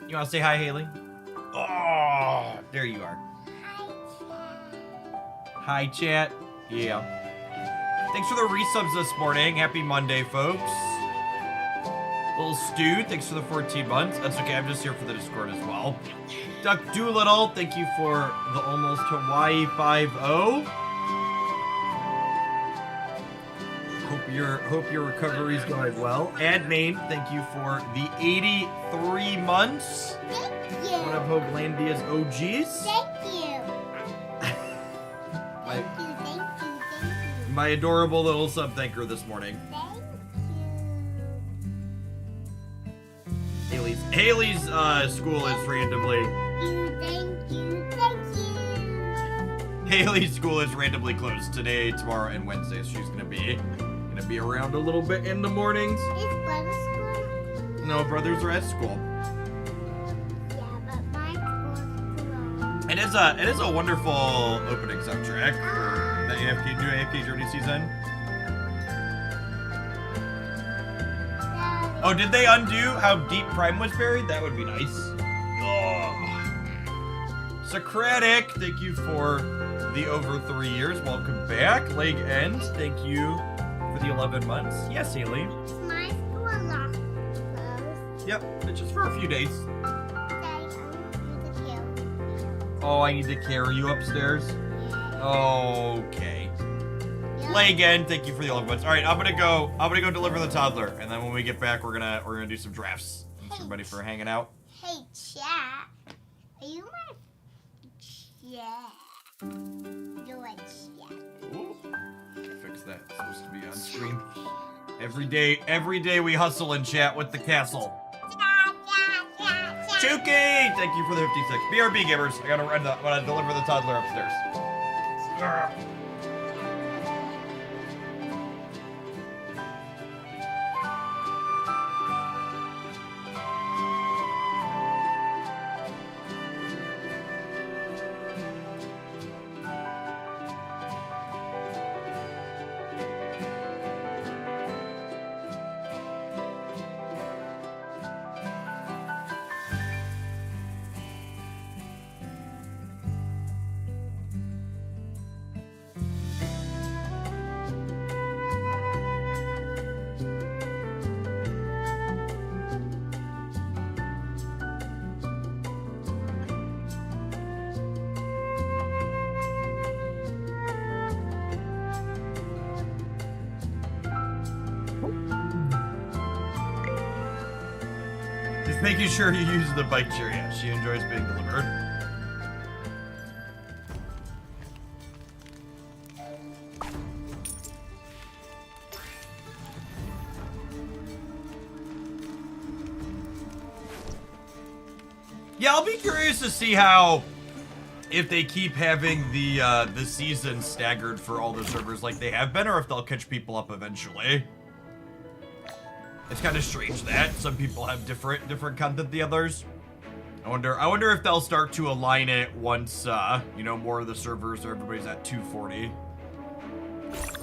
You want to say hi, Haley? Oh, there you are. Hi, chat. Yeah. Thanks for the resubs this morning. Happy Monday, folks. Little Stu, thanks for the 14 months. That's okay, I'm just here for the Discord as well. Duck Doolittle, thank you for the almost Hawaii 5-0. Hope your recovery's going well. Admain, thank you for the 83 months. Thank you. One of Hoaglandia's OGs. Thank you. My, Thank you. my adorable little sub-thanker this morning. Haley's school is randomly. Thank you. Haley's school is randomly closed today, tomorrow, and Wednesday. So she's gonna be around a little bit in the mornings. Is brother's school? No, brothers are at school. Yeah, but my school's closed. It is a wonderful opening soundtrack for the new AFK Journey season. Oh, did they undo how deep Prime was buried? That would be nice. Oh. Socratic, thank you for the over 3 years. Welcome back. Leg End, thank you for the 11 months. Yes, Haley. Is my school locked closed? Yep, it's just for a few days. I Oh, I need to carry you upstairs. Okay. Leg End, thank you for the 11 months. All right, I'm gonna go deliver the toddler, and then when we get back, we're gonna do some drafts. Thanks everybody for hanging out. Hey, chat. Are you my chat? You're a chat. Ooh, fix that. It's supposed to be on screen. Every day we hustle and chat with the castle. Chuki, thank you for the 56. BRB gamers, I gotta deliver the toddler upstairs. Arrgh. Making sure you use the bike chair. Yeah, she enjoys being delivered. Yeah, I'll be curious to see how, if they keep having the season staggered for all the servers like they have been, or if they'll catch people up eventually. It's kind of strange that some people have different content than others. I wonder if they'll start to align it once you know, more of the servers or everybody's at 240.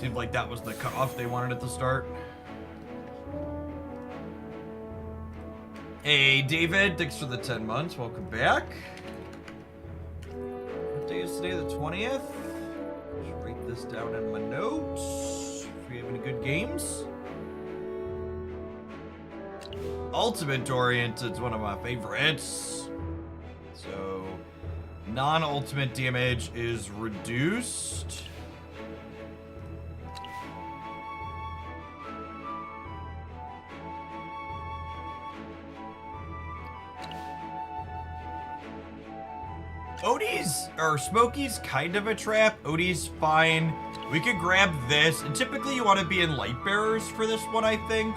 Seemed like that was the cutoff they wanted at the start. Hey David, thanks for the 10 months. Welcome back. What day is today? The 20th. Just write this down in my notes. If we have any good games. Ultimate oriented is one of my favorites. So, non-ultimate damage is reduced. Odie's, or Smokey's kind of a trap. Odie's fine. We could grab this, and typically you want to be in light bearers for this one, I think.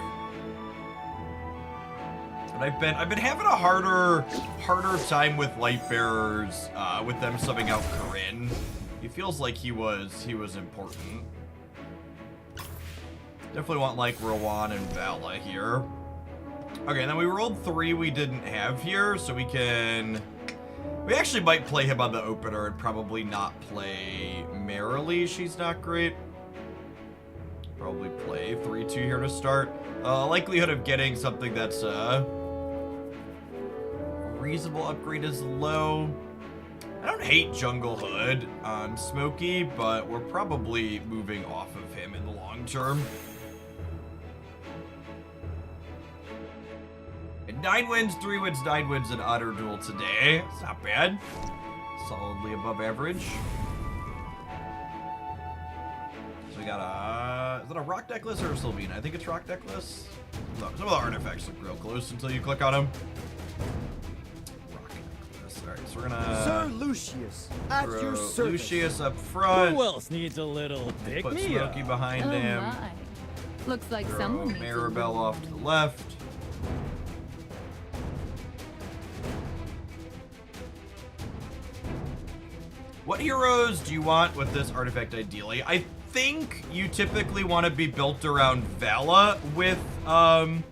But I've been having a harder time with light bearers, with them subbing out Corinne. He feels like he was important. Definitely want like Rowan and Vala here. Okay, and then we rolled 3 we didn't have here, so we actually might play him on the opener and probably not play Merrily. She's not great. Probably play 3-2 here to start. Likelihood of getting something that's a reasonable upgrade is low. I don't hate Jungle Hood on Smokey, but we're probably moving off of him in the long term. And 9 wins, 3 wins, 9 wins in Otter Duel today. It's not bad. Solidly above average. So we got a... Is that a rock necklace or a Sylvina? I think it's rock necklace. No, some of the artifacts look real close until you click on them. Rock necklace. Alright, so we're gonna... Sir Lucius, at throw your service. Lucius up front. Who else needs a little pick Put me Smokey up? behind Oh him. my. Looks like Throw someone needs a Maribel little off to the left. What heroes do you want with this artifact ideally? I think you typically want to be built around Vala with the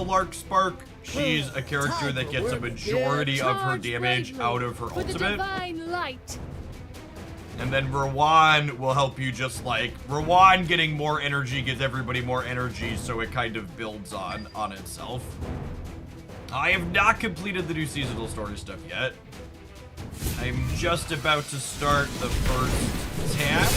Lark Spark. She's a character that gets a majority of her Charge damage bravely out of her for the ultimate. divine light. And then Rowan will help you just like, Rowan getting more energy gives everybody more energy, so it kind of builds on itself. I have not completed the new seasonal story stuff yet. I'm just about to start the first task,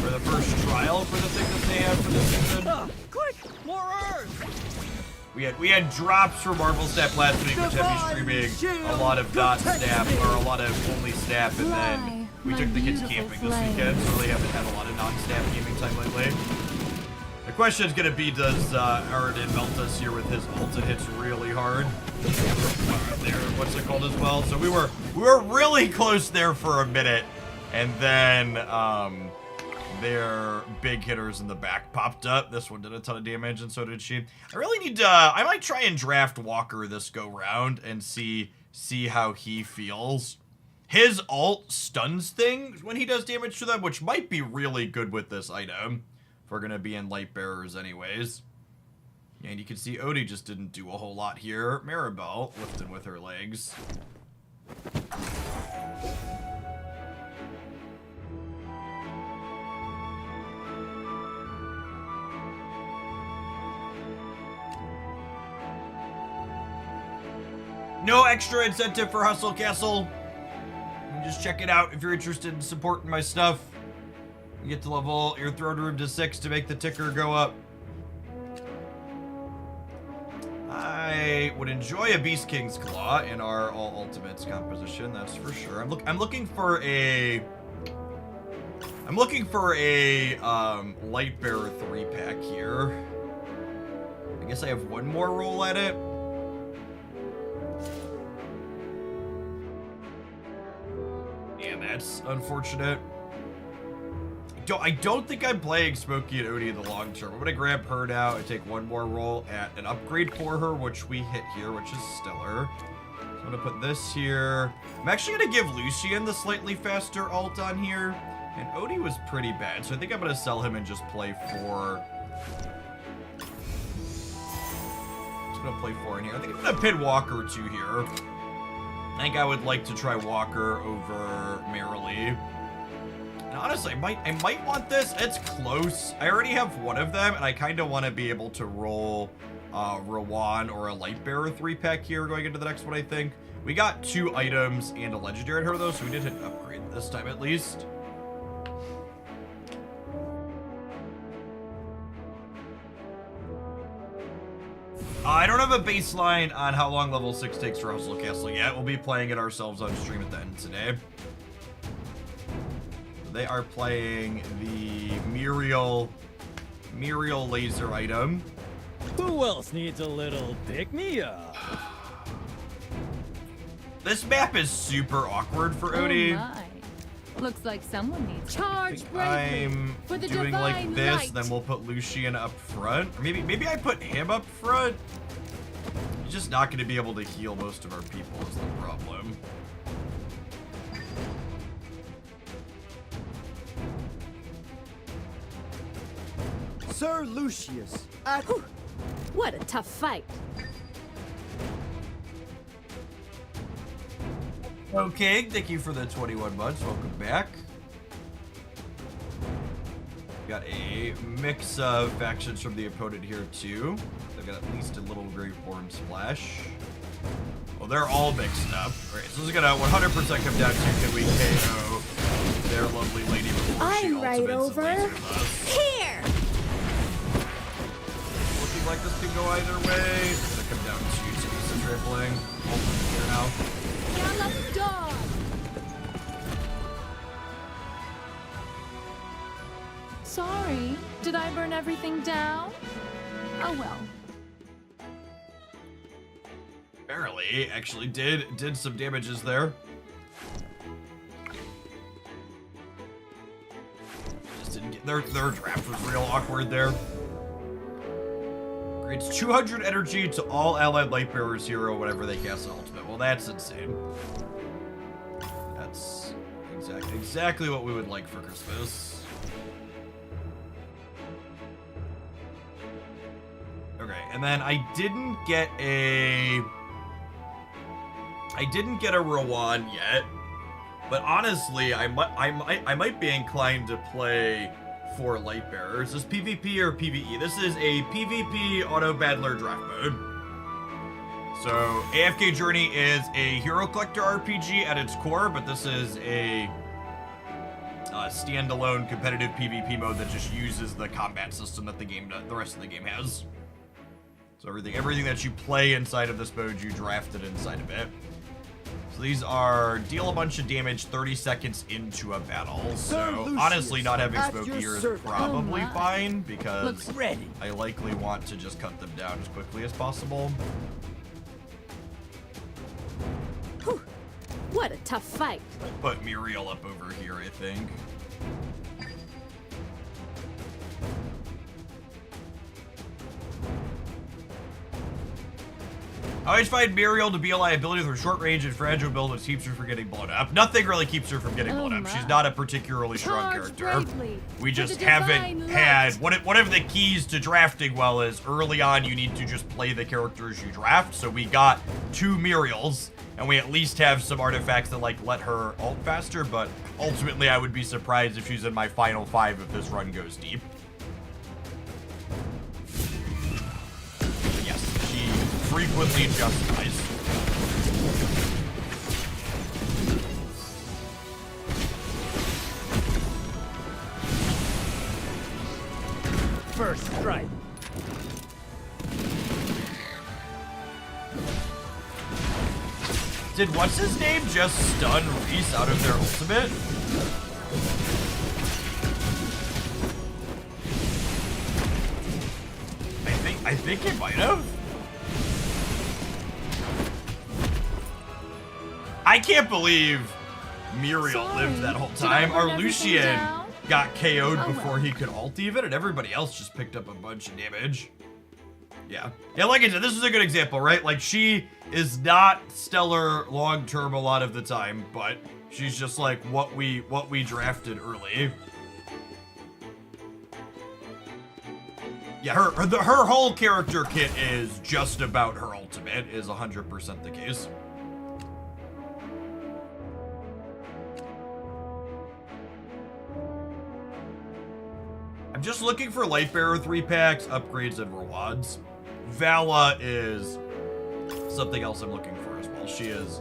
or the first trial for the thing that they have for this season. Quick, more Earth! We had drops for Marvel Snap last week, which had me streaming a lot of dot snap, or a lot of only snap, and then we took the kids camping this weekend, so they haven't had a lot of non-snap gaming time lately. The question is going to be, does Aridin melt us here with his ult? It hits really hard. There, what's it called as well? So we were really close there for a minute, and then their big hitters in the back popped up. This one did a ton of damage, and so did she. I really need to, I might try and draft Walker this go round and see how he feels. His ult stuns things when he does damage to them, which might be really good with this item. If we're gonna be in Light Bearers anyways. And you can see Odie just didn't do a whole lot here. Maribel lifting with her legs. No extra incentive for Hustle Castle. You can just check it out if you're interested in supporting my stuff. You get to level your throne room to 6 to make the ticker go up. I would enjoy a Beast King's Claw in our all ultimates composition, that's for sure. I'm looking for a Light Bearer 3-pack here. I guess I have one more roll at it. And that's unfortunate. I don't think I'm playing Smokey and Odie in the long term. I'm gonna grab her now and take one more roll at an upgrade for her, which we hit here, which is stellar. So I'm gonna put this here. I'm actually gonna give Lucian the slightly faster ult on here. And Odie was pretty bad, so I think I'm gonna sell him and just play 4. Just gonna play 4 in here. I think I'm gonna pin Walker 2 here. I think I would like to try Walker over Merrily. And honestly, I might want this. It's close. I already have one of them, and I kind of want to be able to roll Rowan or a Light Bearer 3-pack here going into the next one, I think. We got 2 items and a legendary at her, though, so we did hit an upgrade this time at least. I don't have a baseline on how long level 6 takes for Hustle Castle yet. We'll be playing it ourselves on stream at the end today. They are playing the Muriel laser item. Who else needs a little pick-me-up? This map is super awkward for Odie. Oh my. Looks like someone needs charge bravely I'm for the doing divine like this, light. then we'll put Lucian up front. Or maybe I put him up front. He's just not going to be able to heal most of our people is the problem. Sir Lucius, at... What a tough fight. Okay, thank you for the 21 months. Welcome back. Got a mix of factions from the opponent here too. They've got at least a little Great Form Splash. Well, they're all mixed up. Alright, so this is gonna 100% come down to can we KO their lovely lady before she I'm right ultimates over and lasers us. here. Looking like this can go either way. It's gonna come down to Teresa tripling. Ultimate here now. Gallop dog. Sorry, did I burn everything down? Oh well. Barely, actually did some damages there. Just didn't get their draft was real awkward there. Creates 200 energy to all allied Lightbearers hero whenever they cast an ultimate. Well, that's insane. That's exactly what we would like for Christmas. Okay, and then I didn't get a Rowan yet, but honestly, I might be inclined to play 4 Lightbearers. Is this PvP or PvE? This is a PvP auto battler draft mode. So AFK Journey is a hero collector RPG at its core, but this is a standalone competitive PvP mode that just uses the combat system that the rest of the game has. So everything that you play inside of this mode, you drafted inside of it. So these are deal a bunch of damage 30 seconds into a battle. So honestly, not having smoke here is probably fine because I likely want to just cut them down as quickly as possible. Whew. What a tough fight. Put Muriel up over here, I think. I always find Muriel to be a liability with her short range and fragile build, which keeps her from getting blown up. Nothing really keeps her from getting blown up. She's not a particularly strong character. We just haven't had one of the keys to drafting well is early on you need to just play the characters you draft. So we got 2 Muriels, and we at least have some artifacts that like let her ult faster. But ultimately, I would be surprised if she's in my final 5 if this run goes deep. Frequently just dies. First strike. Did what's his name just stun Reese out of their ultimate? I think he might have. I can't believe Muriel lived that whole time. Our Lucian got KO'd before he could ult even, and everybody else just picked up a bunch of damage. Yeah, like I said, this is a good example, right? Like, she is not stellar long-term a lot of the time, but she's just like what we drafted early. Yeah, her whole character kit is just about her ultimate, is 100% the case. I'm just looking for Lightbearer 3-packs, upgrades, and rewards. Vala is something else I'm looking for as well. She is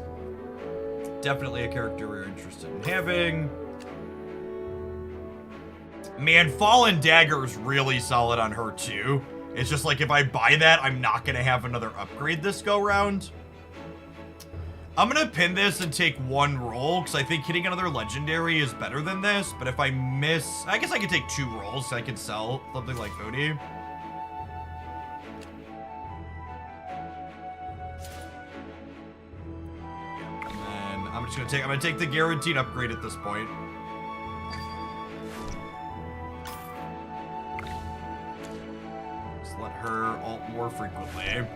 definitely a character we're interested in having. Man, Fallen Dagger is really solid on her too. It's just like if I buy that, I'm not going to have another upgrade this go round. I'm going to pin this and take 1 roll because I think hitting another legendary is better than this. But if I miss, I guess I could take 2 rolls so I could sell something like Odie. And then I'm going to take the guaranteed upgrade at this point. Just let her ult more frequently.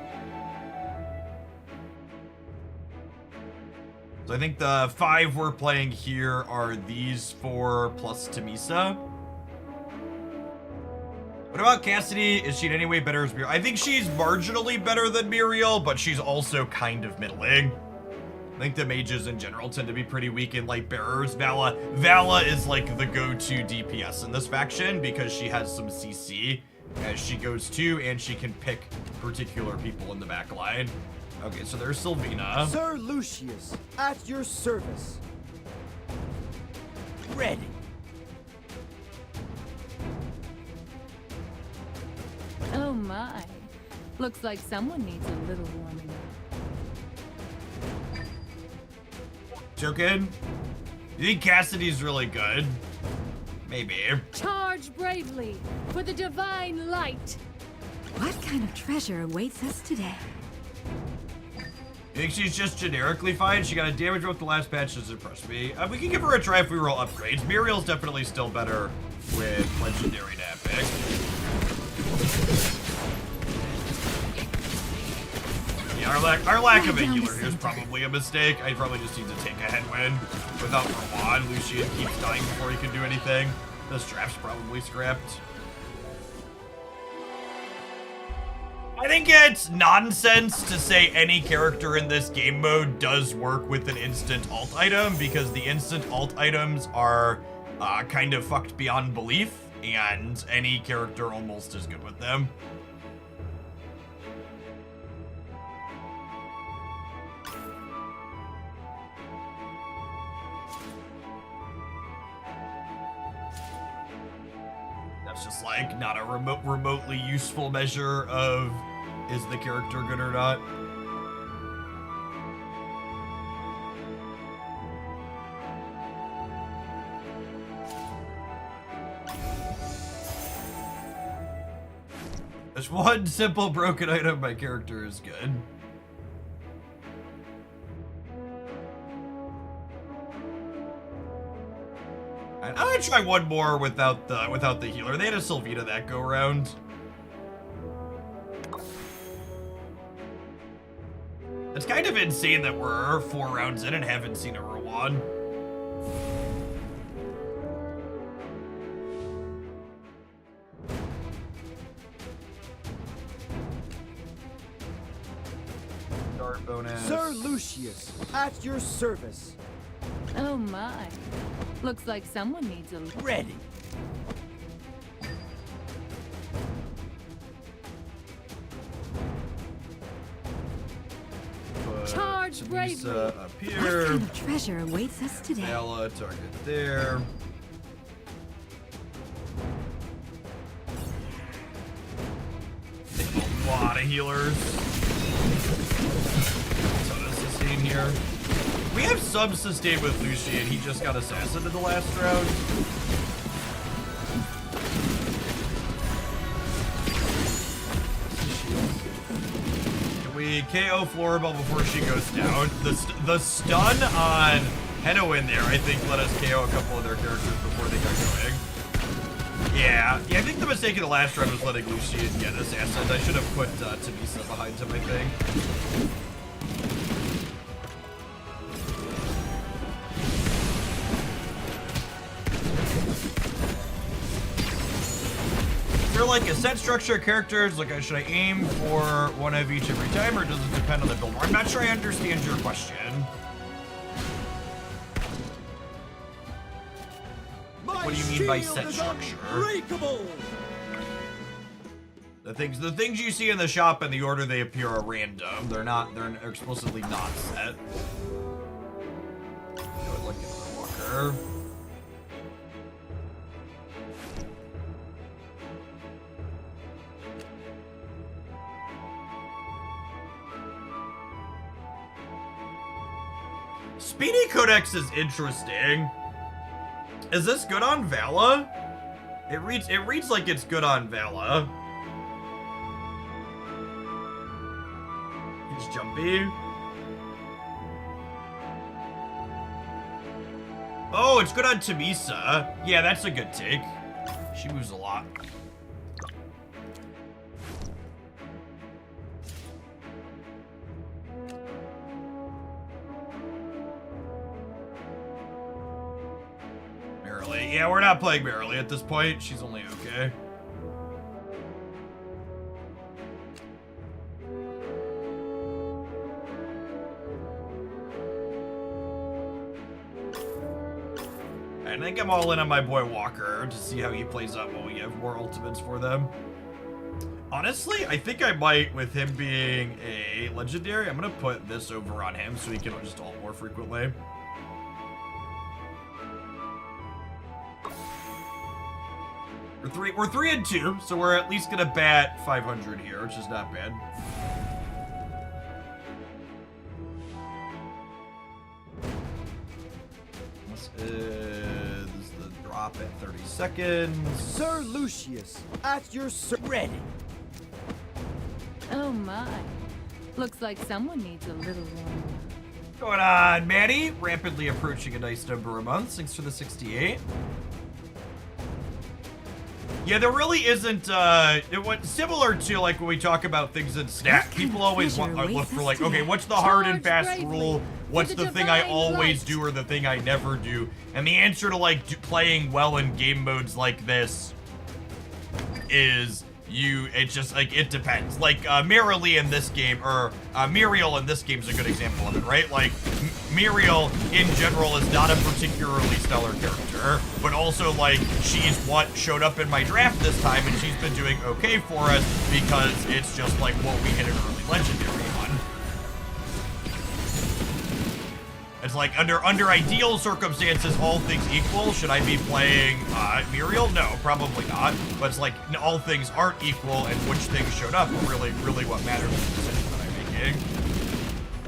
So I think the 5 we're playing here are these 4 plus Tamisa. What about Cassidy? Is she in any way better as Muriel? I think she's marginally better than Muriel, but she's also kind of middling. I think the mages in general tend to be pretty weak in light bearers. Vala is like the go-to DPS in this faction because she has some CC as she goes to, and she can pick particular people in the back line. Okay, so there's Sylvina. Sir Lucius, at your service. Ready. Oh my. Looks like someone needs a little warming up. Joking? You think Cassidy's really good? Maybe. Charge bravely for the divine light. What kind of treasure awaits us today? You think she's just generically fine? She got a damage roll with the last patch, doesn't impress me. We can give her a try if we roll upgrades. Muriel's definitely still better with legendary to epic. Yeah, our lack of a healer here is probably a mistake. I probably just need to take a headwind. Without Rowan, Lucian keeps dying before he can do anything. The strap's probably scrapped. I think it's nonsense to say any character in this game mode does work with an instant alt item, because the instant alt items are kind of fucked beyond belief, and any character almost is good with them. That's just like not a remotely useful measure of is the character good or not. There's one simple broken item my character is good. I'm gonna try one more without the healer. They had a Sylvina that go round. It's kind of insane that we're 4 rounds in and haven't seen a Rowan. Start bonus. Sir Lucius, at your service. Oh my. Looks like someone needs a Ready. Charge Tamisa bravely. up What here. kind of treasure awaits us today? Bella, target there. A lot of healers. Ton of sustain here. We have some sustain with Lucian. He just got assassinated the last round. Can we KO Floribel before she goes down? The stun on Henowin there, I think, let us KO a couple of their characters before they got going. Yeah, I think the mistake in the last round was letting Lucian get assassinated. I should have put Tamisa behind him, I think. Is there like a set structure of characters? Like, should I aim for one of each every time, or does it depend on the build? I'm not sure I understand your question. What do you mean by set structure? The things you see in the shop and the order they appear are random. They're explicitly not set. I would like another walker. Speedy Codex is interesting. Is this good on Vala? It reads like it's good on Vala. He's jumpy. Oh, it's good on Tamisa. Yeah, that's a good take. She moves a lot. Merrily. Yeah, we're not playing Merrily at this point. She's only okay. I think I'm all in on my boy Walker to see how he plays out when we have more ultimates for them. Honestly, I think I might, with him being a legendary, I'm gonna put this over on him so he can just ult more frequently. We're 3 and 2, so we're at least gonna bat 500 here, which is not bad. This is the drop at 30 seconds. Sir Lucius, at your ready. Oh my. Looks like someone needs a little warm. What's going on, Maddie? Rapidly approaching a nice number of months, thanks for the 68. Yeah, there really isn't, similar to, like, when we talk about things in Snap, people always look for, like, okay, what's the hard and fast rule? What's the thing I always do or the thing I never do? And the answer to, like, playing well in game modes like this is it's just, like, it depends. Like, Muriel in this game is a good example of it, right? Like, Muriel, in general, is not a particularly stellar character, but also, like, she's what showed up in my draft this time, and she's been doing okay for us because it's just, like, what we hit an early legendary on. It's like, under ideal circumstances, all things equal, should I be playing Muriel? No, probably not. But it's like, all things aren't equal, and which things showed up are really what matters in the decision that I'm making.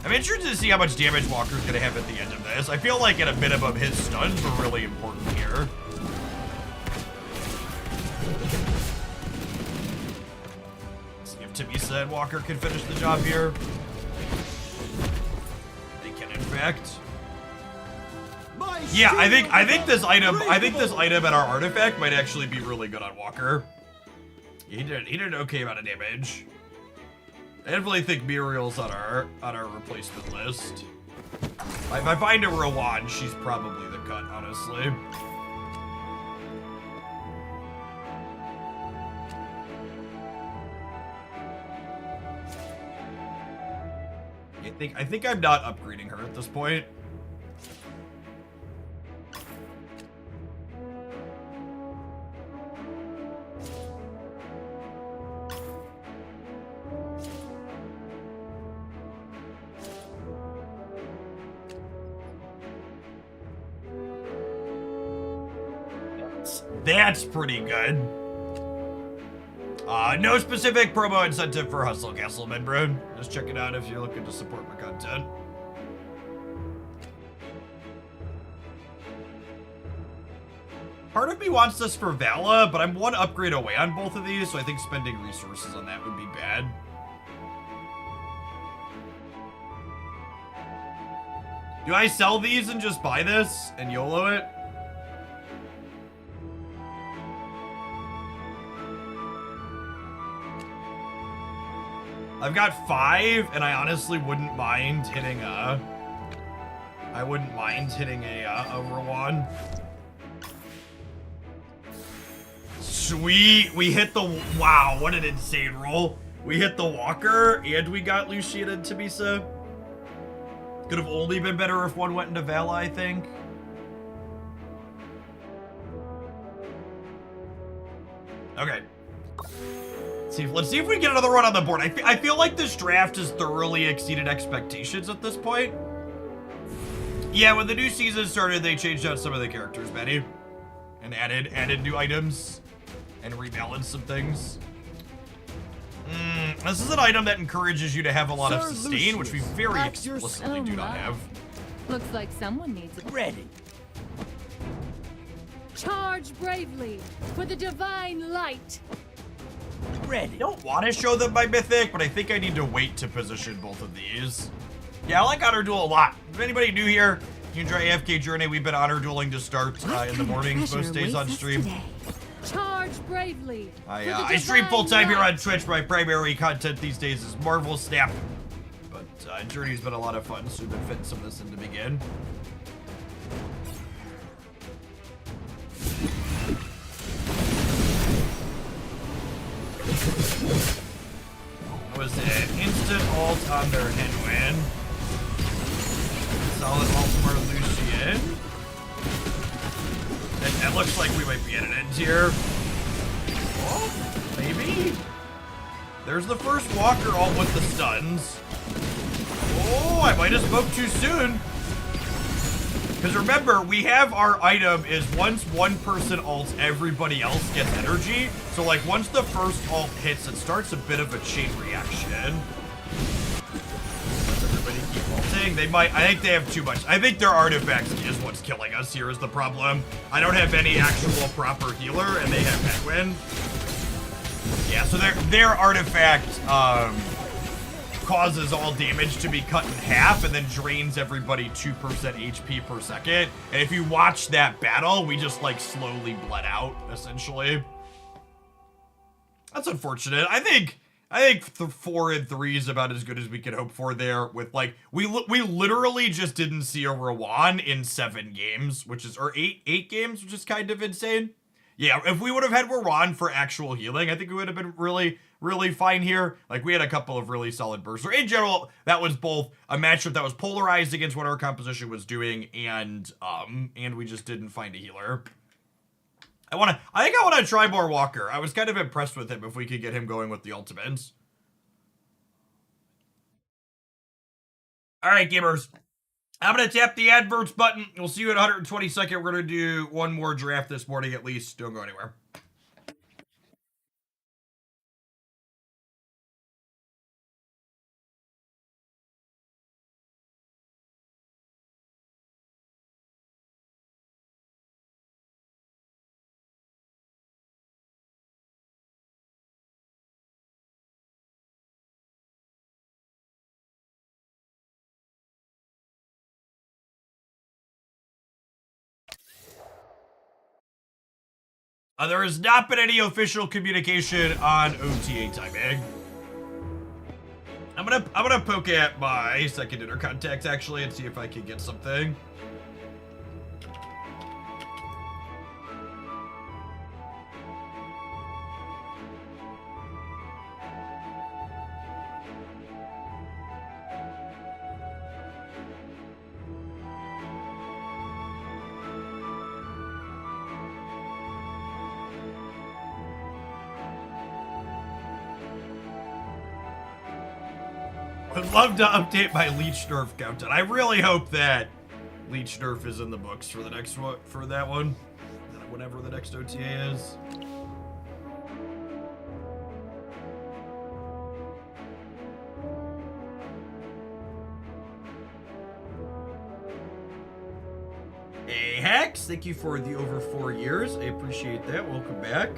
I'm interested to see how much damage Walker's gonna have at the end of this. I feel like at a minimum, his stuns were really important here. Let's see if Timisa and Walker can finish the job here. They can, in fact. Yeah, I think this item and our artifact might actually be really good on Walker. He did an okay amount of damage. I definitely think Muriel's on our replacement list. If I find a Rowan, she's probably the cut, honestly. I think I'm not upgrading her at this point. That's pretty good. No specific promo incentive for Hustle Castleman, bro. Just check it out if you're looking to support my content. Part of me wants this for Vala, but I'm one upgrade away on both of these, so I think spending resources on that would be bad. Do I sell these and just buy this and YOLO it? I've got 5, and I honestly wouldn't mind hitting a Rowan. Sweet, we hit the, wow, what an insane roll. We hit the Walker, and we got Lucian and Timisa. Could have only been better if one went into Vala, I think. Okay. Let's see if we can get another run on the board. I feel like this draft has thoroughly exceeded expectations at this point. Yeah, when the new season started, they changed out some of the characters, Benny. And added new items. And rebalanced some things. This is an item that encourages you to have a lot of sustain, which we very explicitly do not have. Looks like someone needs it. Ready. Charge bravely for the divine light. Ready. I don't want to show them my mythic, but I think I need to wait to position both of these. Yeah, I like Honor Duel a lot. If anybody new here, you enjoy AFK Journey, we've been Honor Dueling to start in the mornings, most days on stream. Charge bravely. I stream full-time here on Twitch. My primary content these days is Marvel Snap. But Journey's been a lot of fun, so we've been fitting some of this in to begin. Was an instant ult on their Henwin. Solid ult from our Lucian. It looks like we might be at an end here. Oh, maybe? There's the first walker all with the stuns. Oh, I might have spoke too soon. Because remember, we have our item is once one person ults, everybody else gets energy. So like once the first ult hits, it starts a bit of a chain reaction. Let everybody keep ulting. They might, I think they have too much. I think their artifacts is what's killing us here is the problem. I don't have any actual proper healer and they have Headwind. Yeah, so their artifact causes all damage to be cut in half and then drains everybody 2% HP per second. And if you watch that battle, we just like slowly bled out, essentially. That's unfortunate. I think the 4 and 3 is about as good as we could hope for there with like, we literally just didn't see a Rowan in 7 games, which is, or 8 games, which is kind of insane. Yeah, if we would have had Rowan for actual healing, I think we would have been really fine here. Like, we had a couple of really solid bursts. In general, that was both a matchup that was polarized against what our composition was doing, and we just didn't find a healer. I think I want to try more Walker. I was kind of impressed with him if we could get him going with the ultimates. All right, gamers. I'm going to tap the adverts button. We'll see you in 120 seconds. We're going to do one more draft this morning at least. Don't go anywhere. There has not been any official communication on OTA timing. I'm gonna poke at my second dinner contacts actually and see if I can get something. Would love to update my Leech Nerf countdown. I really hope that Leech Nerf is in the books for the next one, for that one, whenever the next OTA is. Hey Hex, thank you for the over 4 years. I appreciate that. Welcome back.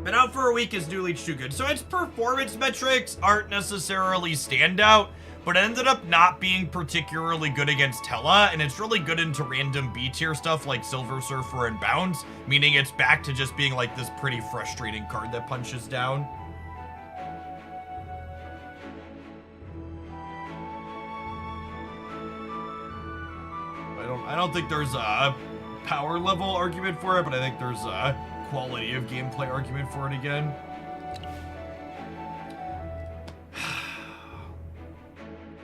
Been out for a week is New Leech too good. So its performance metrics aren't necessarily standout, but it ended up not being particularly good against Tella, and it's really good into random B tier stuff like Silver Surfer and Bounce, meaning it's back to just being like this pretty frustrating card that punches down. I don't think there's a power level argument for it, but I think there's a quality of gameplay argument for it again.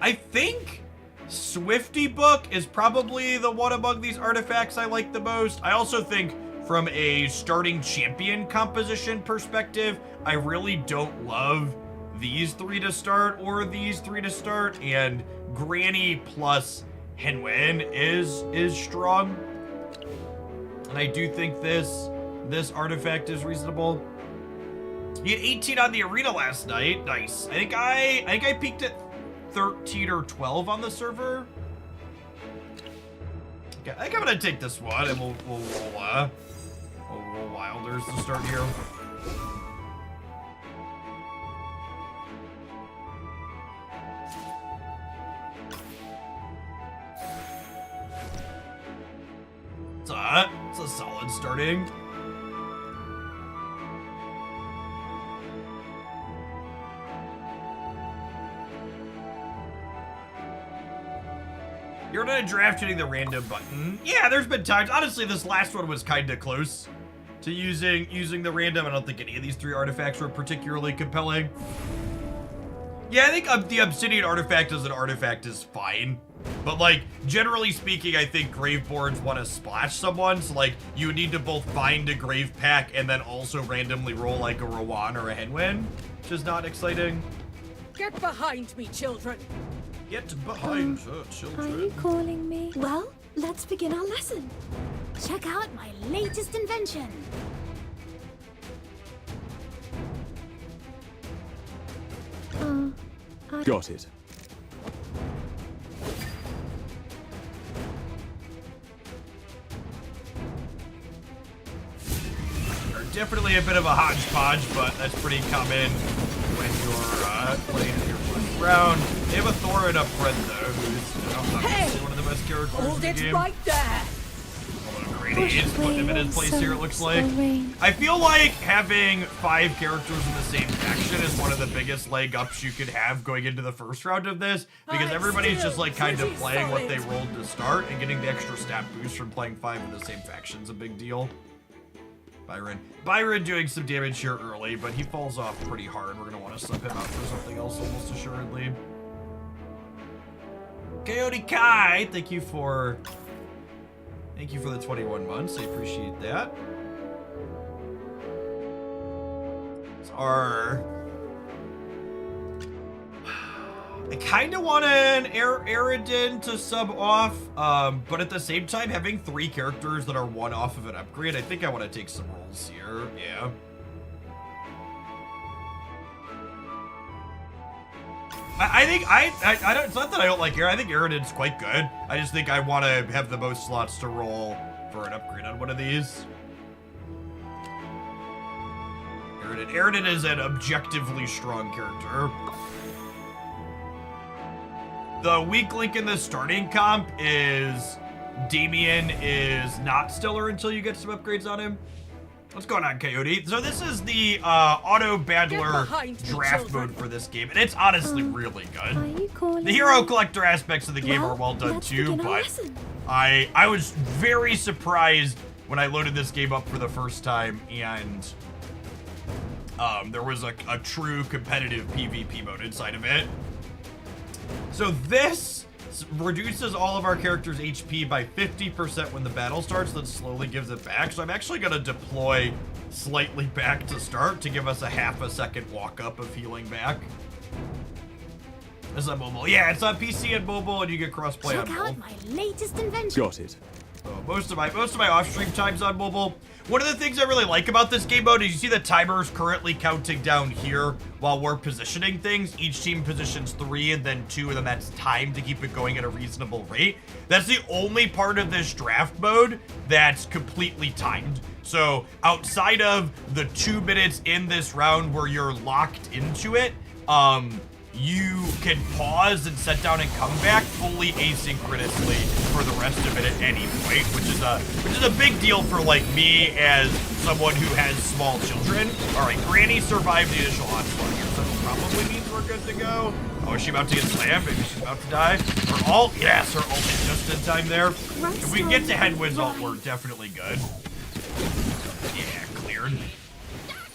I think Swifty Book is probably the one among these artifacts I like the most. I also think from a starting champion composition perspective, I really don't love these 3 to start or these 3 to start, and Granny plus Henwen is strong. And I do think this artifact is reasonable. He had 18 on the arena last night. Nice. I think I peaked at 13 or 12 on the server. Okay, I think I'm gonna take this one and we'll roll Wilders to start here. It's a solid starting. You're not draft hitting the random button. Yeah, there's been times. Honestly, this last one was kind of close to using the random. I don't think any of these 3 artifacts were particularly compelling. Yeah, I think the Obsidian artifact as an artifact is fine. But, like, generally speaking, I think Graveborns want to splash someone. So, like, you would need to both find a Grave Pack and then also randomly roll, like, a Rowan or a Henwin, which is not exciting. Get behind me, children. Get behind her, Are children. you calling me? Well, let's begin our lesson. Check out my latest invention. Got it. Are definitely a bit of a hodgepodge, but that's pretty common when you're playing your first round. They have a Thor and a Fred though, who's obviously one of the best characters in Hold the it game. right there. It's putting him in his place here, it looks like. Rain. I feel like having 5 characters in the same faction is one of the biggest leg ups you could have going into the first round of this, because I'm everybody's still just like kind of pretty playing what they solid. rolled to start, and getting the extra stat boost from playing 5 in the same faction's a big deal. Byron doing some damage here early, but he falls off pretty hard. We're gonna want to sub him out for something else almost assuredly. Coyote Kai, thank you for the 21 months. I appreciate that. I kind of want an Aridin to sub off, but at the same time, having 3 characters that are one off of an upgrade, I think I want to take some rolls here. Yeah. I think I don't. It's not that I don't like Aridin. I think Aridin's quite good. I just think I want to have the most slots to roll for an upgrade on one of these. Aridin is an objectively strong character. The weak link in the starting comp is Damien is not stellar until you get some upgrades on him. What's going on, Coyote? So this is the auto battler behind me, draft children. mode for this game, and it's honestly really Are good. you calling The hero collector aspects of the game are well done let's too, begin our but lesson. I was very surprised when I loaded this game up for the first time, and there was a true competitive PvP mode inside of it. So this reduces all of our characters' HP by 50% when the battle starts, then slowly gives it back. So I'm actually going to deploy slightly back to start to give us a half a second walk up of healing back. This is on mobile. Yeah, it's on PC and mobile, and you get crossplay on Check both. out my latest invention. Got it. Most of my off-stream time's on mobile. One of the things I really like about this game mode is you see the timers currently counting down here while we're positioning things. Each team positions 3 and then 2, and then that's time to keep it going at a reasonable rate. That's the only part of this draft mode that's completely timed. So outside of the 2 minutes in this round where you're locked into it, you can pause and set down and come back fully asynchronously for the rest of it at any point, which is a big deal for like me as someone who has small children. All right, Granny survived the initial onslaught here, so it probably means we're good to go. Oh, is she about to get slammed? Maybe she's about to die. Her ult, yes, her ult is just in time there. If we can get to Headwind's ult, we're definitely good. Yeah, cleared.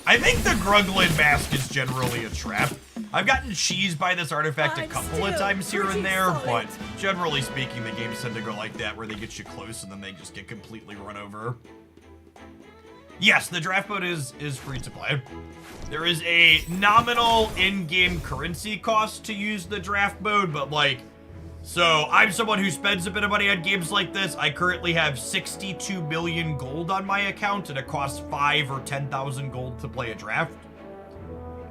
I think the Gruglin mask is generally a trap. I've gotten cheesed by this artifact a I'm couple of still times here and pretty there, solid. but generally speaking, the games tend to go like that, where they get you close and then they just get completely run over. Yes, the draft mode is free to play. There is a nominal in-game currency cost to use the draft mode, but like, so I'm someone who spends a bit of money on games like this. I currently have 62 million gold on my account, and it costs 5 or 10,000 gold to play a draft.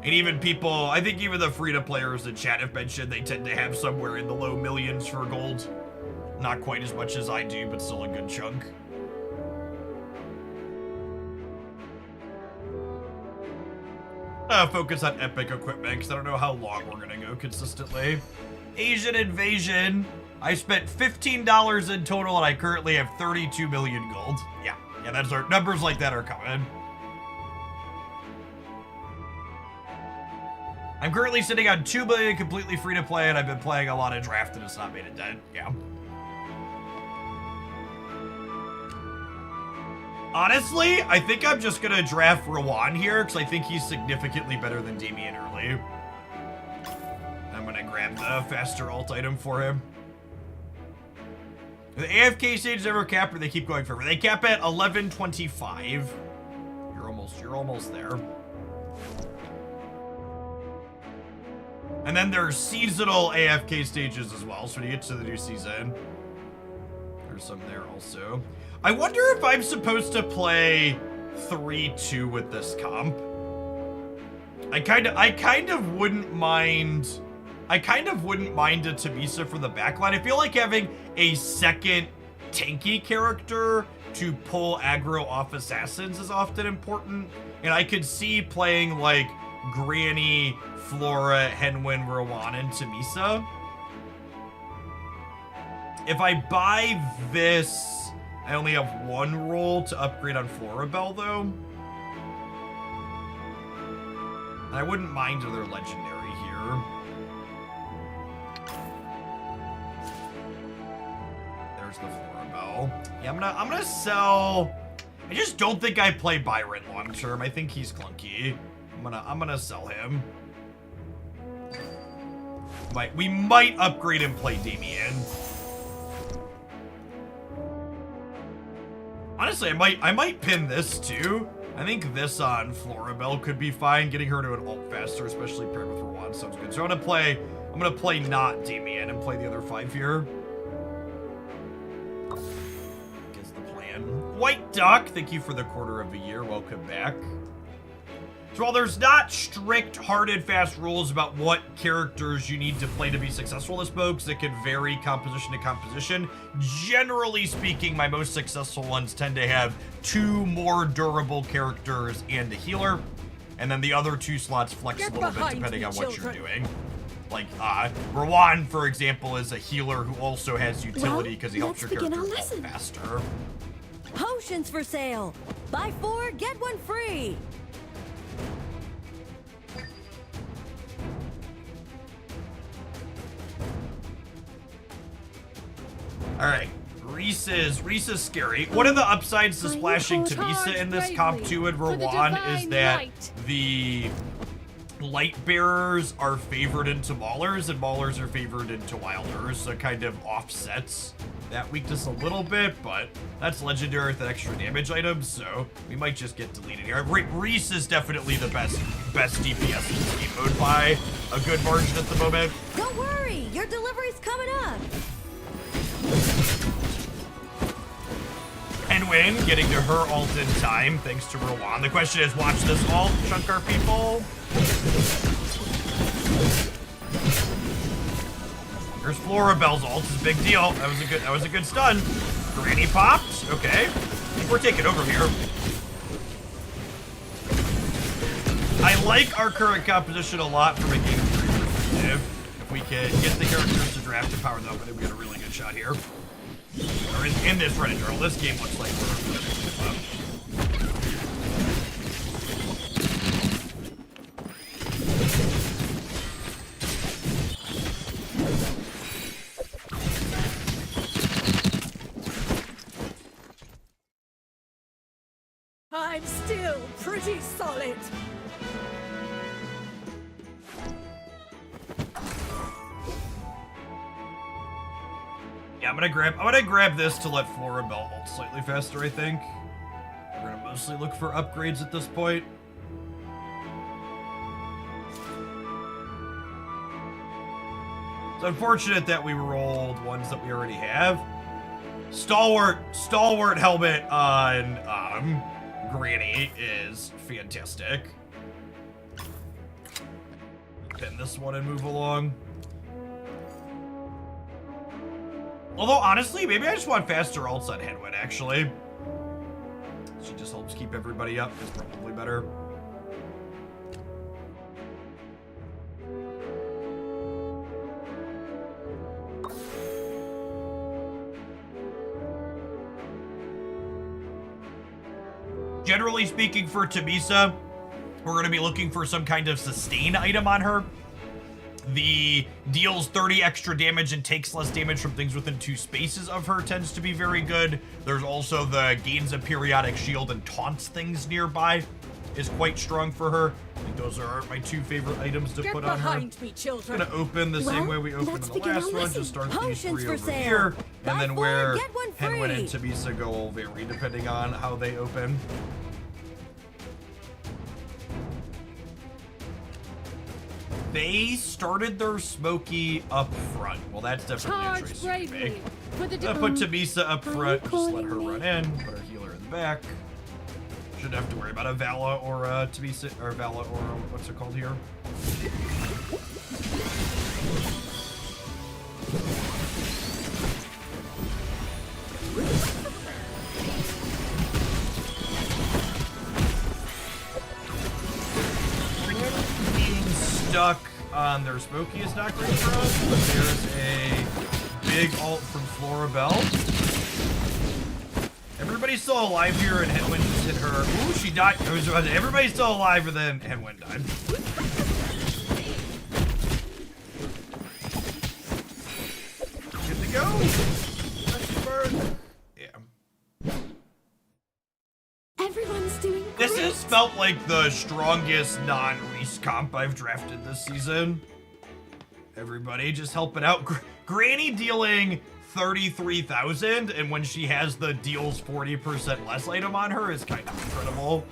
And even people, I think even the free-to-players in chat have mentioned they tend to have somewhere in the low millions for gold. Not quite as much as I do, but still a good chunk. Focus on epic equipment, because I don't know how long we're going to go consistently. Asian Invasion. I spent $15 in total, and I currently have 32 million gold. Yeah, that's our numbers like that are coming. I'm currently sitting on 2 million completely free to play, and I've been playing a lot of draft, and it's not made a dent. Yeah. Honestly, I think I'm just gonna draft Rowan here, because I think he's significantly better than Damien early. gonna grab the faster alt item for him. The AFK stage never cap, or they keep going forever. They cap at 11:25. You're almost there. And then there's seasonal AFK stages as well. So when you get to the new season, there's some there also. I wonder if I'm supposed to play 3-2 with this comp. I kind of wouldn't mind. I kind of wouldn't mind a Tamisa for the backline. I feel like having a second tanky character to pull aggro off assassins is often important. And I could see playing like Granny, Flora, Henwin, Rowan, and Tamisa. If I buy this, I only have one roll to upgrade on Florabelle though. I wouldn't mind their legendary here. There's the Florabelle. Yeah, I'm gonna sell. I just don't think I play Byron long term. I think he's clunky. I'm gonna sell him. We might upgrade and play Damien. Honestly, I might pin this too. I think this on Florabelle could be fine. Getting her to an ult faster, especially paired with Rowan, sounds good. So I'm gonna play not Damien and play the other 5 here. Is the plan. White Duck, thank you for the quarter of a year. Welcome back. So while there's not strict, hard and fast rules about what characters you need to play to be successful in this mode, because it can vary composition to composition, generally speaking, my most successful ones tend to have 2 more durable characters and a healer, and then the other 2 slots flex a little bit depending on what you're doing. Like, Rowan, for example, is a healer who also has utility because he helps your character ult faster. Potions for sale. Buy 4, get 1 free. All right, Reese is scary. One of the upsides to splashing Tamisa in this comp 2 and Rowan is that the light bearers are favored into maulers and maulers are favored into wilders, so it kind of offsets that weakness a little bit, but that's legendary with an extra damage item, so we might just get deleted here. Reese is definitely the best DPS in this game mode by a good margin at the moment. Don't worry, your delivery's coming up. Henwin getting to her ult in time thanks to Rowan. The question is, watch this ult, chunk our people. Here's Florabelle's ult. It's a big deal. That was a good stun. Granny popped. Okay. I think we're taking over here. I like our current composition a lot from a game perspective. If we can get the characters to draft and power them up, I think we got a really good shot here. Or in this Reddit journal, this game looks like we're I'm still pretty solid. Yeah, I'm gonna grab this to let Florabelle ult slightly faster, I think. We're gonna mostly look for upgrades at this point. It's unfortunate that we rolled ones that we already have. Stalwart helmet on Granny is fantastic. Pin this one and move along. Although, honestly, maybe I just want faster ults on Henwin, actually. She just helps keep everybody up. It's probably better. Generally speaking, for Tamisa, we're going to be looking for some kind of sustain item on her. The deals 30 extra damage and takes less damage from things within 2 spaces of her tends to be very good. There's also the gains a periodic shield and taunts things nearby is quite strong for her. I think those are my two favorite items to Get put on her. behind me, children. Gonna open the same way we opened let's in the begin last our one. lesson. Just start these Potions three for over sale. here, Buy and then 4, where get 1 Henwin and free. Tabisa go will vary depending on how they open. They started their Smoky up front. Well, that's definitely a Charge choice you can bravely. make. For the I'm gonna put Tabisa up are you front, just let her calling run me? in, put her healer in the back. Shouldn't have to worry about a Vala or a Tabisa, or Vala or what's it called here? Being stuck on their Smoky is not great for us, but there's a big ult from Florabelle. Everybody's still alive here, and Henwin just hit her. Ooh, she died. Everybody's still alive, and then Henwin died. Good to go. Let's burn. Yeah. Everyone's doing great. This has felt like the strongest non-Reese comp I've drafted this season. Everybody just helping out. Granny dealing 33,000, and when she has the deals 40% less item on her is kind of incredible.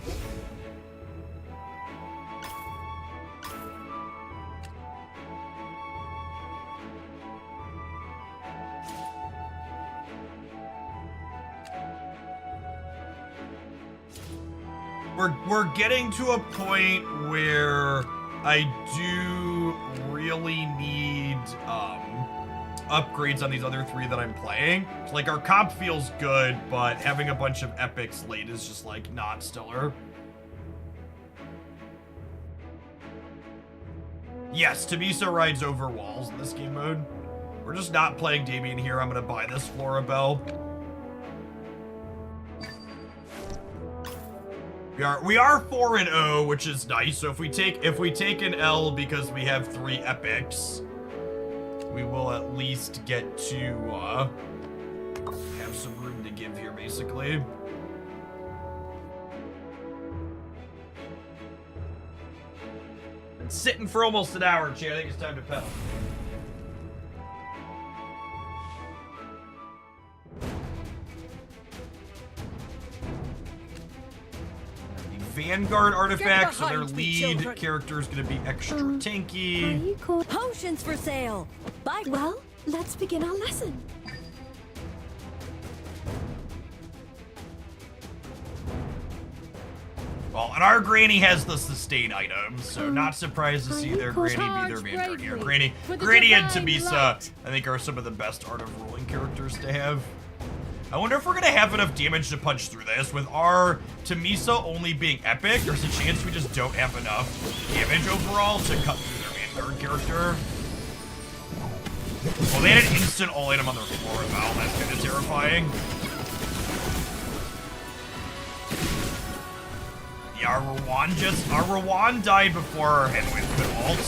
We're getting to a point where I do really need upgrades on these other three that I'm playing. Like, our comp feels good, but having a bunch of epics late is just like not stellar. Yes, Tabisa rides over walls in this game mode. We're just not playing Damien here. I'm gonna buy this Florabelle. We are 4-0, which is nice. So if we take an L because we have 3 epics, we will at least get to have some room to give here, basically. Been sitting for almost an hour, Chad. I think it's time to pedal. Vanguard artifact, so their behind me, lead children. character is going to be extra Are tanky. you calling? Potions for sale. Buy Well, let's begin our lesson. Well, and our Granny has the sustain items, so not surprised to see their Granny be their Vanguard here. Granny and Tabisa, I think, are some of the best Art of Ruling characters to have. I wonder if we're gonna have enough damage to punch through this. With our Tamisa only being epic, there's a chance we just don't have enough damage overall to cut through their Vanguard character. Well, they had an instant all item on their floor about. That's kind of terrifying. Yeah, our Rowan died before our Henwin could ult.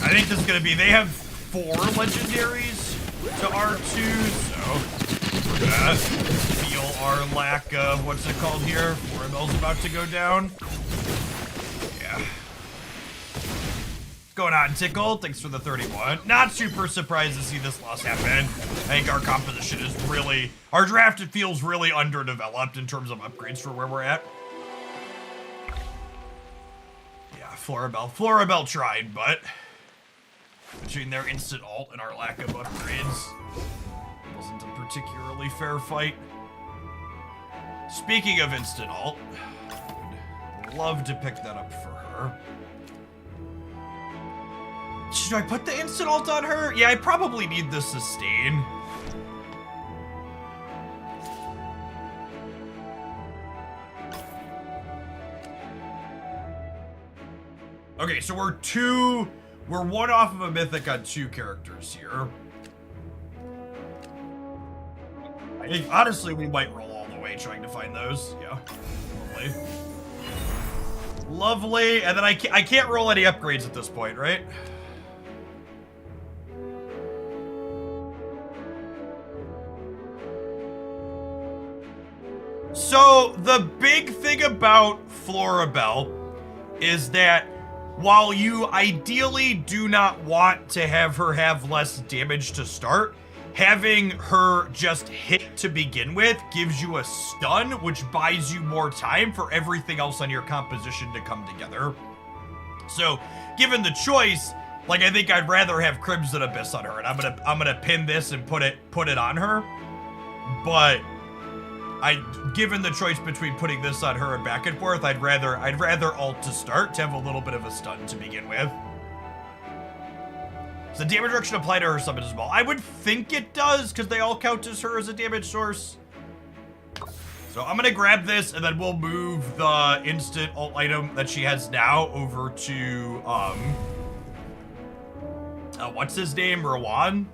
I think this is gonna be. They have 4 legendaries to R2, so we're gonna feel our lack of what's it called here. Florabelle's about to go down. Yeah. What's going on, Tickle? Thanks for the 31. Not super surprised to see this loss happen. I think our composition is really, our draft, it feels really underdeveloped in terms of upgrades for where we're at. Yeah, Florabelle tried, but between their instant ult and our lack of upgrades, it wasn't a particularly fair fight. Speaking of instant ult, would love to pick that up for her. Should I put the instant ult on her? Yeah, I probably need the sustain. Okay, so we're 1 off of a mythic on 2 characters here. I think, honestly, we might roll all the way trying to find those. Yeah, lovely. Lovely, and then I can't roll any upgrades at this point, right? So, the big thing about Florabelle is that while you ideally do not want to have her have less damage to start, having her just hit to begin with gives you a stun, which buys you more time for everything else on your composition to come together. So, given the choice, like, I think I'd rather have Crimson Abyss on her, and I'm gonna pin this and put it on her. But given the choice between putting this on her and back and forth, I'd rather ult to start to have a little bit of a stun to begin with. Does the damage reduction apply to her summon as well? I would think it does, because they all count as her as a damage source. So I'm gonna grab this, and then we'll move the instant ult item that she has now over to, what's his name? Rowan?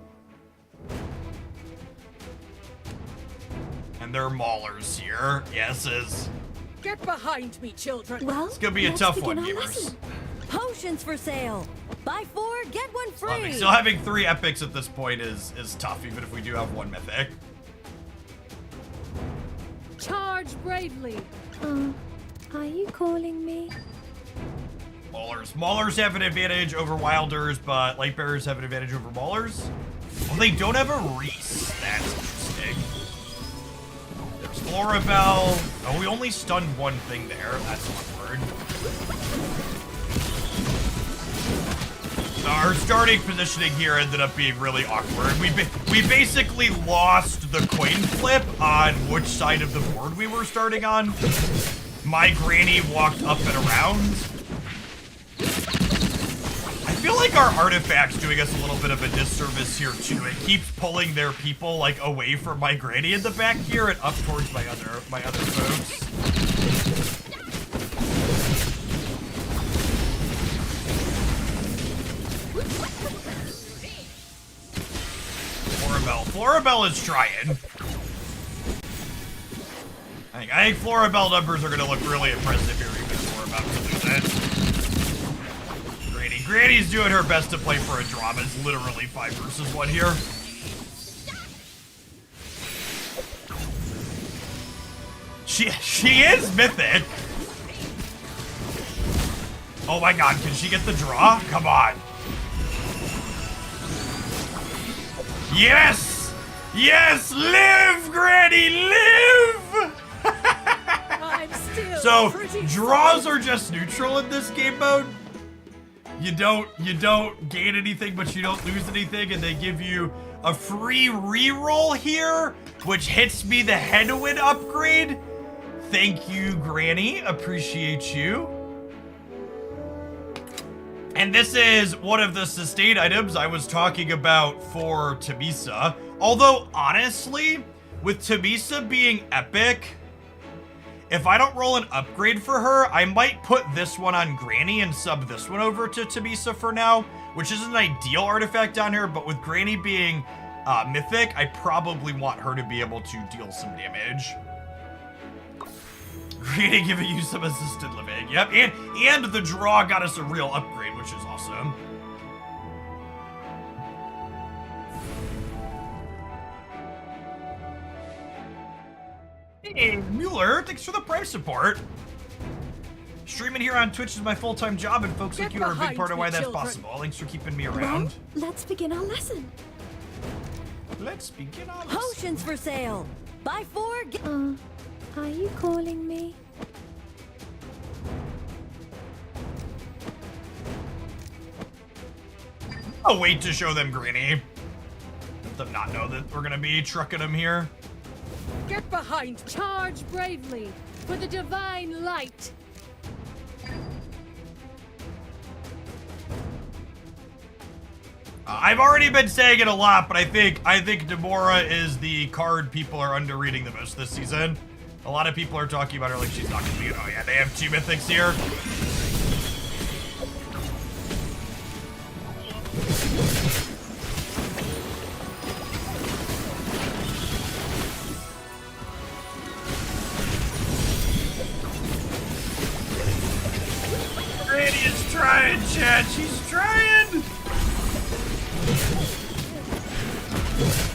And they're maulers here. Yeses. Get behind me, children. Well, It's gonna be a let's tough begin one, our gamers. lesson. Potions for sale. Buy 4, get 1 free. Still having 3 epics at this point is tough, even if we do have 1 mythic. Charge bravely. Are you calling me? Maulers. Maulers have an advantage over Wilders, but Lightbearers have an advantage over Maulers. Well, they don't have a Reese. That's interesting. There's Florabelle. Oh, we only stunned 1 thing there. That's awkward. Our starting positioning here ended up being really awkward. We basically lost the coin flip on which side of the board we were starting on. My granny walked up and around. I feel like our artifact's doing us a little bit of a disservice here too. It keeps pulling their people like away from my granny in the back here and up towards my other folks. Florabelle is trying. I think Florabelle numbers are gonna look really impressive here, even if we're about to lose it. Granny's doing her best to play for a drama. It's literally 5 versus 1 here. She is mythic. Oh my god, can she get the draw? Come on. Yes! Yes! Live, Granny, live! I'm still So, pretty draws solid. are just neutral in this game mode. You don't gain anything, but you don't lose anything, and they give you a free reroll here, which hits me the headwind upgrade. Thank you, Granny. Appreciate you. And this is one of the sustain items I was talking about for Tamisa. Although, honestly, with Tamisa being epic, if I don't roll an upgrade for her, I might put this one on Granny and sub this one over to Tamisa for now, which is an ideal artifact down here, but with Granny being mythic, I probably want her to be able to deal some damage. Granny giving you some assisted living. Yep, and the draw got us a real upgrade, which is awesome. Hey, Mueller, thanks for the Prime support. Streaming here on Twitch is my full-time job, and folks like you are a big part of why that's possible. Thanks for keeping me around. Well, let's begin our lesson. Let's begin our lesson. Potions for sale. Buy 4, get... Are you calling me? I'll wait to show them Granny. Let them not know that we're gonna be trucking them here. Get behind me. Charge bravely for the divine light. I've already been saying it a lot, but I think Demora is the card people are underrating the most this season. A lot of people are talking about her like she's not gonna be. Oh yeah, they have 2 mythics here. Granny is trying, Chad. She's trying.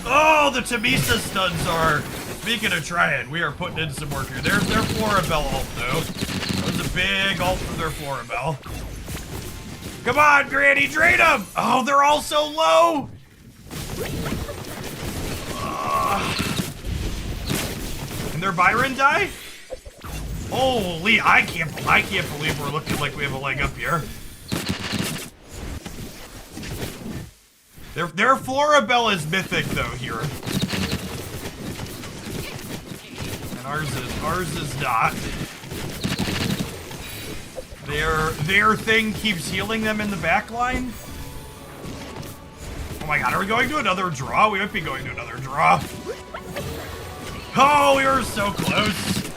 Oh, the Tamisa stuns are. Speaking of trying, we are putting in some work here. There's their Florabelle ult, though. That was a big ult for their Floribel. Come on, Granny, drain them! Oh, they're all so low! Can their Byron die? Holy, I can't believe we're looking like we have a leg up here. Their Floribel is mythic though here. And ours is not. Their thing keeps healing them in the back line. Oh my god, are we going to another draw? We might be going to another draw. Oh, we were so close.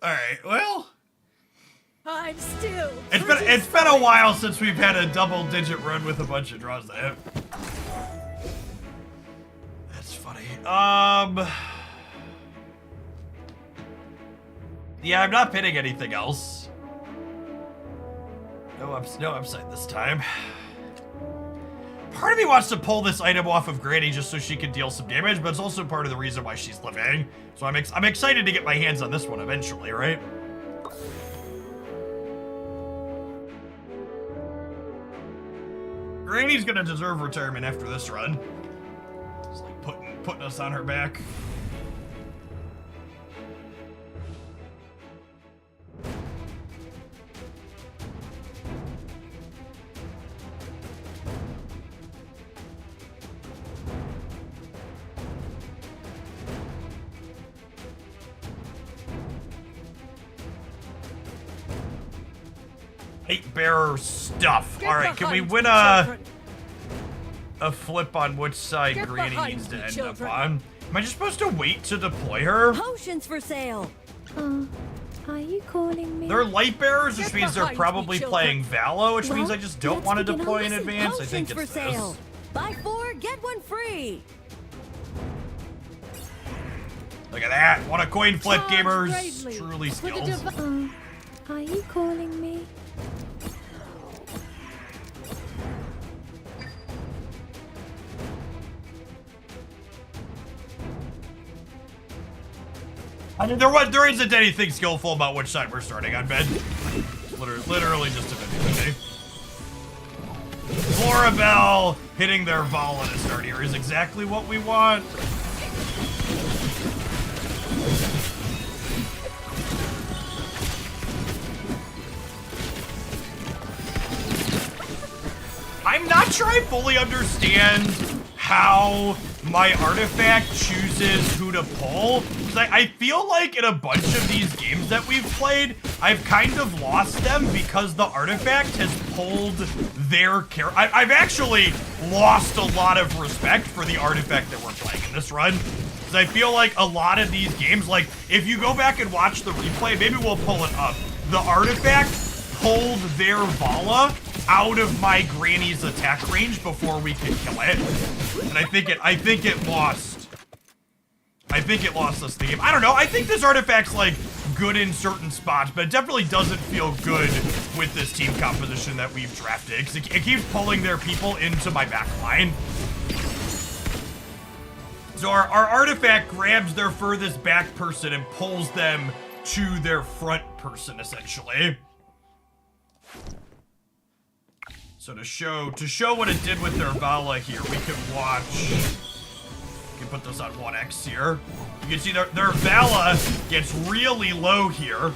Alright, well. I'm still. It's been a while since we've had a double-digit run with a bunch of draws that hit. That's funny. Yeah, I'm not pinning anything else. No upside this time. Part of me wants to pull this item off of Granny just so she can deal some damage, but it's also part of the reason why she's living. So I'm excited to get my hands on this one eventually, right? Granny's gonna deserve retirement after this run. It's like putting us on her back. Eight bearer stuff. All right, can we win a flip on which side Granny needs to end up on? Am I just supposed to wait to deploy her? Potions for sale. Are you calling me? They're light bearers, which Get means they're behind me, probably children. playing Valo, which means Well, I just don't let's want to begin deploy our in lesson. advance. I think Potions it's for sale. this. Buy 4, get 1 free. Look at that. What a coin flip, Charge gamers. bravely Truly for the skills. Are you calling me? I mean, there isn't anything skillful about which side we're starting on, Ben. Literally just a 50-50. Floribel hitting their Vala to start here is exactly what we want. I'm not sure I fully understand how my artifact chooses who to pull. Because I feel like in a bunch of these games that we've played, I've kind of lost them because the artifact has pulled their character. I've actually lost a lot of respect for the artifact that we're playing in this run. Because I feel like a lot of these games, like if you go back and watch the replay, maybe we'll pull it up. The artifact pulled their Vala out of my Granny's attack range before we could kill it. And I think it lost us the game. I don't know. I think this artifact's like good in certain spots, but it definitely doesn't feel good with this team composition that we've drafted. Because it keeps pulling their people into my back line. So our artifact grabs their furthest back person and pulls them to their front person, essentially. So to show what it did with their Vala here, we can watch. We can put this on 1x here. You can see their Vala gets really low here.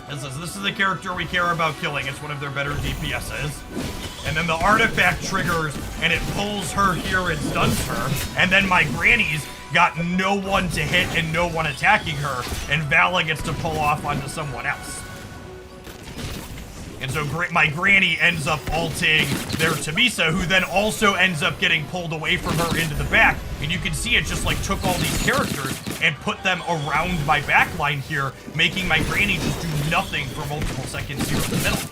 This is the character we care about killing. It's one of their better DPSs. And then the artifact triggers, and it pulls her here and stuns her. And then my Granny's got no one to hit and no one attacking her. And Vala gets to pull off onto someone else. And so my Granny ends up ulting their Tamisa, who then also ends up getting pulled away from her into the back. And you can see it just like took all these characters and put them around my back line here, making my Granny just do nothing for multiple seconds here in the middle.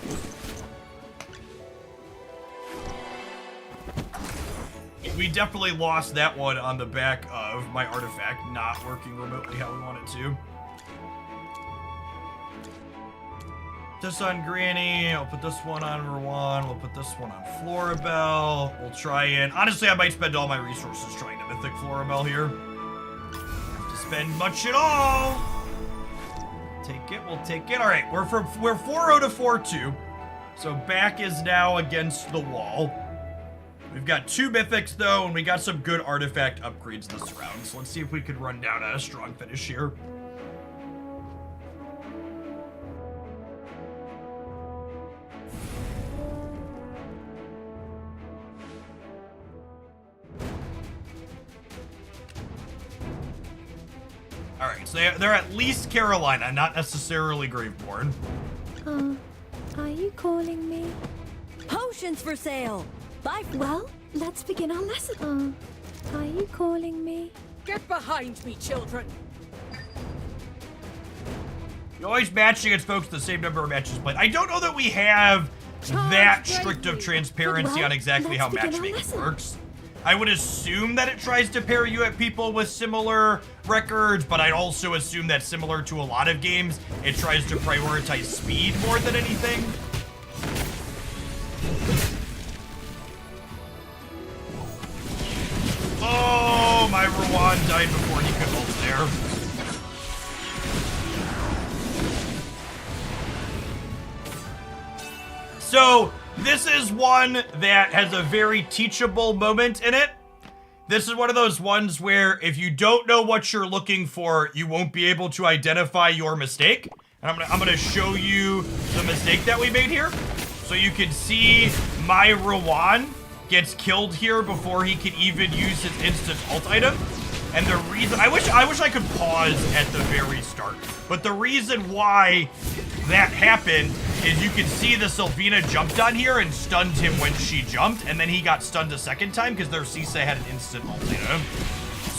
We definitely lost that one on the back of my artifact not working remotely how we wanted to. this on Granny. I'll put this one on Rowan. We'll put this one on Floribel. We'll try and... Honestly, I might spend all my resources trying to Mythic Floribel here. Don't have to spend much at all. Take it. We'll take it. All right, we're 4-0 to 4-2. So back is now against the wall. We've got 2 Mythics, though, and we got some good artifact upgrades this round. So let's see if we can run down a strong finish here. Alright, so they're at least Carolina, not necessarily Graveborn. Are you calling me? Potions for sale. Buy. Well, let's begin our lesson. Are you calling me? Get behind me, children. You always match against folks the same number of matches played. I don't know that we have that strict of transparency on exactly how matchmaking works. I would assume that it tries to pair you at people with similar records, but I'd also assume that similar to a lot of games, it tries to prioritize speed more than anything. Oh, my Rowan died before he could ult there. So, this is one that has a very teachable moment in it. This is one of those ones where if you don't know what you're looking for, you won't be able to identify your mistake. And I'm gonna show you the mistake that we made here. So you can see my Rowan gets killed here before he can even use his instant ult item. And the reason, I wish I could pause at the very start. But the reason why that happened is you can see the Sylvina jumped on here and stunned him when she jumped, and then he got stunned a second time because their Cisa had an instant ult item.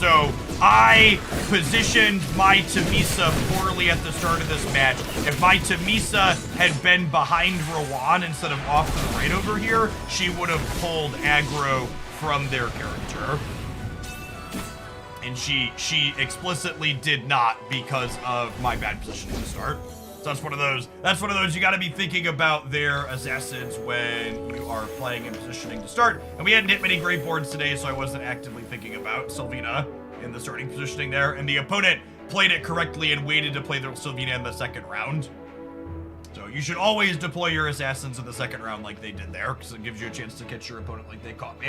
So I positioned my Tamisa poorly at the start of this match. If my Tamisa had been behind Rowan instead of off to the right over here, she would have pulled aggro from their character. And she explicitly did not because of my bad positioning to start. So that's one of those you gotta be thinking about their assassins when you are playing and positioning to start. And we hadn't hit many great boards today, so I wasn't actively thinking about Sylvina in the starting positioning there. And the opponent played it correctly and waited to play their Sylvina in the second round. So you should always deploy your assassins in the second round like they did there, because it gives you a chance to catch your opponent like they caught me.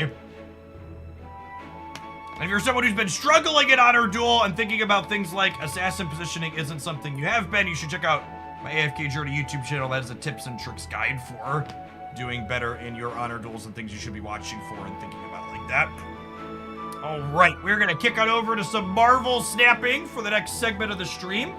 And if you're someone who's been struggling in Honor Duel and thinking about things like assassin positioning isn't something you have been, you should check out my AFK Journey YouTube channel. That is a tips and tricks guide for doing better in your Honor Duels and things you should be watching for and thinking about like that. All right, we're gonna kick on over to some Marvel snapping for the next segment of the stream.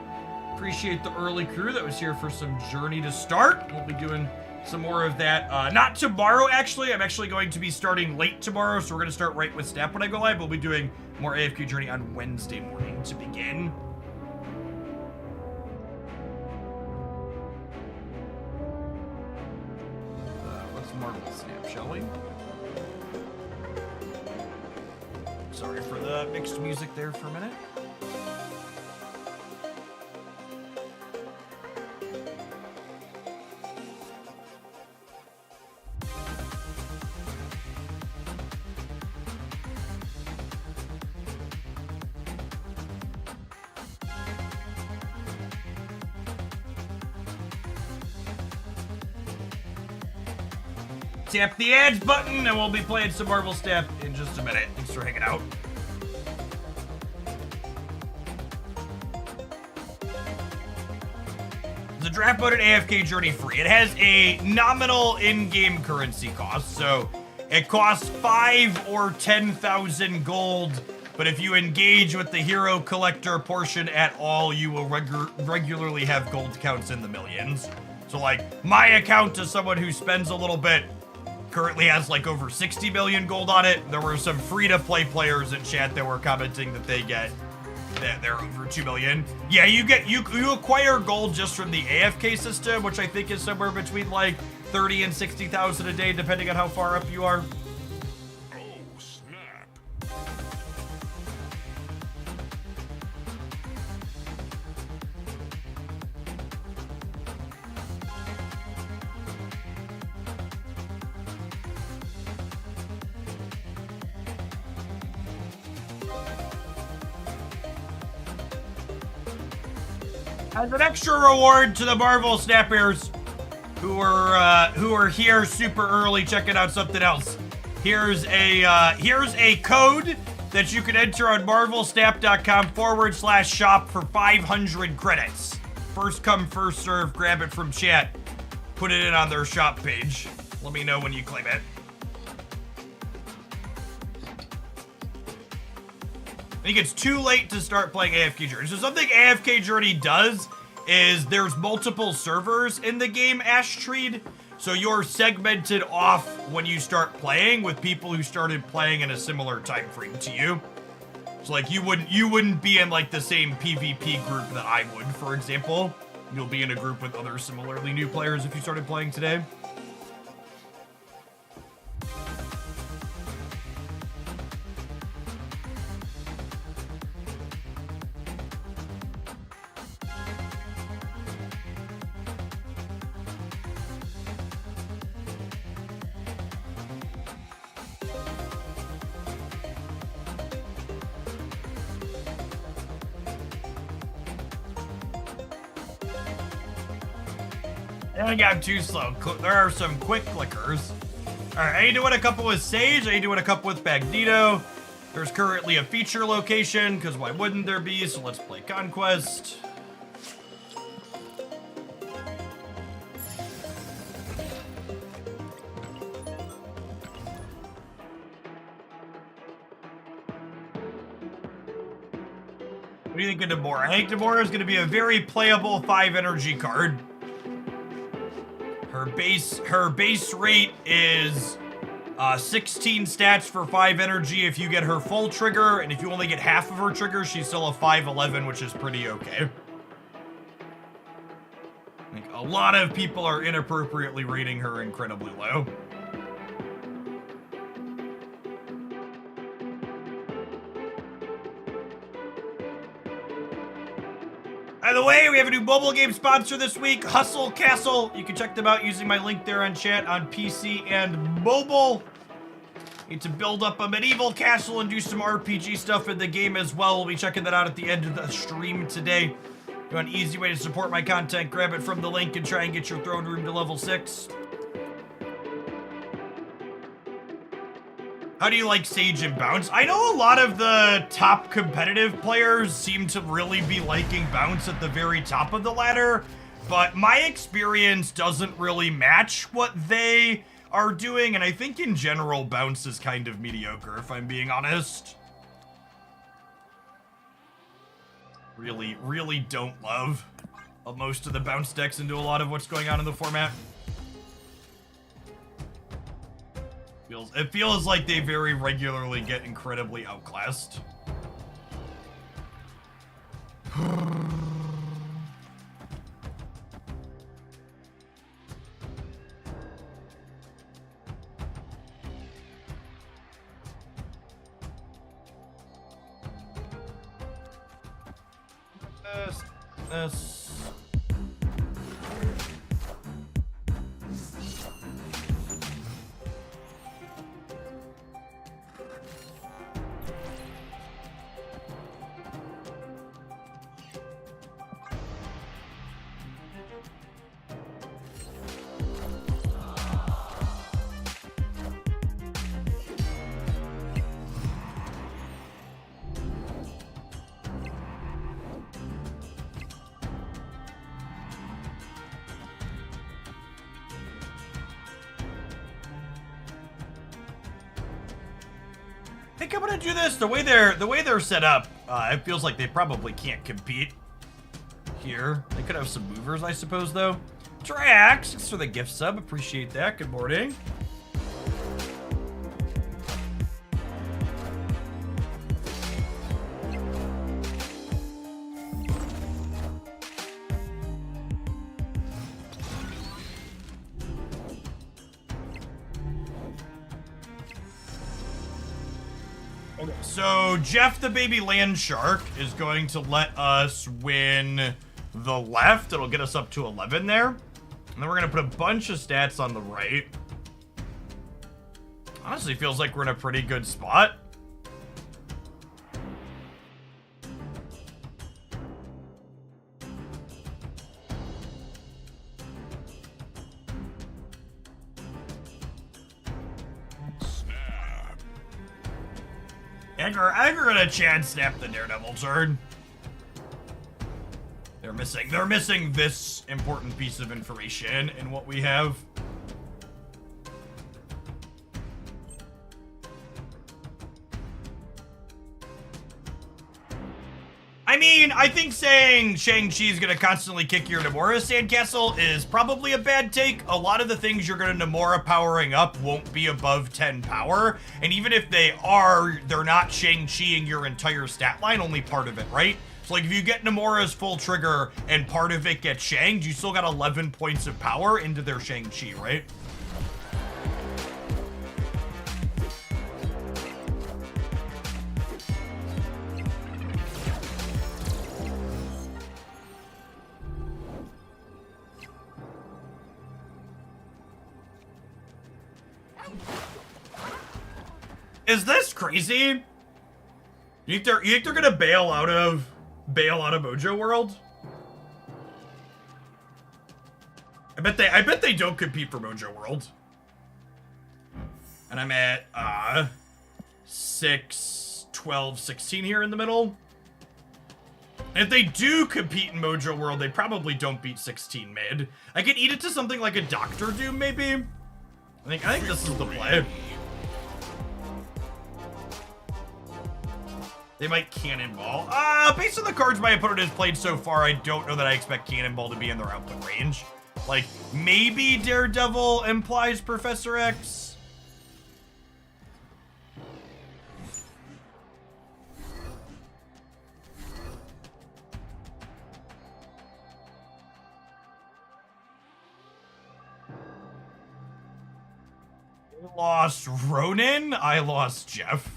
Appreciate the early crew that was here for some Journey to start. We'll be doing some more of that. Not tomorrow, actually. I'm actually going to be starting late tomorrow, so we're going to start right with Snap when I go live. We'll be doing more AFK Journey on Wednesday morning to begin. Let's Marvel Snap, shall we? Sorry for the mixed music there for a minute. Tap the ads button, and we'll be playing some Marvel Snap in just a minute. Thanks for hanging out. The draft mode at AFK Journey free. It has a nominal in-game currency cost, so it costs 5 or 10,000 gold. But if you engage with the hero collector portion at all, you will regularly have gold counts in the millions. So like my account, as someone who spends a little bit, currently has like over 60 million gold on it. There were some free-to-play players in chat that were commenting that they're over 2 million. Yeah, you acquire gold just from the AFK system, which I think is somewhere between like 30 and 60,000 a day, depending on how far up you are. Oh, snap. As an extra reward to the Marvel Snappers who are here super early checking out something else. Here's a code that you can enter on marvelsnap.com/shop for 500 credits. First come, first serve. Grab it from chat. Put it in on their shop page. Let me know when you claim it. I think it's too late to start playing AFK Journey. So something AFK Journey does is there's multiple servers in the game Ashtreed. So you're segmented off when you start playing with people who started playing in a similar time frame to you. So like you wouldn't be in like the same PvP group that I would, for example. You'll be in a group with other similarly new players if you started playing today. I think I'm too slow. There are some quick clickers. Alright, I ain't doing a couple with Sage. I ain't doing a couple with Magneto. There's currently a feature location, because why wouldn't there be? So let's play Conquest. What do you think of Namora? I think Namora is going to be a very playable 5 energy card. Her base rate is 16 stats for 5 energy if you get her full trigger, and if you only get half of her trigger, she's still a 5/11, which is pretty okay. I think a lot of people are inappropriately rating her incredibly low. By the way, we have a new mobile game sponsor this week, Hustle Castle. You can check them out using my link there on chat on PC and mobile. Need to build up a medieval castle and do some RPG stuff in the game as well. We'll be checking that out at the end of the stream today. If you want an easy way to support my content, grab it from the link and try and get your throne room to level 6. How do you like Sage and Bounce? I know a lot of the top competitive players seem to really be liking Bounce at the very top of the ladder, but my experience doesn't really match what they are doing, and I think in general Bounce is kind of mediocre, if I'm being honest. Really don't love most of the Bounce decks and do a lot of what's going on in the format. It feels like they very regularly get incredibly outclassed. This. I think I'm gonna do this the way they're set up. It feels like they probably can't compete here. They could have some movers, I suppose, though. Drax, thanks for the gift sub. Appreciate that. Good morning. So Jeff the Baby Land Shark is going to let us win the left. It'll get us up to 11 there. And then we're going to put a bunch of stats on the right. Honestly, feels like we're in a pretty good spot. I think we're gonna Chad snap the Daredevil turn. They're missing this important piece of information in what we have. I mean, I think saying Shang-Chi's gonna constantly kick your Namora sandcastle is probably a bad take. A lot of the things you're gonna Namora powering up won't be above 10 power. And even if they are, they're not Shang-Chiing your entire stat line, only part of it, right? So like if you get Namora's full trigger and part of it gets Shang'd, you still got 11 points of power into their Shang-Chi, right? Is this crazy? You think they're gonna bail out of Mojo World? I bet they don't compete for Mojo World. And I'm at 6, 12, 16 here in the middle. And if they do compete in Mojo World, they probably don't beat 16 mid. I could eat it to something like a Doctor Doom, maybe. I think this is the play. They might Cannonball. Based on the cards my opponent has played so far, I don't know that I expect Cannonball to be in their output range. Like, maybe Daredevil implies Professor X? I lost Ronan, I lost Jeff.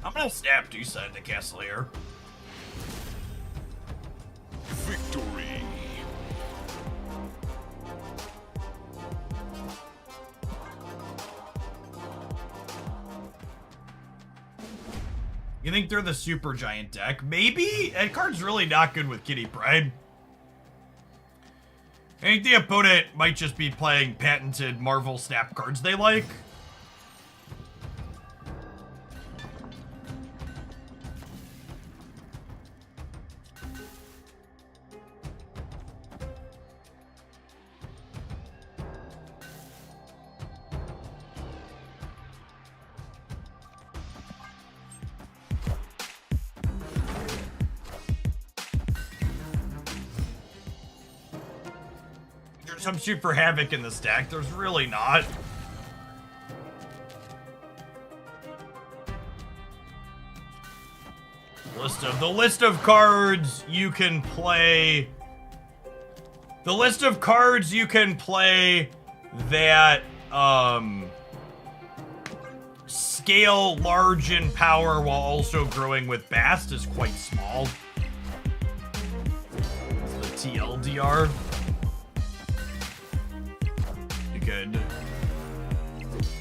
I'm gonna snap Dusa into castle here. Victory. You think they're the super giant deck? Maybe? That card's really not good with Kitty Pryde. I think the opponent might just be playing patented Marvel snap cards they like. Some Super Havoc in the stack. There's really not. The list of cards you can play. The list of cards you can play that scale large in power while also growing with Bast is quite small. It's the TLDR. Good.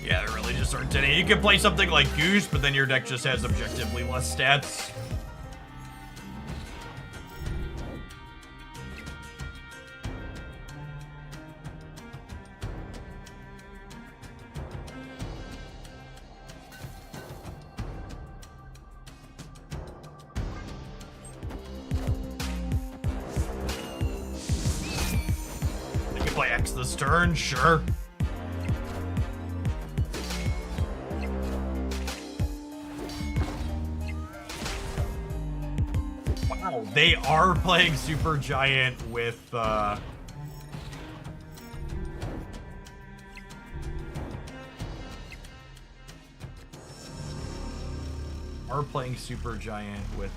Yeah, there really just aren't any. You can play something like Goose, but then your deck just has objectively less stats. You can play X this turn, sure. Wow, they are playing Super Giant with are playing Super Giant with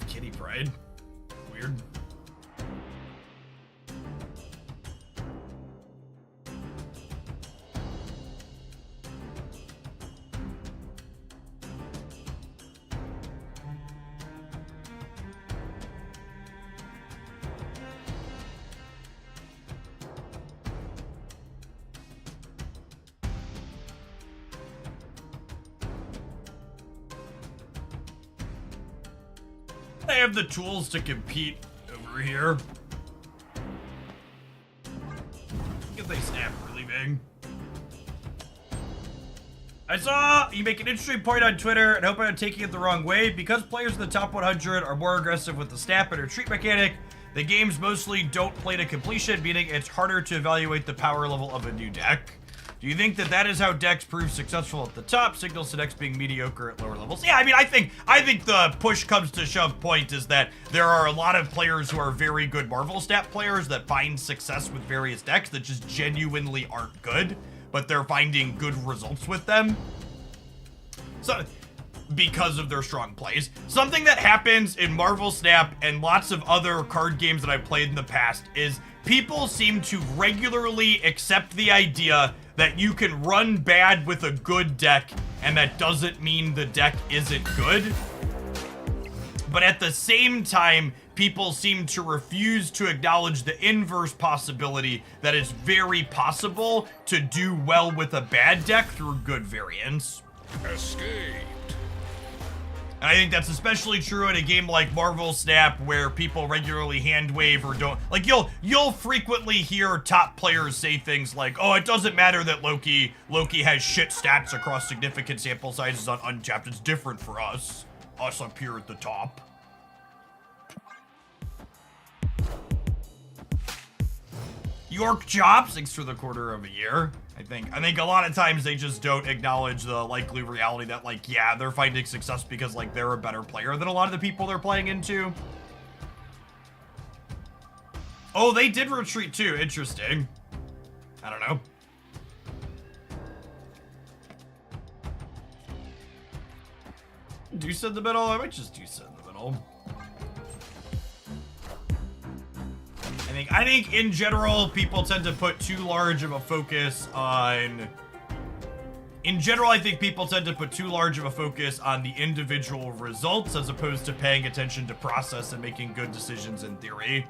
Kitty Pryde. Weird. I have the tools to compete over here. If they snap really big. I saw you make an interesting point on Twitter, and I hope I'm not taking it the wrong way. Because players in the top 100 are more aggressive with the snap and retreat mechanic, the games mostly don't play to completion, meaning it's harder to evaluate the power level of a new deck. Do you think that that is how decks prove successful at the top, signals to decks being mediocre at lower levels? Yeah, I mean, I think the push comes to shove point is that there are a lot of players who are very good Marvel Snap players that find success with various decks that just genuinely aren't good, but they're finding good results with them. So, because of their strong plays. Something that happens in Marvel Snap and lots of other card games that I've played in the past is people seem to regularly accept the idea that you can run bad with a good deck, and that doesn't mean the deck isn't good. But at the same time, people seem to refuse to acknowledge the inverse possibility that it's very possible to do well with a bad deck through good variants. Escape. And I think that's especially true in a game like Marvel Snap, where people regularly hand wave or don't. Like, you'll frequently hear top players say things like, "Oh, it doesn't matter that Loki has shit stats across significant sample sizes on Untapped. It's different for us up here at the top." York Chops, thanks for the quarter of a year. I think a lot of times they just don't acknowledge the likely reality that, like, yeah, they're finding success because, like, they're a better player than a lot of the people they're playing into. Oh, they did retreat too. Interesting. I don't know. Deuce in the middle? I might just deuce in the middle. I think in general, people tend to put too large of a focus on... In general, I think people tend to put too large of a focus on the individual results as opposed to paying attention to process and making good decisions in theory.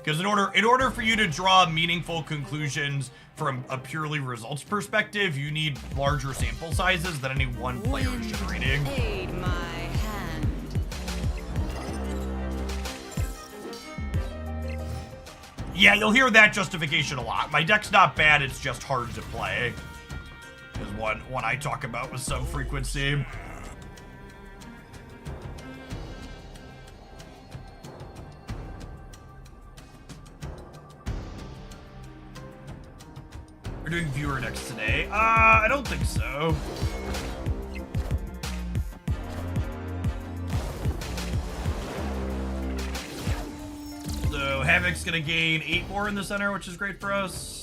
Because in order for you to draw meaningful conclusions from a purely results perspective, you need larger sample sizes than any one player is generating. Aid my hand. Yeah, you'll hear that justification a lot. My deck's not bad, it's just hard to play. Is one I talk about with some frequency. We're doing viewer decks today. I don't think so. So Havoc's gonna gain 8 more in the center, which is great for us.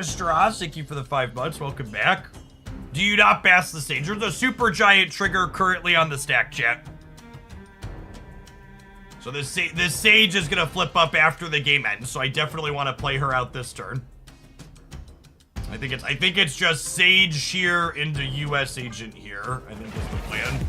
Strauss, thank you for the 5 months. Welcome back. Do you not bash the stage? There's a super giant trigger currently on the stack, chat. So this sage is gonna flip up after the game ends, so I definitely want to play her out this turn. I think it's just sage here into US agent here. I think is the plan.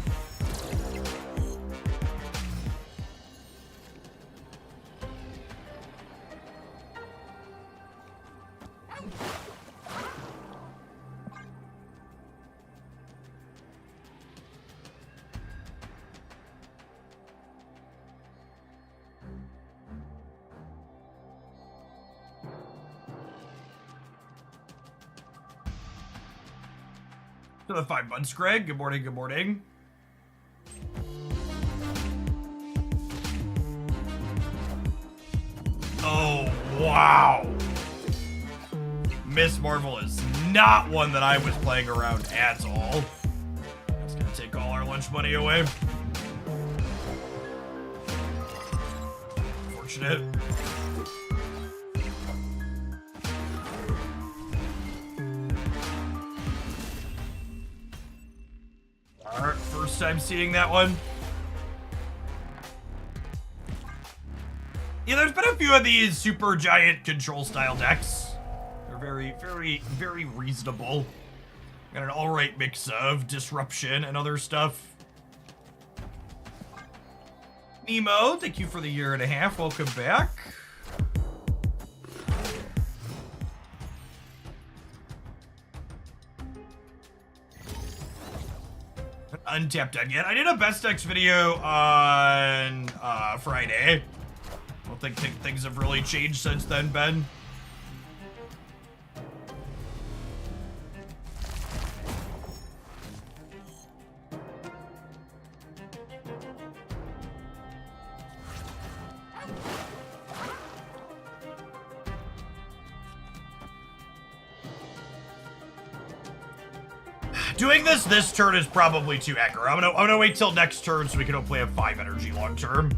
For the 5 months, Greg. Good morning, good morning. Oh, wow. Miss Marvel is not one that I was playing around at all. That's gonna take all our lunch money away. Unfortunate. Alright, first time seeing that one. Yeah, there's been a few of these super giant control style decks. They're very, very, very reasonable. Got an alright mix of disruption and other stuff. Nemo, thank you for the 1.5 years. Welcome back. Untapped dead yet. I did a best decks video on Friday. I don't think things have really changed since then, Ben. Doing this turn is probably too aggro. I'm gonna wait till next turn so we can hopefully have 5 energy long term.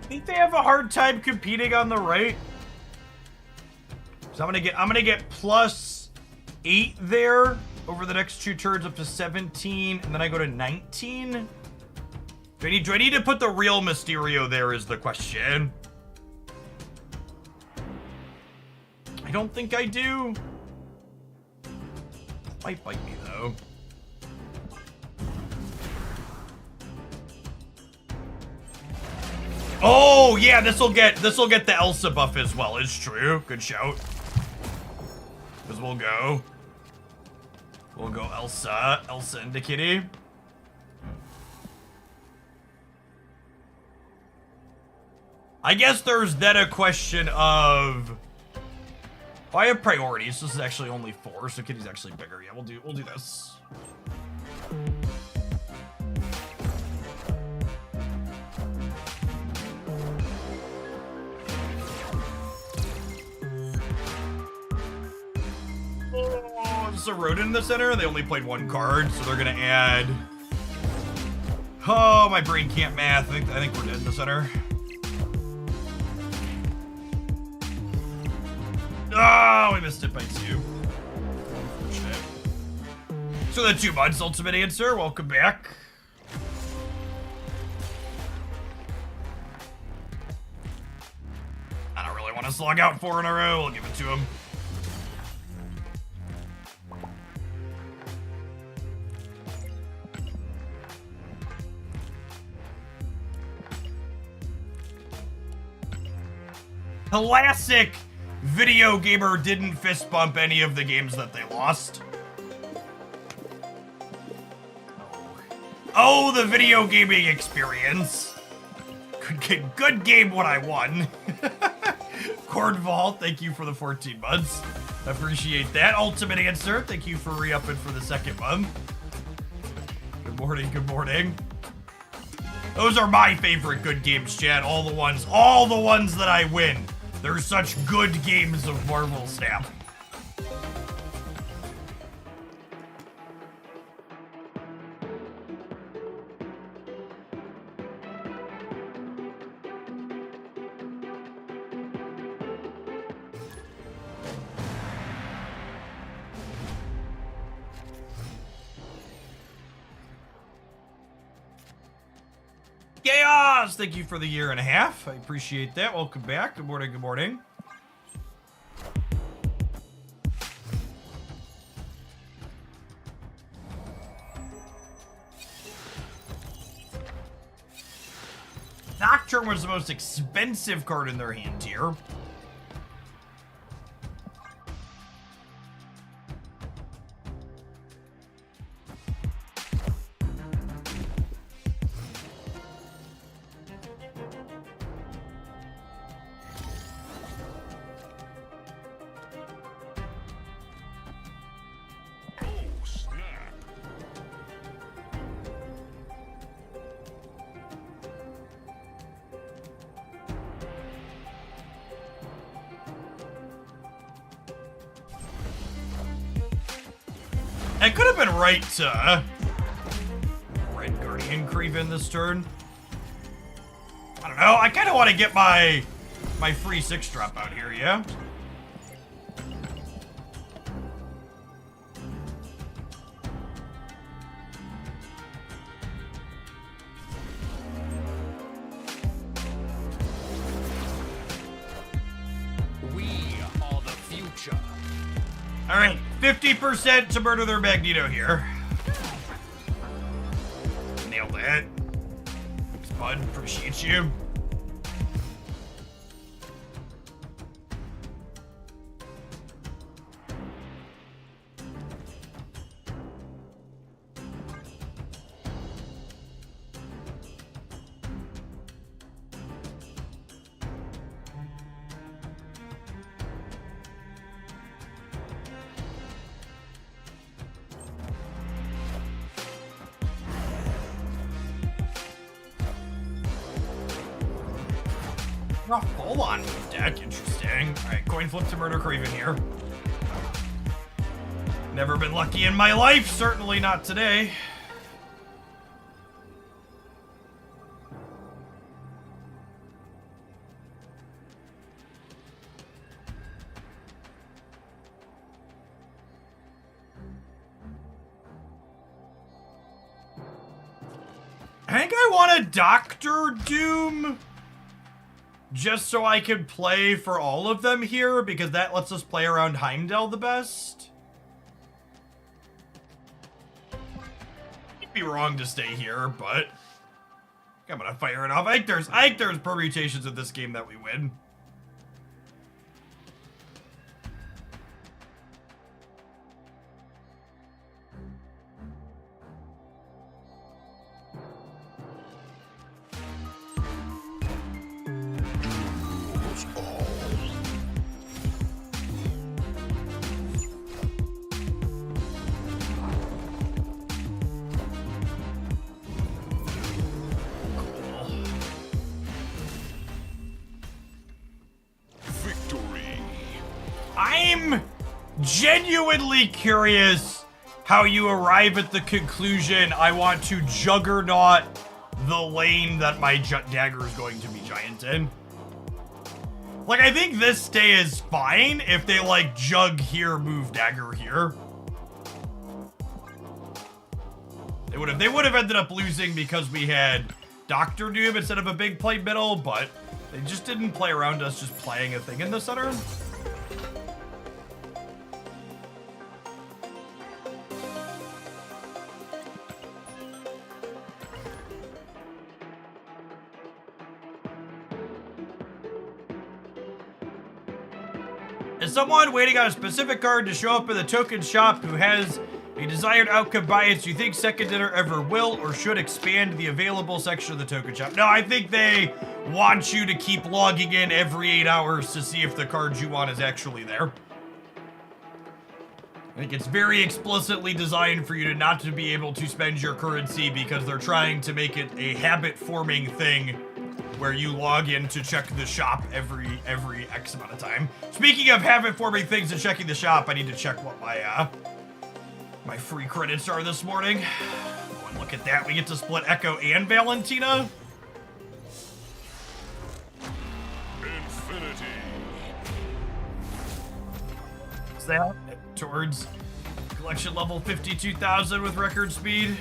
I think they have a hard time competing on the right. So I'm gonna get +8 there over the next 2 turns up to 17, and then I go to 19. Do I need to put the real Mysterio there is the question. I don't think I do. Might bite me though. Oh yeah, this'll get the Elsa buff as well. It's true. Good shout. Because we'll go Elsa into Kitty. I guess there's then a question of. Oh, I have priorities. This is actually only 4, so Kitty's actually bigger. Yeah, we'll do this. Oh, there's a rodent in the center. They only played 1 card, so they're gonna add. Oh, my brain can't math. I think we're dead in the center. Oh, we missed it by 2. Unfortunate. So the 2 months ultimate answer. Welcome back. I don't really want to slog out 4 in a row. We'll give it to him. Classic video gamer didn't fist bump any of the games that they lost. Oh, the video gaming experience. Good game when I won. Cornval, thank you for the 14 months. Appreciate that. Ultimate answer, thank you for re-upping for the 2nd month. Good morning, good morning. Those are my favorite good games, chat. All the ones that I win. They're such good games of Marvel Snap. Chaos! Thank you for the 1.5 years. I appreciate that. Welcome back. Good morning, good morning. Nocturne was the most expensive card in their hand tier. right Red Guardian Craven this turn. I don't know. I kind of want to get my free 6-drop out here, yeah? We are the future. All right, 50% to murder their Magneto here. Nailed it. Thanks, bud. Appreciate you. Oh, full on deck. Interesting. All right, coin flip to murder Craven here. Never been lucky in my life. Certainly not today. I think I want a Doctor Doom just so I can play for all of them here, because that lets us play around Heimdall the best. I'd be wrong to stay here, but I'm gonna fire it off. I think there's permutations of this game that we win. Victory. I'm genuinely curious how you arrive at the conclusion I want to juggernaut the lane that my dagger is going to be giant in. Like, I think this stay is fine if they, like, jug here, move dagger here. They would have ended up losing because we had Doctor Doom instead of a big play middle, but they just didn't play around us just playing a thing in the center. Is someone waiting on a specific card to show up in the token shop who has a desired outcome bias? Do you think Second Dinner ever will or should expand the available section of the token shop? No, I think they want you to keep logging in every 8 hours to see if the card you want is actually there. I think it's very explicitly designed for you to not to be able to spend your currency because they're trying to make it a habit-forming thing where you log in to check the shop every X amount of time. Speaking of habit-forming things and checking the shop, I need to check what my free credits are this morning. Oh, and look at that. We get to split Echo and Valentina. Infinity. What's that? Towards collection level 52,000 with record speed.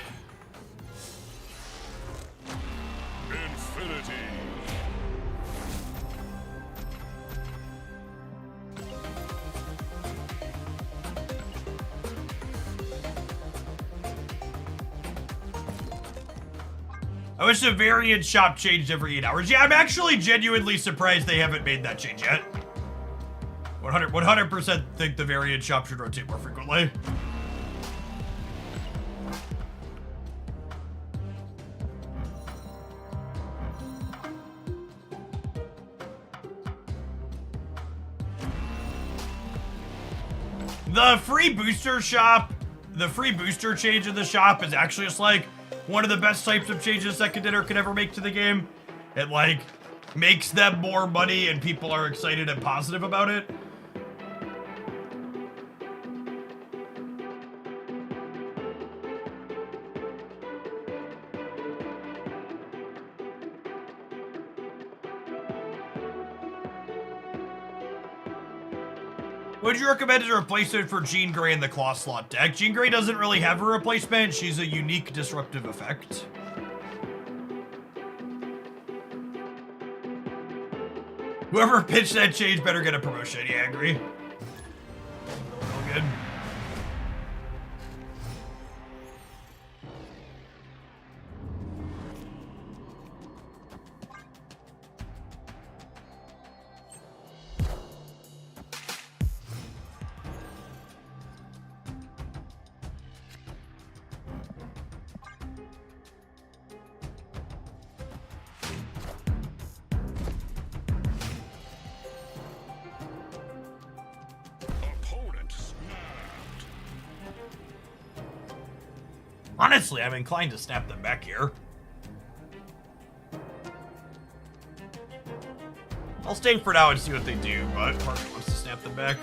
Infinity. I wish the variant shop changed every 8 hours. Yeah, I'm actually genuinely surprised they haven't made that change yet. 100% think the variant shop should rotate more frequently. The free booster shop, the free booster change in the shop is actually just like one of the best types of changes Second Dinner could ever make to the game. It like makes them more money and people are excited and positive about it. Would you recommend as a replacement for Jean Grey in the Claw slot deck? Jean Grey doesn't really have a replacement. She's a unique disruptive effect. Whoever pitched that change better get a promotion. Yeah, I agree. All good. Honestly, I'm inclined to snap them back here. I'll stay for now and see what they do, but Mark wants to snap them back.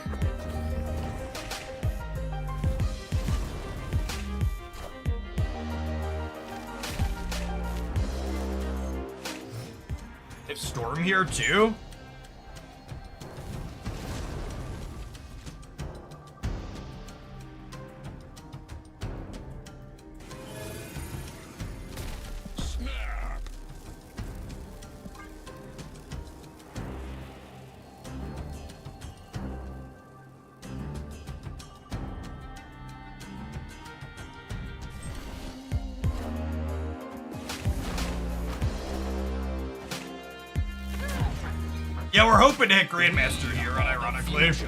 They have Storm here too? Yeah, we're hoping to hit Grandmaster here, unironically.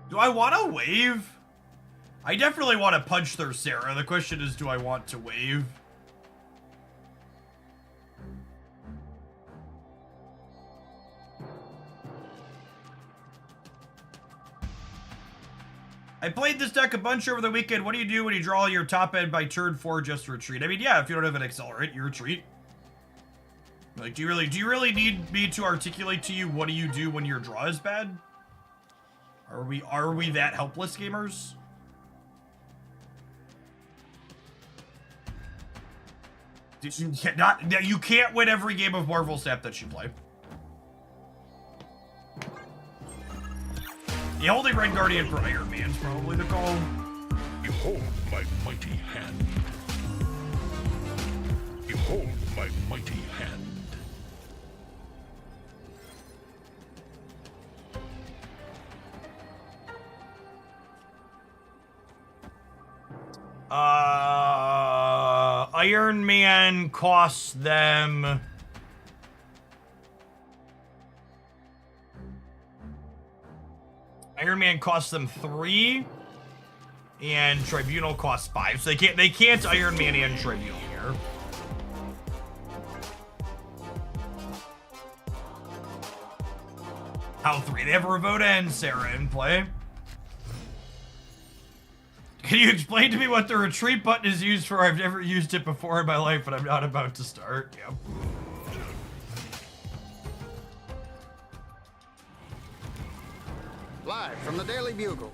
Do I want to wave? I definitely want to punch their Sarah. The question is, do I want to wave? I played this deck a bunch over the weekend. What do you do when you draw your top end by turn 4 just retreat? I mean, yeah, if you don't have an accelerate, you retreat. Like, do you really need me to articulate to you what do you do when your draw is bad? Are we that helpless, gamers? You can't win every game of Marvel Snap that you play. The holding Red Guardian for Iron Man's probably the call. Behold my mighty hand. Behold my mighty hand. Iron Man costs them... Iron Man costs them 3, and Tribunal costs 5. So they can't Iron Man and Tribunal here. How 3? They have Ravoda and Sarah in play. Can you explain to me what the retreat button is used for? I've never used it before in my life, but I'm not about to start. Yep. Live from the Daily Bugle.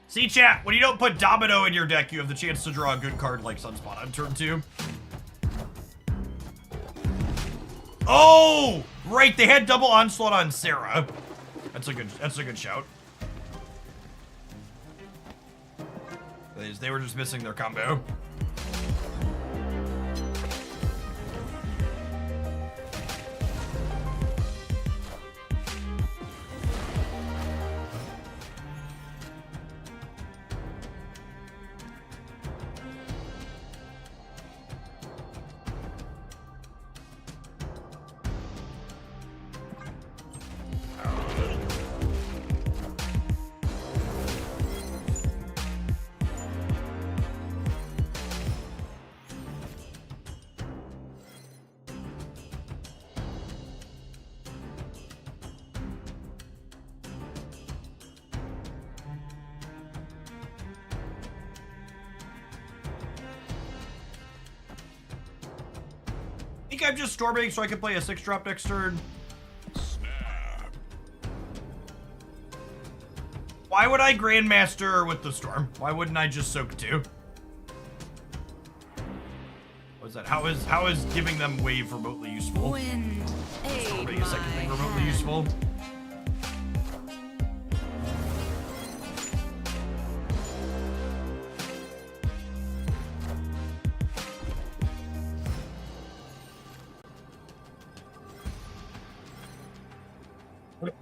See, chat, when you don't put Domino in your deck, you have the chance to draw a good card like Sunspot on turn 2. Oh! Right, they had double onslaught on Sarah. That's a good shout. They were just missing their combo. think I'm just storming so I can play a 6-drop next turn? Snap. Why would I Grandmaster with the storm? Why wouldn't I just soak 2? What is that? How is giving them wave remotely useful? Wind. Storming a second thing remotely useful?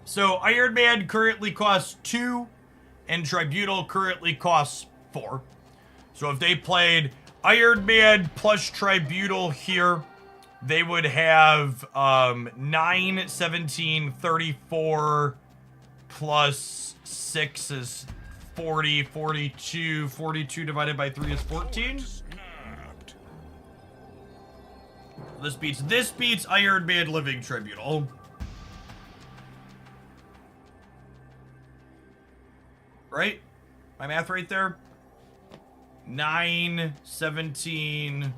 So Iron Man currently costs 2, and Tribunal currently costs 4. So if they played Iron Man plus Tribunal here, they would have 9, 17, 34 plus 6 is 40, 42, 42 divided by 3 is 14. Snapped. This beats Iron Man Living Tribunal. Right? My math right there? 9, 17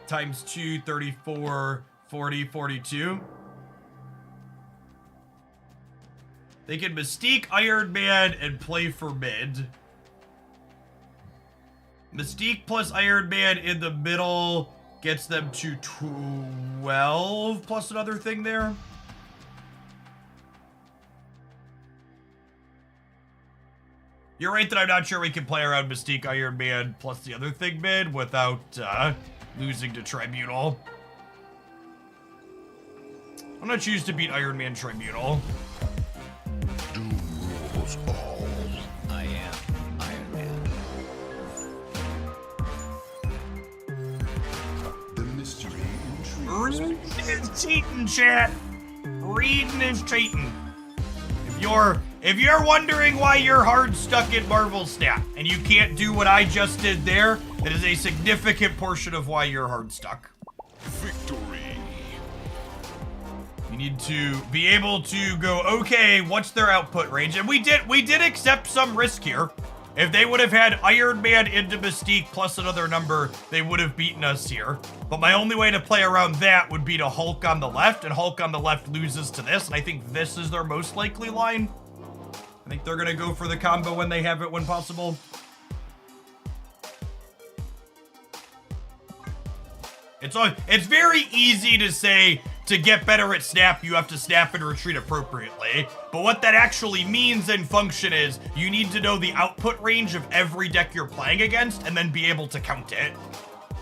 times 2, 34, 40, 42. They can Mystique Iron Man and play for mid. Mystique plus Iron Man in the middle gets them to 12 plus another thing there. You're right that I'm not sure we can play around Mystique Iron Man plus the other thing mid without losing to Tribunal. I'm gonna choose to beat Iron Man Tribunal. Doom rules all. I am Iron Man. The mystery intrigues. Reading is cheating, chat. Reading is cheating. If you're wondering why you're hard stuck in Marvel Snap and you can't do what I just did there, that is a significant portion of why you're hard stuck. Victory. You need to be able to go, okay, what's their output range? And we did accept some risk here. If they would have had Iron Man into Mystique plus another number, they would have beaten us here. But my only way to play around that would be to Hulk on the left, and Hulk on the left loses to this, and I think this is their most likely line. I think they're gonna go for the combo when they have it when possible. It's very easy to say to get better at Snap, you have to snap and retreat appropriately. But what that actually means in function is you need to know the output range of every deck you're playing against and then be able to count it.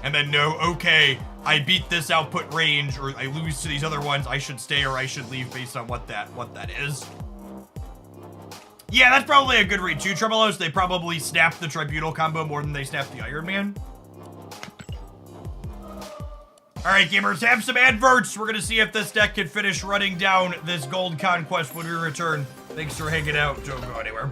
And then know, okay, I beat this output range or I lose to these other ones, I should stay or I should leave based on what that is. Yeah, that's probably a good read too, Tremolos. They probably snap the Tribunal combo more than they snap the Iron Man. Alright, gamers, have some adverts. We're gonna see if this deck can finish running down this gold conquest when we return. Thanks for hanging out. Don't go anywhere.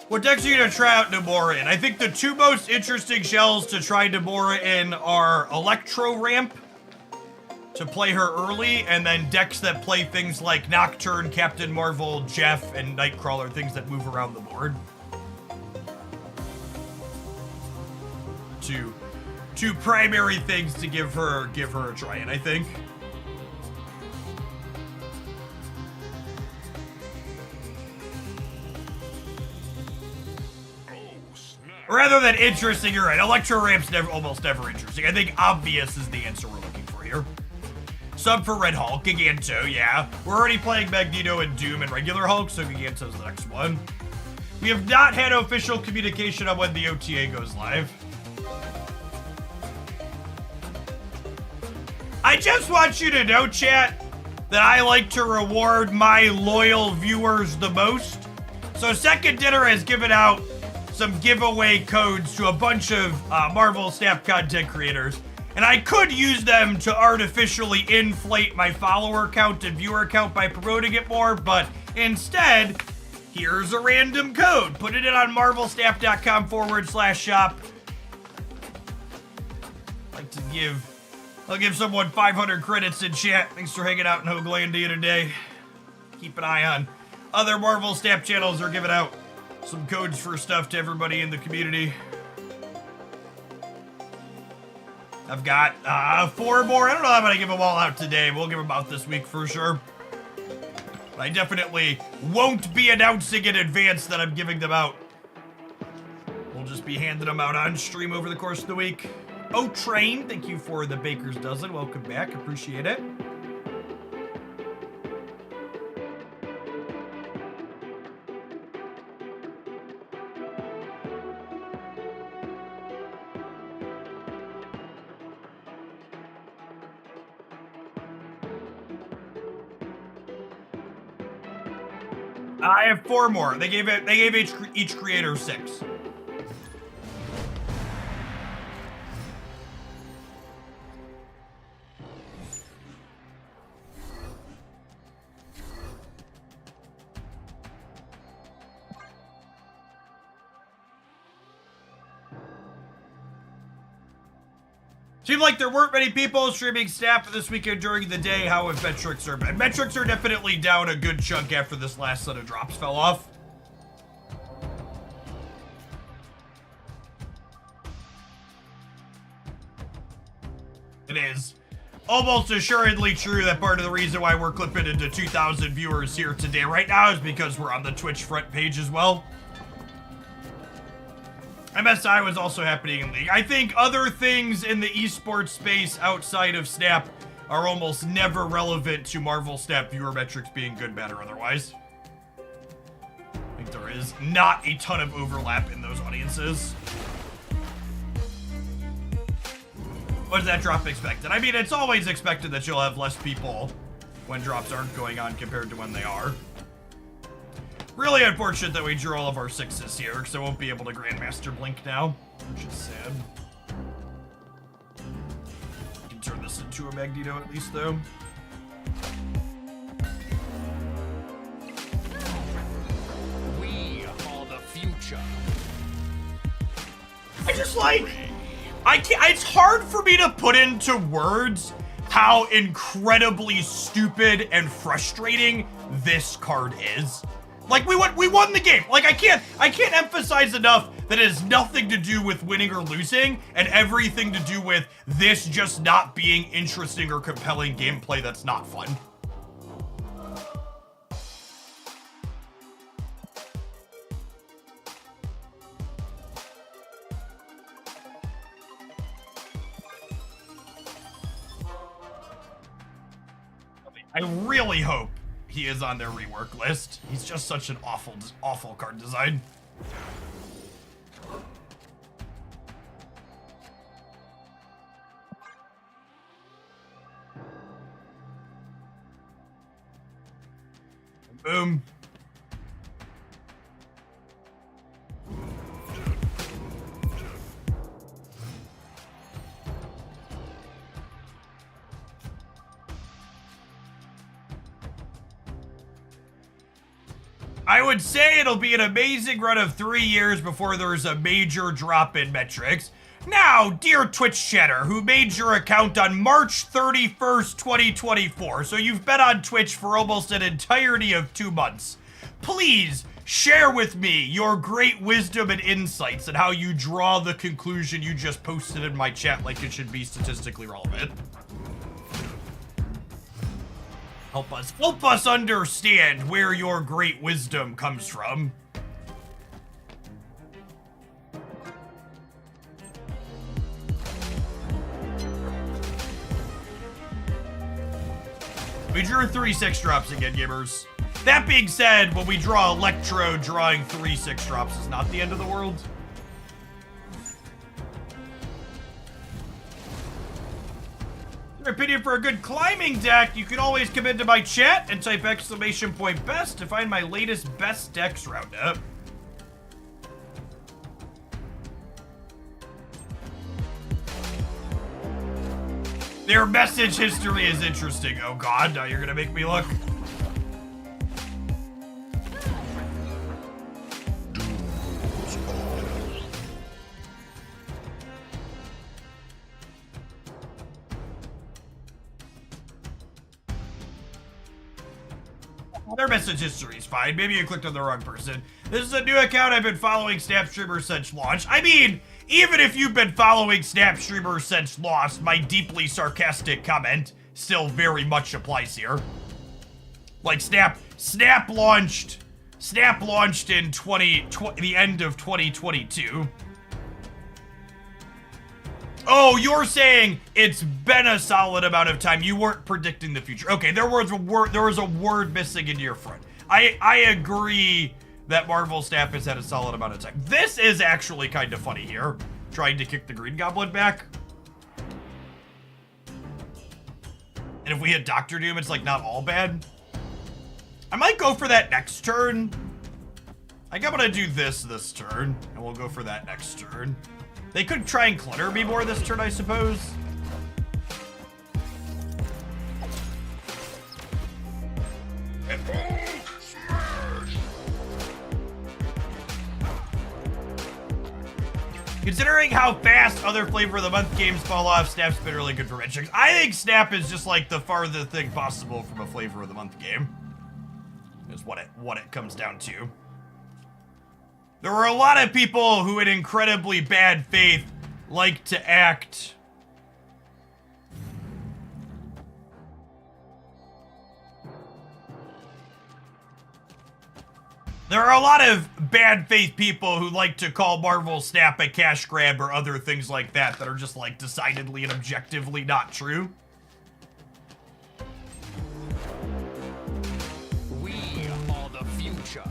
What decks are you gonna try out Nomura in? I think the two most interesting shells to try Nomura in are Electro Ramp, to play her early, and then decks that play things like Nocturne, Captain Marvel, Jeff, and Nightcrawler, things that move around the board. Two primary things to give her a try in, I think. Rather than interesting, you're right. Electro Ramp's almost never interesting. I think obvious is the answer we're looking for here. Sub for Red Hulk, Giganto, yeah. We're already playing Magneto and Doom and regular Hulk, so Giganto's the next one. We have not had official communication on when the OTA goes live. I just want you to know, chat, that I like to reward my loyal viewers the most. So Second Dinner has given out some giveaway codes to a bunch of Marvel Snap content creators. And I could use them to artificially inflate my follower count and viewer count by promoting it more, but instead, here's a random code. Put it in on marvelsnap.com/shop. I'll give someone 500 credits in chat. Thanks for hanging out in Hoaglandia today. Keep an eye on other Marvel Snap channels are giving out some codes for stuff to everybody in the community. I've got 4 more. I don't know how I'm going to give them all out today. We'll give them out this week for sure. But I definitely won't be announcing in advance that I'm giving them out. We'll just be handing them out on stream over the course of the week. Oh, Train, thank you for the Baker's Dozen. Welcome back. Appreciate it. I have 4 more. They gave each creator 6. Seemed like there weren't many people streaming Snap this weekend during the day. How have metrics are? Metrics are definitely down a good chunk after this last set of drops fell off. It is almost assuredly true that part of the reason why we're clipping into 2,000 viewers here today right now is because we're on the Twitch front page as well. MSI was also happening in League. I think other things in the esports space outside of Snap are almost never relevant to Marvel Snap viewer metrics being good, bad, or otherwise. I think there is not a ton of overlap in those audiences. What is that drop expected? I mean, it's always expected that you'll have less people when drops aren't going on compared to when they are. Really unfortunate that we drew all of our 6s here, because I won't be able to Grandmaster Blink now, which is sad. I can turn this into a Magneto at least, though. We are the future. I just like... I can't... It's hard for me to put into words how incredibly stupid and frustrating this card is. Like, we won the game. Like, I can't emphasize enough that it has nothing to do with winning or losing and everything to do with this just not being interesting or compelling gameplay that's not fun. I really hope he is on their rework list. He's just such an awful card design. Boom. I would say it'll be an amazing run of 3 years before there's a major drop in metrics. Now, dear Twitch chatter, who made your account on March 31st, 2024, so you've been on Twitch for almost an entirety of 2 months, please share with me your great wisdom and insights and how you draw the conclusion you just posted in my chat like it should be statistically relevant. Help us understand where your great wisdom comes from. We drew 3 6-drops again, gamers. That being said, when we draw Electro, drawing 3 6-drops is not the end of the world. Your opinion for a good climbing deck, you can always come into my chat and type !best to find my latest best decks roundup. Their message history is interesting. Oh god, now you're gonna make me look. Their message history is fine. Maybe you clicked on the wrong person. This is a new account I've been following Snap Streamers since launch. I mean, even if you've been following Snap Streamers since launch, my deeply sarcastic comment still very much applies here. Like Snap launched in the end of 2022. Oh, you're saying it's been a solid amount of time. You weren't predicting the future. Okay, there was a word missing in your front. I agree that Marvel Snap has had a solid amount of time. This is actually kind of funny here. Trying to kick the Green Goblin back. And if we hit Doctor Doom, it's like not all bad. I might go for that next turn. I think I'm gonna do this turn, and we'll go for that next turn. They could try and clutter me more this turn, I suppose. Considering how fast other Flavor of the Month games fall off, Snap's been really good for red checks. I think Snap is just like the farthest thing possible from a Flavor of the Month game. Is what it comes down to. There were a lot of people who in incredibly bad faith like to act There are a lot of bad faith people who like to call Marvel Snap a cash grab or other things like that that are just like decidedly and objectively not true. We are the future.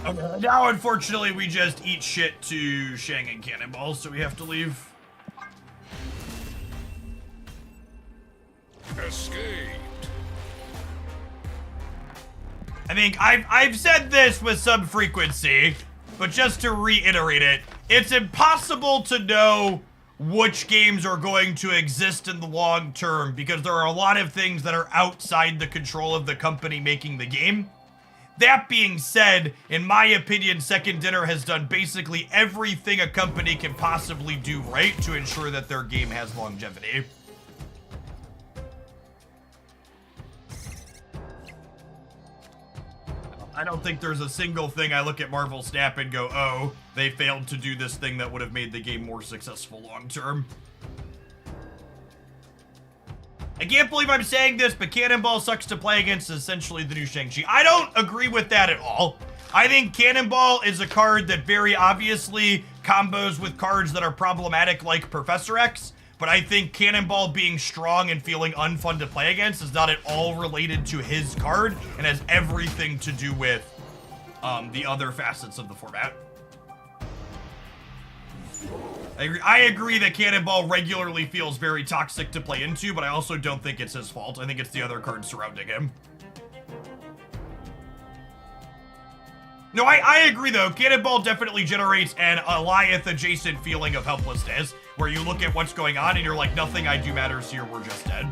Okay, now unfortunately we just eat shit to Shang and Cannonballs, so we have to leave. Escaped. I think I've said this with some frequency, but just to reiterate it, it's impossible to know which games are going to exist in the long term because there are a lot of things that are outside the control of the company making the game. That being said, in my opinion, Second Dinner has done basically everything a company can possibly do right to ensure that their game has longevity. I don't think there's a single thing I look at Marvel Snap and go, oh, they failed to do this thing that would have made the game more successful long term. I can't believe I'm saying this, but Cannonball sucks to play against, essentially the new Shang-Chi. I don't agree with that at all. I think Cannonball is a card that very obviously combos with cards that are problematic like Professor X, but I think Cannonball being strong and feeling unfun to play against is not at all related to his card and has everything to do with the other facets of the format. I agree that Cannonball regularly feels very toxic to play into, but I also don't think it's his fault. I think it's the other cards surrounding him. No, I agree though. Cannonball definitely generates an Alioth-adjacent feeling of helplessness, where you look at what's going on and you're like, nothing I do matters here, we're just dead.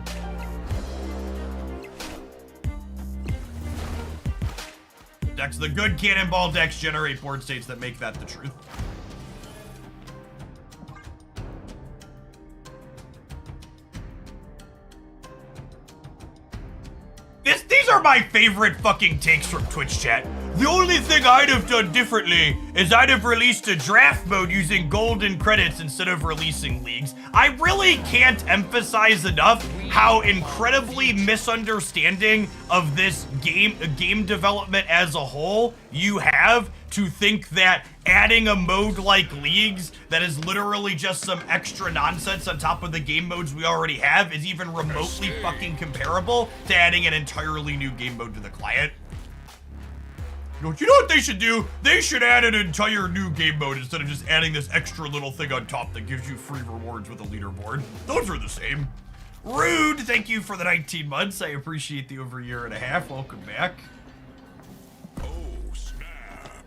Decks, the good Cannonball decks generate board states that make that the truth. These are my favorite fucking takes from Twitch chat. The only thing I'd have done differently is I'd have released a draft mode using golden credits instead of releasing leagues. I really can't emphasize enough how incredibly misunderstanding of this game development as a whole you have to think that adding a mode like leagues that is literally just some extra nonsense on top of the game modes we already have is even remotely fucking comparable to adding an entirely new game mode to the client. You know what they should do? They should add an entire new game mode instead of just adding this extra little thing on top that gives you free rewards with a leaderboard. Those are the same. Rude, thank you for the 19 months. I appreciate the over a year and a half. Welcome back. Oh, snap.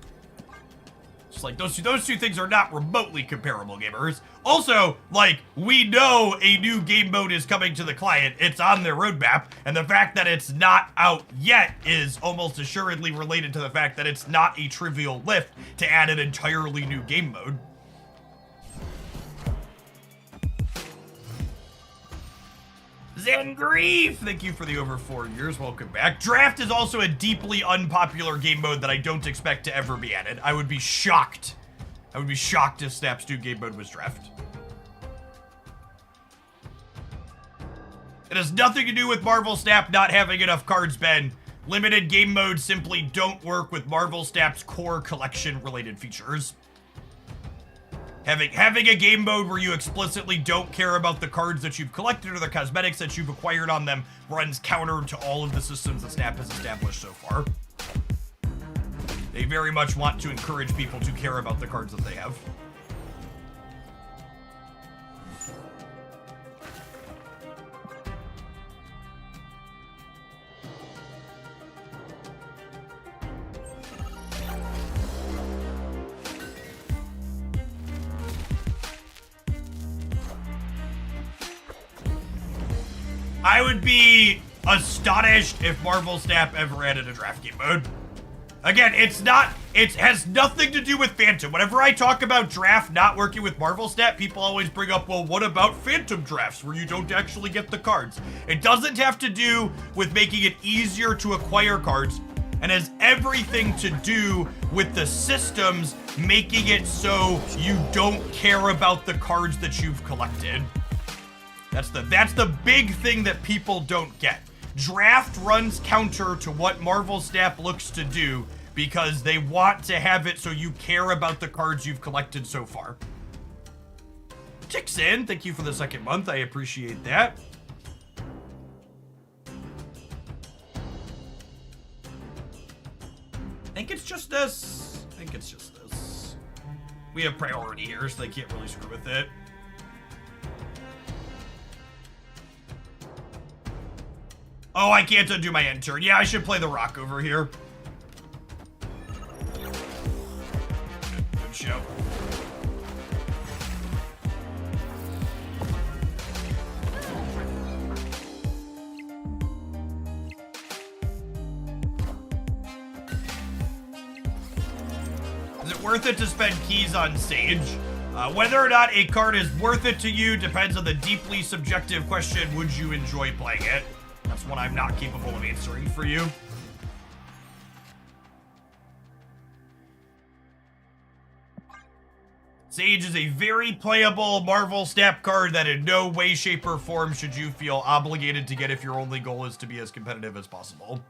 It's like those two things are not remotely comparable, gamers. Also, like, we know a new game mode is coming to the client. It's on their roadmap, and the fact that it's not out yet is almost assuredly related to the fact that it's not a trivial lift to add an entirely new game mode. Zangrief, thank you for the over 4 years. Welcome back. Draft is also a deeply unpopular game mode that I don't expect to ever be added. I would be shocked. I would be shocked if Snap's new game mode was Draft. It has nothing to do with Marvel Snap not having enough cards, Ben. Limited game modes simply don't work with Marvel Snap's core collection-related features. Having a game mode where you explicitly don't care about the cards that you've collected or the cosmetics that you've acquired on them runs counter to all of the systems that Snap has established so far. They very much want to encourage people to care about the cards that they have. I would be astonished if Marvel Snap ever added a draft game mode. Again, it has nothing to do with Phantom. Whenever I talk about draft not working with Marvel Snap, people always bring up, well, what about Phantom drafts where you don't actually get the cards? It doesn't have to do with making it easier to acquire cards, and has everything to do with the systems making it so you don't care about the cards that you've collected. That's the big thing that people don't get. Draft runs counter to what Marvel Snap looks to do because they want to have it so you care about the cards you've collected so far. Tixin, thank you for the 2nd month. I appreciate that. I think it's just this. We have priority here, so they can't really screw with it. Oh, I can't undo my end turn. Yeah, I should play the rock over here. Good show. Is it worth it to spend keys on Sage? Whether or not a card is worth it to you depends on the deeply subjective question, would you enjoy playing it? That's one I'm not capable of answering for you. Sage is a very playable Marvel Snap card that in no way, shape, or form should you feel obligated to get if your only goal is to be as competitive as possible.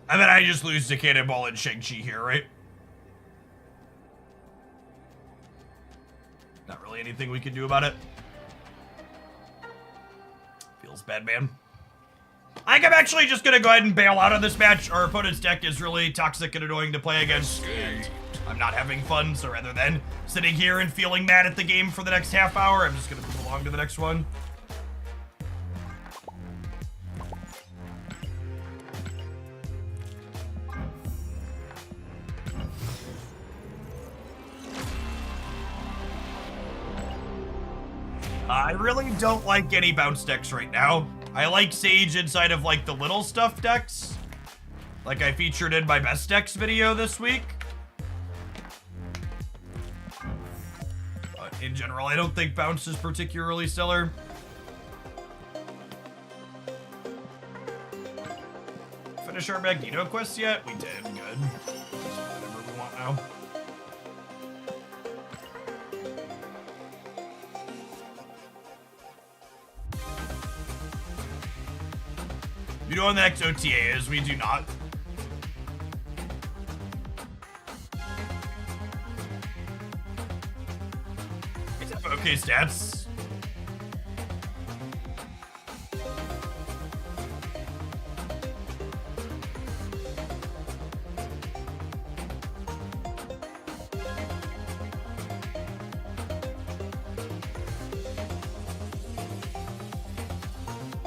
And then I just lose to Cannonball and Shang-Chi here, right? Not really anything we can do about it. Feels bad, man. I think I'm actually just gonna go ahead and bail out on this match. Our opponent's deck is really toxic and annoying to play against, and I'm not having fun, so rather than sitting here and feeling mad at the game for the next half hour, I'm just gonna move along to the next one. I really don't like any bounce decks right now. I like Sage inside of like the little stuff decks, like I featured in my best decks video this week. But in general, I don't think bounce is particularly stellar. Finish our Magneto quest yet? We did, good. Whatever we want now. You know when the next OTA is? We do not. Okay, stats.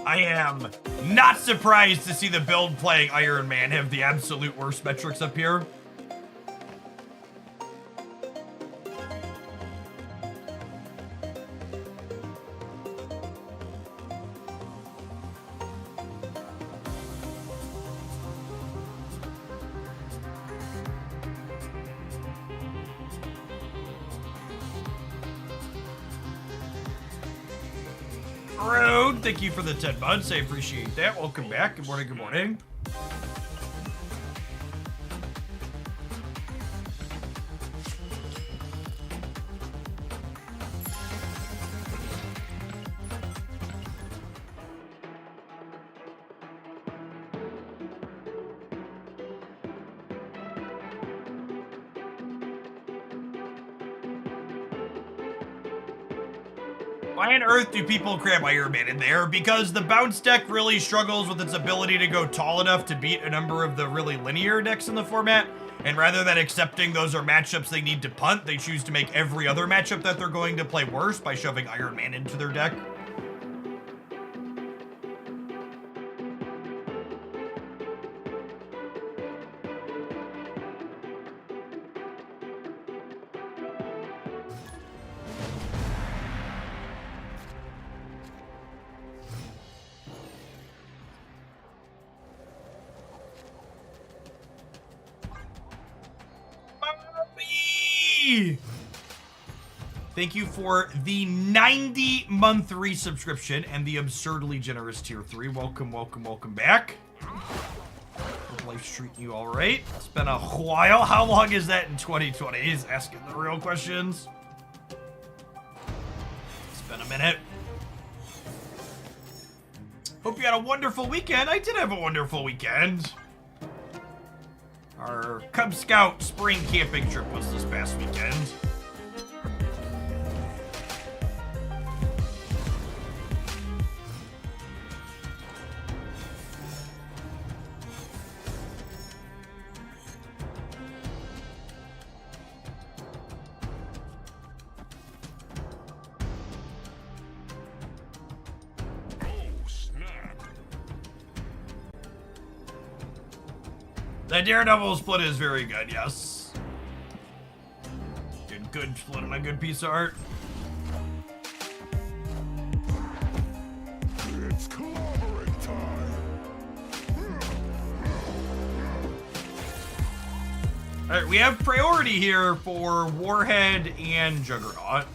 I am not surprised to see the build playing Iron Man have the absolute worst metrics up here. Rude, thank you for the 10 months. I appreciate that. Welcome back. Good morning, good morning. Why on earth do people cram Iron Man in there? Because the bounce deck really struggles with its ability to go tall enough to beat a number of the really linear decks in the format. And rather than accepting those are matchups they need to punt, they choose to make every other matchup that they're going to play worse by shoving Iron Man into their deck. Thank you for the 90-month resubscription and the absurdly generous tier 3. Welcome, welcome, welcome back. Hope life's treating you all right. It's been a while. How long is that in 2020? He's asking the real questions. It's been a minute. Hope you had a wonderful weekend. I did have a wonderful weekend. Our Cub Scout spring camping trip was this past weekend. The Daredevil split is very good, yes. Good split on a good piece of art. It's clobbering time. Alright, we have priority here for Warhead and Juggernaut.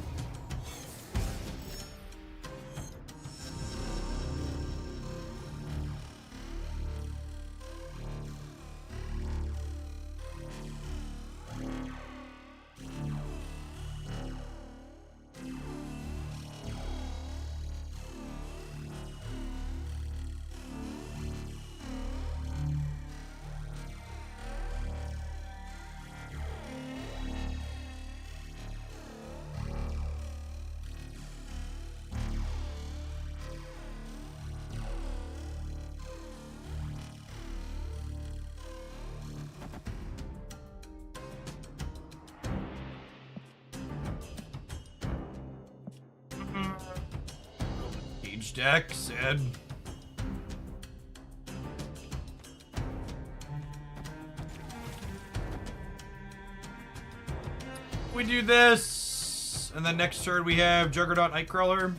Deck, said. We do this, and then next turn we have Juggernaut Nightcrawler.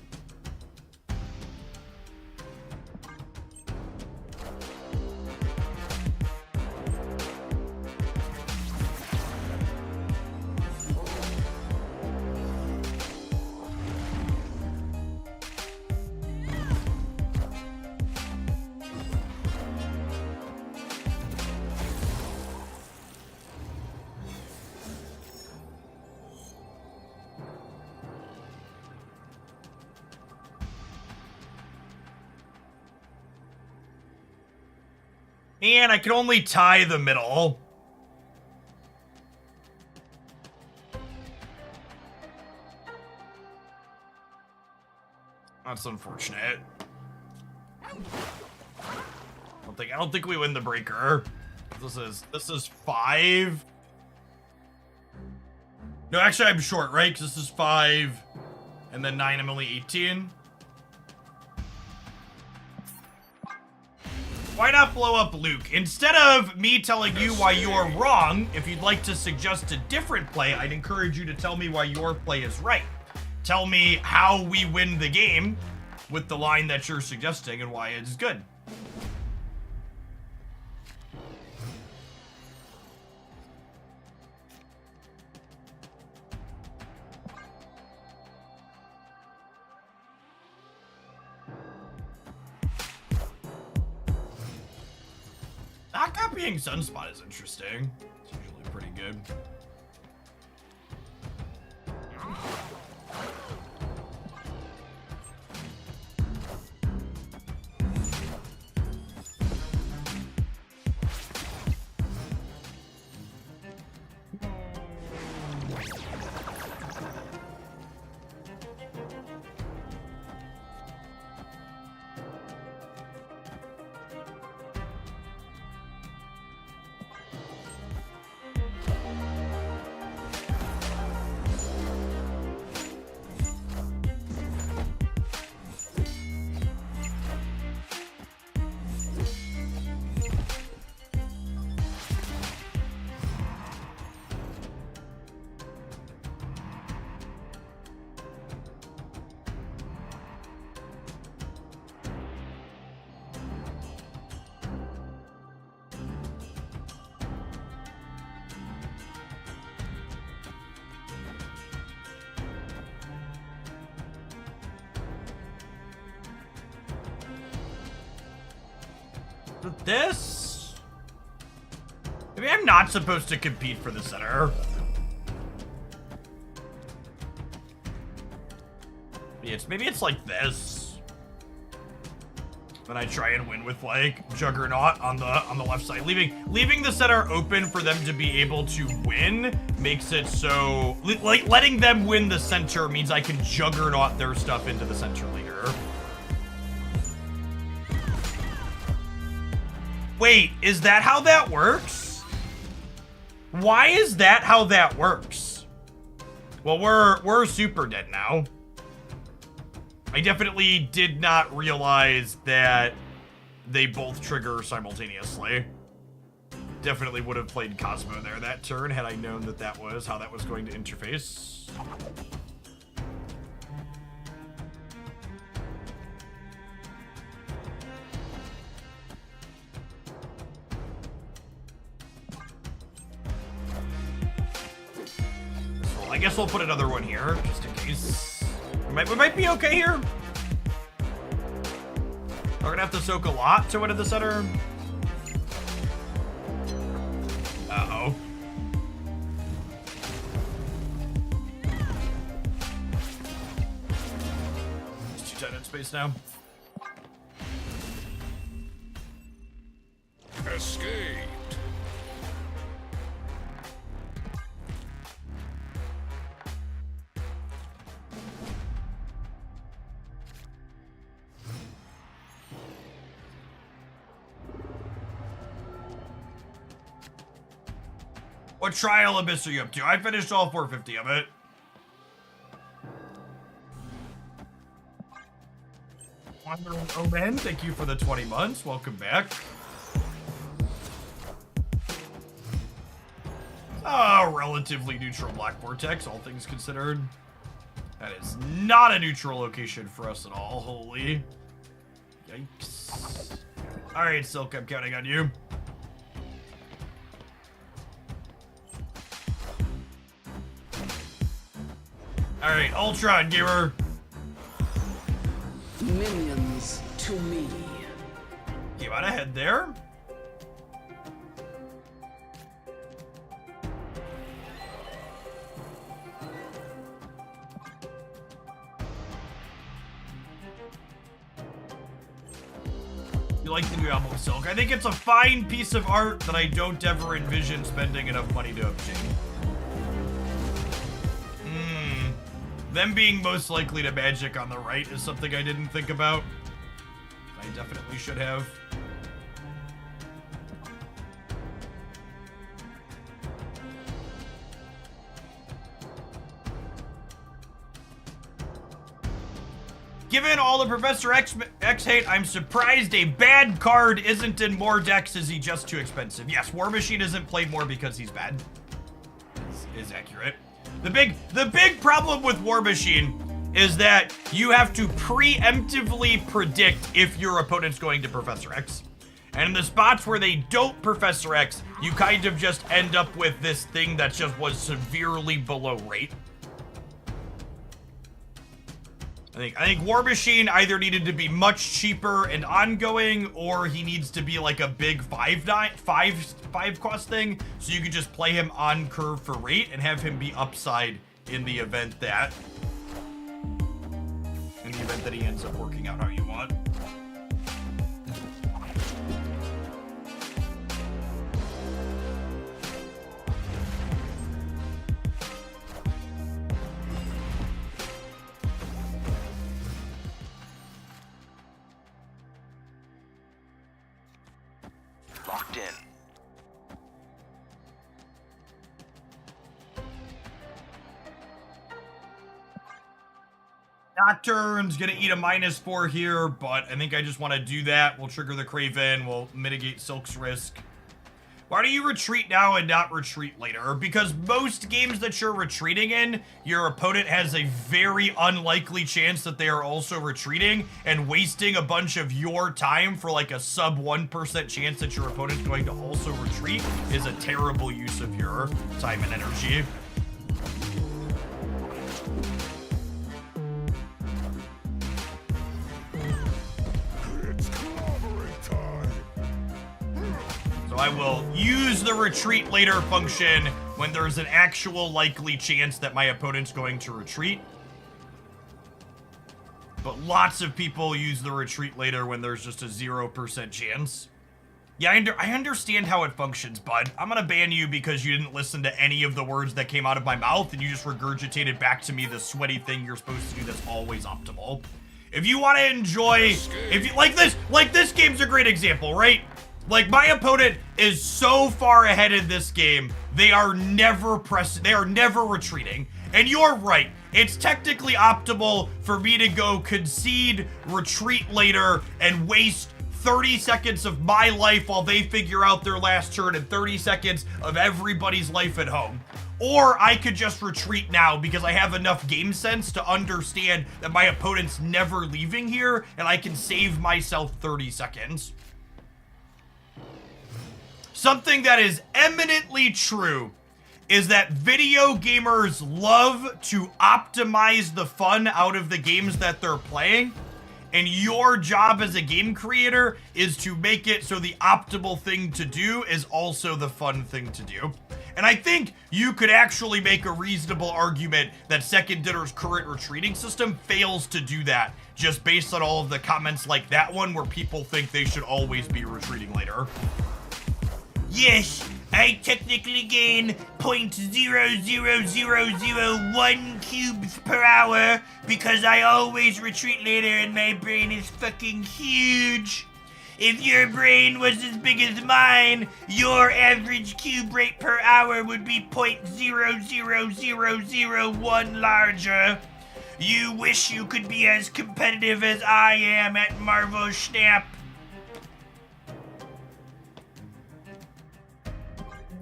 And I can only tie the middle. That's unfortunate. I don't think we win the breaker. This is 5. No, actually I'm short, right? Because this is 5, and then 9. I'm only 18. Why not blow up Luke? Instead of me telling you why you're wrong, if you'd like to suggest a different play, I'd encourage you to tell me why your play is right. Tell me how we win the game with the line that you're suggesting and why it's good. Not copying Sunspot is interesting. It's usually pretty good. This? Maybe I'm not supposed to compete for the center. Maybe it's like this. Then I try and win with like Juggernaut on the left side. Leaving the center open for them to be able to win makes it so like letting them win the center means I can Juggernaut their stuff into the center later. Wait, is that how that works? Why is that how that works? Well, we're super dead now. I definitely did not realize that they both trigger simultaneously. Definitely would have played Cosmo there that turn had I known that that was how that was going to interface. I guess we'll put another one here, just in case. We might be okay here. We're gonna have to soak a lot to win at the center. Uh-oh. It's too tight in space now. Escaped. What trial abyss are you up to? I finished all 450 of it. Oh man, thank you for the 20 months. Welcome back. Relatively neutral black vortex, all things considered. That is not a neutral location for us at all. Holy. Yikes. Alright, Silk, I'm counting on you. Alright, Ultron, gamer. Minions to me. Came out ahead there. like the new album Silk? I think it's a fine piece of art that I don't ever envision spending enough money to obtain. Them being most likely to magic on the right is something I didn't think about. I definitely should have. Given all the Professor X hate, I'm surprised a bad card isn't in more decks. Is he just too expensive? Yes, War Machine isn't played more because he's bad. Is accurate. The big problem with War Machine is that you have to preemptively predict if your opponent's going to Professor X. And in the spots where they don't Professor X, you kind of just end up with this thing that just was severely below rate. I think War Machine either needed to be much cheaper and ongoing, or he needs to be like a big 5 cost thing, so you could just play him on curve for rate and have him be upside in the event that he ends up working out how you want. Locked in. Nocturne's gonna eat a -4 here, but I think I just want to do that. We'll trigger the Craven, we'll mitigate Silk's risk. Why do you retreat now and not retreat later? Because most games that you're retreating in, your opponent has a very unlikely chance that they are also retreating, and wasting a bunch of your time for like a sub 1% chance that your opponent's going to also retreat is a terrible use of your time and energy. So I will use the retreat later function when there's an actual likely chance that my opponent's going to retreat. But lots of people use the retreat later when there's just a 0% chance. Yeah, I understand how it functions, bud. I'm gonna ban you because you didn't listen to any of the words that came out of my mouth and you just regurgitated back to me the sweaty thing you're supposed to do that's always optimal. If you want to enjoy, if you like this game's a great example, right? Like, my opponent is so far ahead in this game, they are never retreating. And you're right, it's technically optimal for me to go concede, retreat later, and waste 30 seconds of my life while they figure out their last turn and 30 seconds of everybody's life at home. Or I could just retreat now because I have enough game sense to understand that my opponent's never leaving here, and I can save myself 30 seconds. Something that is eminently true is that video gamers love to optimize the fun out of the games that they're playing, and your job as a game creator is to make it so the optimal thing to do is also the fun thing to do. And I think you could actually make a reasonable argument that Second Dinner's current retreating system fails to do that, just based on all of the comments like that one where people think they should always be retreating later. Yes, I technically gain 0.00001 cubes per hour because I always retreat later and my brain is fucking huge. If your brain was as big as mine, your average cube rate per hour would be 0.00001 larger. You wish you could be as competitive as I am at Marvel Snap.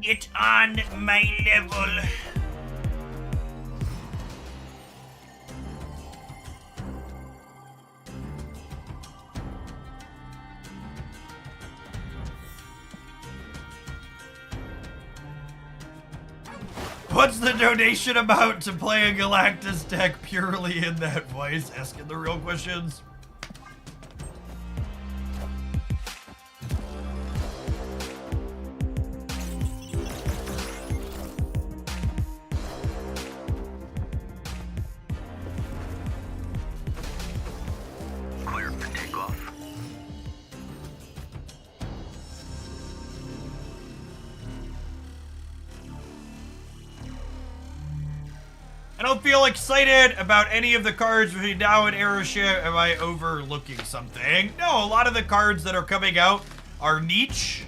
Get on my level. What's the donation amount to play a Galactus deck purely in that voice? Asking the real questions. Clear for takeoff. I don't feel excited about any of the cards between now and Aeroship. Am I overlooking something? No, a lot of the cards that are coming out are niche.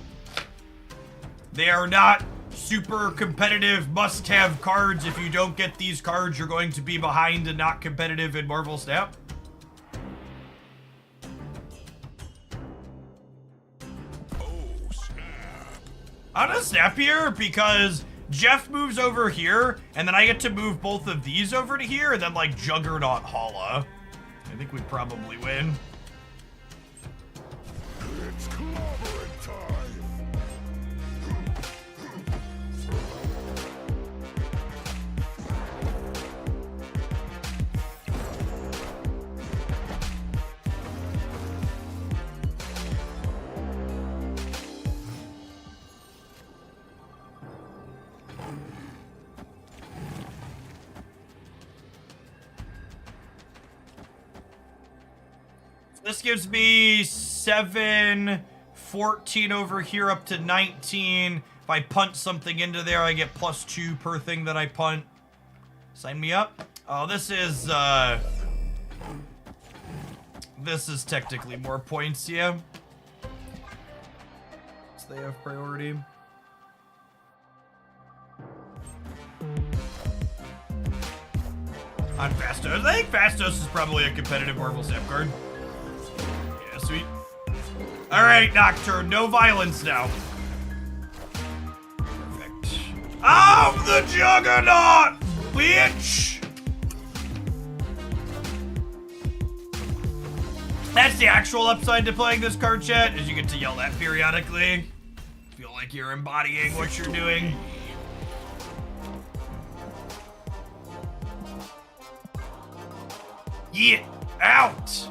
They are not super competitive must-have cards. If you don't get these cards, you're going to be behind and not competitive in Marvel Snap. I'm gonna snap here because Jeff moves over here, and then I get to move both of these over to here, and then, like, Juggernaut Hala. I think we'd probably win. It's clobbering time. This gives me 7, 14 over here up to 19. If I punt something into there, I get +2 per thing that I punt. Sign me up. Oh, this is technically more points, yeah. So they have priority. On Fastos. I think Fastos is probably a competitive Marvel Snap card. Yeah, sweet. Alright, Nocturne, no violence now. Perfect. I'm the Juggernaut, bitch! That's the actual upside to playing this card, chat, is you get to yell that periodically. Feel like you're embodying what you're doing. Get out!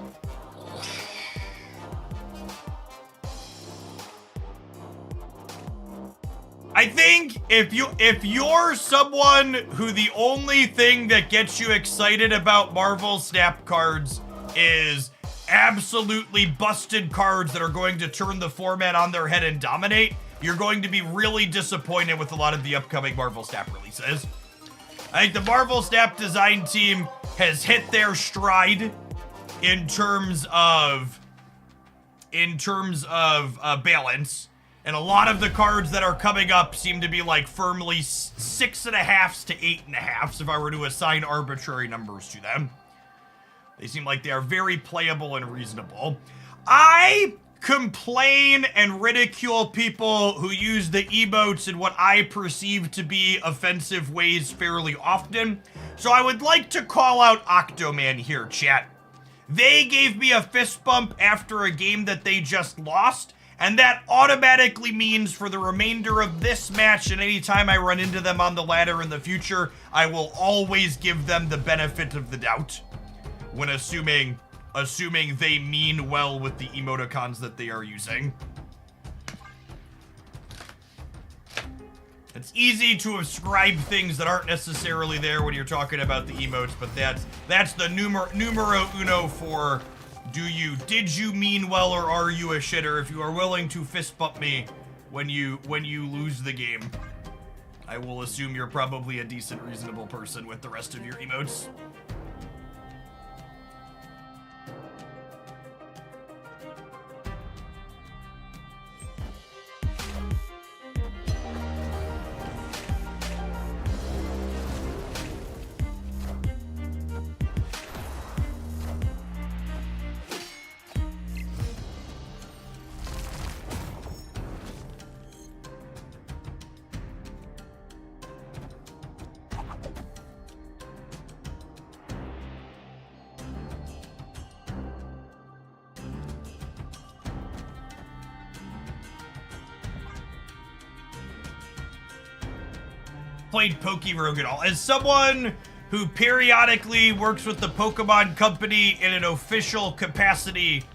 I think if you're someone who the only thing that gets you excited about Marvel Snap cards is absolutely busted cards that are going to turn the format on their head and dominate, you're going to be really disappointed with a lot of the upcoming Marvel Snap releases. I think the Marvel Snap design team has hit their stride in terms of balance. And a lot of the cards that are coming up seem to be like firmly 6.5s to 8.5s if I were to assign arbitrary numbers to them. They seem like they are very playable and reasonable. I complain and ridicule people who use the emotes in what I perceive to be offensive ways fairly often. So I would like to call out Octoman here, chat. They gave me a fist bump after a game that they just lost, and that automatically means for the remainder of this match and any time I run into them on the ladder in the future, I will always give them the benefit of the doubt when assuming they mean well with the emoticons that they are using. It's easy to ascribe things that aren't necessarily there when you're talking about the emotes, but that's the numero uno for did you mean well or are you a shitter? If you are willing to fist bump me when you lose the game, I will assume you're probably a decent, reasonable person with the rest of your emotes. Played Pokerogue at all. As someone who periodically works with the Pokemon Company in an official capacity,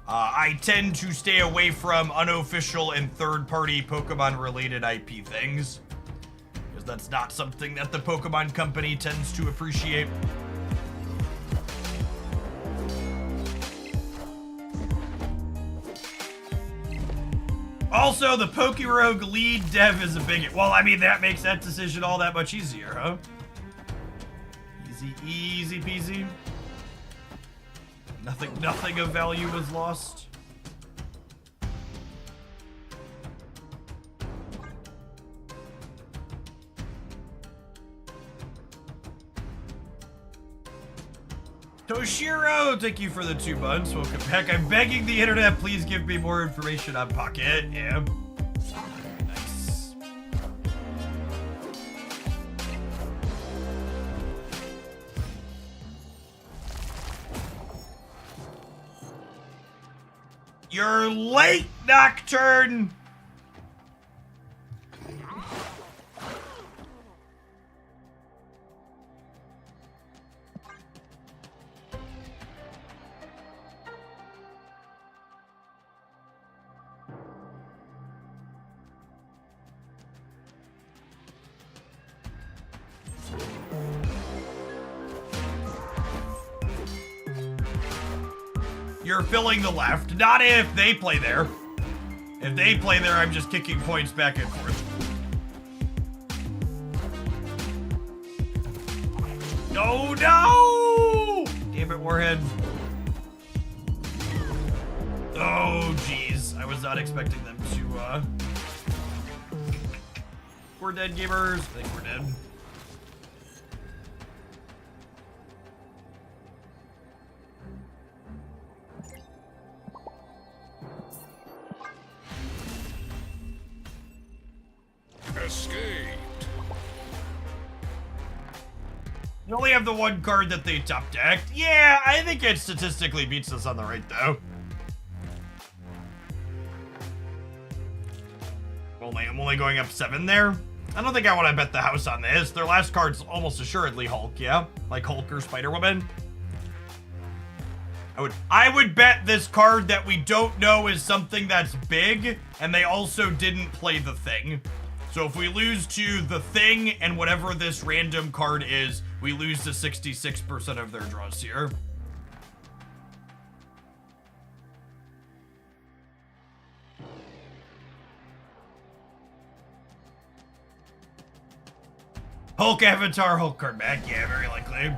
I tend to stay away from unofficial and third-party Pokemon-related IP things, because that's not something that the Pokemon Company tends to appreciate. Also, the Pokerogue lead dev is a bigot. Well, I mean, that makes that decision all that much easier, huh? Easy, easy peasy. Nothing of value was lost. Toshiro, thank you for the 2 months. Welcome back. I'm begging the internet, please give me more information on Pocket. Yeah. Nice. You're late, Nocturne! You're filling the left. Not if they play there. If they play there, I'm just kicking points back and forth. No, no! Damn it, Warhead. Oh, jeez. I was not expecting them to, We're dead, gamers. I think we're dead. Escaped. You only have the 1 card that they top decked. Yeah, I think it statistically beats us on the right, though. I'm only going up 7 there. I don't think I want to bet the house on this. Their last card's almost assuredly Hulk, yeah? Like Hulk or Spider-Woman. I would bet this card that we don't know is something that's big, and they also didn't play the Thing. So if we lose to the Thing and whatever this random card is, we lose to 66% of their draws here. Hulk Avatar, Hulk card back. Yeah, very likely.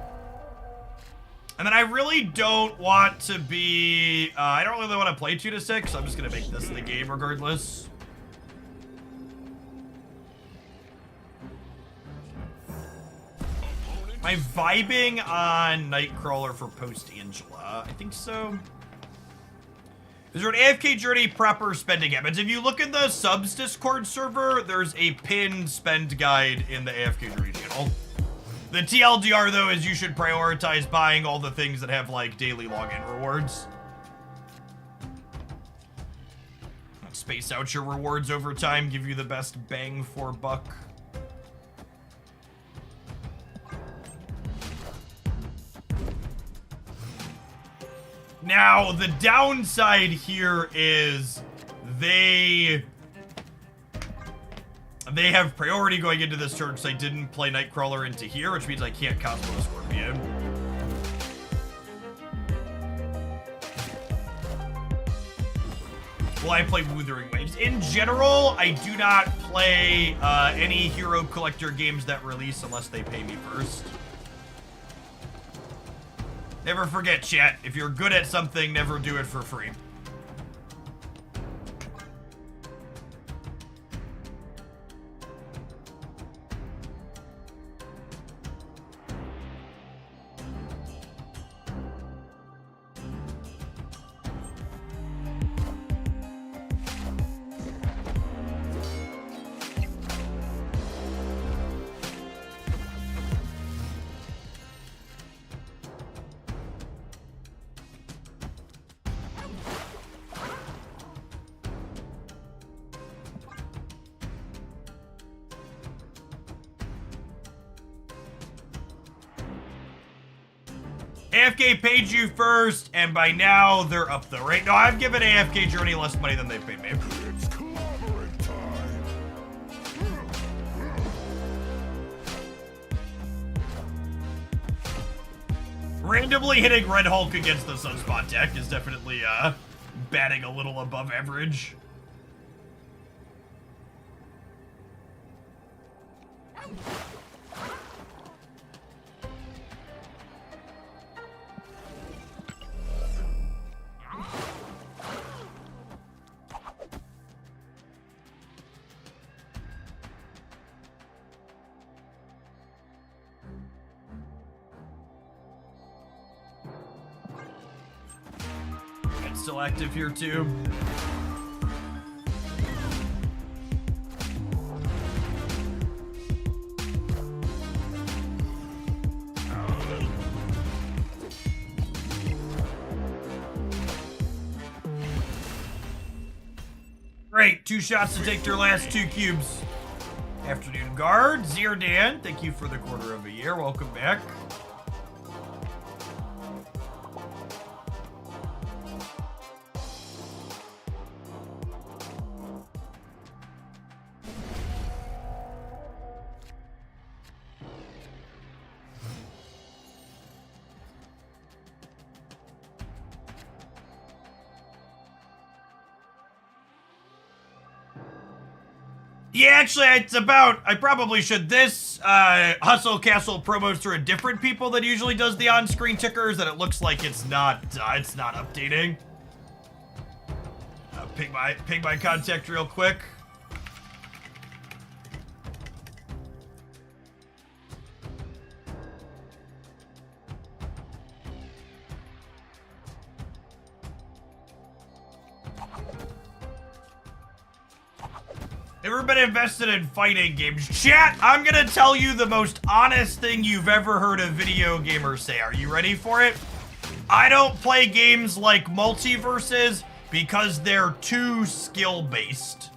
And then I really don't want to be... I don't really want to play 2 to 6. I'm just going to make this the game regardless. Am I vibing on Nightcrawler for post-Angela? I think so. Is there an AFK Journey proper spending habits? If you look in the subs Discord server, there's a pinned spend guide in the AFK Journey channel. The TLDR, though, is you should prioritize buying all the things that have, like, daily login rewards. Space out your rewards over time, give you the best bang for buck. Now, the downside here is they have priority going into this turn because I didn't play Nightcrawler into here, which means I can't Cosmo the Scorpion. Will I play Wuthering Waves? In general, I do not play any Hero Collector games that release unless they pay me first. Never forget, chat, if you're good at something, never do it for free. AFK paid you first, and by now they're up the rate. No, I've given AFK Journey less money than they paid me. It's clobbering time. Randomly hitting Red Hulk against the Sunspot deck is definitely batting a little above average. still active here too. Great, 2 shots to take their last 2 cubes. Afternoon Guard, Zierdan, thank you for the quarter of a year. Welcome back. Yeah, actually, it's about, I probably should. This Hustle Castle promos through a different people that usually does the on-screen tickers, and it looks like it's not updating. Ping my contact real quick. Ever been invested in fighting games? Chat, I'm gonna tell you the most honest thing you've ever heard a video gamer say. Are you ready for it? I don't play games like Multiverses because they're too skill-based.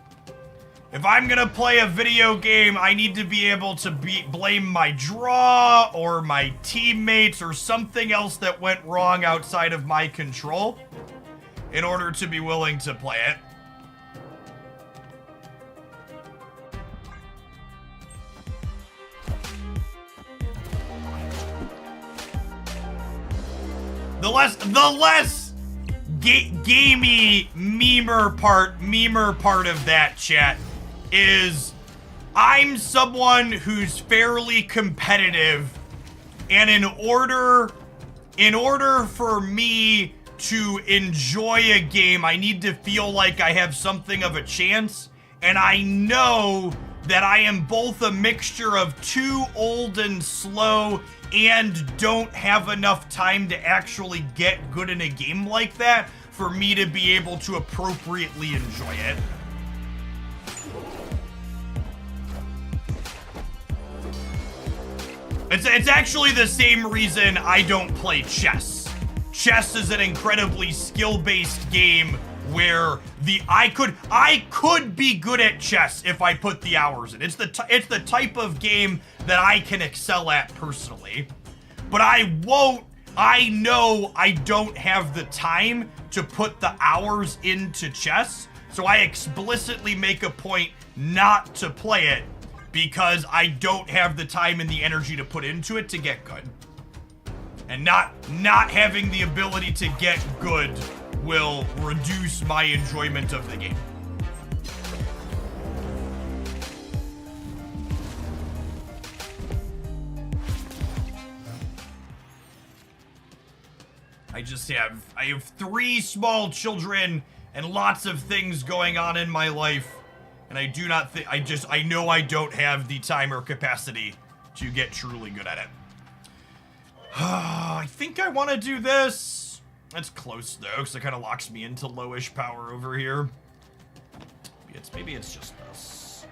If I'm gonna play a video game, I need to be able to blame my draw or my teammates or something else that went wrong outside of my control in order to be willing to play it. The less gamey memer part of that, chat, is I'm someone who's fairly competitive, and in order for me to enjoy a game, I need to feel like I have something of a chance, and I know that I am both a mixture of too old and slow and don't have enough time to actually get good in a game like that for me to be able to appropriately enjoy it. It's actually the same reason I don't play chess. Chess is an incredibly skill-based game where I could be good at chess if I put the hours in. It's the type of game that I can excel at personally, but I won't. I know I don't have the time to put the hours into chess, so I explicitly make a point not to play it because I don't have the time and the energy to put into it to get good. And not having the ability to get good will reduce my enjoyment of the game. I have 3 small children and lots of things going on in my life, and I do not think, I know I don't have the time or capacity to get truly good at it. I think I want to do this. That's close though, because it kind of locks me into lowish power over here. Maybe it's just this.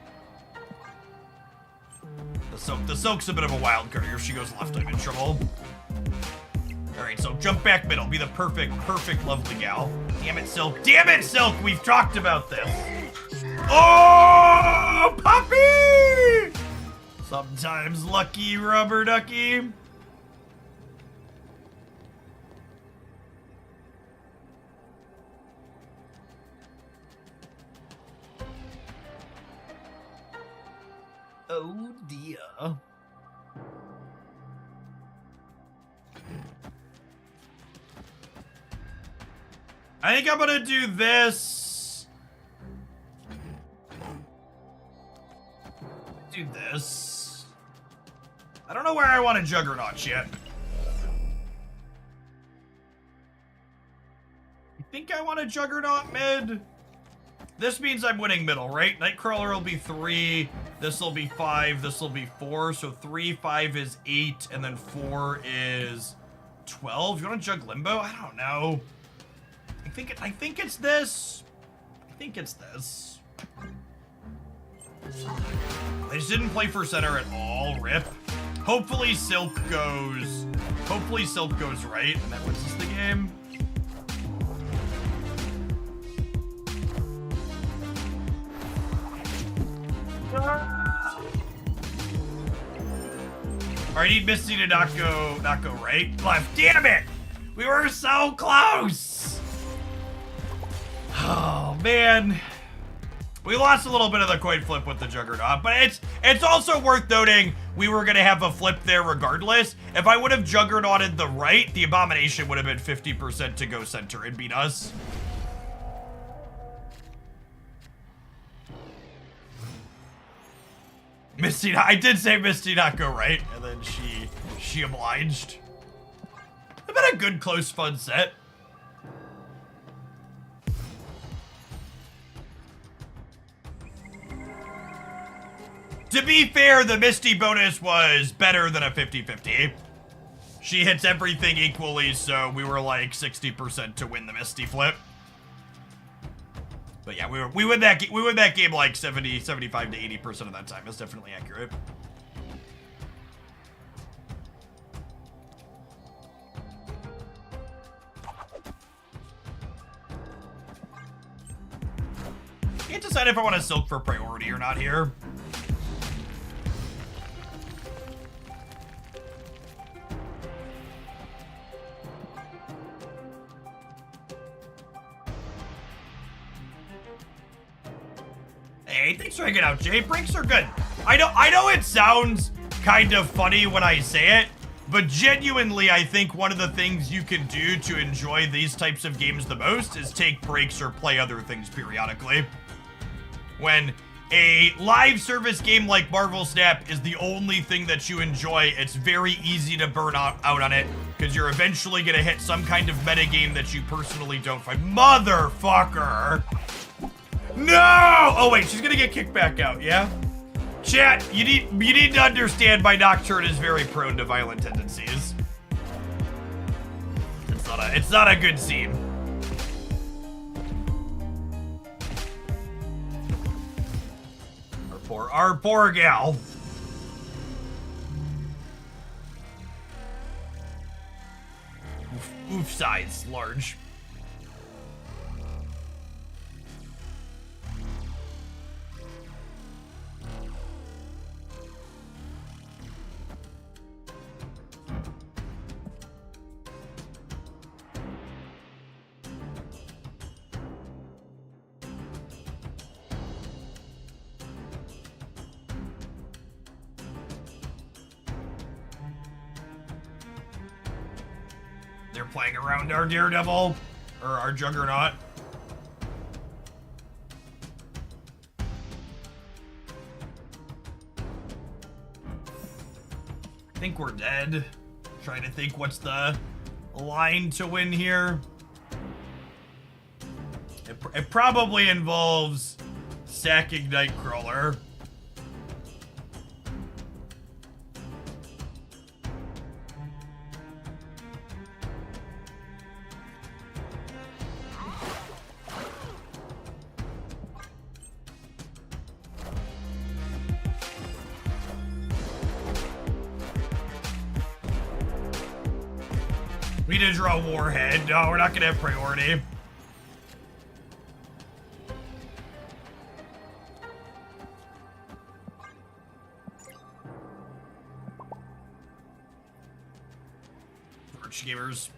The Silk's a bit of a wild card here. If she goes left, I'm in trouble. Alright, so jump back middle. Be the perfect lovely gal. Damn it, Silk. Damn it, Silk! We've talked about this. Oh, puppy! Sometimes lucky rubber ducky. Oh dear. I think I'm gonna do this. Do this. I don't know where I want to Juggernaut yet. I think I want to Juggernaut mid. This means I'm winning middle, right? Nightcrawler will be 3, this will be 5, this will be 4. So 3, 5 is 8, and then 4 is 12. You want to Jug Limbo? I don't know. I think it's this. I think it's this. They just didn't play for center at all. Rip. Hopefully Silk goes right, and that wins us the game. I need Misty to not go right. Left. Damn it! We were so close! Oh, man. We lost a little bit of the coin flip with the Juggernaut, but it's also worth noting we were going to have a flip there regardless. If I would have Juggernauted the right, the Abomination would have been 50% to go center and beat us. Misty, I did say Misty not go right, and then she obliged. It's been a good, close, fun set. To be fair, the Misty bonus was better than a 50-50. She hits everything equally, so we were like 60% to win the Misty flip. But yeah, we win that game like 75 to 80% of that time. That's definitely accurate. Can't decide if I want to Silk for priority or not here. Hey, thanks for hanging out, Jay. Breaks are good. I know it sounds kind of funny when I say it, but genuinely, I think one of the things you can do to enjoy these types of games the most is take breaks or play other things periodically. When a live service game like Marvel Snap is the only thing that you enjoy, it's very easy to burn out on it, because you're eventually going to hit some kind of metagame that you personally don't find. Motherfucker! No! Oh wait, she's gonna get kicked back out, yeah? Chat, you need to understand my Nocturne is very prone to violent tendencies. It's not a good scene. Our poor gal. Oof size, large. They're playing around our Daredevil, or our Juggernaut. I think we're dead. Trying to think what's the line to win here. It probably involves sacking Nightcrawler. We need to draw Warhead. No, we're not gonna have priority. Arch gamers.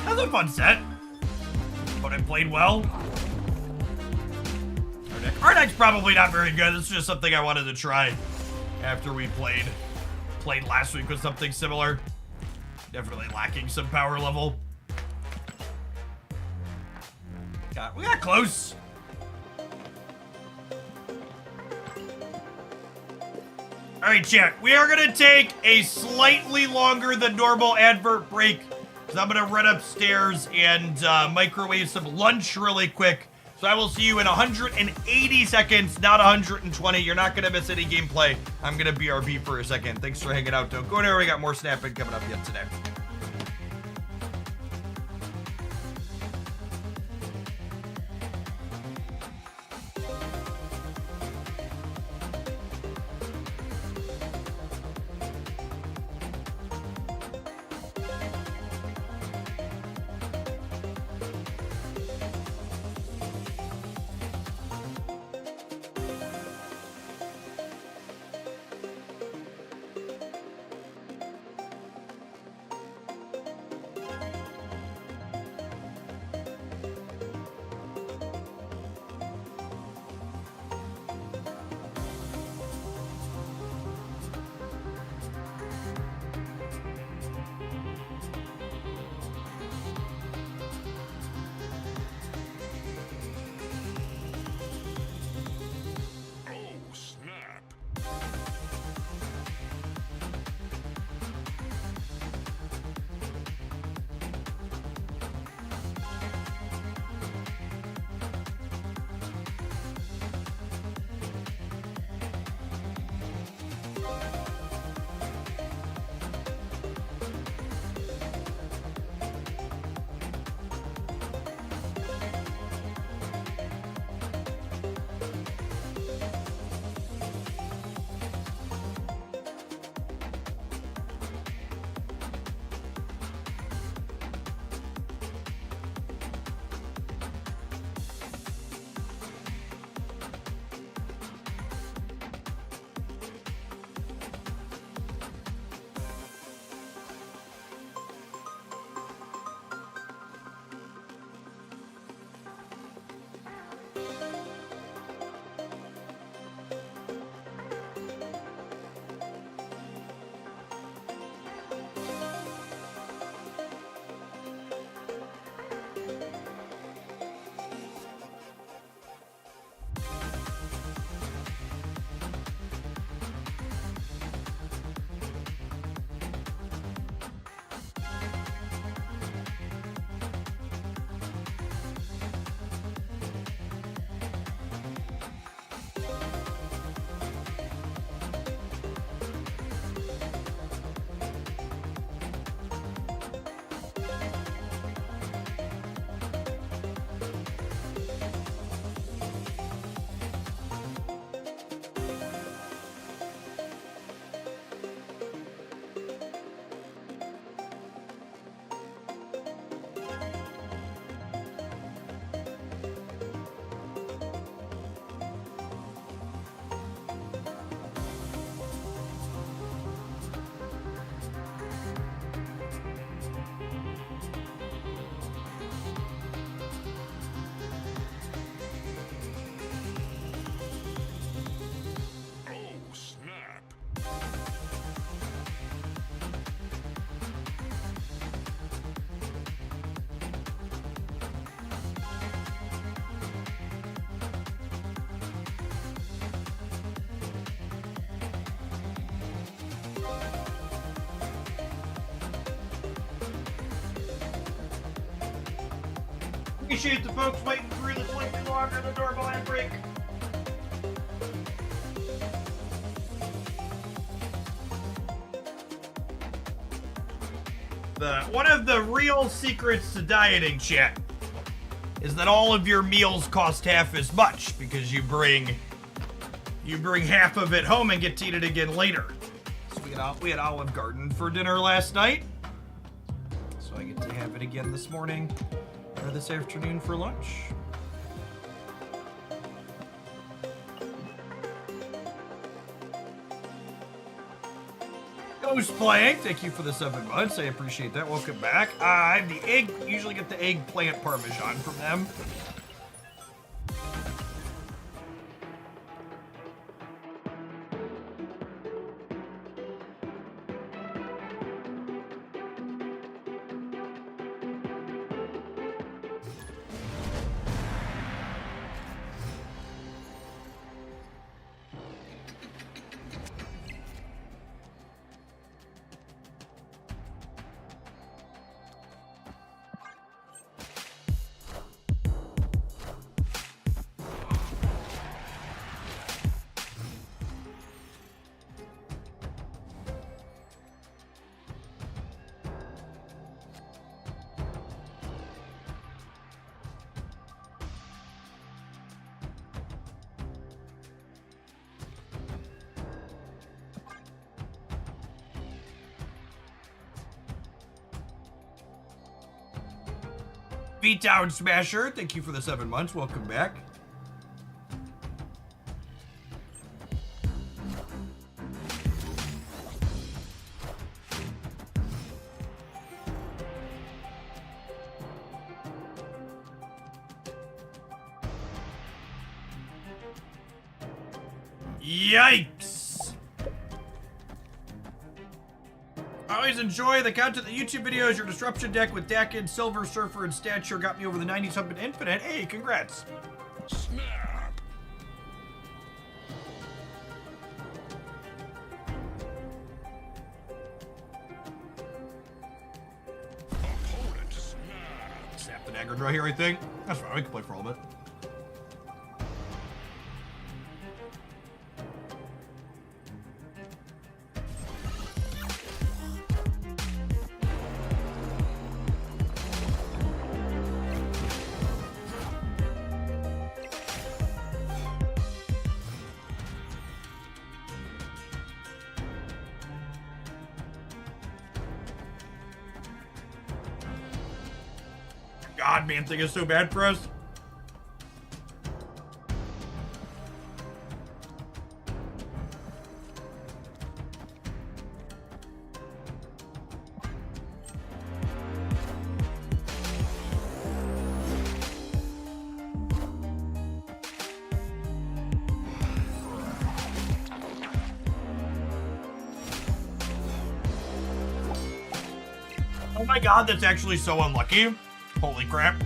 That was a fun set, but I played well. Our deck's probably not very good. This is just something I wanted to try after we played last week with something similar. Definitely lacking some power level. We got close. All right, chat. We are gonna take a slightly longer than normal advert break, because I'm gonna run upstairs and microwave some lunch really quick. So I will see you in 180 seconds, not 120. You're not going to miss any gameplay. I'm going to BRB for a second. Thanks for hanging out. Don't go anywhere. We got more snapping coming up yet today. Oh, snap. Oh, snap. Appreciate the folks waiting through the slightly longer than normal ad break. One of the real secrets to dieting, chat, is that all of your meals cost half as much because you bring half of it home and get to eat it again later. So we had Olive Garden for dinner last night, so I get to have it again this morning or this afternoon for lunch. Ghost playing, thank you for the 7 months. I appreciate that. Welcome back. I have the egg. Usually get the eggplant parmesan from them. V-Town Smasher, thank you for the 7 months. Welcome back. Yikes! I always enjoy the content of the YouTube videos. Your disruption deck with Dakin, Silver Surfer, and Stature got me over the 90s Hump and Infinite. Hey, congrats! Snap. Opponent snap. Snap the dagger draw here, I think. That's fine, we can play for all of it. God, man, thing is so bad for us. Oh my god, that's actually so unlucky. Holy crap.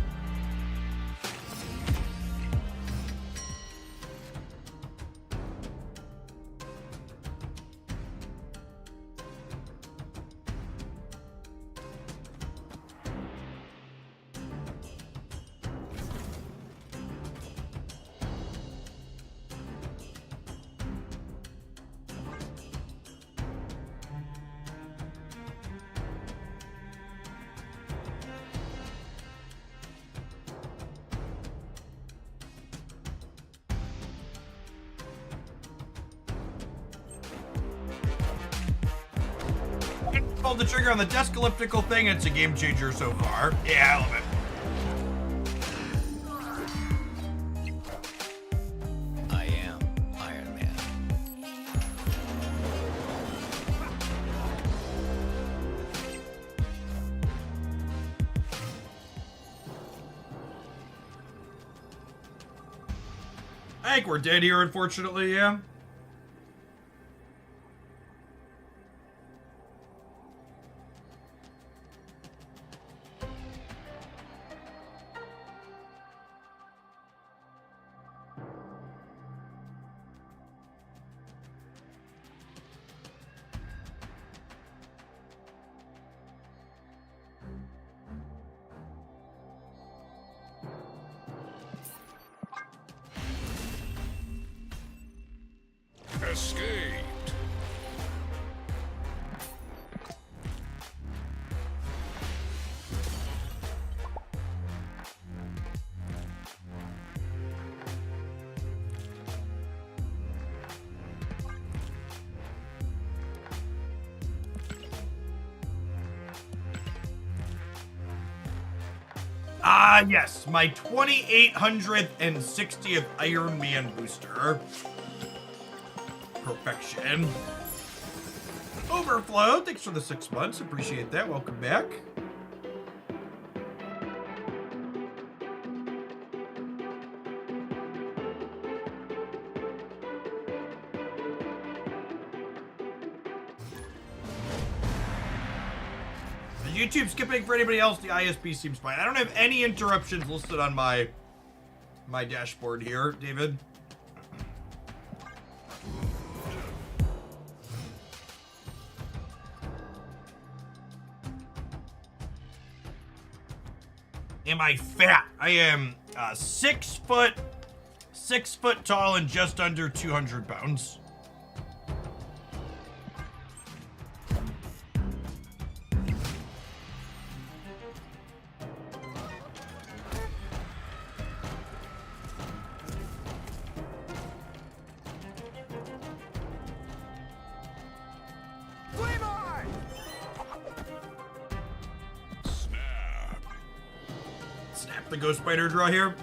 Pulled the trigger on the desk elliptical thing. It's a game changer so far. Yeah, I love it. I am Iron Man. I think we're dead here, unfortunately, yeah. Escaped. Ah, yes, my 2860th Iron Man booster. Perfection. Overflow, thanks for the 6 months. Appreciate that. Welcome back. Is YouTube skipping for anybody else? The ISP seems fine. I don't have any interruptions listed on my dashboard here, David. Am I fat? I am 6 foot tall and just under 200 pounds. the Ghost Spider draw here.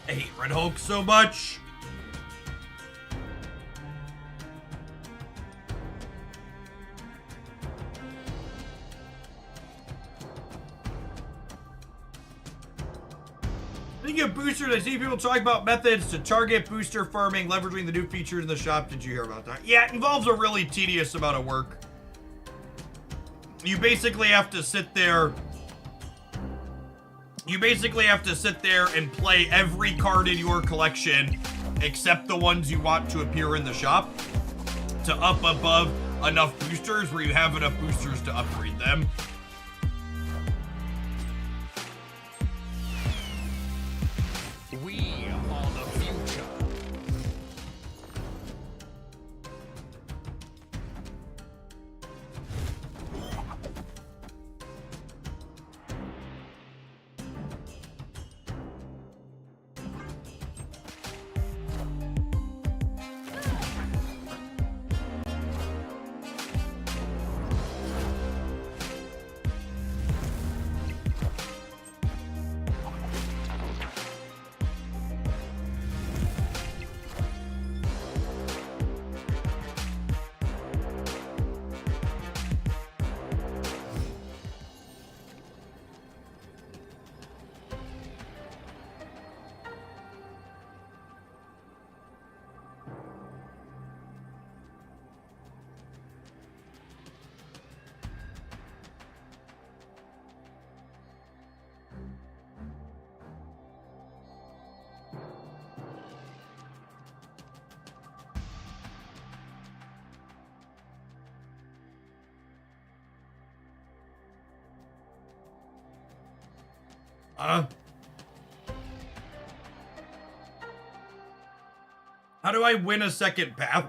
I hate Red Hulk so much. Speaking of boosters, I see people talk about methods to target booster farming, leveraging the new features in the shop. Did you hear about that? Yeah, it involves a really tedious amount of work. You basically have to sit there. You basically have to sit there and play every card in your collection except the ones you want to appear in the shop to up above enough boosters where you have enough boosters to upgrade them. We are the future. How do I win a second path?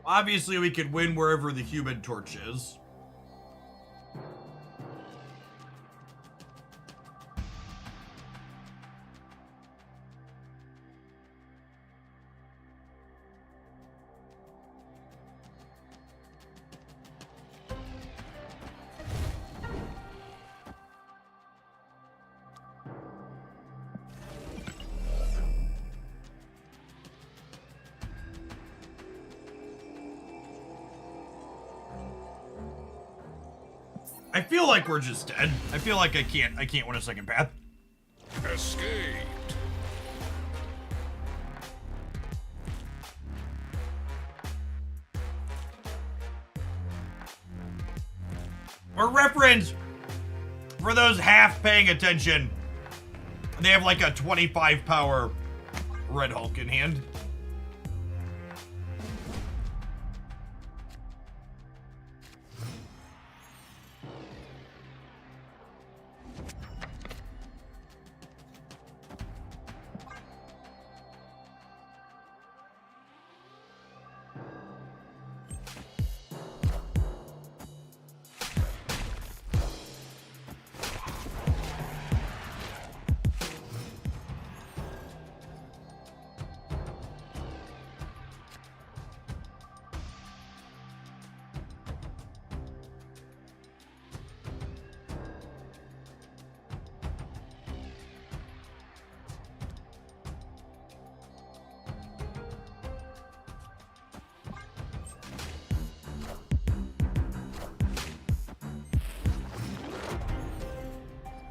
Obviously, we could win wherever the Human Torch is. I feel like we're just dead. I feel like I can't win a second path. Escaped. For reference, for those half paying attention, they have like a 25 power Red Hulk in hand.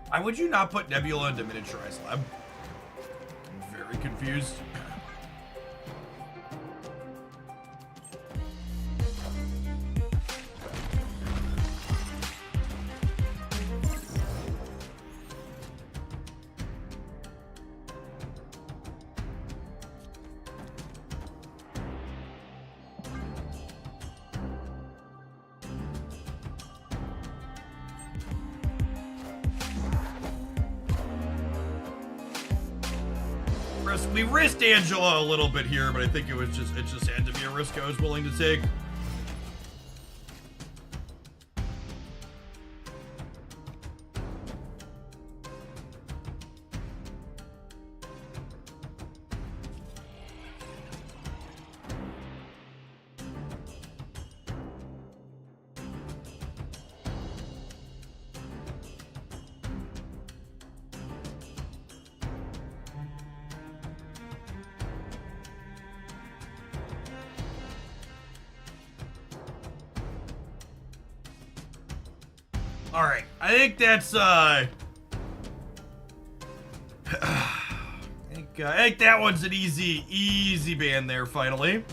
Why would you not put Nebula into miniaturized lab? I'm very confused. we risked Angela a little bit here, but I think it just had to be a risk I was willing to take. Alright, I think that's, I think that one's an easy ban there, finally.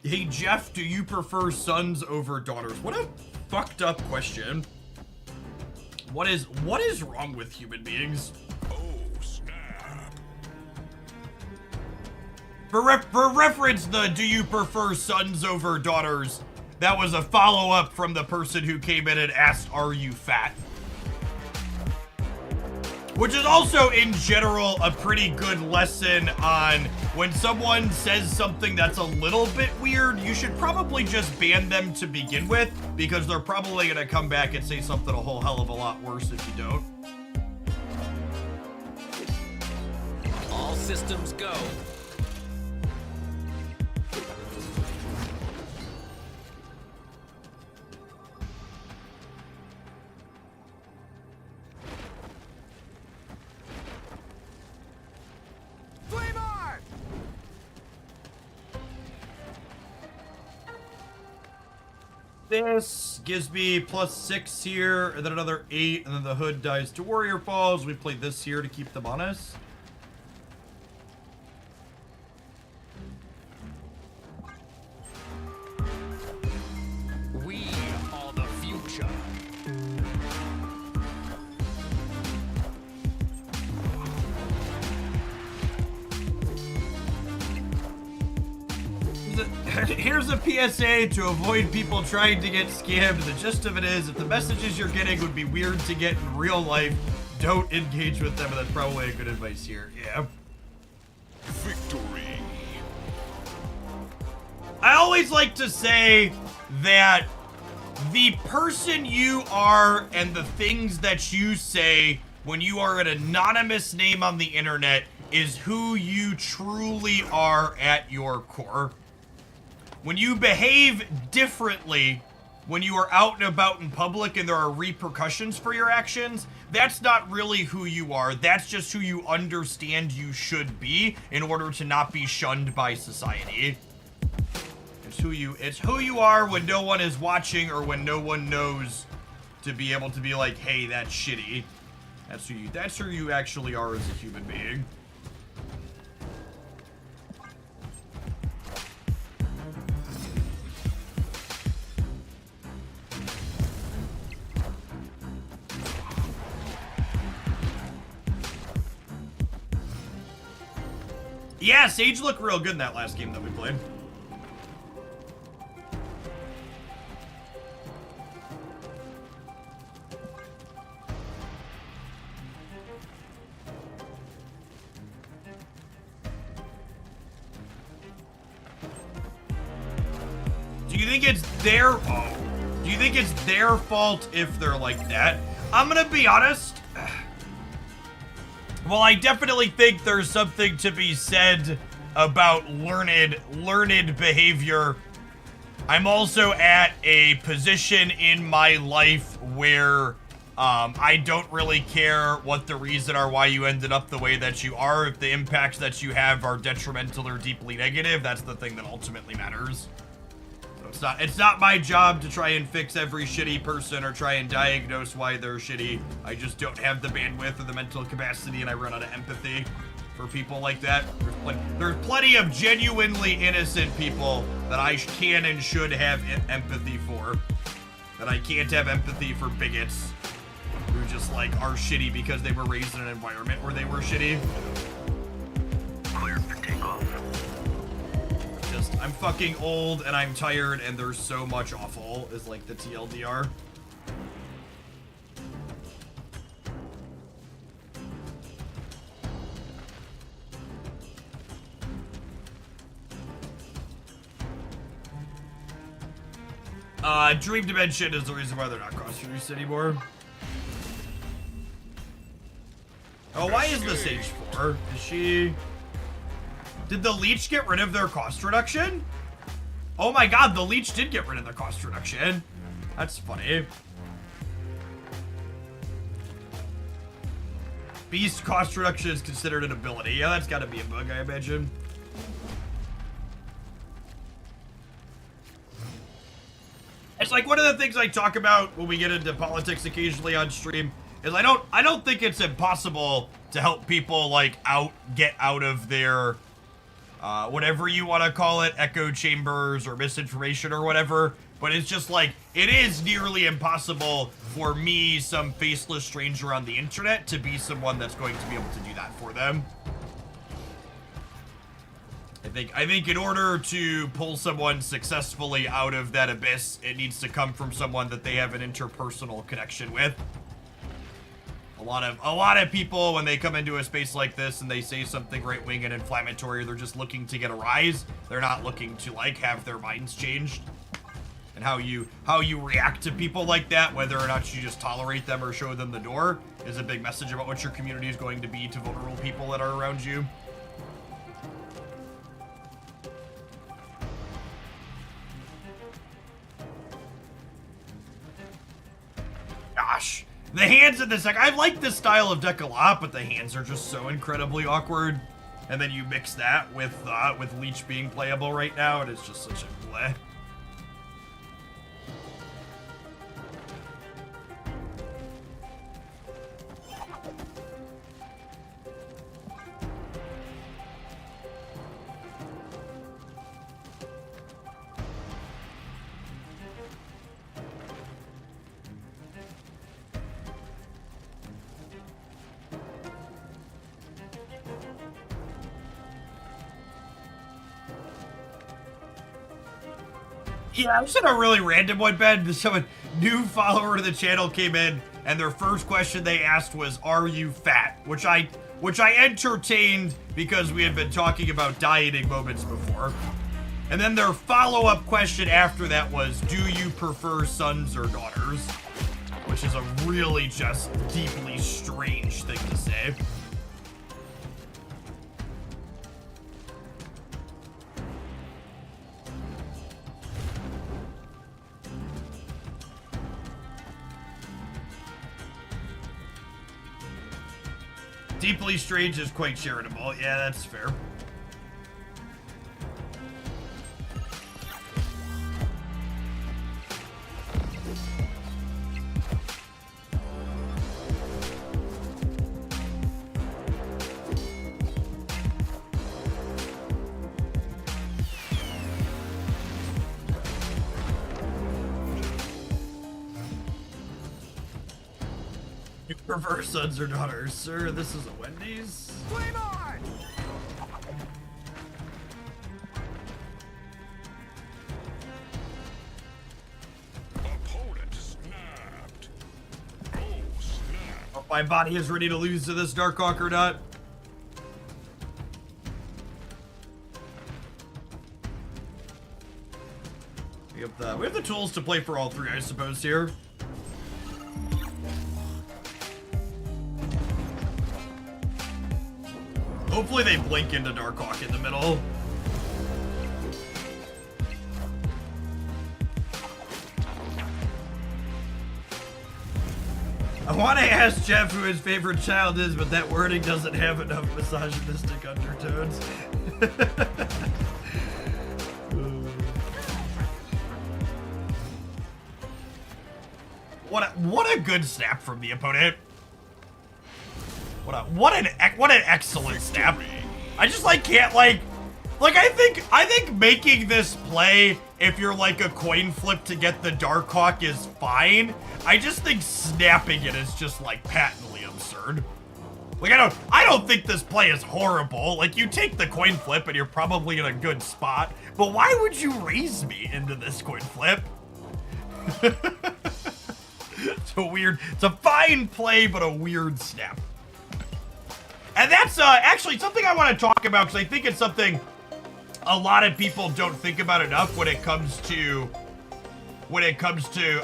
Hey, Jeff, do you prefer sons over daughters? What a fucked up question. What is wrong with human beings? Oh, snap. For reference, the do you prefer sons over daughters, that was a follow-up from the person who came in and asked, are you fat? Which is also, in general, a pretty good lesson on when someone says something that's a little bit weird, you should probably just ban them to begin with, because they're probably gonna come back and say something a whole hell of a lot worse if you don't. All systems go. This gives me +6 here, and then another 8, and then the hood dies to warrior falls. We played this here to keep them honest. We are the future. Here's a PSA to avoid people trying to get scammed. The gist of it is, if the messages you're getting would be weird to get in real life, don't engage with them, and that's probably a good advice here. Yeah. Victory. I always like to say that the person you are and the things that you say when you are an anonymous name on the internet is who you truly are at your core. When you behave differently when you are out and about in public and there are repercussions for your actions, that's not really who you are. That's just who you understand you should be in order to not be shunned by society. It's who you are when no one is watching or when no one knows, to be able to be like, hey, that's shitty. That's who you actually are as a human being. Yeah, Sage looked real good in that last game that we played. Do you think it's their do you think it's their fault if they're like that? I'm gonna be honest. Well, I definitely think there's something to be said about learned behavior. I'm also at a position in my life where I don't really care what the reason or why you ended up the way that you are. If the impacts that you have are detrimental or deeply negative, that's the thing that ultimately matters. So it's not my job to try and fix every shitty person or try and diagnose why they're shitty. I just don't have the bandwidth or the mental capacity, and I run out of empathy for people like that. There's plenty of genuinely innocent people that I can and should have empathy for. That I can't have empathy for bigots who just like are shitty because they were raised in an environment where they were shitty. Clear for takeoff. I'm fucking old and I'm tired and there's so much awful is like the TLDR. Dream Dimension is the reason why they're not cost-reduced anymore. Oh, why is the Sage 4? Is she... Did the Leech get rid of their cost reduction? Oh my god, the Leech did get rid of their cost reduction. That's funny. Beast cost reduction is considered an ability. Yeah, that's gotta be a bug, I imagine. It's like one of the things I talk about when we get into politics occasionally on stream is I don't think it's impossible to help people like get out of their whatever you want to call it, echo chambers or misinformation or whatever. But it's just like, it is nearly impossible for me, some faceless stranger on the internet, to be someone that's going to be able to do that for them. I think in order to pull someone successfully out of that abyss, it needs to come from someone that they have an interpersonal connection with. A lot of people, when they come into a space like this and they say something right-wing and inflammatory, they're just looking to get a rise. They're not looking to like have their minds changed. And how you react to people like that, whether or not you just tolerate them or show them the door, is a big message about what your community is going to be to vulnerable people that are around you. Gosh, the hands in this deck, I like this style of deck a lot, but the hands are just so incredibly awkward. And then you mix that with Leech being playable right now, and it's just such a bleh. Yeah, I was in a really random one, Ben. Someone new follower to the channel came in, and their first question they asked was, "Are you fat?" Which I entertained because we had been talking about dieting moments before. And then their follow-up question after that was, "Do you prefer sons or daughters?" Which is a really just deeply strange thing to say. Deeply strange is quite charitable. Yeah, that's fair. You prefer sons or daughters? Sir, this is a Wendy's. Flame on! Opponent snapped. Oh, snap. Oh, my body is ready to lose to this Darkhawk or not. We have the tools to play for all three, I suppose, here. Hopefully they blink into Darkhawk in the middle. I want to ask Jeff who his favorite child is, but that wording doesn't have enough misogynistic undertones. What a good snap from the opponent. What an excellent snap. I just can't I think making this play if you're like a coin flip to get the Darkhawk is fine. I just think snapping it is just patently absurd. I don't think this play is horrible. You take the coin flip and you're probably in a good spot, but why would you raise me into this coin flip? It's a fine play, but a weird snap. And that's actually something I want to talk about, because I think it's something a lot of people don't think about enough when it comes to when it comes to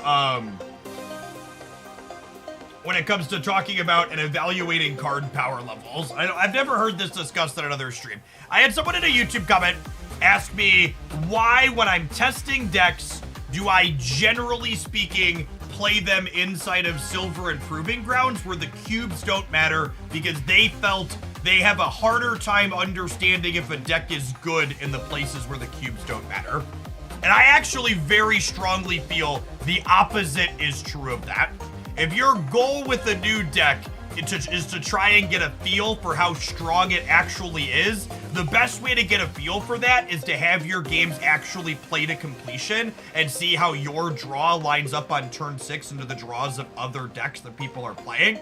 talking about and evaluating card power levels. I've never heard this discussed on another stream. I had someone in a YouTube comment ask me why, when I'm testing decks, do I, generally speaking, play them inside of Silver and Proving Grounds where the cubes don't matter, because they felt they have a harder time understanding if a deck is good in the places where the cubes don't matter. And I actually very strongly feel the opposite is true of that. If your goal with a new deck is to try and get a feel for how strong it actually is, the best way to get a feel for that is to have your games actually play to completion and see how your draw lines up on turn 6 into the draws of other decks that people are playing.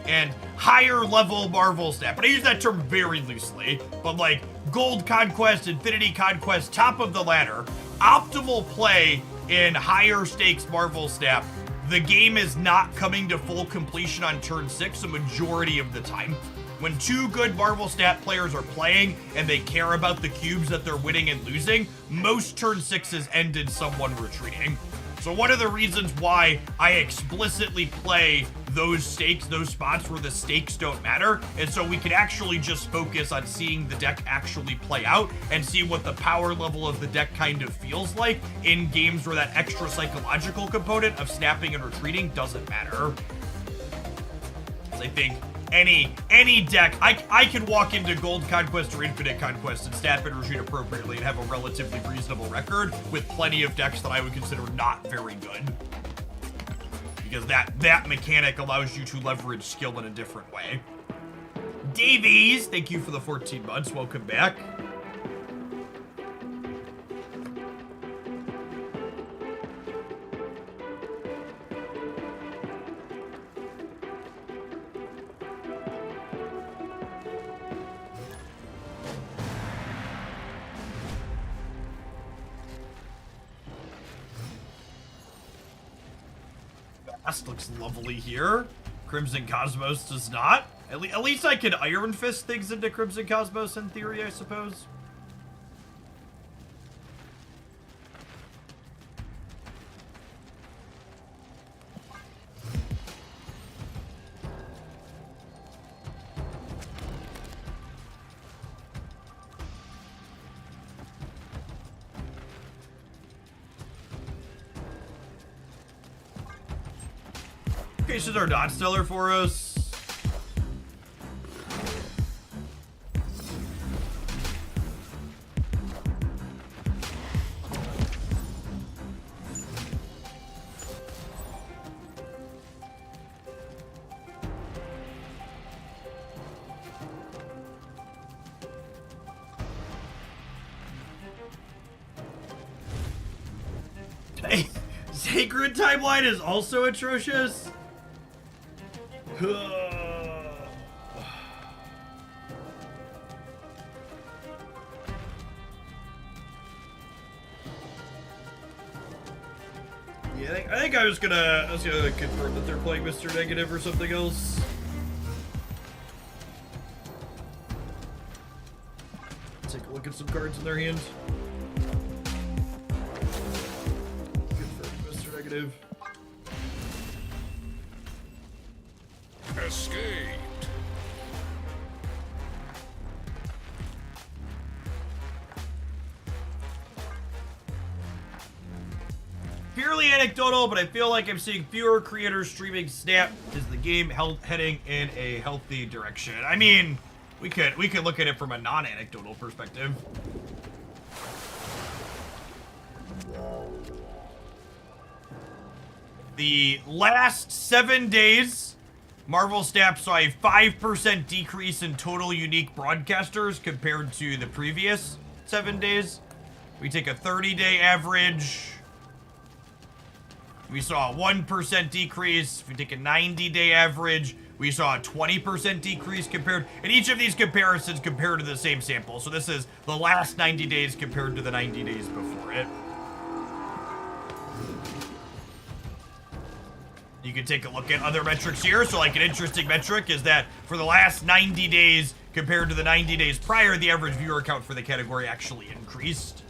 And higher level Marvel Snap, but I use that term very loosely, but like Gold Conquest, Infinity Conquest, top of the ladder, optimal play in higher stakes Marvel Snap, the game is not coming to full completion on turn 6 a majority of the time. When two good Marvel Snap players are playing and they care about the cubes that they're winning and losing, most turn 6s end in someone retreating. So one of the reasons why I explicitly play those stakes, those spots where the stakes don't matter, is so we can actually just focus on seeing the deck actually play out and see what the power level of the deck kind of feels like in games where that extra psychological component of snapping and retreating doesn't matter. I think any deck, I can walk into Gold Conquest or Infinite Conquest and snap and retreat appropriately and have a relatively reasonable record with plenty of decks that I would consider not very good. Because that mechanic allows you to leverage skill in a different way. Davies, thank you for the 14 months. Welcome back. Looks lovely here. Crimson Cosmos does not. At least I could Iron Fist things into Crimson Cosmos in theory, I suppose. Cases are not stellar for us. Sacred Timeline is also atrocious. Yeah, I think I was gonna confirm that they're playing Mr. Negative or something else. Take a look at some cards in their hand. Confirm Mr. Negative. Escaped. Purely anecdotal, but I feel like I'm seeing fewer creators streaming Snap. Is the game heading in a healthy direction? I mean, we could look at it from a non-anecdotal perspective. The last 7 days, Marvel Snap saw a 5% decrease in total unique broadcasters compared to the previous 7 days. We take a 30-day average. We saw a 1% decrease. If we take a 90-day average, we saw a 20% decrease compared. And each of these comparisons compared to the same sample. So this is the last 90 days compared to the 90 days before it. You can take a look at other metrics here. So like an interesting metric is that for the last 90 days compared to the 90 days prior, the average viewer count for the category actually increased.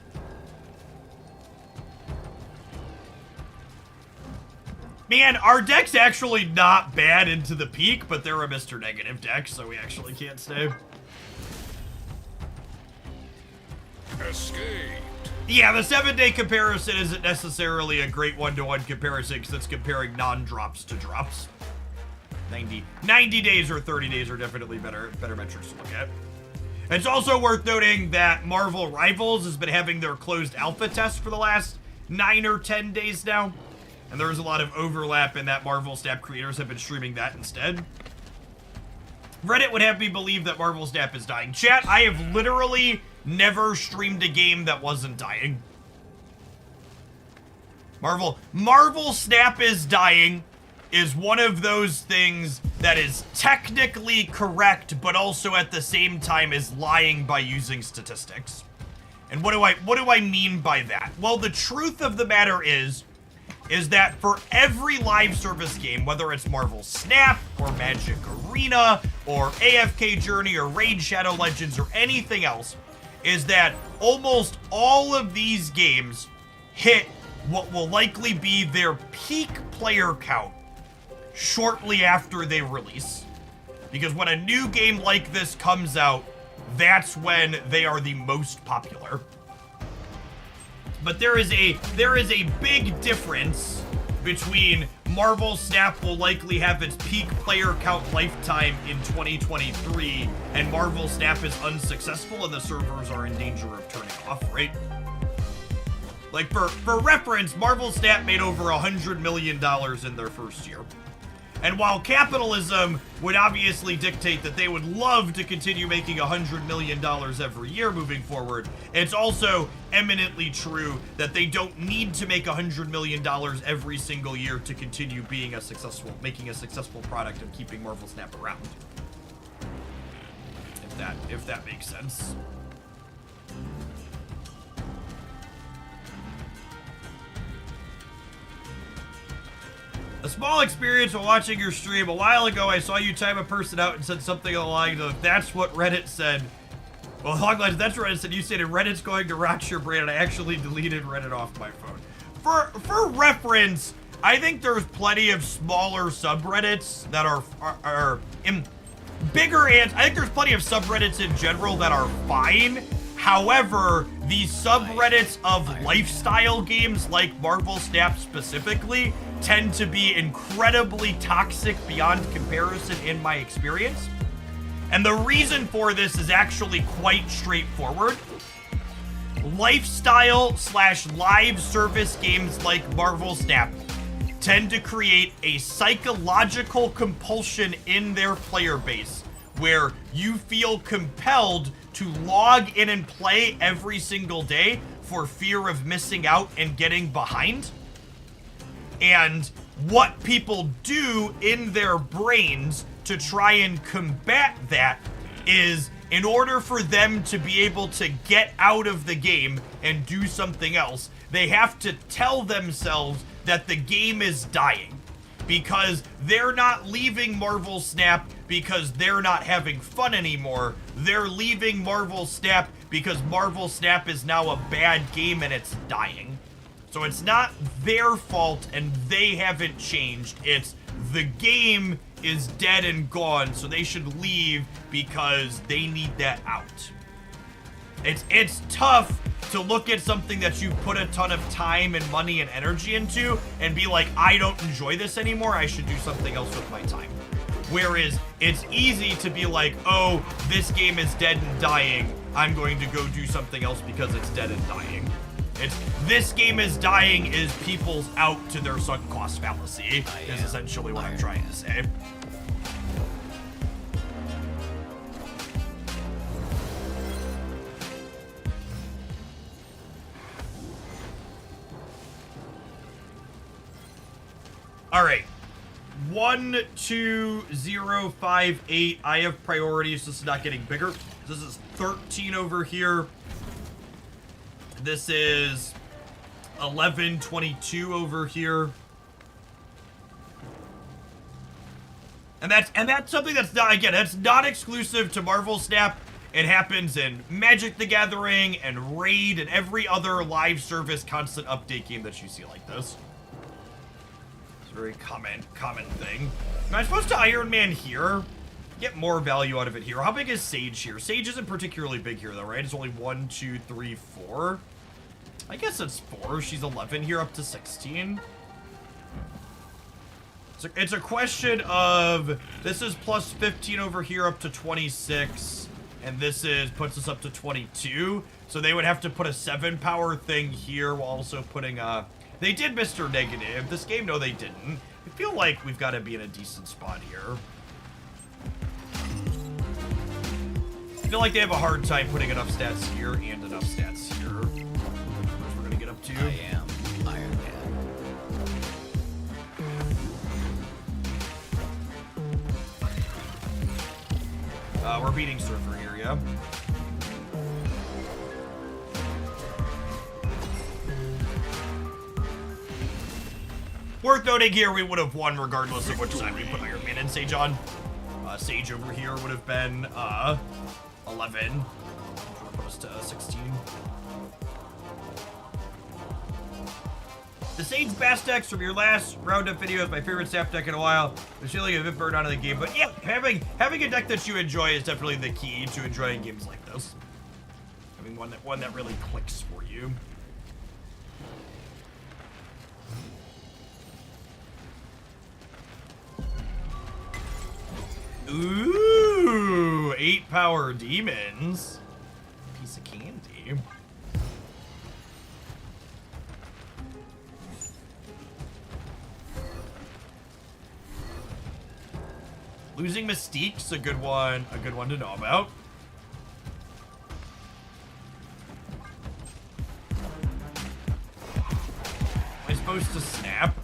Man, our deck's actually not bad into the peak, but they're a Mr. Negative deck, so we actually can't stay. Escaped. Yeah, the 7-day comparison isn't necessarily a great one-to-one comparison because it's comparing non-drops to drops. 90 days or 30 days are definitely better metrics to look at. It's also worth noting that Marvel Rivals has been having their closed alpha test for the last 9 or 10 days now. And there's a lot of overlap in that Marvel Snap creators have been streaming that instead. Reddit would have me believe that Marvel Snap is dying. Chat, I have literally never streamed a game that wasn't dying. Marvel Snap is dying is one of those things that is technically correct, but also at the same time is lying by using statistics. And what do I mean by that? Well, the truth of the matter is that for every live service game, whether it's Marvel Snap or Magic Arena or AFK Journey or Raid Shadow Legends or anything else, is that almost all of these games hit what will likely be their peak player count shortly after they release. Because when a new game like this comes out, that's when they are the most popular. But there is a big difference between Marvel Snap will likely have its peak player count lifetime in 2023 and Marvel Snap is unsuccessful and the servers are in danger of turning off, right? Like for reference, Marvel Snap made over $100 million in their first year. And while capitalism would obviously dictate that they would love to continue making $100 million every year moving forward, it's also eminently true that they don't need to make $100 million every single year to continue being making a successful product and keeping Marvel Snap around. If that makes sense. A small experience while watching your stream. A while ago, I saw you time a person out and said something along the lines of, that's what Reddit said. Well, that's what Reddit said. You said, Reddit's going to rot your brain, and I actually deleted Reddit off my phone. For reference, I think there's plenty of smaller subreddits that are in bigger ants. I think there's plenty of subreddits in general that are fine. However, the subreddits of lifestyle games like Marvel Snap specifically tend to be incredibly toxic beyond comparison in my experience. And the reason for this is actually quite straightforward. Lifestyle / live service games like Marvel Snap tend to create a psychological compulsion in their player base where you feel compelled to log in and play every single day for fear of missing out and getting behind. And what people do in their brains to try and combat that is, in order for them to be able to get out of the game and do something else, they have to tell themselves that the game is dying. Because they're not leaving Marvel Snap because they're not having fun anymore. They're leaving Marvel Snap because Marvel Snap is now a bad game and it's dying. So it's not their fault and they haven't changed. It's the game is dead and gone, so they should leave because they need that out. It's tough to look at something that you put a ton of time and money and energy into and be like, I don't enjoy this anymore, I should do something else with my time. Whereas it's easy to be like, oh, this game is dead and dying, I'm going to go do something else because it's dead and dying. This game is dying is people's out to their sunk cost fallacy, is essentially what I'm trying to say. All right, 1, 2, 0, 5, 8. I have priorities. This is not getting bigger. This is 13 over here. This is 11, 22 over here. And that's something that's not, again, that's not exclusive to Marvel Snap. It happens in Magic the Gathering and Raid and every other live service constant update game that you see like this. Very common thing. Am I supposed to Iron Man here? Get more value out of it here. How big is Sage here? Sage isn't particularly big here though, right? It's only 1, 2, 3, 4. I guess it's 4. She's 11 here up to 16. So it's a question of, this is plus 15 over here up to 26. And this puts us up to 22. So they would have to put a 7 power thing here while also putting a... They did Mr. Negative. This game, no, they didn't. I feel like we've got to be in a decent spot here. I feel like they have a hard time putting enough stats here and enough stats here. Which we're going to get up to. I am Iron Man. We're beating Surfer here, yeah? Worth noting here, we would have won regardless of which side we put Iron Man and Sage on. Sage over here would have been 11. Which would put us to 16. The Sage Bass decks from your last roundup video is my favorite staff deck in a while. There's feeling a bit burned out of the game, but yeah, having a deck that you enjoy is definitely the key to enjoying games like this. Having one that really clicks for you. Ooh, 8 power demons. Piece of candy. Losing Mystique's a good one to know about. Am I supposed to snap?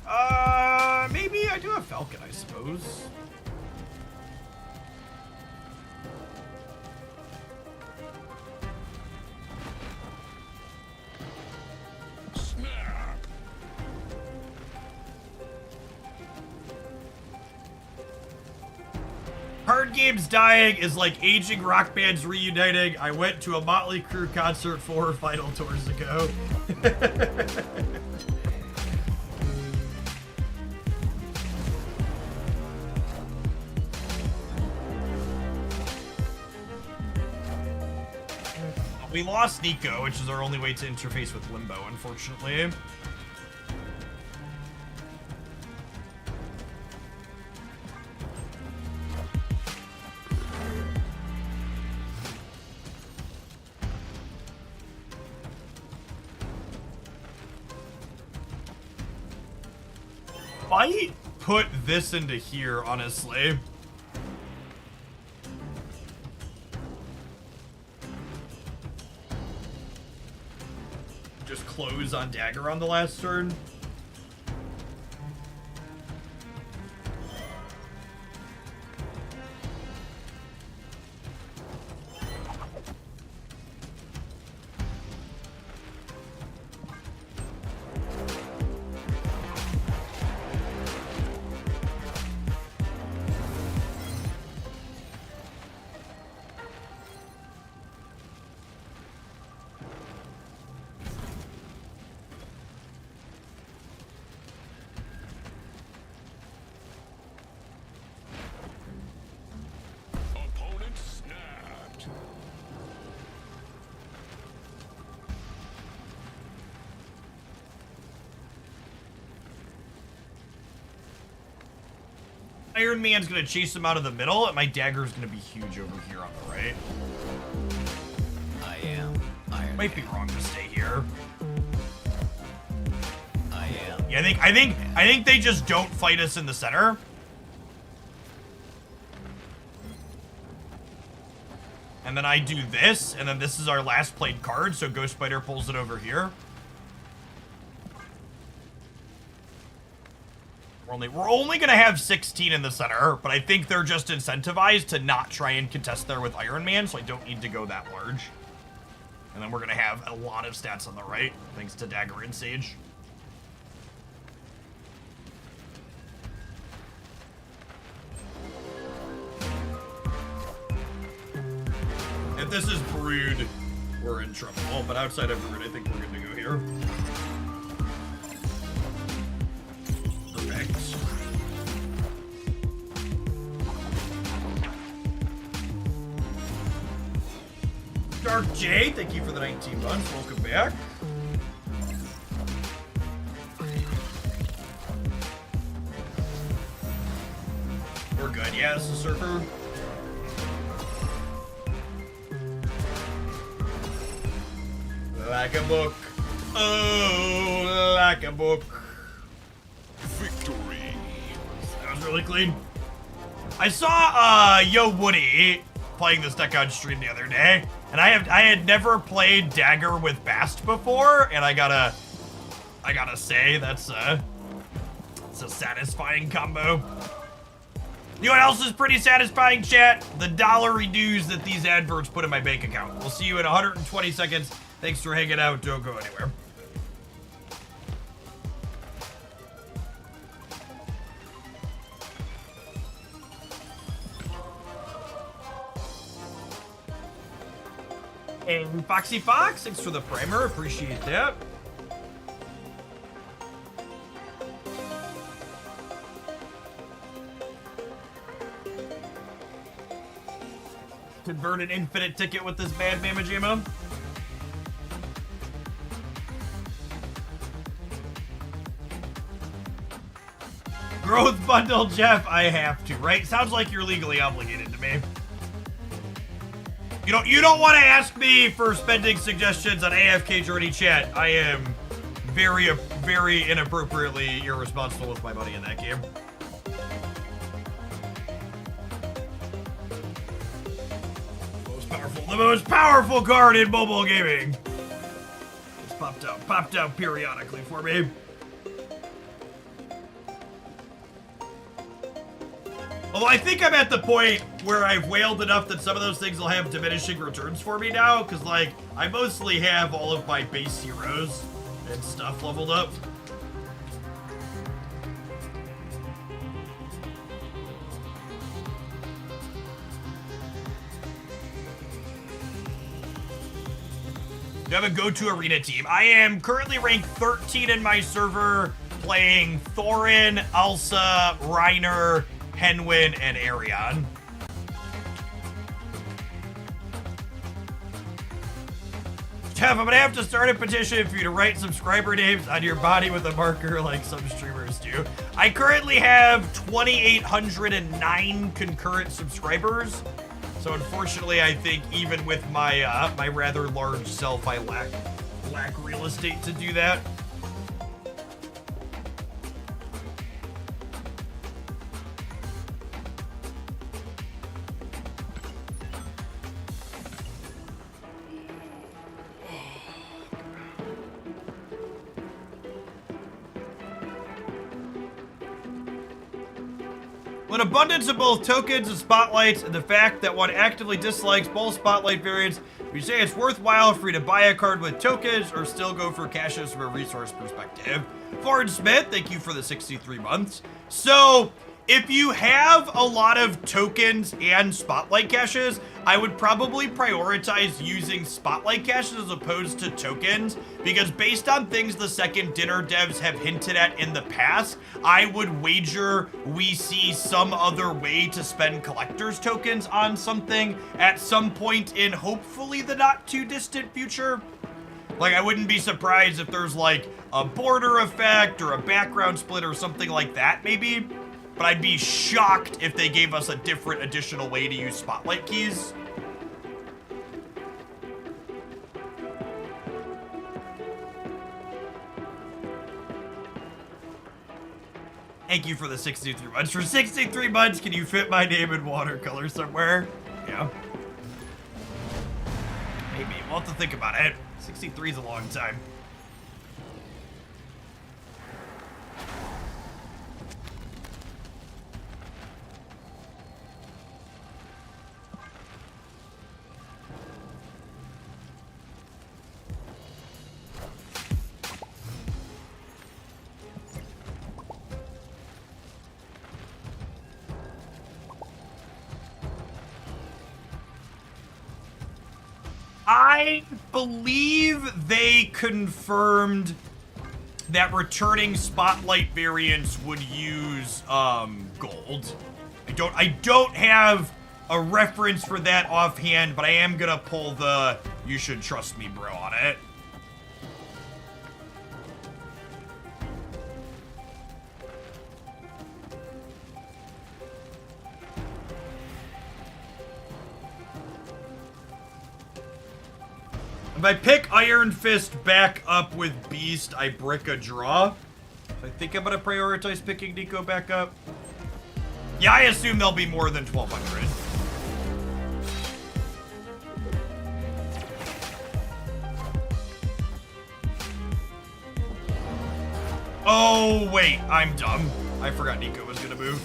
Maybe I do have Falcon, I suppose. Hard games dying is like aging rock bands reuniting. I went to a Motley Crue concert 4 final tours ago. We lost Nico, which is our only way to interface with Limbo, unfortunately. Might put this into here, honestly. Just close on Dagger on the last turn. Opponent snapped. Iron Man's gonna chase him out of the middle, and my Dagger's gonna be huge over here on the right. I am Iron Might be wrong to stay here. I am. Yeah, I think they just don't fight us in the center. And then I do this, and then this is our last played card, so Ghost Spider pulls it over here. We're only gonna have 16 in the center, but I think they're just incentivized to not try and contest there with Iron Man, so I don't need to go that large. And then we're gonna have a lot of stats on the right, thanks to Dagger and Sage. If this is Brood, we're in trouble. But outside of Brood, I think we're good to go here. Perfect. Dark J, thank you for the 19 months. Welcome back. We're good. Yeah, this is Surfer. Like a book. Oh, like a book. Victory. That was really clean. I saw Yo Woody playing this deck on stream the other day, and I had never played Dagger with Bast before, and I gotta say it's a satisfying combo. You know what else is pretty satisfying, chat? The dollary dues that these adverts put in my bank account. We'll see you in 120 seconds. Thanks for hanging out. Don't go anywhere. And Foxy Fox, thanks for the primer. Appreciate that. Convert an infinite ticket with this bad Mamajima. Growth bundle, Jeff, I have to, right? Sounds like you're legally obligated to me. You don't want to ask me for spending suggestions on AFK Journey chat. I am very inappropriately irresponsible with my money in that game. The most powerful card in mobile gaming. It's popped out periodically for me. Although I think I'm at the point where I've whaled enough that some of those things will have diminishing returns for me now, because, like, I mostly have all of my base heroes and stuff leveled up. Do you have a go-to arena team? I am currently ranked 13 in my server, playing Thorin, Elsa, Reiner, Henwin, and Arion. Jeff, I'm gonna have to start a petition for you to write subscriber names on your body with a marker like some streamers do. I currently have 2,809 concurrent subscribers. So unfortunately, I think even with my my rather large self, I lack real estate to do that. An abundance of both tokens and spotlights, and the fact that one actively dislikes both spotlight variants, we say it's worthwhile for you to buy a card with tokens or still go for caches from a resource perspective. Ford Smith, thank you for the 63 months. So, if you have a lot of tokens and spotlight caches, I would probably prioritize using spotlight caches as opposed to tokens, because based on things the Second Dinner devs have hinted at in the past, I would wager we see some other way to spend collector's tokens on something at some point in hopefully the not too distant future. Like, I wouldn't be surprised if there's like a border effect or a background split or something like that maybe. But I'd be shocked if they gave us a different additional way to use spotlight keys. Thank you for the 63 months. For 63 months, can you fit my name in watercolor somewhere? Yeah. Maybe. We'll have to think about it. 63 is a long time. I believe they confirmed that returning spotlight variants would use gold. I don't have a reference for that offhand, but I am gonna pull the "you should trust me, bro" on it. If I pick Iron Fist back up with Beast, I brick a draw. So I think I'm gonna prioritize picking Nico back up. Yeah, I assume there'll be more than 1,200. Oh, wait, I'm dumb. I forgot Nico was gonna move.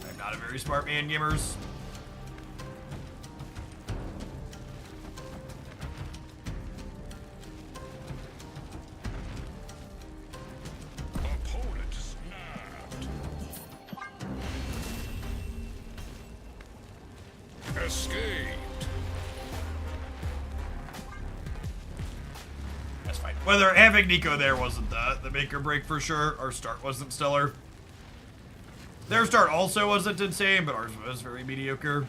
I'm not a very smart man, gamers. Opponent snapped. Escaped. That's fine. Whether having Nico there wasn't the make or break for sure. Our start wasn't stellar. Their start also wasn't insane, but ours was very mediocre.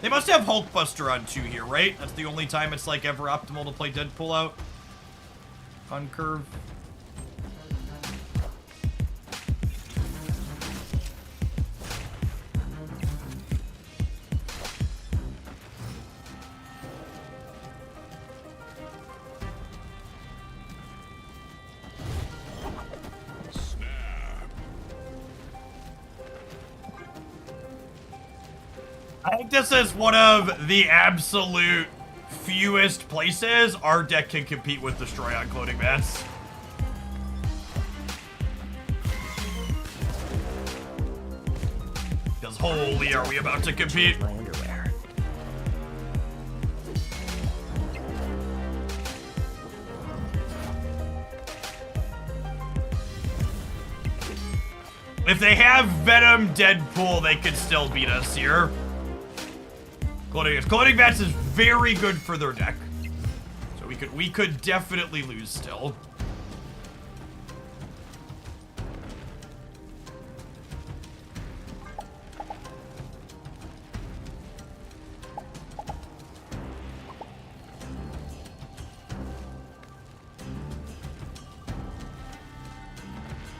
They must have Hulkbuster on 2 here, right? That's the only time it's like ever optimal to play Deadpool out on curve. I think this is one of the absolute fewest places our deck can compete with Destroy on Cloning Bats. Because holy, are we about to compete? My underwear. If they have Venom Deadpool, they could still beat us here. Cloning Bats is very good for their deck. So we could definitely lose still.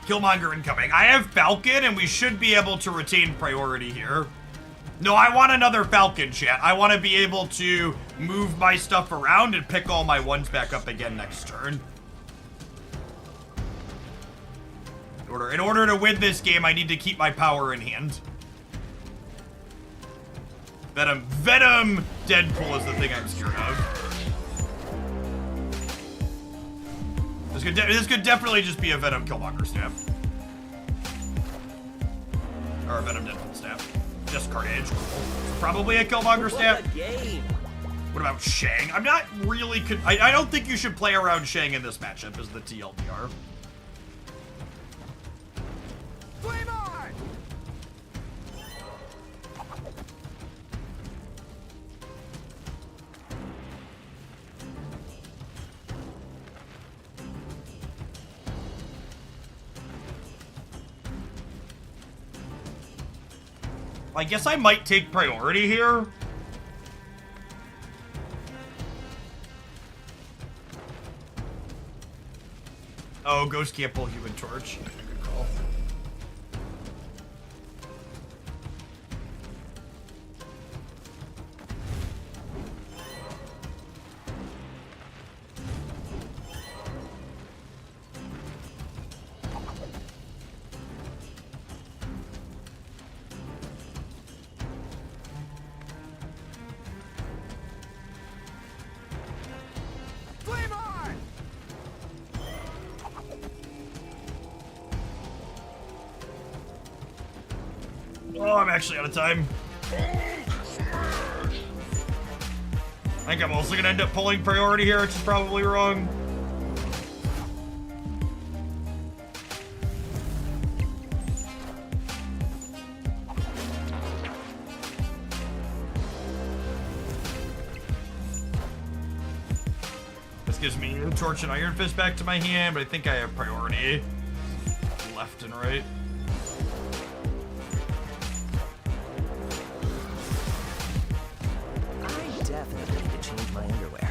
Killmonger incoming. I have Falcon, and we should be able to retain priority here. No, I want another Falcon, chat. I want to be able to move my stuff around and pick all my ones back up again next turn. In order to win this game, I need to keep my power in hand. Venom Deadpool is the thing I'm scared of. This could definitely just be a Venom Killmonger snap. Or a Venom Deadpool snap. Discard edge. Probably a Killmonger snap. What about Shang? I'm not really... I don't think you should play around Shang in this matchup as the TLDR. Flame on! I guess I might take priority here. Oh, Ghost can't pull Human Torch. Good call. Flame on! Oh, I'm actually out of time. I think I'm also gonna end up pulling priority here, which is probably wrong. gives me Torch and Iron Fist back to my hand, but I think I have priority left and right. I definitely need to change my underwear.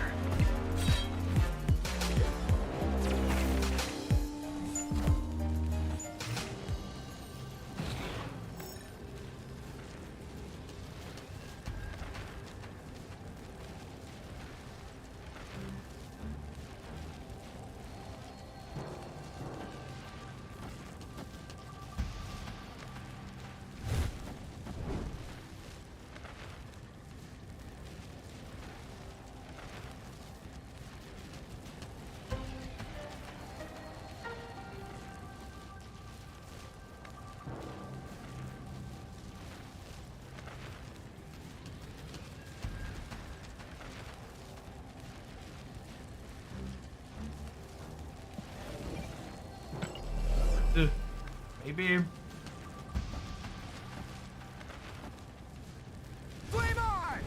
Maybe. Flame on!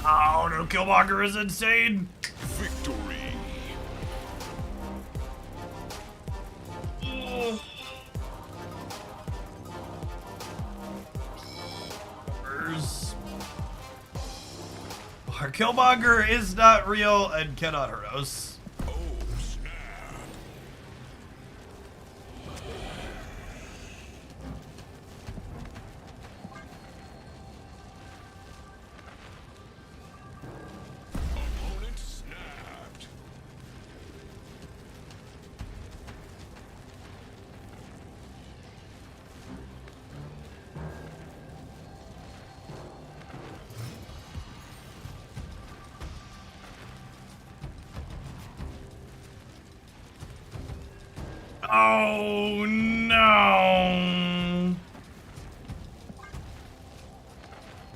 Oh no, Killmonger is insane! Victory! Oh. Our Killmonger is not real and cannot hurt us. Oh, snap! Opponent snapped. Oh no!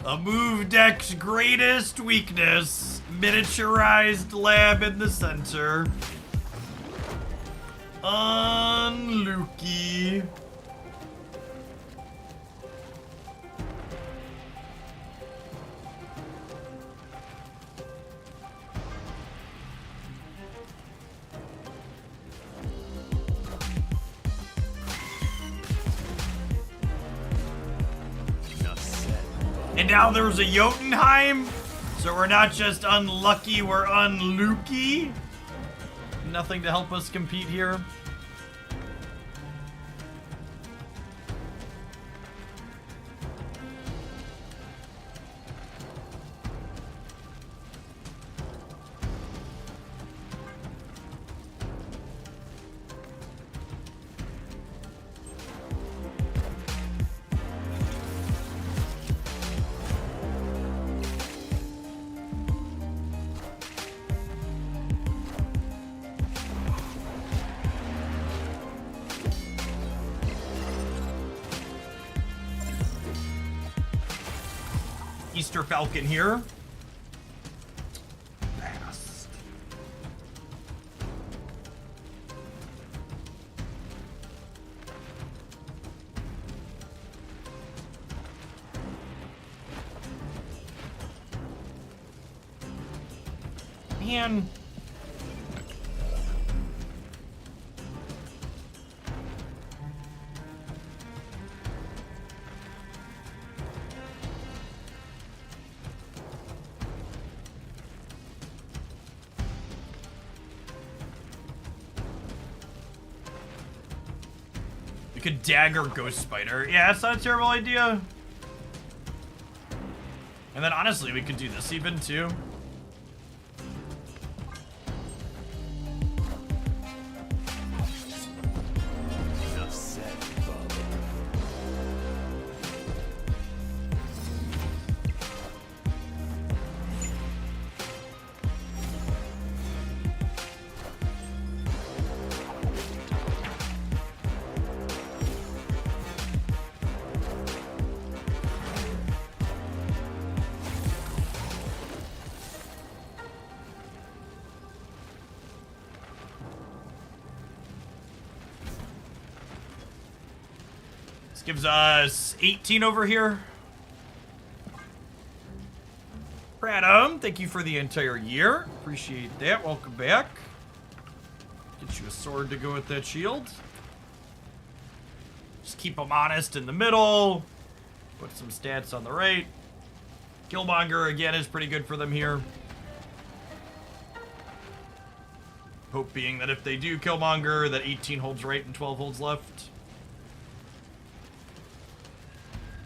A move deck's greatest weakness. Miniaturized lab in the center. Unlucky. And now there's a Jotunheim, so we're not just unlucky, we're unlucky. Nothing to help us compete here. Easter Falcon here. Fast. Man. Could dagger Ghost Spider. Yeah, that's not a terrible idea. And then honestly, we could do this even too. Enough said, Bubba. Gives us 18 over here. Pradum, thank you for the entire year. Appreciate that. Welcome back. Get you a sword to go with that shield. Just keep them honest in the middle. Put some stats on the right. Killmonger, again, is pretty good for them here. Hope being that if they do Killmonger, that 18 holds right and 12 holds left.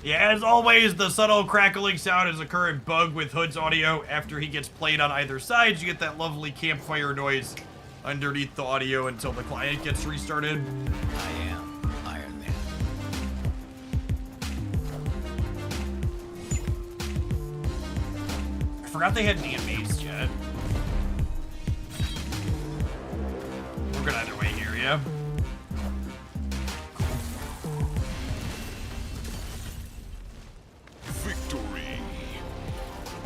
Yeah, as always, the subtle crackling sound is a current bug with Hood's audio. After he gets played on either side, you get that lovely campfire noise underneath the audio until the client gets restarted. I am Iron Man. I forgot they hadn't DMAs yet. We're good either way here, yeah? Victory.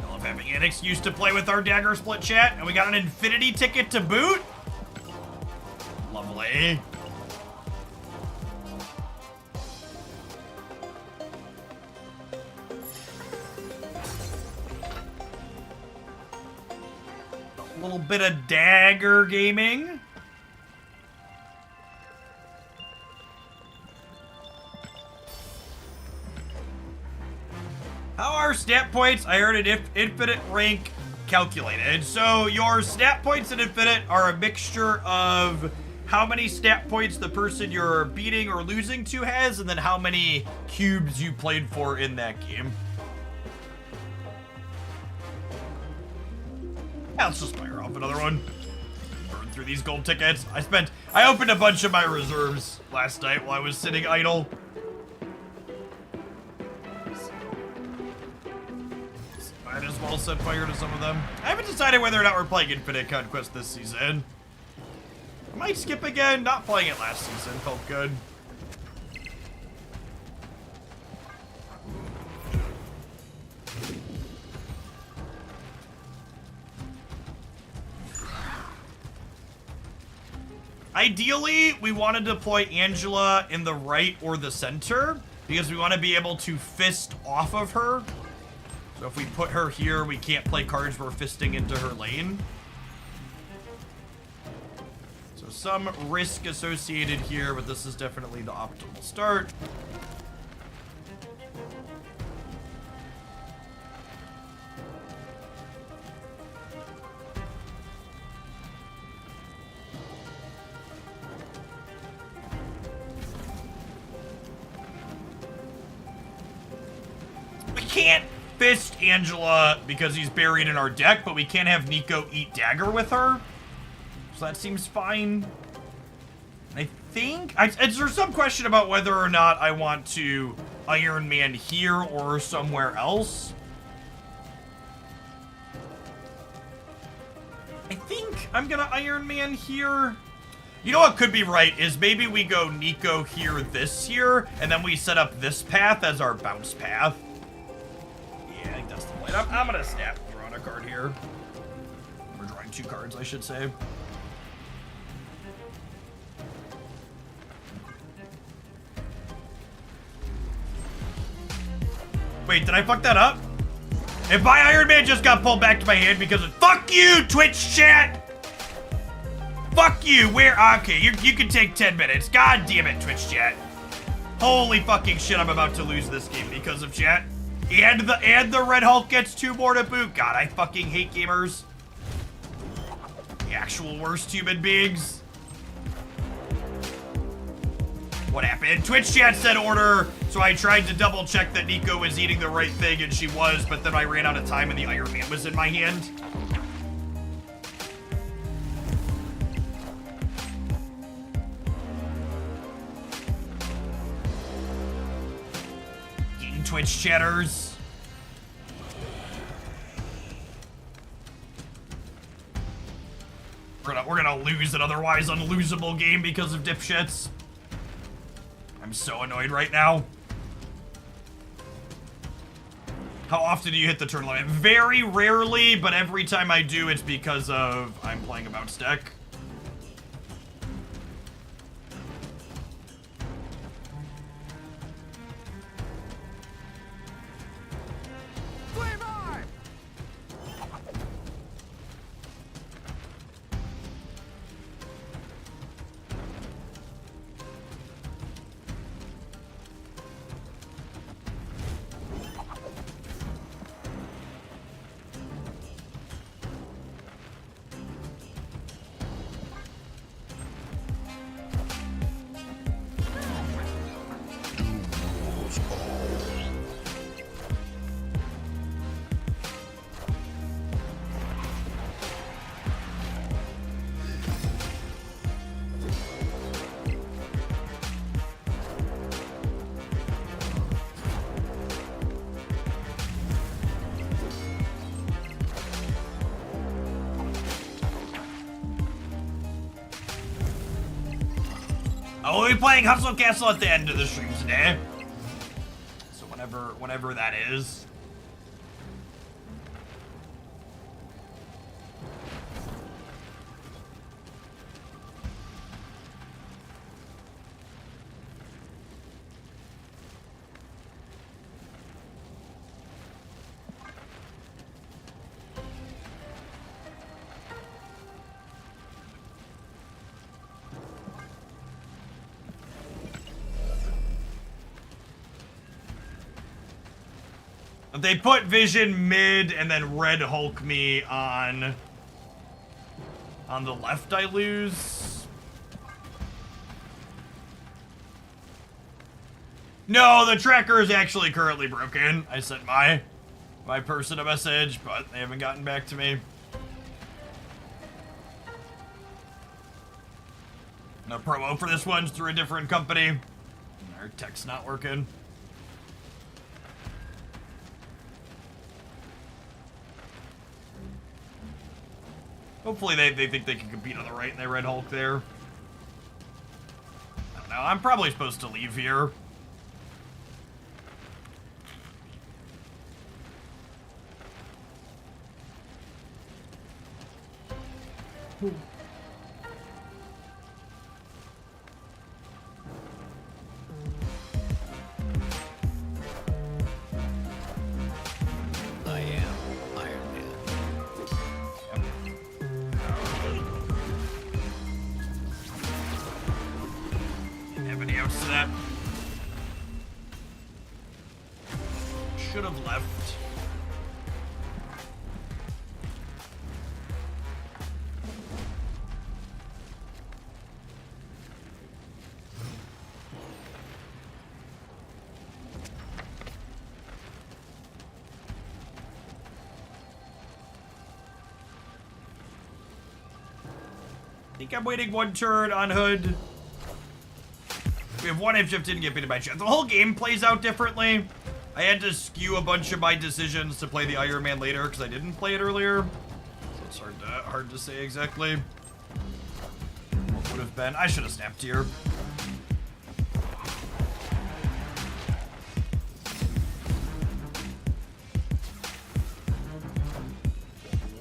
I love having an excuse to play with our dagger split chat, and we got an infinity ticket to boot. Lovely. A little bit of dagger gaming. How are stat points? I heard it infinite rank calculated. So your stat points in infinite are a mixture of how many stat points the person you're beating or losing to has, and then how many cubes you played for in that game. Yeah, let's just fire off another one. Burn through these gold tickets. I opened a bunch of my reserves last night while I was sitting idle. Might as well set fire to some of them. I haven't decided whether or not we're playing Infinite Conquest this season. I might skip again. Not playing it last season felt good. Ideally, we want to deploy Angela in the right or the center because we want to be able to fist off of her. So if we put her here, we can't play cards where we're fisting into her lane. So some risk associated here, but this is definitely the optimal start. We can't fist Angela because he's buried in our deck, but we can have Nico eat dagger with her. So that seems fine. I think... is there some question about whether or not I want to Iron Man here or somewhere else? I think I'm gonna Iron Man here. You know what could be right is maybe we go Nico here, this here, and then we set up this path as our bounce path. Yeah, I think that's the plan. I'm gonna snap drawing a card here. We're drawing 2 cards, I should say. Wait, did I fuck that up? If my Iron Man just got pulled back to my hand because of... Fuck you, Twitch chat! Fuck you! Where? Okay, you can take 10 minutes. God damn it, Twitch chat. Holy fucking shit, I'm about to lose this game because of chat. And the Red Hulk gets 2 more to boot. God, I fucking hate gamers. The actual worst human beings. What happened? Twitch chat said order, so I tried to double check that Nico was eating the right thing, and she was, but then I ran out of time and the Iron Man was in my hand. Twitch chatters. We're gonna lose an otherwise unlosable game because of dipshits. I'm so annoyed right now. How often do you hit the turn limit? Very rarely, but every time I do, it's because of I'm playing a bounce deck. we'll be playing Hustle Castle at the end of the stream today. So whenever that is. They put Vision mid and then Red Hulk me on the left, I lose. No, the tracker is actually currently broken. I sent my person a message, but they haven't gotten back to me. No promo for this one's through a different company. Our tech's not working. Hopefully they think they can compete on the right and they Red Hulk there. I don't know. I'm probably supposed to leave here. I am Iron Man. Didn't have any outs to that. Should have left. I think I'm waiting one turn on Hood. We have one F-Shift didn't get beaten by chance. The whole game plays out differently. I had to skew a bunch of my decisions to play the Iron Man later because I didn't play it earlier. So it's hard to say exactly what would have been. I should have snapped here.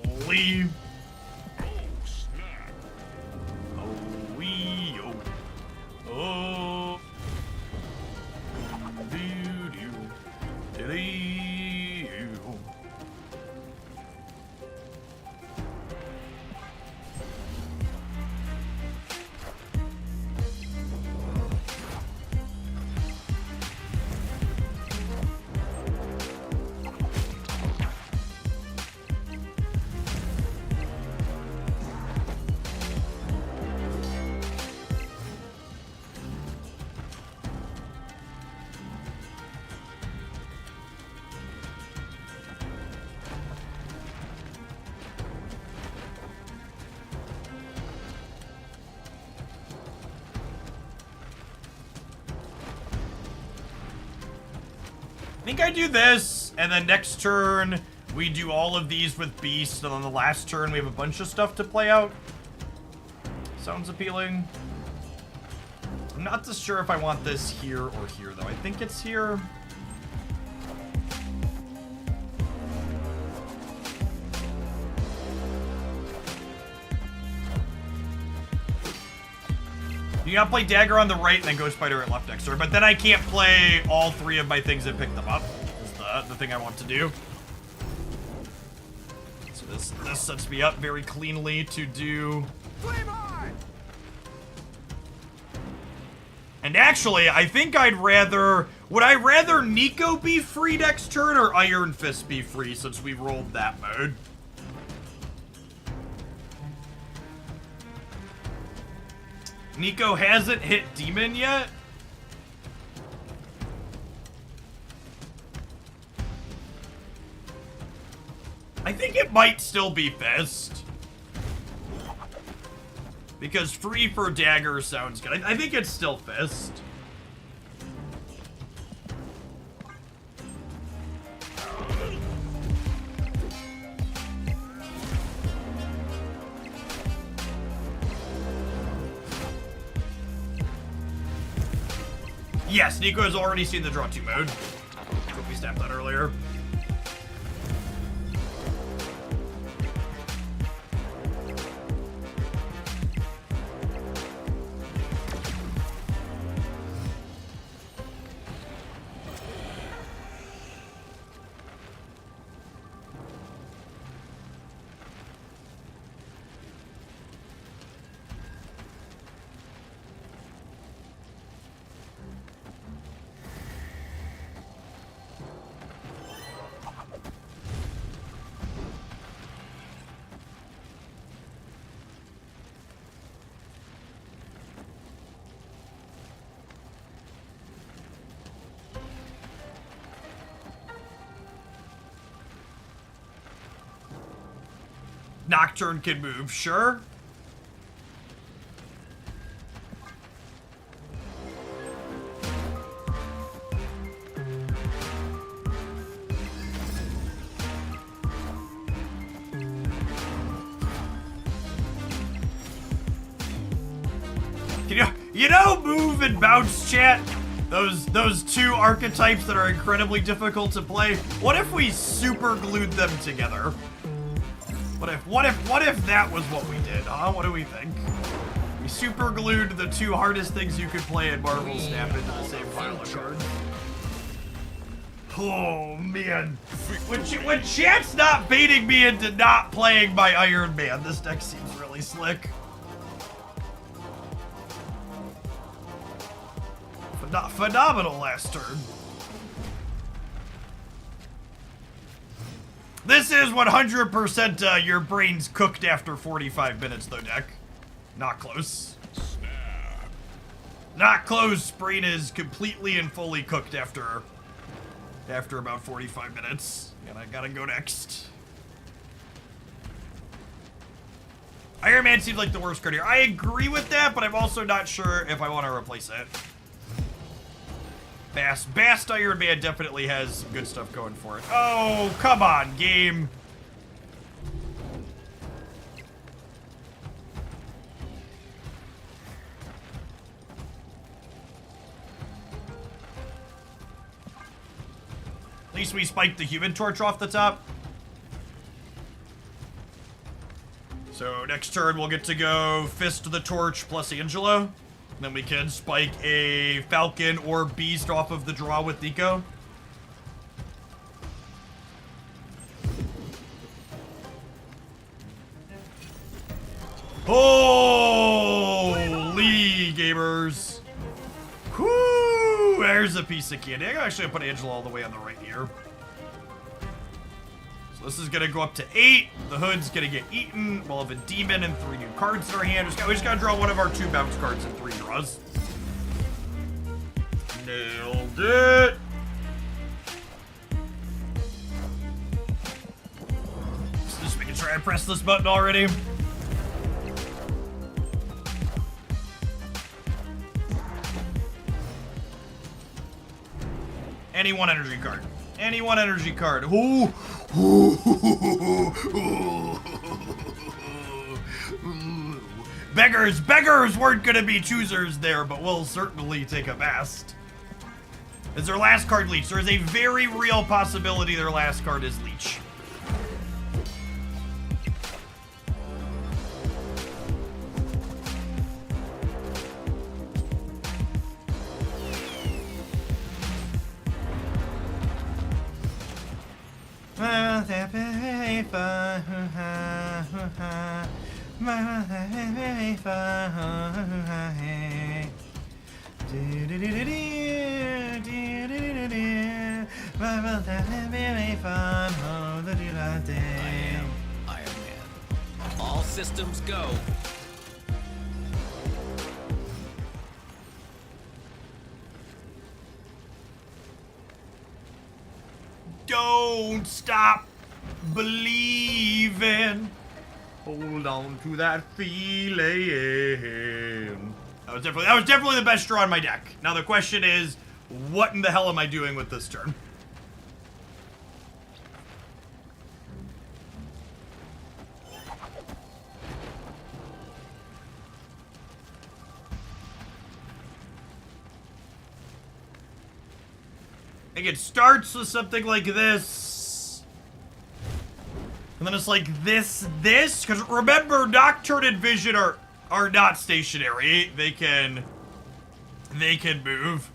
Holy. Oh. I think I do this, and then next turn, we do all of these with Beast, and on the last turn, we have a bunch of stuff to play out. Sounds appealing. I'm not so sure if I want this here or here, though. I think it's here. You gotta play Dagger on the right and then Ghost Spider at left next turn, but then I can't play all three of my things and pick them up. Is the thing I want to do. So this sets me up very cleanly to do. And actually, I think I'd rather. Would I rather Nico be free next turn or Iron Fist be free since we rolled that mode? Nico hasn't hit Demon yet. I think it might still be Fist. Because free for Dagger sounds good. I think it's still Fist. Yes, Nico has already seen the draw 2 mode. We snapped that earlier. Nocturne can move, sure. You know, move and bounce, chat. Those two archetypes that are incredibly difficult to play. What if we super glued them together? What if that was what we did, huh? What do we think? We super glued the two hardest things you could play in Marvel Snap into the same pile of cards. Oh man. When chat's not baiting me into not playing my Iron Man, this deck seems really slick. Phenomenal last turn. This is 100% your brain's cooked after 45 minutes, though, deck. Not close. Snap. Not close. Brain is completely and fully cooked after about 45 minutes. And I gotta go next. Iron Man seems like the worst card here. I agree with that, but I'm also not sure if I want to replace it. Bast Iron Man definitely has some good stuff going for it. Oh, come on, game. At least we spiked the Human Torch off the top. So next turn we'll get to go Fist of the Torch plus Angelo. Then we can spike a Falcon or Beast off of the draw with Nico. Holy gamers. Whoo! There's a piece of candy. I actually put Angela all the way on the right here. So this is gonna go up to 8. The hood's gonna get eaten. We'll have a demon and 3 new cards in our hand. We just gotta draw one of our 2 bounce cards in 3 draws. Nailed it. Just making sure I press this button already. Any one energy card. Any one energy card. Ooh. Beggars weren't gonna be choosers there, but we'll certainly take a best. Is their last card Leech? There is a very real possibility their last card is Leech. I am Iron Man. All systems go. Don't stop believing. Hold on to that feeling. That was definitely the best draw in my deck. Now the question is, what in the hell am I doing with this turn? think it starts with something like this. And then it's like this. Because remember, Nocturne and Vision are not stationary. They can move.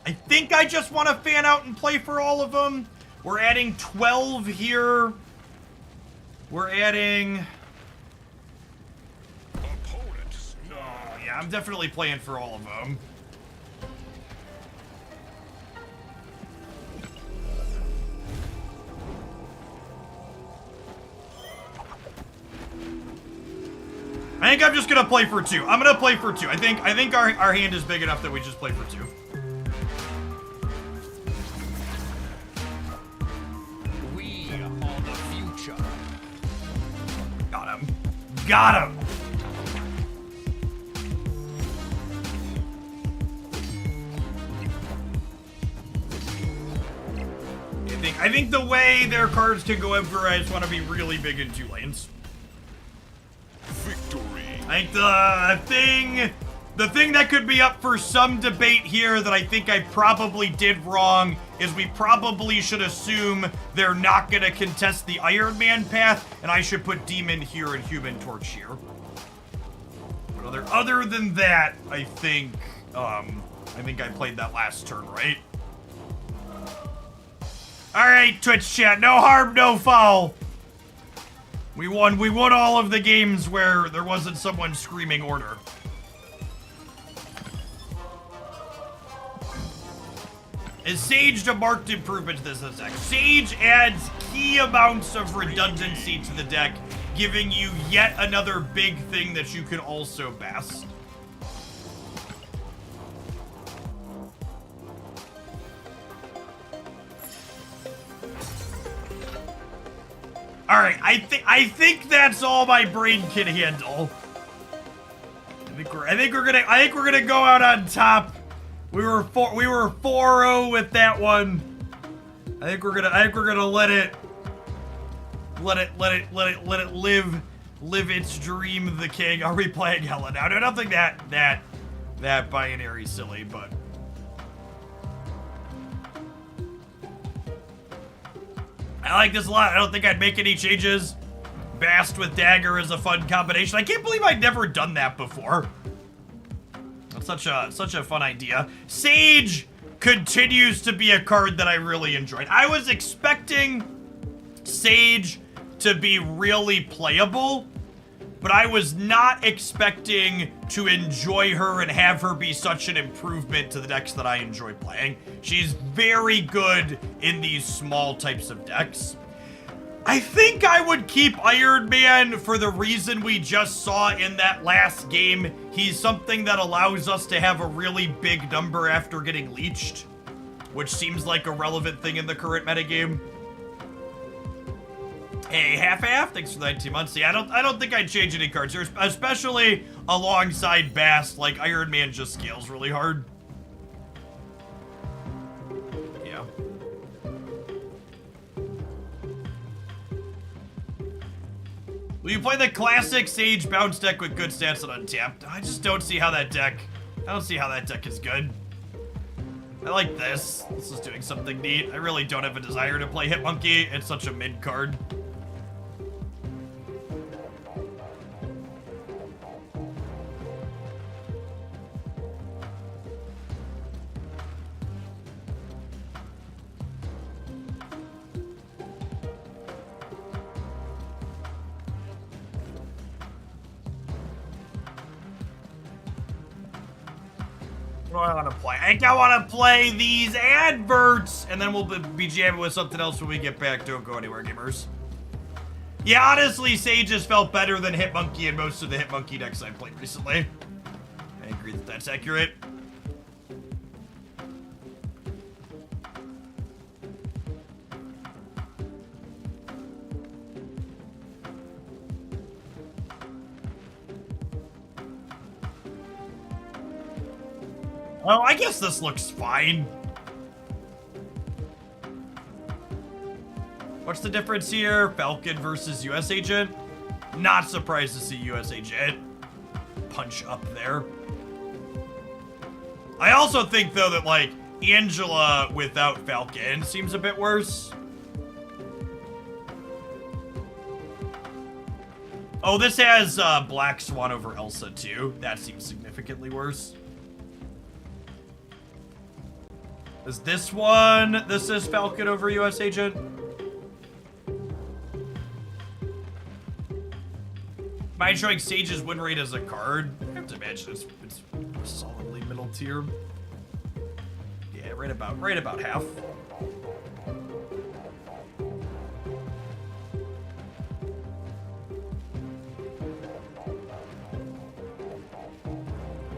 I think I just want to fan out and play for all of them. We're adding 12 here. We're adding... Opponents. Oh, yeah, I'm definitely playing for all of them. I think I'm just gonna play for 2. I'm gonna play for 2. I think our hand is big enough that we just play for 2. We are the future. Got him. Got him. I think the way their cards can go everywhere, I just want to be really big in 2 lanes. Victory. I think the thing that could be up for some debate here that I think I probably did wrong is we probably should assume they're not going to contest the Iron Man path, and I should put Demon here and Human Torch here. But other than that, I think I played that last turn right. All right, Twitch chat, no harm, no foul. We won all of the games where there wasn't someone screaming order. Is Sage a marked improvement to this deck? Sage adds key amounts of redundancy to the deck, giving you yet another big thing that you can also bast. All right, I think that's all my brain can handle. I think we're gonna go out on top. We were 4-0 with that one. I think we're gonna let it live its dream of the king. Are we playing Hella now? No, I don't think that binary silly, but. I like this a lot. I don't think I'd make any changes. Bast with Dagger is a fun combination. I can't believe I'd never done that before. That's such a fun idea. Sage continues to be a card that I really enjoyed. I was expecting Sage to be really playable, but I was not expecting to enjoy her and have her be such an improvement to the decks that I enjoy playing. She's very good in these small types of decks. I think I would keep Iron Man for the reason we just saw in that last game. He's something that allows us to have a really big number after getting leeched, which seems like a relevant thing in the current metagame. Hey, half-half, thanks for the 19 months. See, I don't think I'd change any cards here, especially alongside Bast. Like, Iron Man just scales really hard. Yeah. Will you play the classic Sage bounce deck with good stats and untapped? I just don't see how that deck is good. I like this. This is doing something neat. I really don't have a desire to play Hitmonkey. It's such a mid card. What do I want to play? I think I want to play these adverts, and then we'll be jamming with something else when we get back. Don't go anywhere, gamers. Yeah, honestly, Sage has felt better than Hitmonkey in most of the Hitmonkey decks I've played recently. I agree that that's accurate. Oh, I guess this looks fine. What's the difference here? Falcon versus US Agent? Not surprised to see USA Jet punch up there. I also think, though, that, like, Angela without Falcon seems a bit worse. Oh, this has Black Swan over Elsa, too. That seems significantly worse. Is this one? This is Falcon over US Agent? Mind showing Sage's win rate as a card? I have to imagine it's solidly middle tier. Yeah, right about half.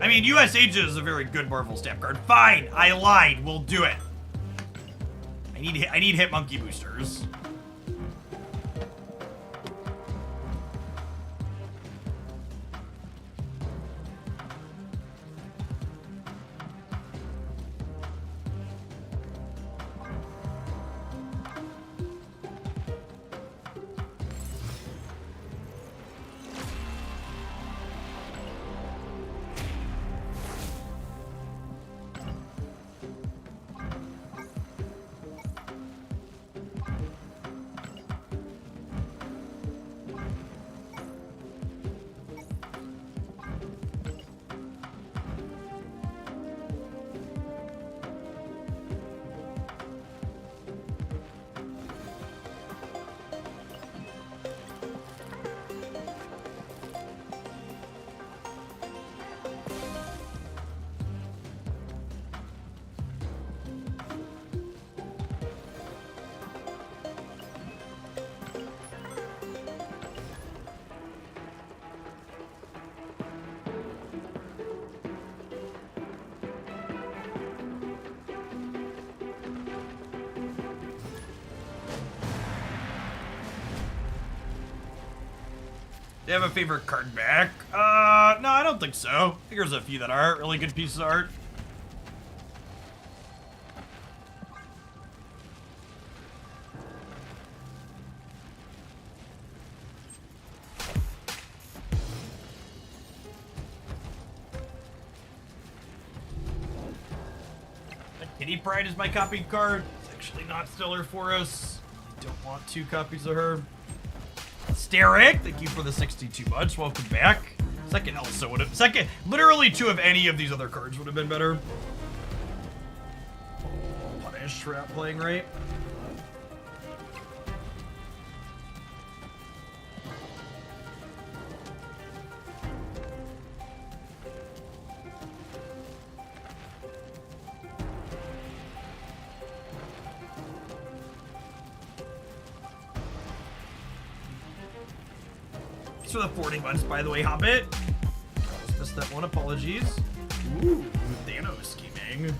I mean, US Agent is a very good Marvel stamp card. Fine, I lied. We'll do it. I need hit monkey boosters. Do you have a favorite card back? No, I don't think so. I think there's a few that are really good pieces of art. Kitty Pride is my copied card. It's actually not stellar for us. I don't want 2 copies of her. Steric, thank you for the 62 months. Welcome back. Second Elsa would have... Literally 2 of any of these other cards would have been better. Punish for not playing right. For the 40 months, by the way, Hobbit. Just missed that one. Apologies. Ooh, Thanos scheming.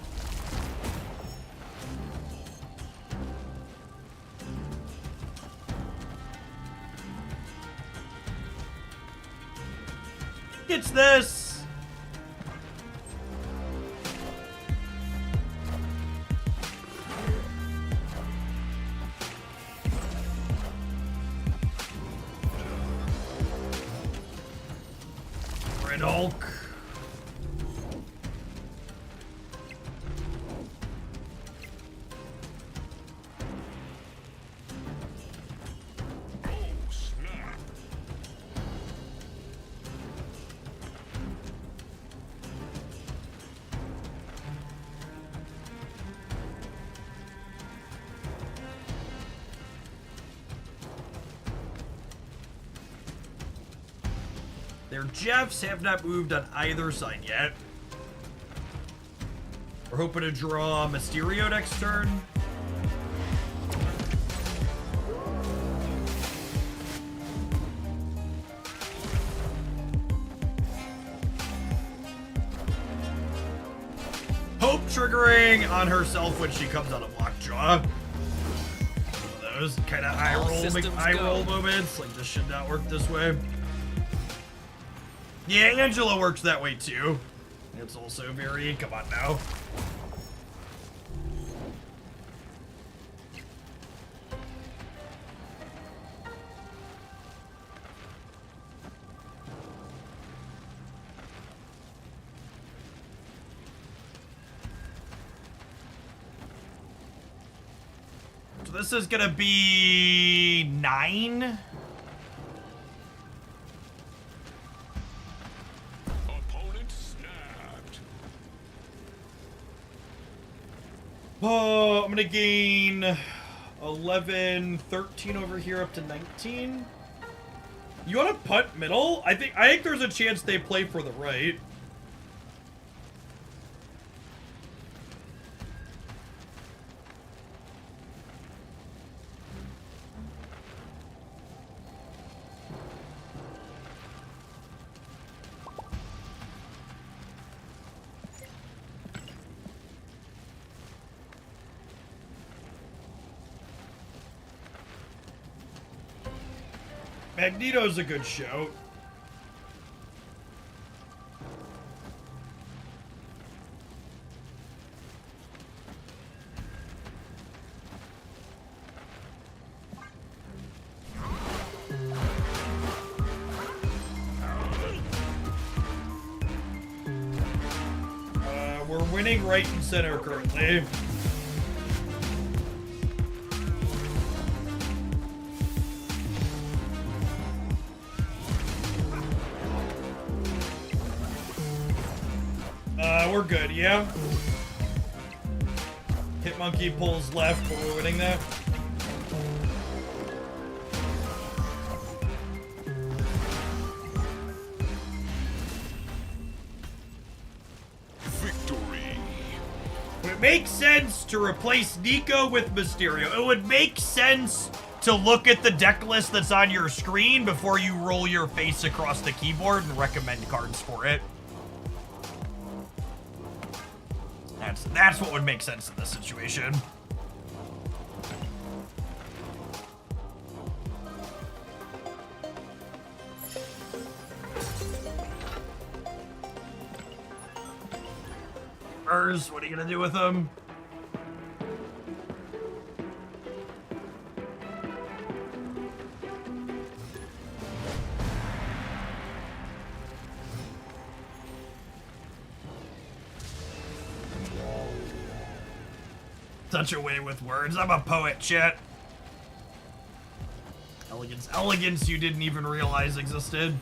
It's this. Hulk. Oh, snap. Their Jeffs have not moved on either side yet. We're hoping to draw Mysterio next turn. Hope triggering on herself when she comes out of lockjaw. One of those kind of eye roll moments. Like, this should not work this way. Yeah, Angela works that way too. It's also very, come on now. this is gonna be 9. Opponent snapped. Oh, I'm gonna gain 11, 13 over here up to 19. You want to punt middle? I think there's a chance they play for the right. Magneto's a good shout. We're winning right and center currently. We're good, yeah? Hitmonkey pulls left, but we're winning that. Victory. It makes sense to replace Nico with Mysterio. It would make sense to look at the deck list that's on your screen before you roll your face across the keyboard and recommend cards for it. That's what would make sense in this situation. Urs, what are you gonna do with them? Such a way with words. I'm a poet, chat. Elegance you didn't even realize existed.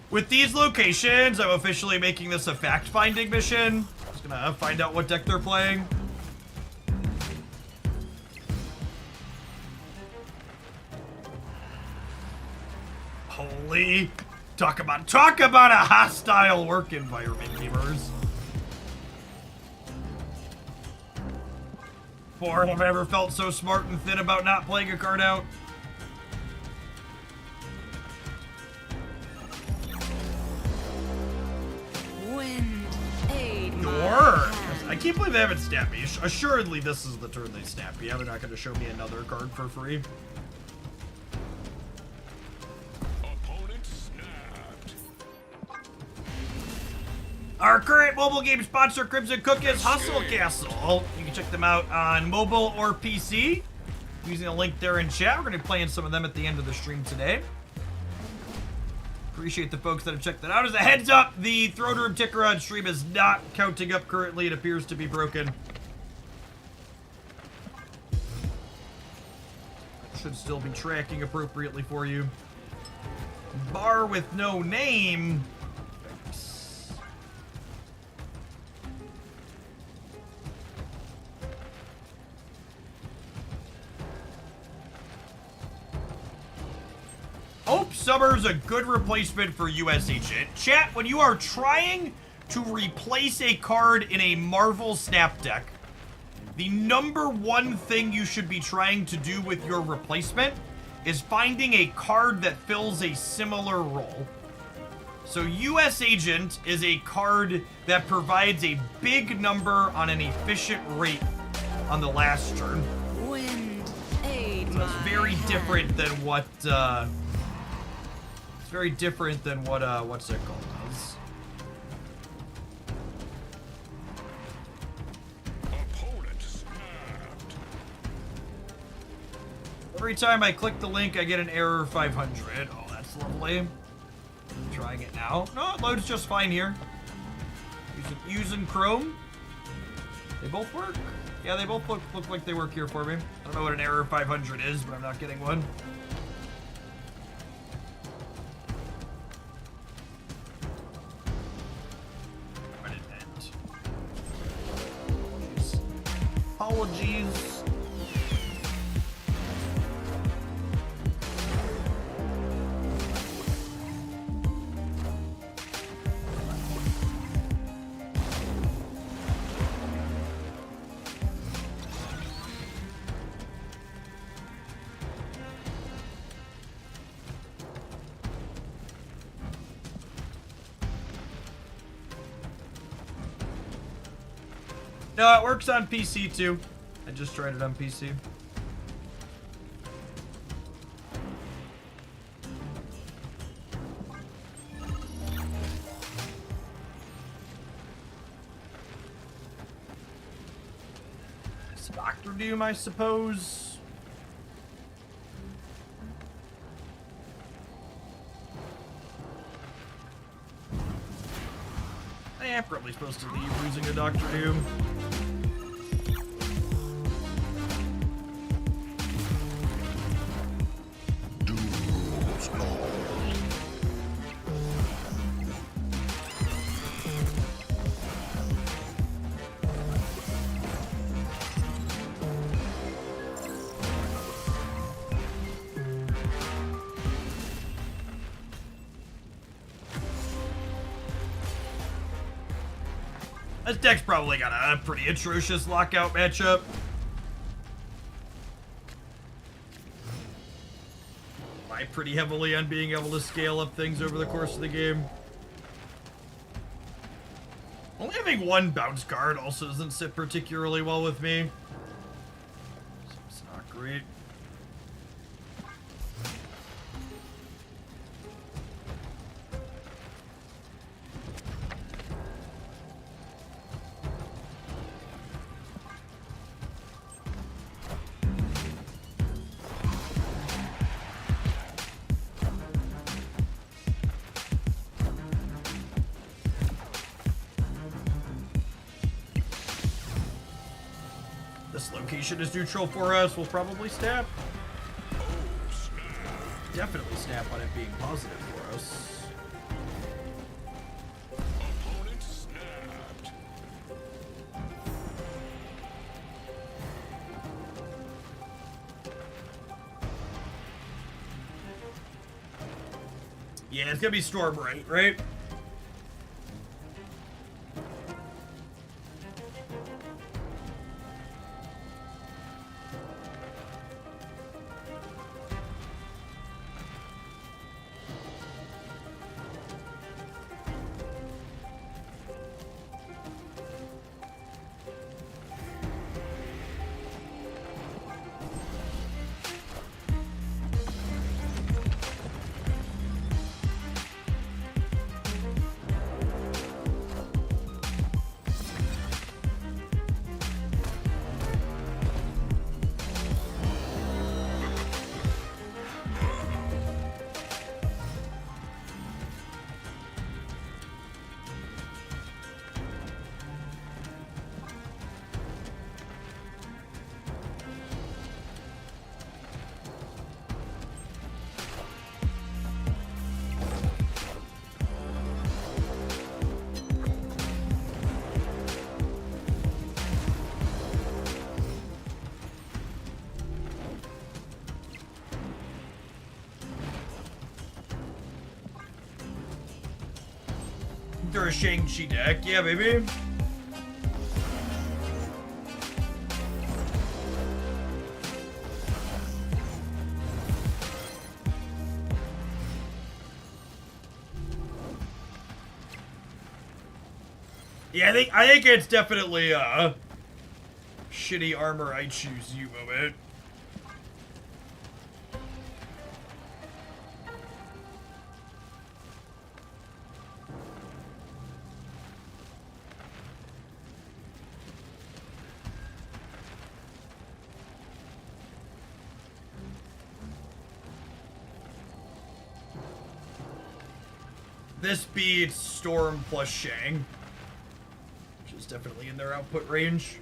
With these locations, I'm officially making this a fact-finding mission. Just gonna find out what deck they're playing. Holy... Talk about a hostile work environment, gamers. Boy, have I ever felt so smart and thin about not playing a card out. Wind aid. I can't believe they haven't snapped me. Assuredly, this is the turn they snap me. They're not going to show me another card for free. Our current mobile game sponsor, Crimson Cook, is Hustle Castle. You can check them out on mobile or PC using a link there in chat. We're going to be playing some of them at the end of the stream today. Appreciate the folks that have checked that out. As a heads up, the Throne Room ticker on stream is not counting up currently. It appears to be broken. Should still be tracking appropriately for you. Bar with no name. Hope Summer's a good replacement for US Agent. Chat, when you are trying to replace a card in a Marvel Snap deck, the #1 thing you should be trying to do with your replacement is finding a card that fills a similar role. So US Agent is a card that provides a big number on an efficient rate on the last turn. Wind aid. So it's very different than what, it's very different than what, what's it called does. Opponent snapped. Every time I click the link, I get an error 500. Oh, that's lovely. Try trying it now. No, it loads just fine here. Using Chrome. They both work. Yeah, they both look like they work here for me. I don't know what an error 500 is, but I'm not getting one. Why did it end? Apologies. No, it works on PC too. I just tried it on PC. It's Dr. Doom, I suppose. I am probably supposed to leave using a Dr. Doom. This deck's probably got a pretty atrocious lockout matchup. Rely pretty heavily on being able to scale up things over the course of the game. Only having one bounce card also doesn't sit particularly well with me. So it's not great. This location is neutral for us. We'll probably snap. Definitely snap on it being positive for us. Opponent snapped. Yeah, it's gonna be Stormbright, right? Or a Shang-Chi deck. Yeah, baby. Yeah, I think it's definitely a shitty armor I choose you moment. This beats Storm plus Shang, which is definitely in their output range.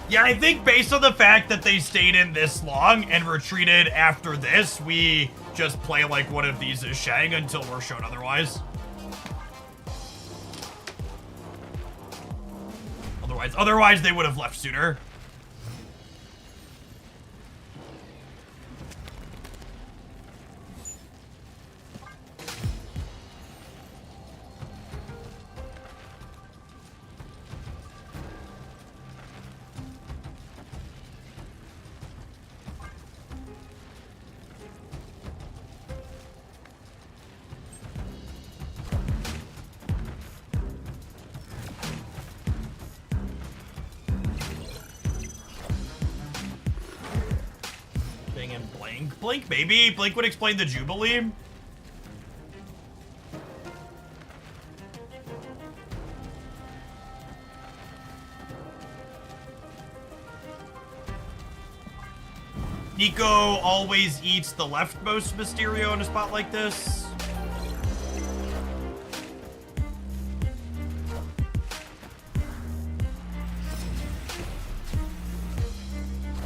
Yeah, I think based on the fact that they stayed in this long and retreated after this, we just play like one of these as Shang until we're shown otherwise. Otherwise they would have left sooner. Blink, maybe? Blink would explain the Jubilee. Nico always eats the leftmost Mysterio in a spot like this.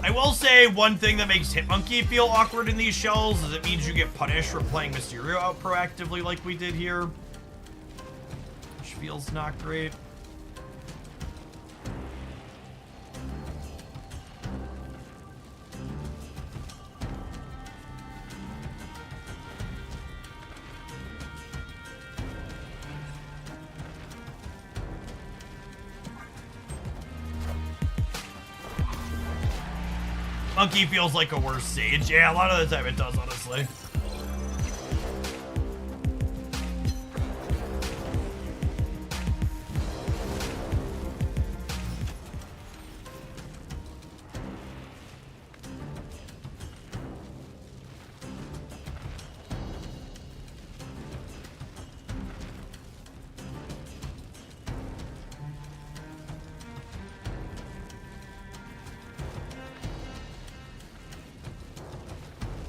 I will say one thing that makes Hitmonkey feel awkward in these shells is it means you get punished for playing Mysterio out proactively like we did here. Which feels not great. Monkey feels like a worse Sage. Yeah, a lot of the time it does, honestly.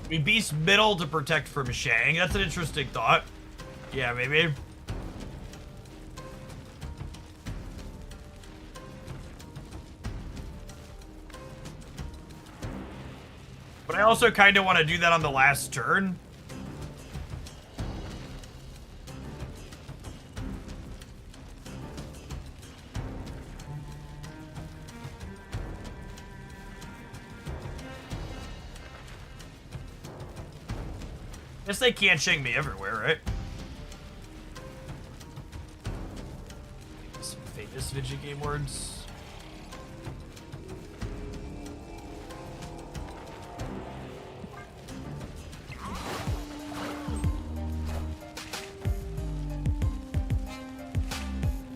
We beast middle to protect from Shang. That's an interesting thought. Yeah, maybe. But I also kind of want to do that on the last turn. Guess they can't Shang me everywhere, right? Some famous video game words.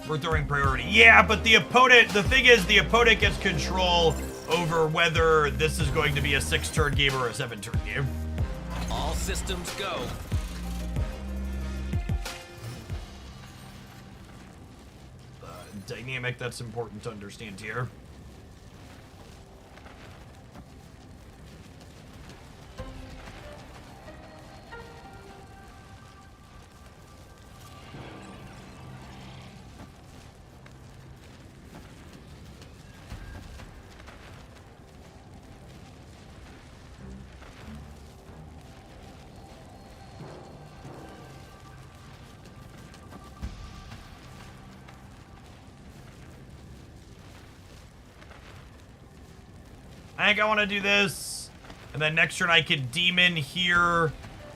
We're throwing priority. Yeah, but the thing is, the opponent gets control over whether this is going to be a 6-turn game or a 7-turn game. All systems go. Dynamic that's important to understand here. I think I want to do this, and then next turn I could Demon here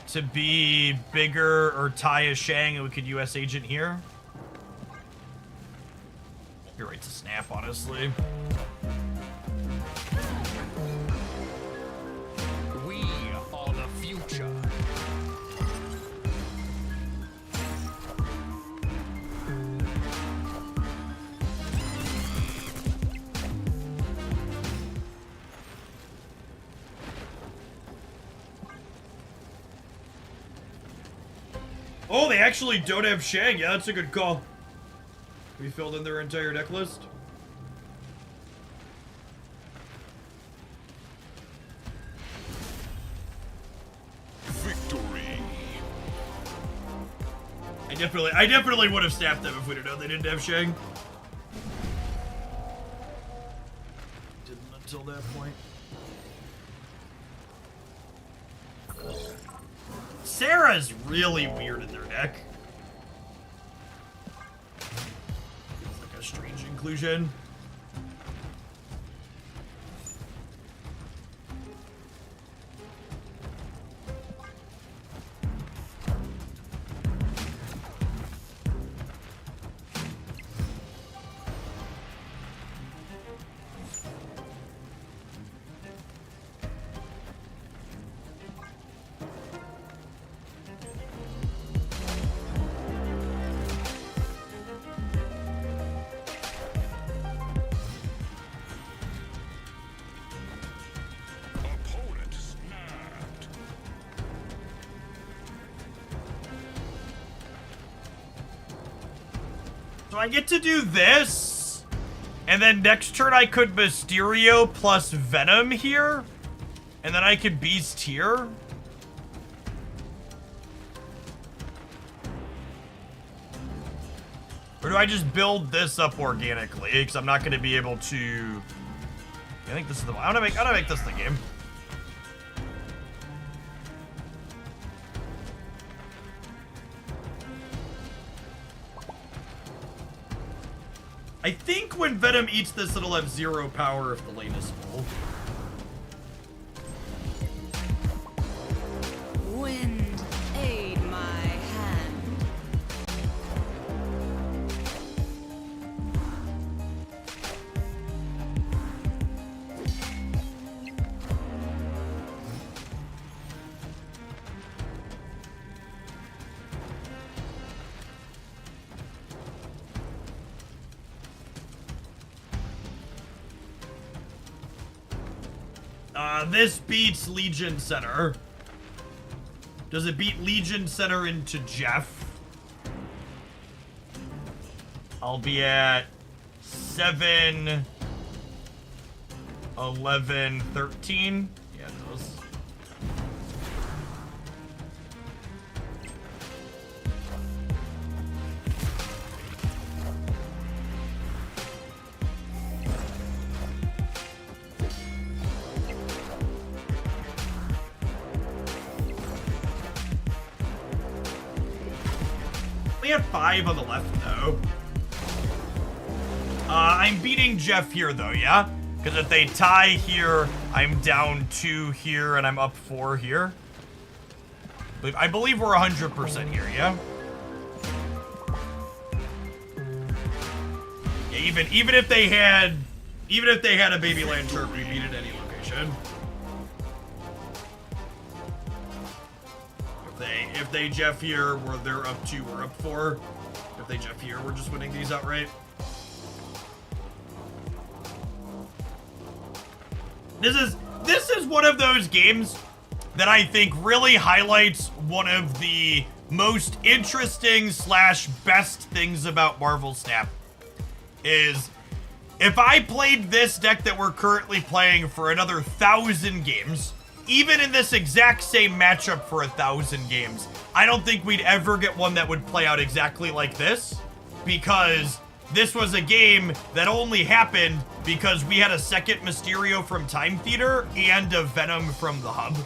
to be bigger, or tie a Shang, and we could US Agent here. You're right to snap, honestly. We are the future. Oh, they actually don't have Shang. Yeah, that's a good call. We filled in their entire deck list. Victory. I definitely would have snapped them if we'd have known they didn't have Shang. Didn't until that point. Sarah's really weird in their deck. Feels like a strange inclusion. Opponent snapped. So I get to do this, and then next turn I could Mysterio plus Venom here, and then I could Beast here. Or do I just build this up organically? Because I'm not going to be able to. I think this is the. I want to make this the game. I think when Venom eats this, it'll have 0 power if the lane is full. Wind, aid my hand. This beats Legion Center. Does it beat Legion Center into Jeff? I'll be at 7, 11, 13. Yeah, those. We have 5 on the left, though. I'm beating Jeff here, though, yeah? Because if they tie here, I'm down 2 here, and I'm up 4 here. I believe we're 100% here, yeah? Yeah, even if they had a baby land shark, we beat at any location. If they Jeff here, they're up 2, we're up 4. If they Jeff here, we're just winning these outright. This is one of those games that I think really highlights one of the most interesting / best things about Marvel Snap. Is if I played this deck that we're currently playing for another 1,000 games, even in this exact same matchup for 1,000 games, I don't think we'd ever get one that would play out exactly like this, because this was a game that only happened because we had a second Mysterio from Time Theater and a Venom from the Hub.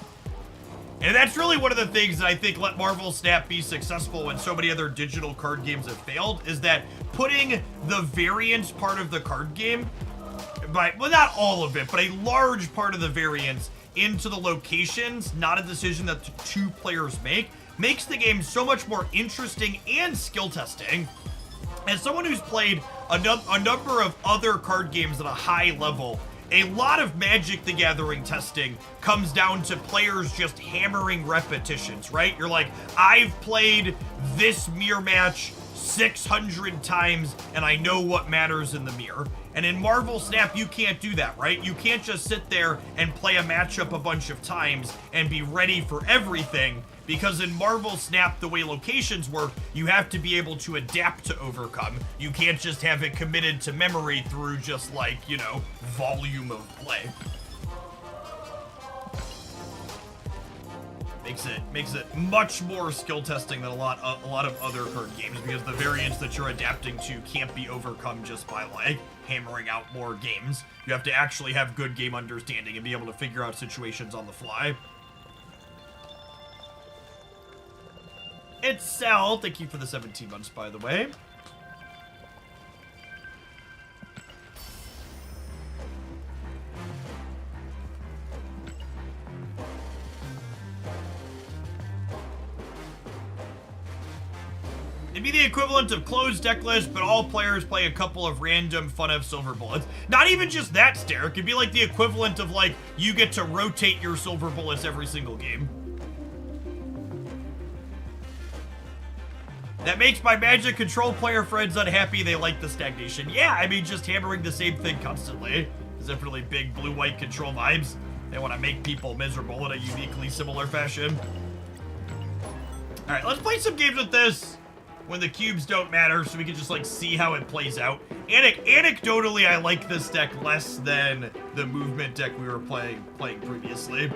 And that's really one of the things that I think let Marvel Snap be successful when so many other digital card games have failed, is that putting the variance part of the card game, well, not all of it, but a large part of the variance into the locations, not a decision that 2 players make, makes the game so much more interesting and skill testing. As someone who's played a number of other card games at a high level, a lot of Magic the Gathering testing comes down to players just hammering repetitions, right? You're like, I've played this mirror match 600 times and I know what matters in the mirror. And in Marvel Snap, you can't do that, right? You can't just sit there and play a matchup a bunch of times and be ready for everything, because in Marvel Snap, the way locations work, you have to be able to adapt to overcome. You can't just have it committed to memory through just like, you know, volume of play. Makes it much more skill testing than a lot of other current games, because the variants that you're adapting to can't be overcome just by like hammering out more games. You have to actually have good game understanding and be able to figure out situations on the fly. It's Sal. Thank you for the 17 months, by the way. It'd be the equivalent of closed deck list, but all players play a couple of random fun of silver bullets. Not even just that, Stair. It could be like the equivalent of like, you get to rotate your silver bullets every single game. That makes my Magic Control player friends unhappy. They like the stagnation. Yeah, I mean, just hammering the same thing constantly is definitely big blue-white control vibes. They want to make people miserable in a uniquely similar fashion. All right, let's play some games with this when the cubes don't matter, so we can just like see how it plays out. Anecdotally, I like this deck less than the movement deck we were playing previously.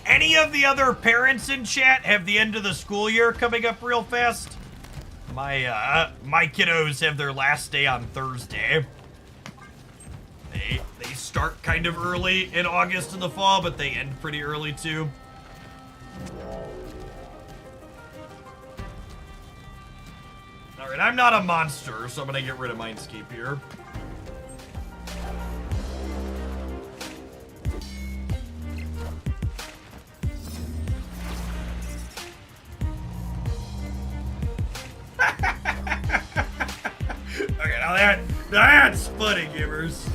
Any of the other parents in chat have the end of the school year coming up real fast? My kiddos have their last day on Thursday. They start kind of early in August in the fall, but they end pretty early too. All right, I'm not a monster, so I'm gonna get rid of Mindscape here. Okay, now that's funny, gamers.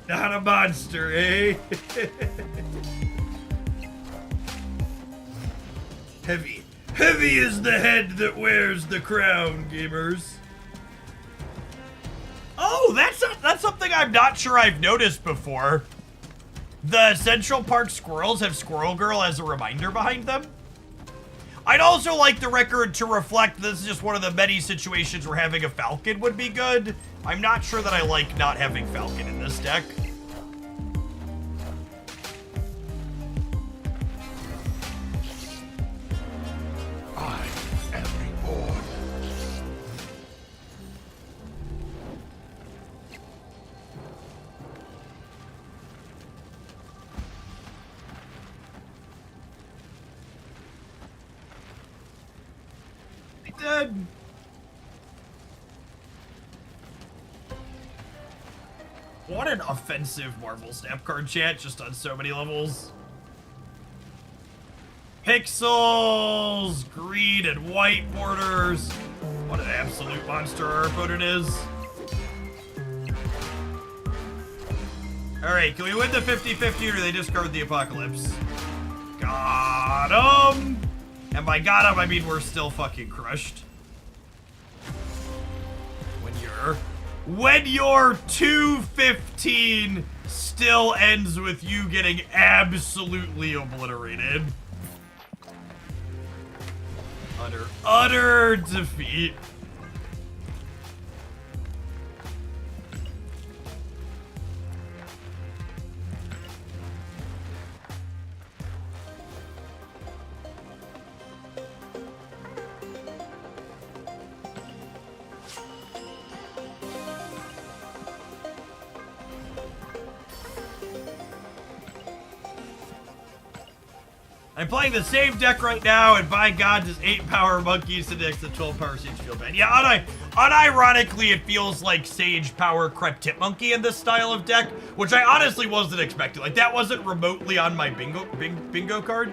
Not a monster, eh? Heavy is the head that wears the crown, gamers. Oh, that's something I'm not sure I've noticed before. The Central Park squirrels have Squirrel Girl as a reminder behind them. I'd also like the record to reflect this is just one of the many situations where having a Falcon would be good. I'm not sure that I like not having Falcon in this deck. I am reborn. Dead. What an offensive Marvel Snap card chat, just on so many levels. Pixels, green and white borders. What an absolute monster our opponent is. Alright, can we win the 50-50 or do they discard the Apocalypse? Got him! And by got him, I mean we're still fucking crushed. When your 215 still ends with you getting absolutely obliterated. Utter defeat. I'm playing the same deck right now, and by God, does 8 power monkeys sit next to 12 power sage feel bad. Yeah, unironically, it feels like sage power crep tip monkey in this style of deck, which I honestly wasn't expecting. Like, that wasn't remotely on my bingo card.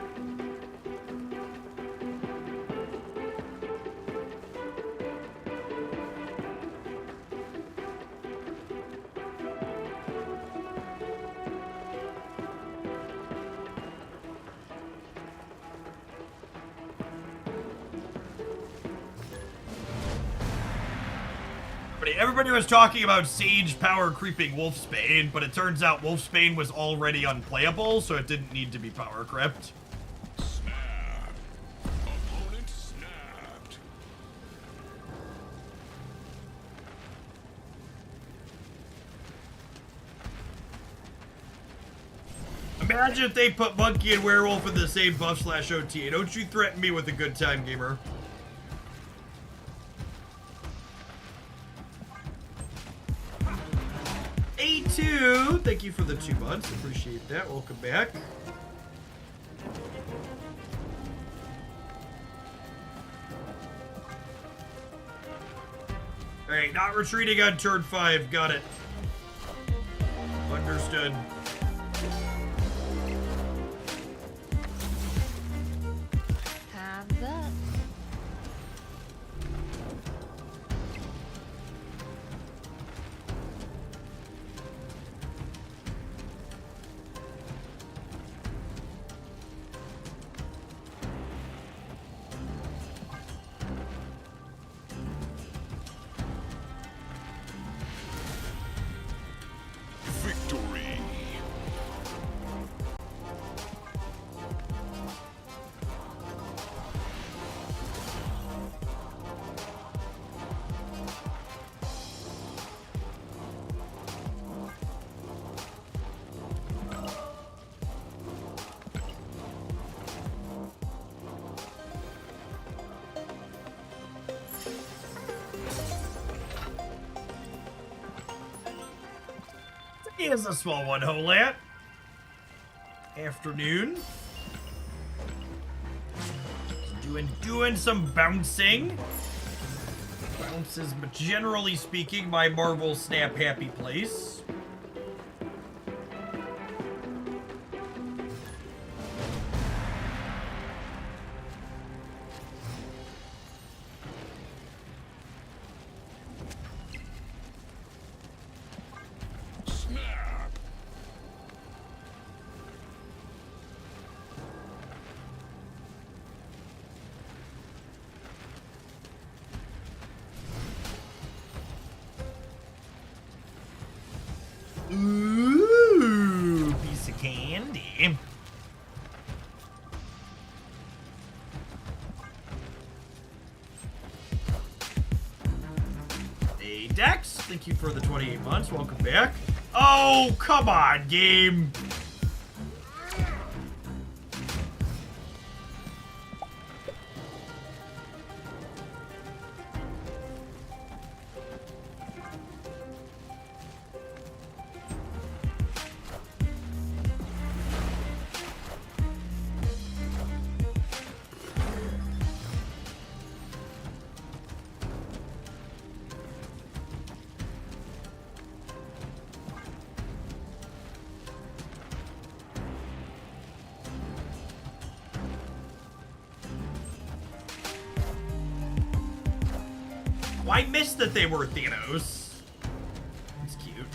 Everybody was talking about Sage power creeping Wolfsbane, but it turns out Wolfsbane was already unplayable, so it didn't need to be power crept. Snap. Opponent snapped. Imagine if they put Monkey and Werewolf in the same buff/OTA. Don't you threaten me with a good time, gamer. A2, thank you for the 2 months. Appreciate that. Welcome back. Alright, not retreating on turn 5. Got it. Understood. Have that. Victory. He is a small one, Holat. Afternoon. Doing some bouncing. Bounces, but generally speaking, my Marvel Snap happy place. Snap. Ooh, piece of candy. Hey, Dex, thank you for the 28 months. Welcome back. Oh, come on, game. Well, I missed that they were Thanos. It's cute.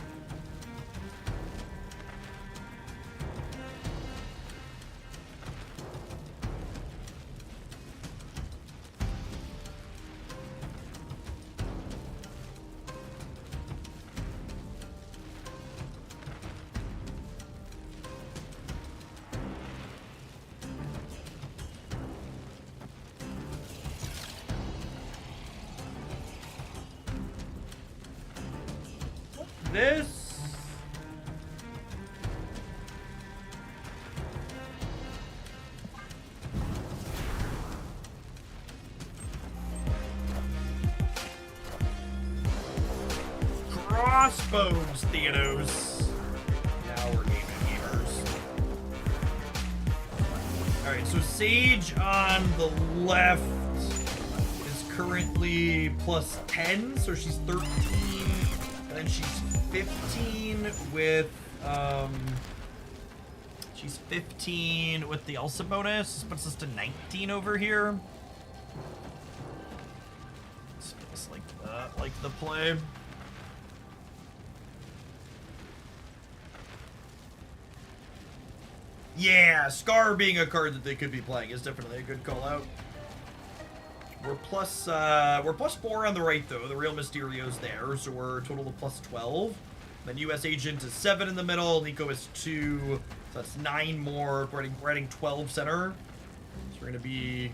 This. Crossbones, Thanos. Now we're gamers. Alright, So Sage on the left is currently plus 10, so she's 13. And then she's 15 with, she's 15 with the Elsa bonus. This puts us to 19 over here. It's like that, like the play. Yeah, Scar being a card that they could be playing is definitely a good call out. We're plus 4 on the right though. The real Mysterio's there, so we're a total of plus 12. Then US Agent is 7 in the middle. Nico is 2, so that's 9 more. We're adding 12 center. So we're gonna be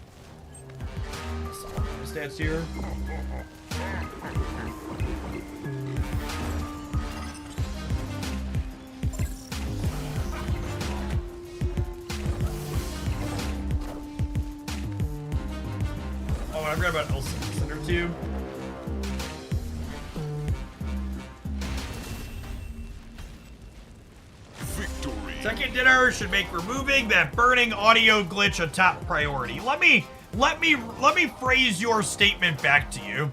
solid stats here. Oh, I forgot about Elsa Center too. Victory. Second dinner should make removing that burning audio glitch a top priority. Let me phrase your statement back to you.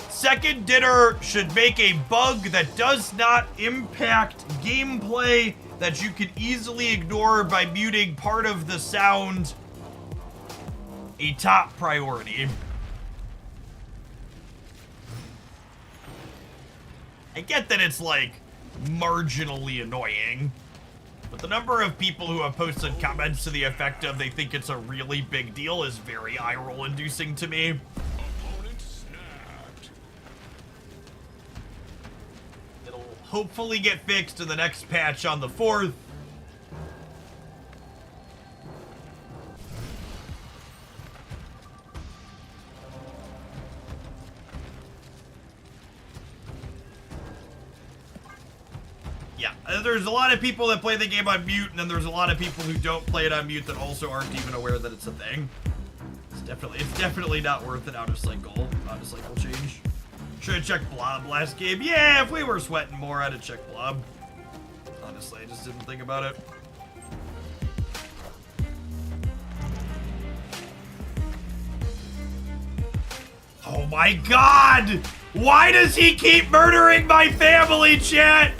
Second dinner should make a bug that does not impact gameplay that you can easily ignore by muting part of the sound a top priority. I get that it's like marginally annoying, but the number of people who have posted comments to the effect of they think it's a really big deal is very eye-roll inducing to me. Opponent snapped. It'll hopefully get fixed in the next patch on the 4th. Yeah, there's a lot of people that play the game on mute, and then there's a lot of people who don't play it on mute that also aren't even aware that it's a thing. It's definitely not worth an out of cycle change. Should have checked Blob last game. Yeah, if we were sweating more, I'd have checked Blob. Honestly, I just didn't think about it. Oh my god! Why does he keep murdering my family, chat?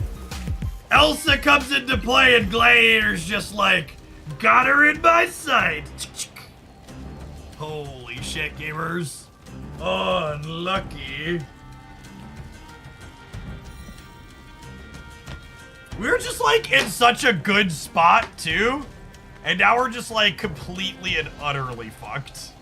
Elsa comes into play and Gladiator's just like, got her in my sight. Holy shit, gamers. Unlucky. We were just like in such a good spot too. And now we're just like completely and utterly fucked.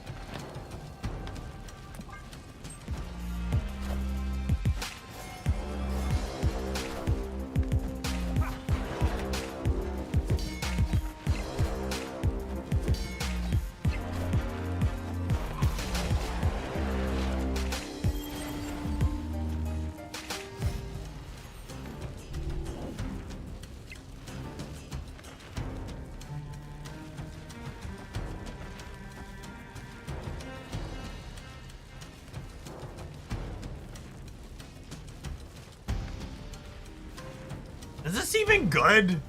Is this even good?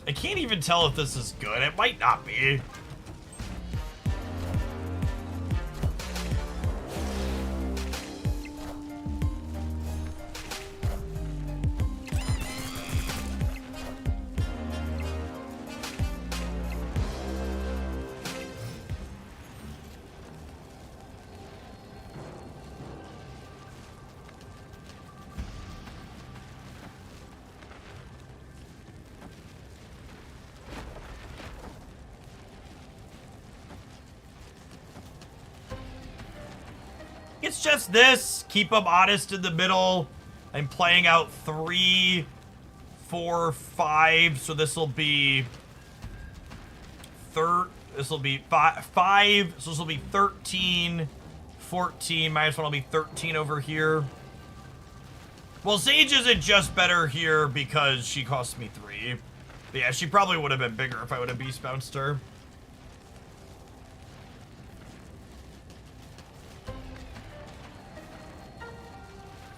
I can't even tell if this is good. It might not be. It's just this. Keep them honest in the middle. I'm playing out 3, 4, 5. So this will be this will be 5. So this will be 13, 14. Minus 1 will be 13 over here. Well, Sage isn't just better here because she cost me 3. But yeah, she probably would have been bigger if I would have beast bounced her.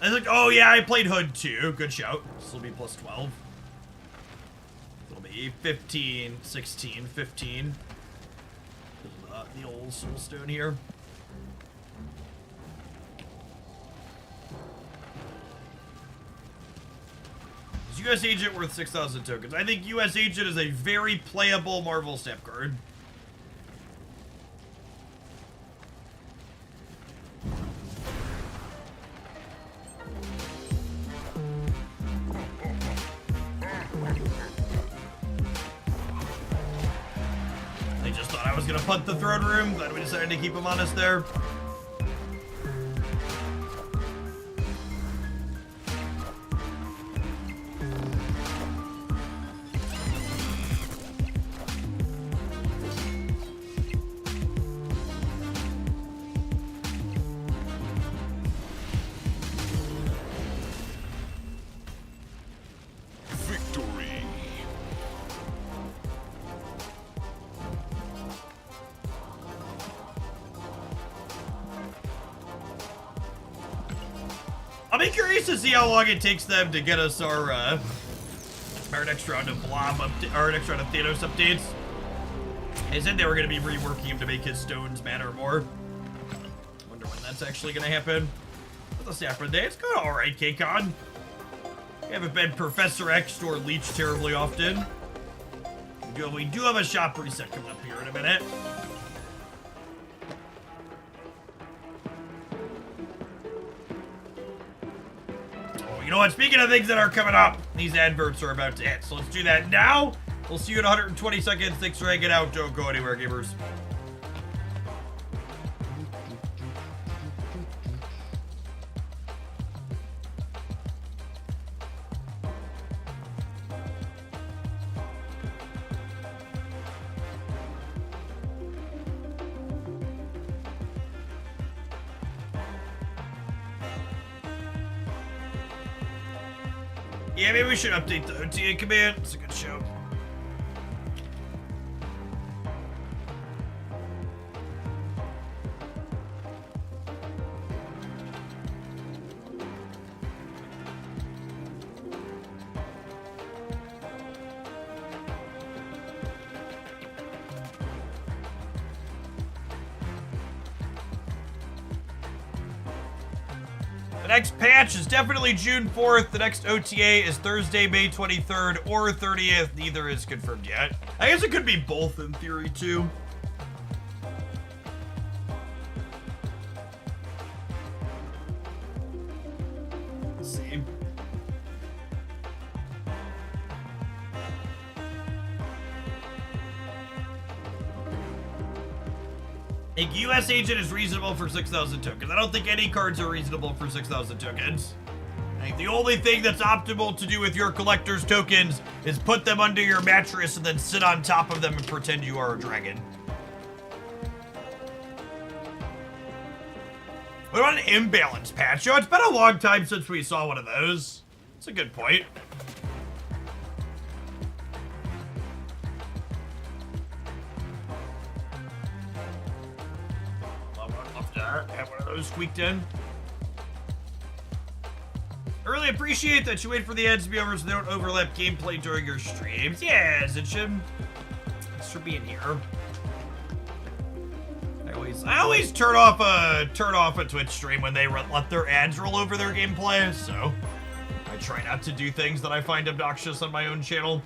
I was like, oh yeah, I played Hood too. Good shout. This will be plus 12. It'll be 15, 16, 15. the old soulstone here. Is US Agent worth 6,000 tokens? I think US Agent is a very playable Marvel Snap card. I just thought I was gonna punt the throne room, but we decided to keep him honest there. Victory. I'll be curious to see how long it takes them to get us our next round of our next round of Thanos updates. They said they were going to be reworking him to make his stones matter more. Wonder when that's actually going to happen. But the Saffron Day, it's going alright, K-Con. We haven't been Professor X or Leech terribly often. We do have a shop reset coming up here in a minute. You know what? Speaking of things that are coming up, these adverts are about to hit. So let's do that now. We'll see you in 120 seconds. Thanks for hanging out. Don't go anywhere, gamers. Yeah, maybe we should update the OTA command. It's a good show. The next patch is definitely June 4th. The next OTA is Thursday, May 23rd or 30th. Neither is confirmed yet. I guess it could be both in theory, too. Let's see. I think US Agent is reasonable for 6,000 tokens. I don't think any cards are reasonable for 6,000 tokens. I think the only thing that's optimal to do with your collector's tokens is put them under your mattress and then sit on top of them and pretend you are a dragon. What about an imbalance patch? Yo, it's been a long time since we saw one of those. That's a good point. Have one of those squeaked in. I really appreciate that you wait for the ads to be over so they don't overlap gameplay during your streams. Yeah, Zitchin. Thanks for being here. I always turn off a Twitch stream when they let their ads roll over their gameplay, so I try not to do things that I find obnoxious on my own channel.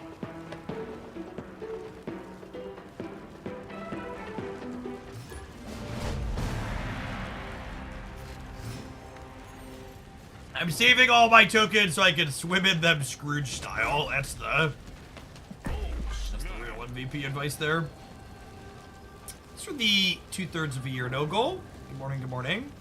I'm saving all my tokens so I can swim in them Scrooge style. That's the real MVP advice there. It's for the 2/3 of a year no goal. Good morning, good morning.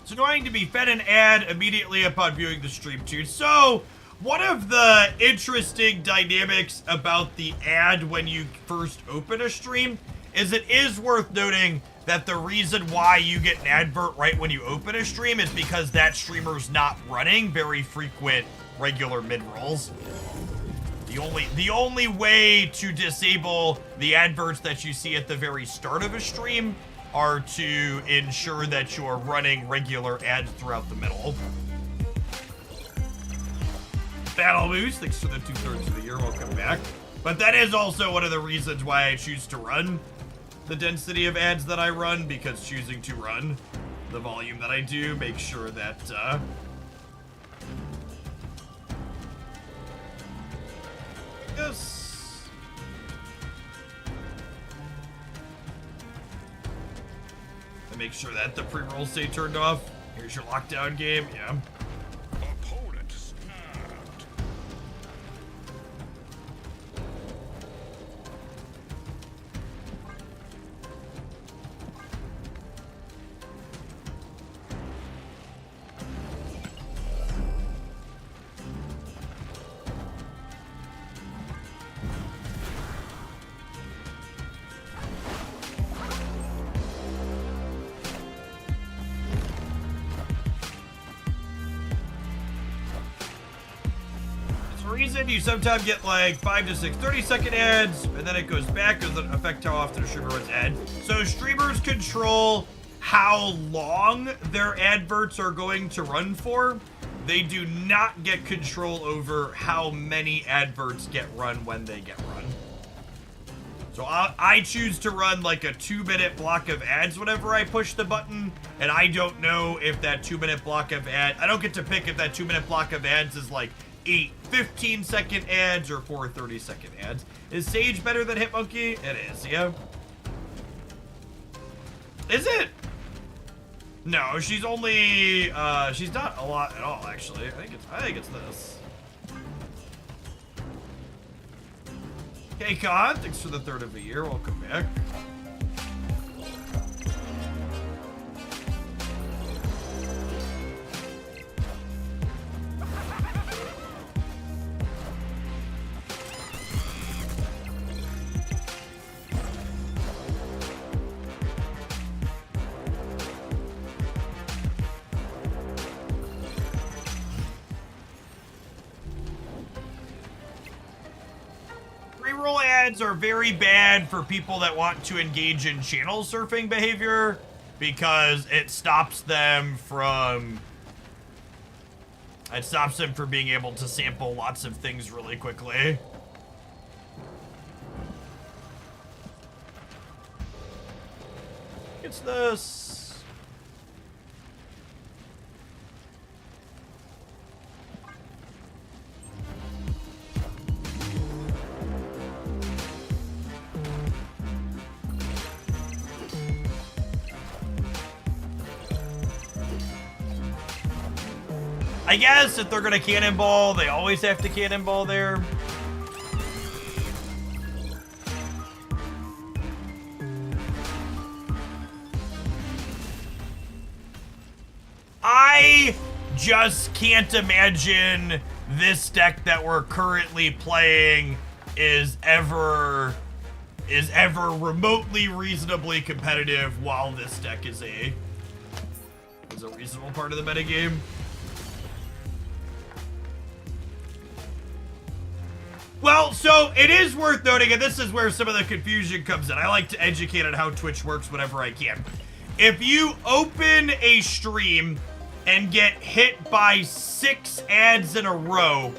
It's annoying to be fed an ad immediately upon viewing the stream too. So, one of the interesting dynamics about the ad when you first open a stream is it is worth noting that the reason why you get an advert right when you open a stream is because that streamer's not running very frequent regular mid-rolls. The only way to disable the adverts that you see at the very start of a stream are to ensure that you're running regular ads throughout the middle. Battle Boost, thanks for the 2/3 of the year, welcome back. But that is also one of the reasons why I choose to run the density of ads that I run, because choosing to run the volume that I do makes sure that, yes. Make sure that the pre-rolls stay turned off. Here's your lockdown game, yeah. Opponent snapped. Reason you sometimes get like 5 to 6 30-second ads, and then it goes back. Doesn't affect how often a streamer runs ad. So streamers control how long their adverts are going to run for. They do not get control over how many adverts get run when they get run. So I choose to run like a 2-minute block of ads whenever I push the button, and I don't know if that 2-minute block of I don't get to pick if that 2-minute block of ads is like 8 15-second ads or 4 30-second ads. Is Sage better than Hitmonkey? It is, yeah. Is it? No, she's only, she's not a lot at all, actually. I think it's this. Hey, Con, thanks for the 3rd of the year. Welcome back. Pre-roll ads are very bad for people that want to engage in channel surfing behavior, because it stops them from being able to sample lots of things really quickly. It's this. I guess if they're gonna cannonball, they always have to cannonball there. I just can't imagine this deck that we're currently playing is ever remotely reasonably competitive while this deck is a reasonable part of the metagame. Well, so it is worth noting, and this is where some of the confusion comes in. I like to educate on how Twitch works whenever I can. If you open a stream and get hit by 6 ads in a row,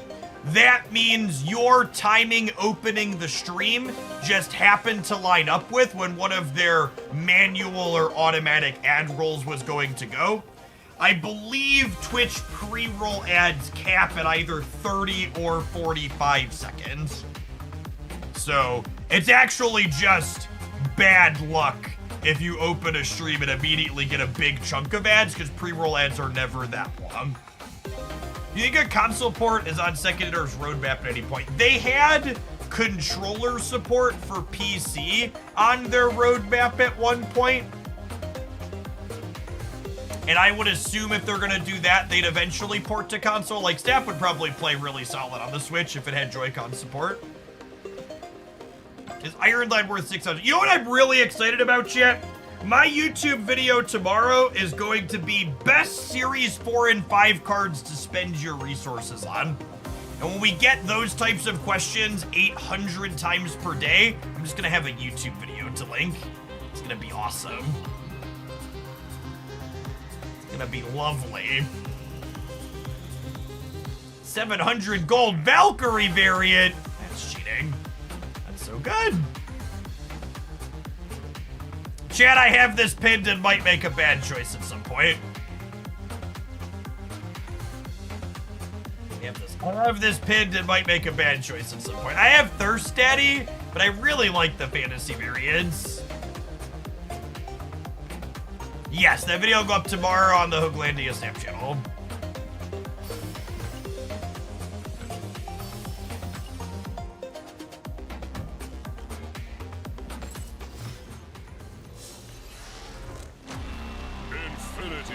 that means your timing opening the stream just happened to line up with when one of their manual or automatic ad rolls was going to go. I believe Twitch pre-roll ads cap at either 30 or 45 seconds. So it's actually just bad luck if you open a stream and immediately get a big chunk of ads, because pre-roll ads are never that long. You think a console port is on Second Editor's roadmap at any point? They had controller support for PC on their roadmap at one point. And I would assume if they're gonna do that, they'd eventually port to console. Like, Staff would probably play really solid on the Switch if it had Joy-Con support. Is Iron Line worth 600? You know what I'm really excited about, chat? My YouTube video tomorrow is going to be best Series 4 and 5 cards to spend your resources on. And when we get those types of questions 800 times per day, I'm just gonna have a YouTube video to link. It's gonna be awesome. gonna be lovely. 700 gold Valkyrie variant. That's cheating. That's so good. Chad, I have this pinned and might make a bad choice at some point. I have this pinned and might make a bad choice at some point. I have Thirst Daddy, but I really like the fantasy variants. Yes, that video will go up tomorrow on the Hooglandia Snap channel. Infinity.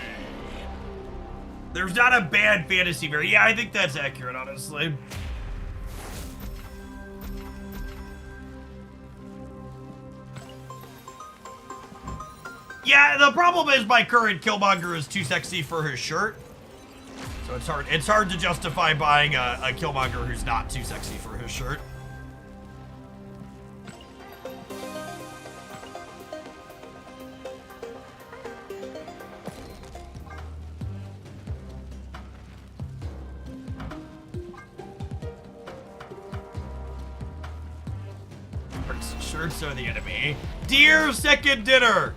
There's not a bad fantasy variant. Yeah, I think that's accurate, honestly. Yeah, the problem is my current Killmonger is too sexy for his shirt. So it's hard to justify buying a Killmonger who's not too sexy for his shirt. Shirts are the enemy. Dear Second Dinner,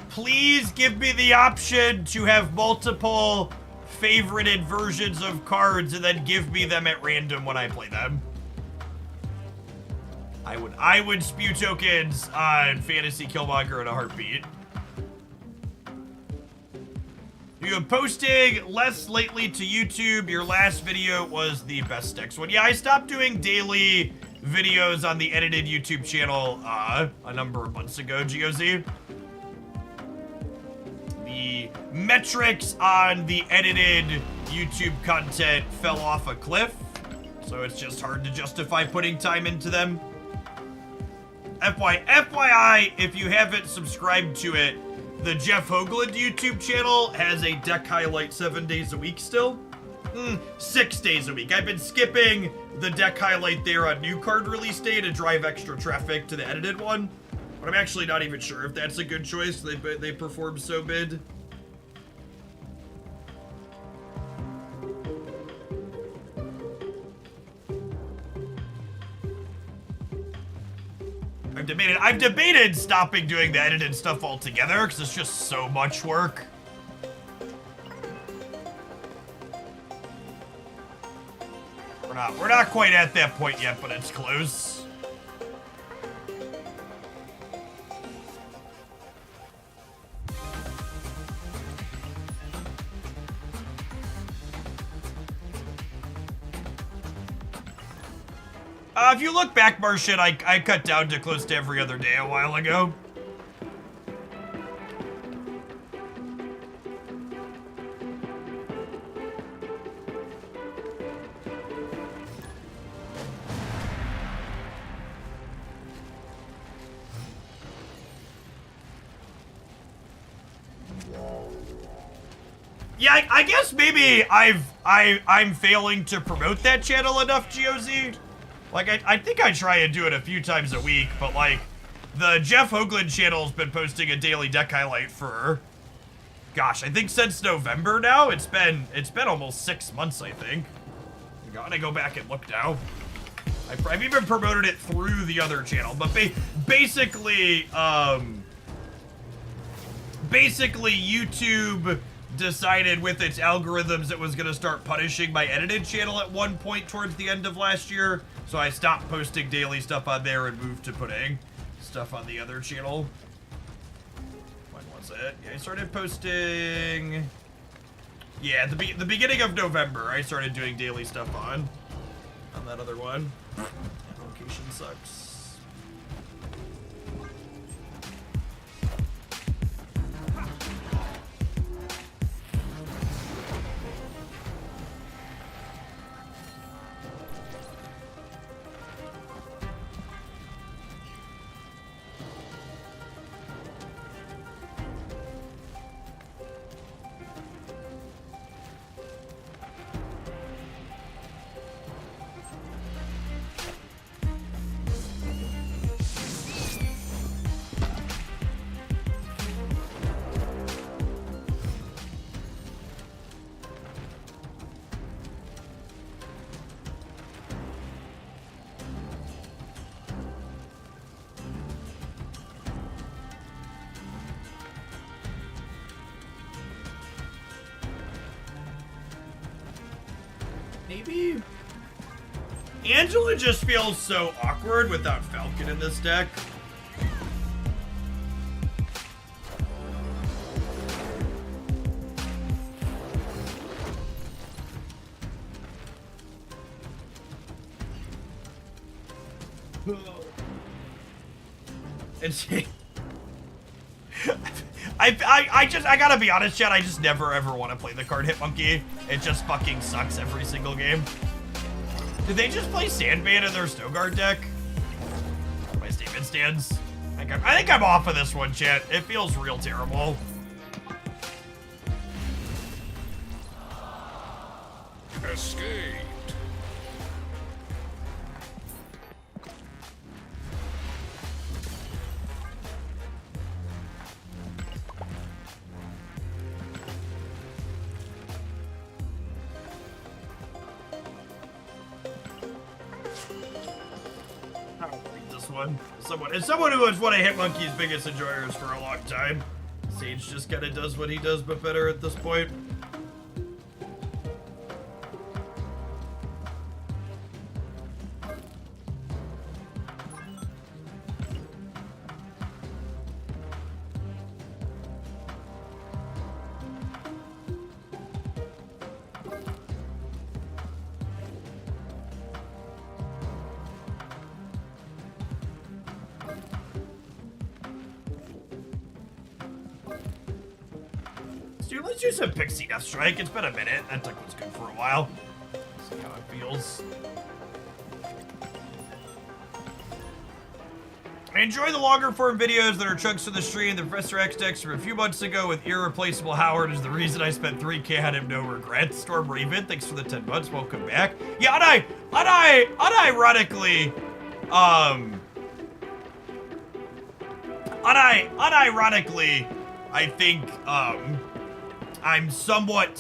please give me the option to have multiple favorited versions of cards and then give me them at random when I play them. I would spew tokens on Fantasy Killmonger in a heartbeat. You have posting less lately to YouTube. Your last video was the best next one. Yeah, I stopped doing daily videos on the edited YouTube channel a number of months ago, GOZ. The metrics on the edited YouTube content fell off a cliff, so it's just hard to justify putting time into them. FYI, if you haven't subscribed to it, the Jeff Hoagland YouTube channel has a deck highlight 7 days a week still. 6 days a week. I've been skipping the deck highlight there on new card release day to drive extra traffic to the edited one. But I'm actually not even sure if that's a good choice. They perform so mid. I've debated stopping doing the edited stuff altogether because it's just so much work. We're not quite at that point yet, but it's close. If you look back, Martian, I cut down to close to every other day a while ago. Yeah, I guess maybe I'm failing to promote that channel enough, GOZ. Like, I think I try and do it a few times a week, but like, the Jeff Hoagland channel's been posting a daily deck highlight for, gosh, I think since November now. It's been almost 6 months, I think. I gotta go back and look now. I've even promoted it through the other channel, but basically YouTube decided with its algorithms it was gonna start punishing my edited channel at one point towards the end of last year. So I stopped posting daily stuff on there and moved to putting stuff on the other channel. When was it? Yeah, I started posting... Yeah, the beginning of November, I started doing daily stuff on that other one. Location sucks. maybe? Angela just feels so awkward without Falcon in this deck. And she... I gotta be honest, chat, I just never ever want to play the card Hitmonkey. It just fucking sucks every single game. Did they just play Sandman in their Snowguard deck? My statement stands. I think I'm off of this one, chat. It feels real terrible. Escaped. As someone who was one of Hitmonkey's biggest enjoyers for a long time, Sage just kind of does what he does, but better at this point. Dude, let's do some Pixie Death Strike. It's been a minute. That deck was good for a while. See how it feels. I enjoy the longer form videos that are chunks of the stream. The Professor X decks from a few months ago with Irreplaceable Howard is the reason I spent 3K on him, no regrets. Storm Raven, thanks for the 10 months. Welcome back. Yeah, unironically, unironically, I think, I'm somewhat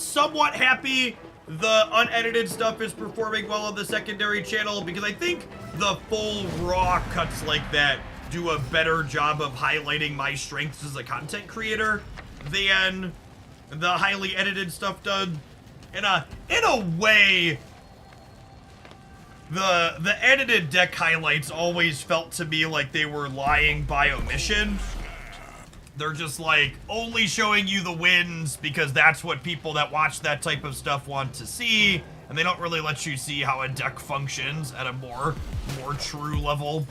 happy the unedited stuff is performing well on the secondary channel, because I think the full raw cuts like that do a better job of highlighting my strengths as a content creator than the highly edited stuff done. In a way, the edited deck highlights always felt to me like they were lying by omission. They're just like only showing you the wins because that's what people that watch that type of stuff want to see, and they don't really let you see how a deck functions at a more true level.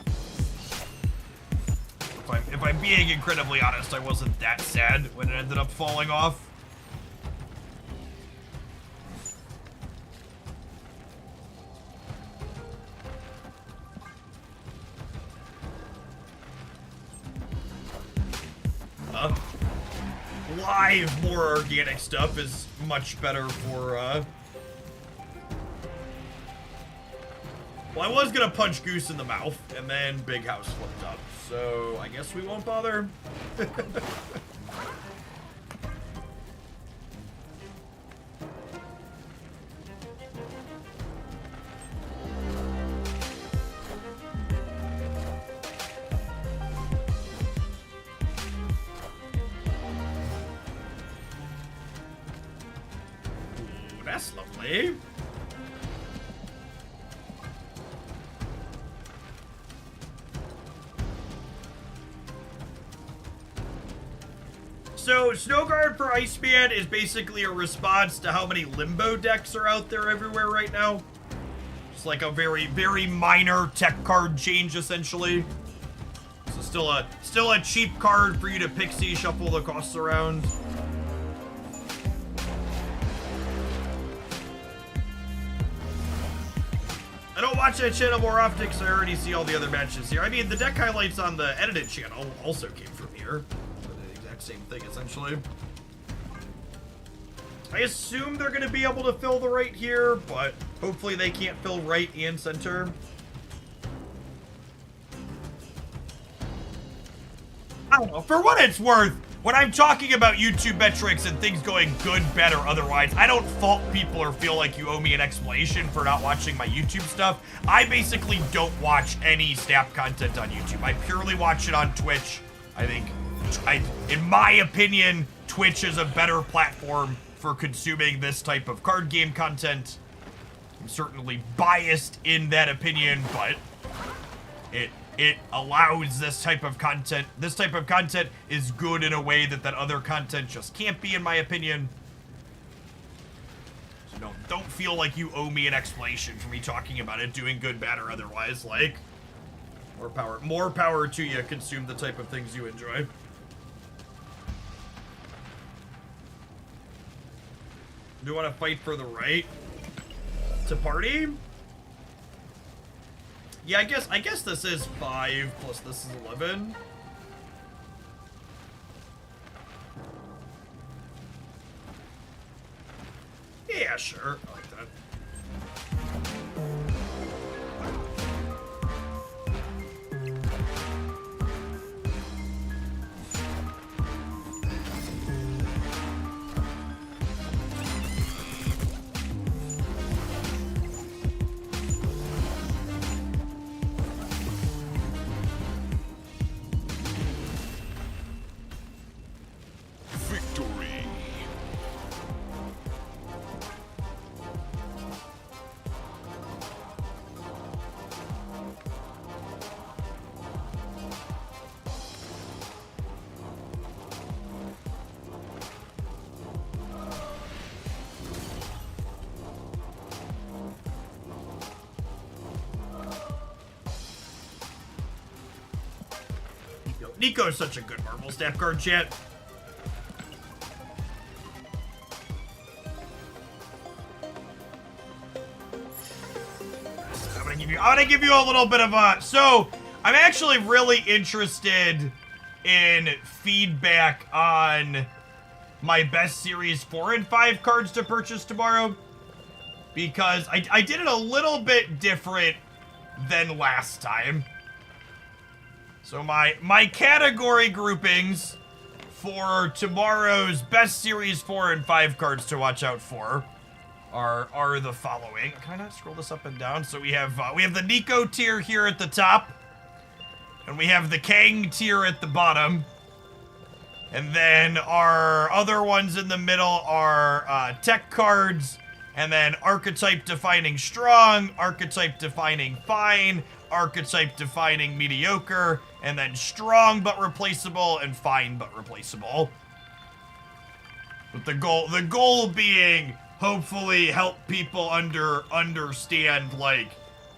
If I'm being incredibly honest, I wasn't that sad when it ended up falling off. Live, more organic stuff is much better for, Well, I was gonna punch Goose in the mouth, and then Big House flipped up, so I guess we won't bother. That's lovely. So, Snowguard for Iceman is basically a response to how many Limbo decks are out there everywhere right now. It's like a very, very minor tech card change, essentially. So still a cheap card for you to pixie shuffle the costs around. I don't watch that channel more often because I already see all the other matches here. I mean, the deck highlights on the edited channel also came from here. The exact same thing, essentially. I assume they're going to be able to fill the right here, but hopefully they can't fill right and center. I don't know. For what it's worth, when I'm talking about YouTube metrics and things going good, bad, or otherwise, I don't fault people or feel like you owe me an explanation for not watching my YouTube stuff. I basically don't watch any Snap content on YouTube. I purely watch it on Twitch. I think, in my opinion, Twitch is a better platform for consuming this type of card game content. I'm certainly biased in that opinion, but it allows this type of content. This type of content is good in a way that other content just can't be, in my opinion. So don't feel like you owe me an explanation for me talking about it doing good, bad, or otherwise. Like, more power to you. Consume the type of things you enjoy. Do you want to fight for the right to party? Yeah, I guess this is 5 plus this is 11. Yeah, sure. I like that. Victory. Nico's such a good Marvel Snap card, chat. I'm gonna give you a little bit of a... So, I'm actually really interested in feedback on my best series 4 and 5 cards to purchase tomorrow. Because I did it a little bit different than last time. So my category groupings for tomorrow's best series 4 and 5 cards to watch out for are the following. Can I not scroll this up and down? So we have the Nico tier here at the top, and we have the Kang tier at the bottom, and then our other ones in the middle are tech cards, and then archetype defining strong, archetype defining fine, archetype defining mediocre, and then strong but replaceable and fine but replaceable. With the goal being hopefully help people understand like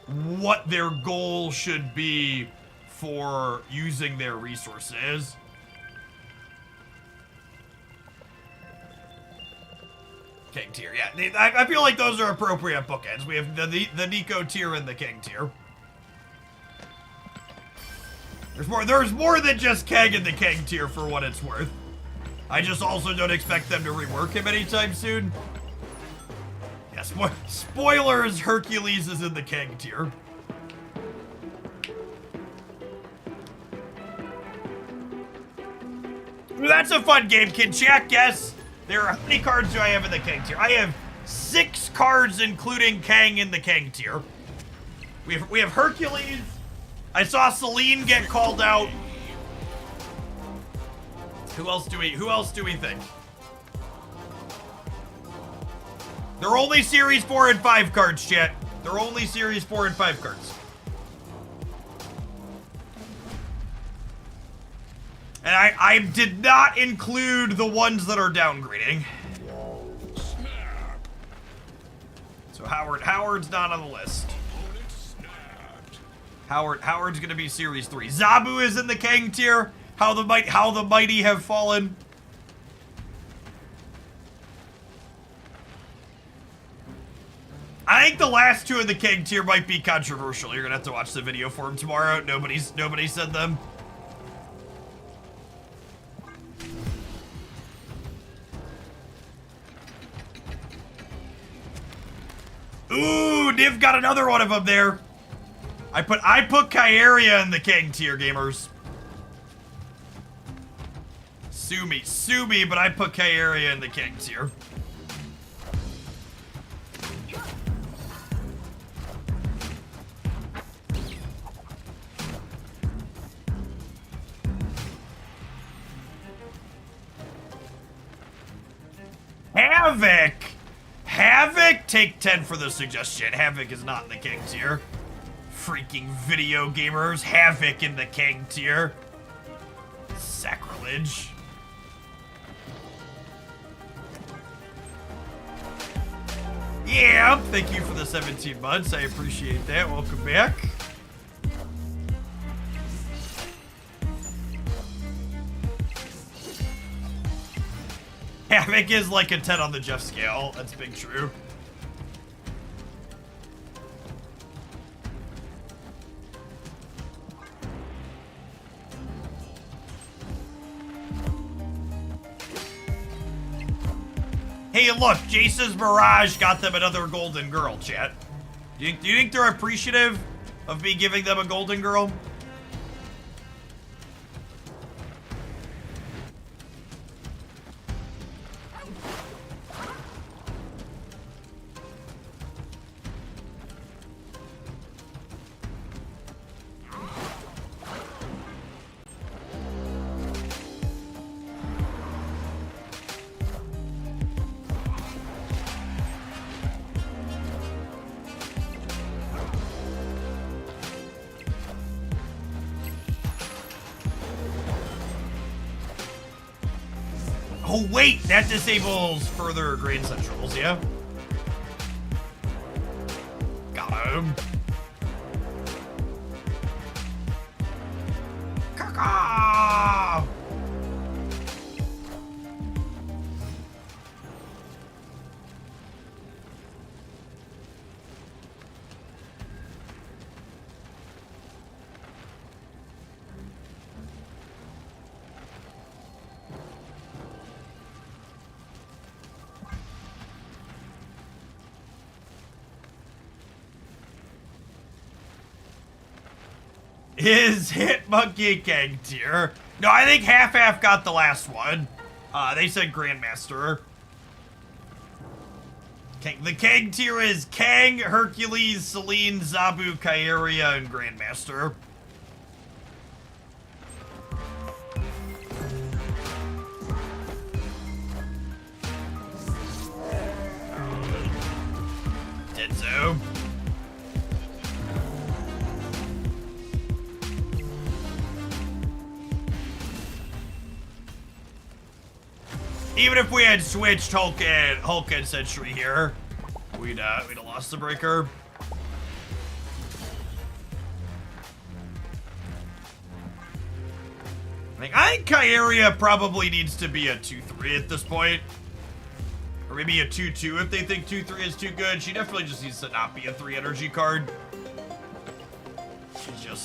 what their goal should be for using their resources. King tier, yeah. I feel like those are appropriate bookends. We have the Nico tier and the King tier. There's more than just Kang in the King tier for what it's worth. I just also don't expect them to rework him anytime soon. Yeah, spoilers, Hercules is in the King tier. That's a fun game, kid. Check, guess. How many cards do I have in the King tier? I have 6 cards, including Kang in the King tier. We have Hercules. I saw Celine get called out. Who else do we think? They're only series 4 and 5 cards, chat. They're only series 4 and 5 cards. And I did not include the ones that are downgrading. So Howard's not on the list. Howard's gonna be series 3. Zabu is in the Kang tier. How the mighty have fallen. I think the last 2 in the Kang tier might be controversial. You're gonna have to watch the video for them tomorrow. Nobody said them. Ooh, Niv got another one of them there. I put Kyeria in the King tier, gamers. Sue me, but I put Kyeria in the King tier. Havoc? Take 10 for the suggestion. Havoc is not in the king tier. Freaking video gamers. Havoc in the king tier. Sacrilege. Yeah, thank you for the 17 months. I appreciate that. Welcome back. Havoc is like a 10 on the Jeff scale. That's big true. Hey, look, Jace's Mirage got them another golden girl, chat. Do you think they're appreciative of me giving them a golden girl? Oh wait, that disables further grade centrals, yeah? Got him. Caca! Is Hitmonkey King tier? No, I think Half-Half got the last one. They said Grandmaster. The Kang tier is Kang, Hercules, Celine, Zabu, Kairia, and Grandmaster. Denzo. Even if we had switched Hulk and Sentry here, we'd have lost the breaker. I think Kairia probably needs to be a 2-3 at this point. Or maybe a 2-2 if they think 2-3 is too good. She definitely just needs to not be a 3 energy card.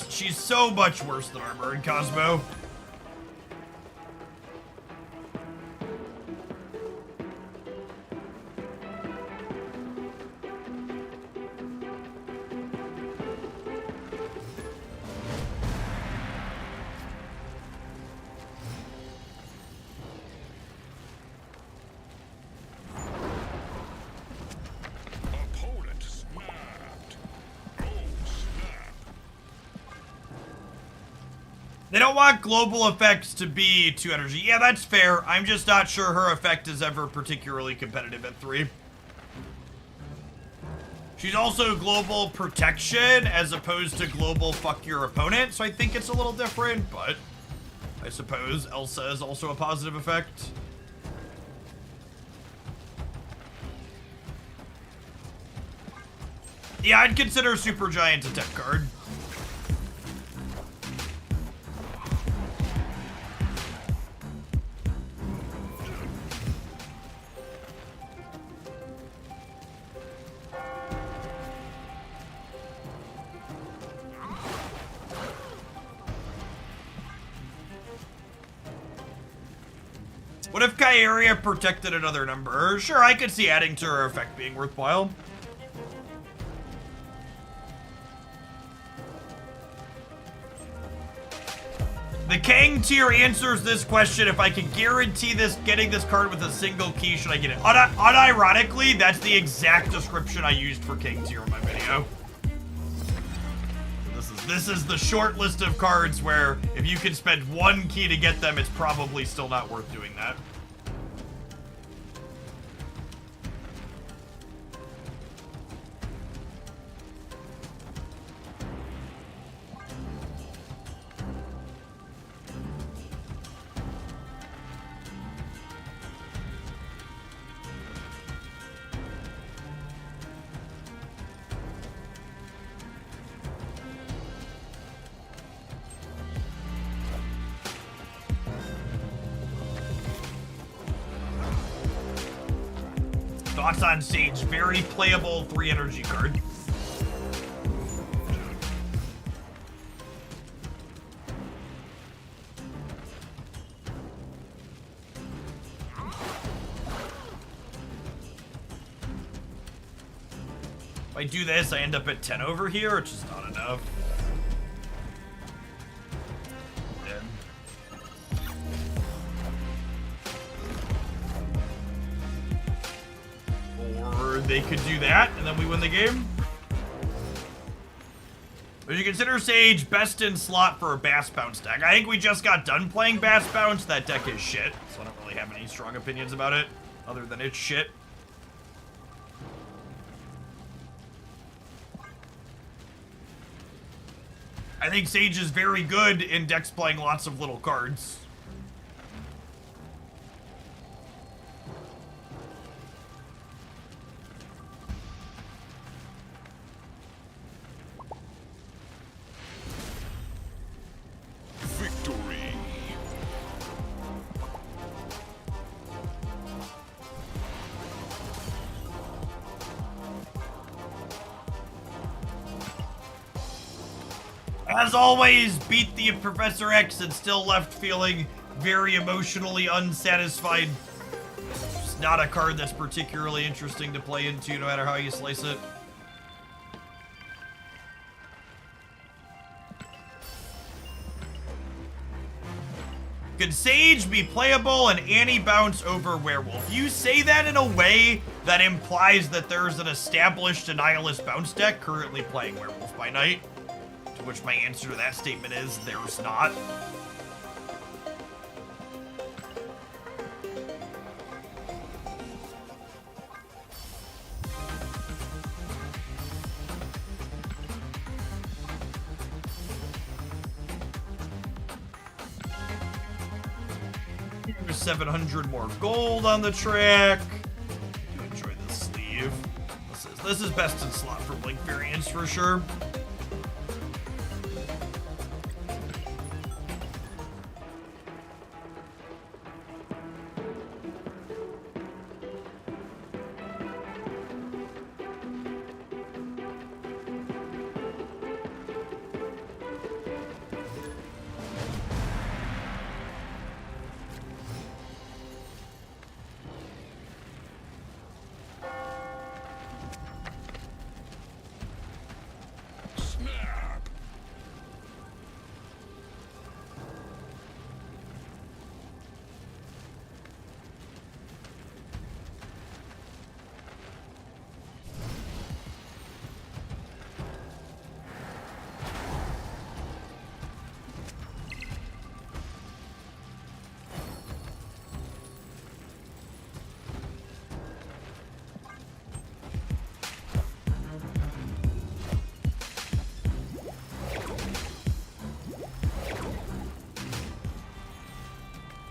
She's so much worse than Armor and Cosmo. They don't want global effects to be 2 energy. Yeah, that's fair. I'm just not sure her effect is ever particularly competitive at 3. She's also global protection as opposed to global fuck your opponent, so I think it's a little different, but I suppose Elsa is also a positive effect. Yeah, I'd consider Supergiant a tech card. What if Kairia protected another number? Sure, I could see adding to her effect being worthwhile. The Kang tier answers this question. If I can guarantee getting this card with a single key, should I get it? Unironically, that's the exact description I used for Kang tier in my video. This is the short list of cards where if you can spend 1 key to get them, it's probably still not worth doing that. Thoughts on Sage? Very playable 3 energy card. If I do this, I end up at 10 over here, which is not enough. Or they could do that, and then we win the game. Would you consider Sage best in slot for a Bass Bounce deck? I think we just got done playing Bass Bounce. That deck is shit, so I don't really have any strong opinions about it, other than it's shit. I think Sage is very good in decks playing lots of little cards. Victory. As always, beat the Professor X and still left feeling very emotionally unsatisfied. It's not a card that's particularly interesting to play into, no matter how you slice it. Could Sage be playable and anti-bounce over Werewolf? You say that in a way that implies that there's an established Annihilus bounce deck currently playing Werewolf by Night. To which my answer to that statement is, there's not. Here's 700 more gold on the track. You enjoy this sleeve. This is best in slot for Blink variants for sure.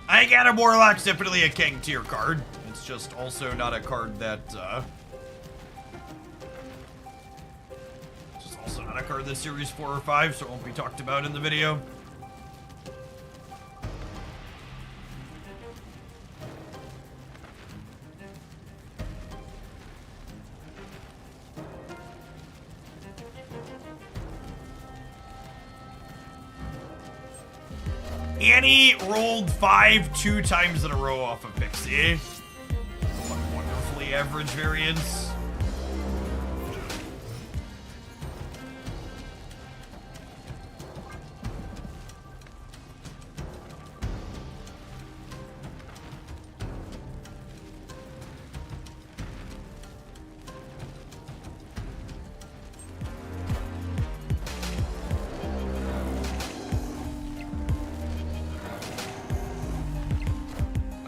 I got a Warlock's definitely a King tier card. It's just also not a card that, it's just also not a card that's Series 4 or 5, so it won't be talked about in the video. Annie rolled 5 2 times in a row off of Pixie. What wonderfully average variance.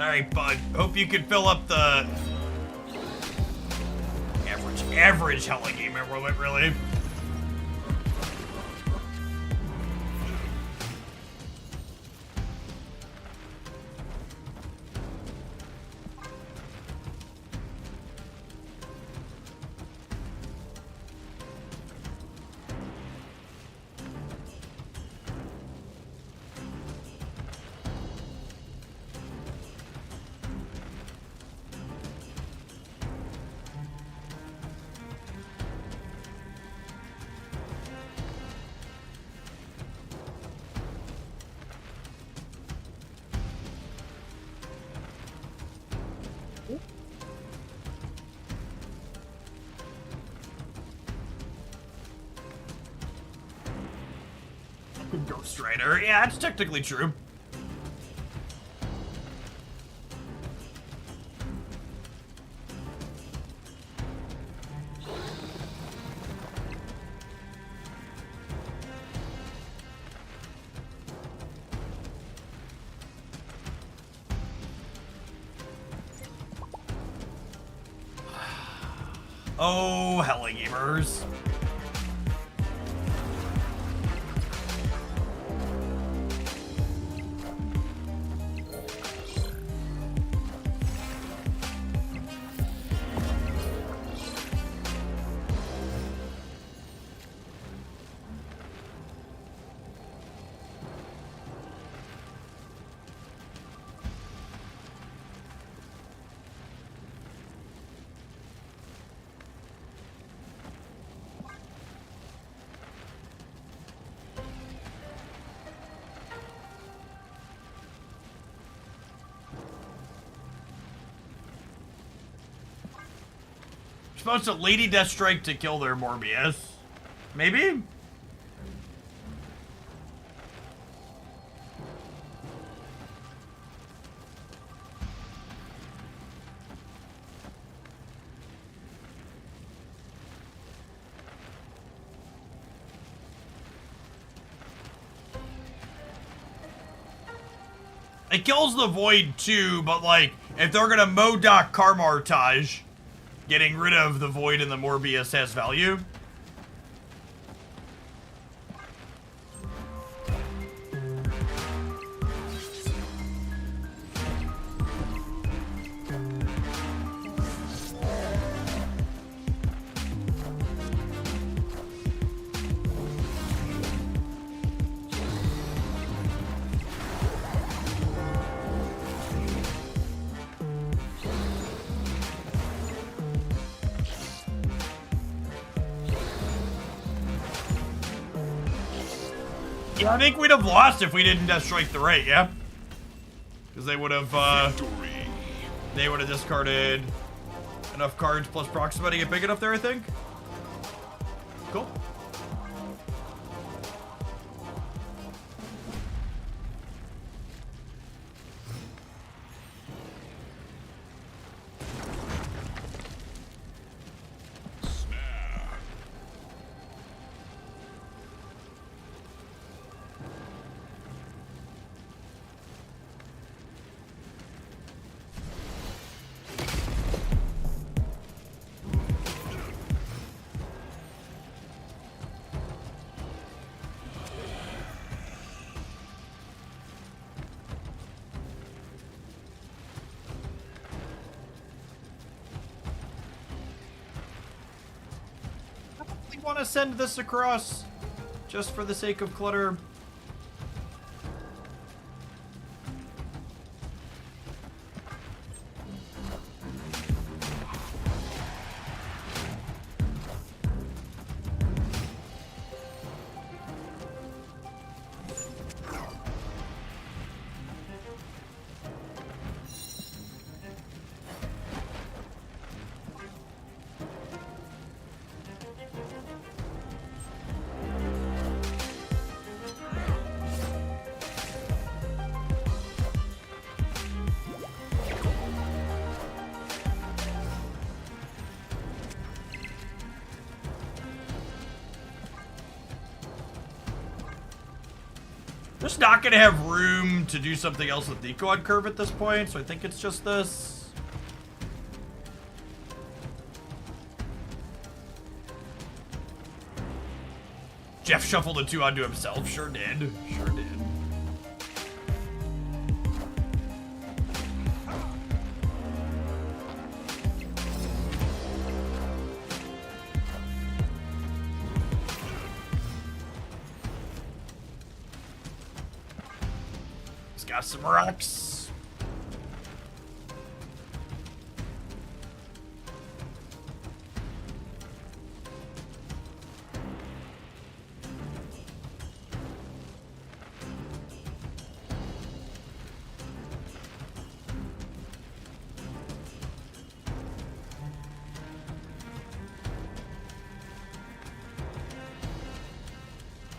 Alright, bud. Hope you can fill up the average Hella Gamer limit, really. Ghost Rider. Yeah, it's technically true. Oh, hella gamers. Supposed to Lady Deathstrike to kill their Morbius. Maybe? It kills the Void too, but like, if they're gonna Modoc Karmartage, getting rid of the Void and the Morbius has value. Yeah, I think we'd have lost if we didn't Deathstrike the Right, yeah? Because they would have, discarded enough cards plus Proxima to get big enough there, I think. Cool. Want to send this across just for the sake of clutter. Just not gonna have room to do something else with Nico on curve at this point, so I think it's just this. Jeff shuffled a 2 onto himself. Sure did. Sure did. Got some rocks.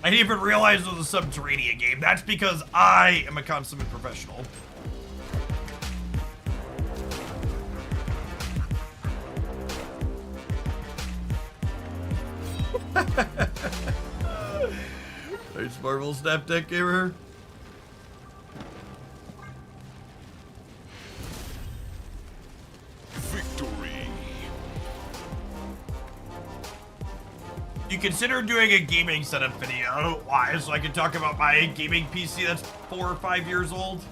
I didn't even realize it was a Subterranean game. That's because I am a consummate professional. Nice Marvel Snap Deck Gamer. Victory. You consider doing a gaming setup video? Why? So I can talk about my gaming PC that's 4 or 5 years old?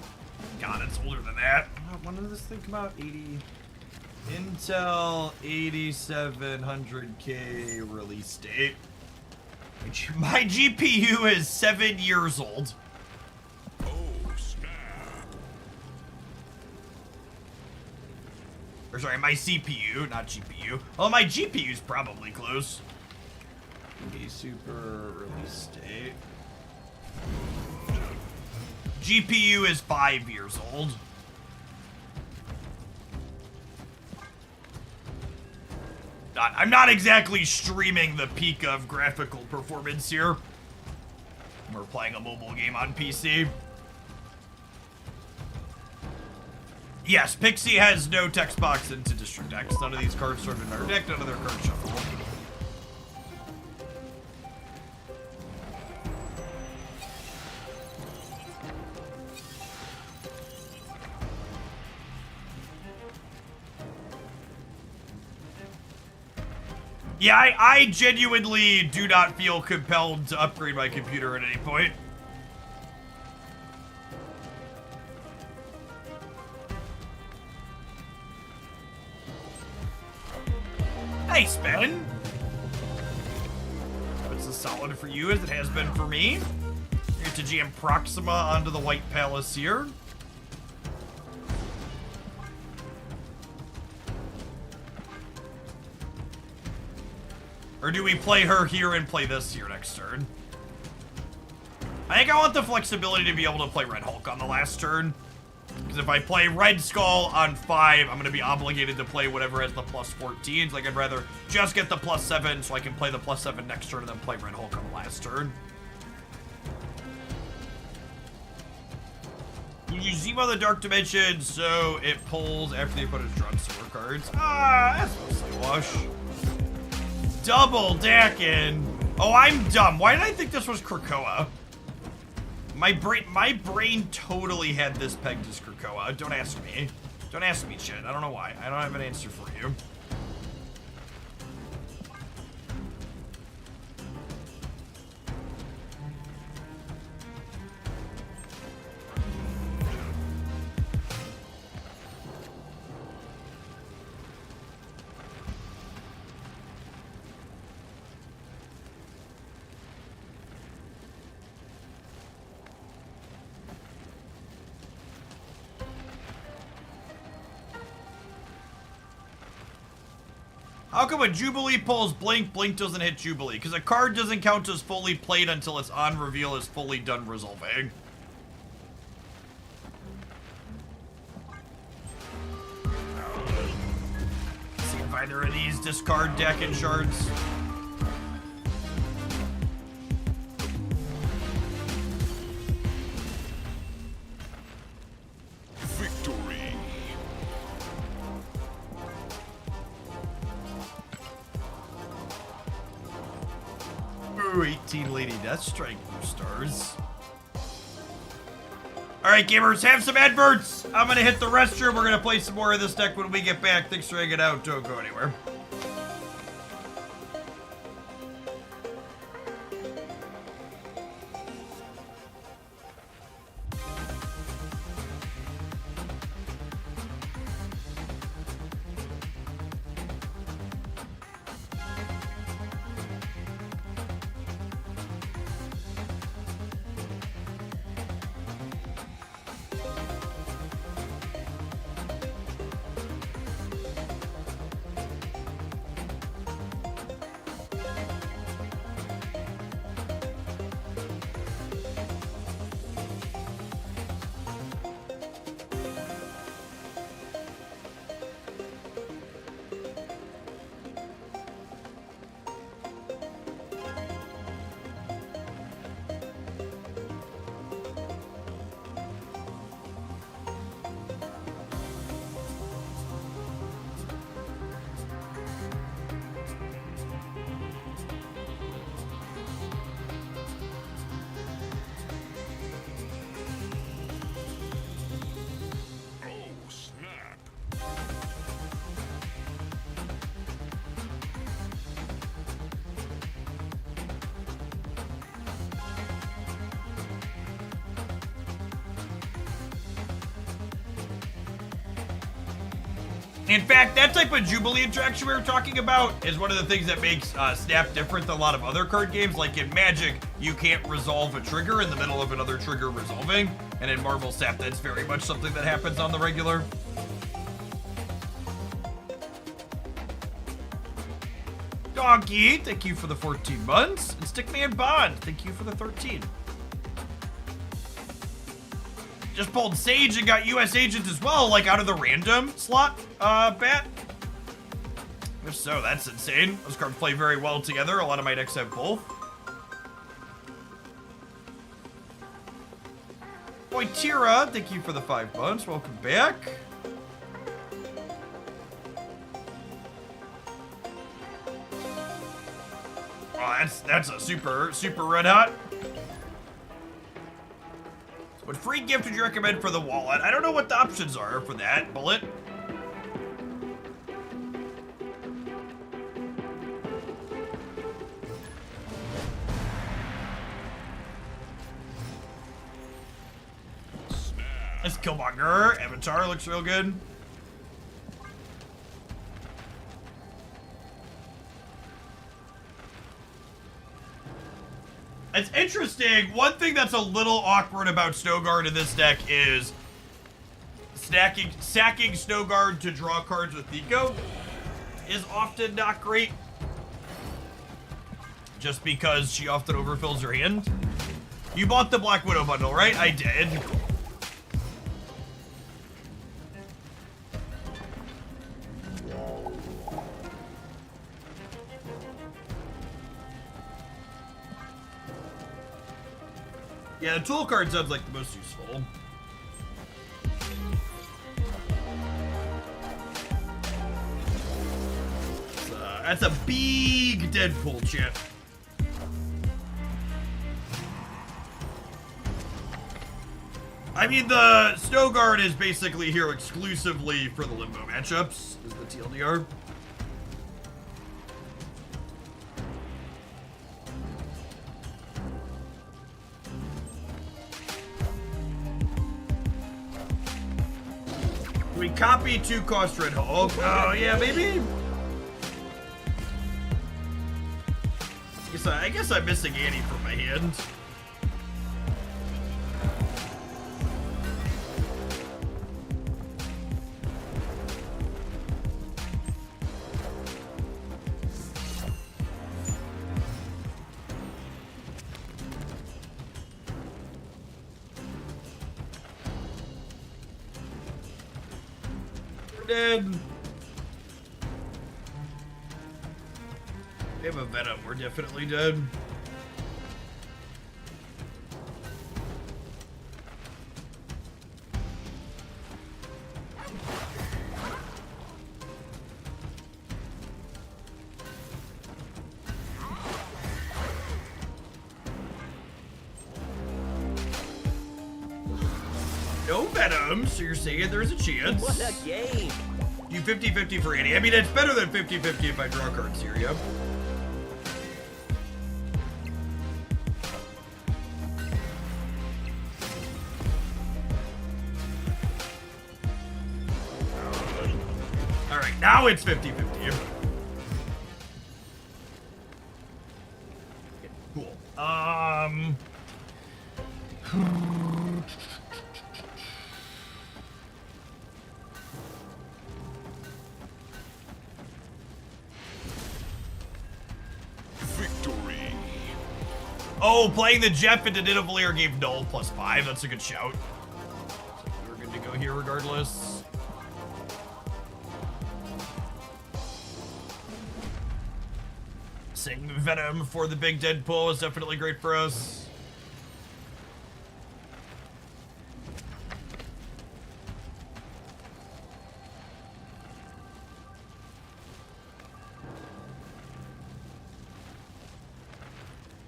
God, it's older than that. When did this thing come out? 80... Intel 8700K release date. My GPU is 7 years old. Oh, snap. Or sorry, my CPU, not GPU. Oh, my GPU's probably close. A super release date. GPU is 5 years old. I'm not exactly streaming the peak of graphical performance here. We're playing a mobile game on PC. Yes, Pixie has no text box into District X. None of these cards serve in our deck, none of their card shuffle. Yeah, I genuinely do not feel compelled to upgrade my computer at any point. Nice, Ben. It's as solid for you as it has been for me. You get to jam Proxima onto the White Palace here. Or do we play her here and play this here next turn? I think I want the flexibility to be able to play Red Hulk on the last turn. Because if I play Red Skull on 5, I'm going to be obligated to play whatever has the plus 14s. Like, I'd rather just get the plus 7 so I can play the plus 7 next turn and then play Red Hulk on the last turn. You Zemo the Dark Dimension so it pulls after the opponent's drawn 4 cards. Ah, that's mostly a wash. Double Dakin. Oh, I'm dumb. Why did I think this was Krakoa? My brain totally had this pegged as Krakoa. Don't ask me. Don't ask me, shit. I don't know why. I don't have an answer for you. How come when Jubilee pulls Blink, Blink doesn't hit Jubilee? Because a card doesn't count as fully played until its on reveal is fully done resolving. See if either of these discard deck and shards. Victory. Ooh, 18 Lady Deathstrike boosters. Alright, gamers, have some adverts! I'm gonna hit the restroom. We're gonna play some more of this deck when we get back. Thanks for hanging out. Don't go anywhere. In fact, that type of Jubilee interaction we were talking about is one of the things that makes Snap different than a lot of other card games. Like in Magic, you can't resolve a trigger in the middle of another trigger resolving. And in Marvel Snap, that's very much something that happens on the regular. Donkey, thank you for the 14 months. And Stickman Bond, thank you for the 13. Just pulled Sage and got US Agent as well, like out of the random slot, bat. If so, that's insane. Those cards play very well together. A lot of my decks have both. Boy, Tira, thank you for the 5 months. Welcome back. Oh, that's a super red hot. What free gift would you recommend for the wallet? I don't know what the options are for that. Bullet? That's Killmonger. Avatar looks real good. It's interesting. One thing that's a little awkward about Snowguard in this deck is sacking Snowguard to draw cards with Nico is often not great. Just because she often overfills her hand. You bought the Black Widow bundle, right? I did. Yeah, the tool card sounds like the most useful. That's a big Deadpool chip. I mean, the Snowguard is basically here exclusively for the Limbo matchups, is the TLDR. Can we copy 2-cost Red Hulk? Oh, yeah, maybe. I guess I'm missing Annie from my hand. We're dead. We have a Venom. We're definitely dead. No Venom, so you're saying there's a chance. What a game! You 50-50 for Annie. I mean, it's better than 50-50 if I draw cards here, yep. Alright, now it's 50-50. Okay, cool. Victory. Oh, playing the Jeff into Nidavellir gave Null +5. That's a good shout. So we're good to go here regardless. Seeing Venom for the big Deadpool is definitely great for us.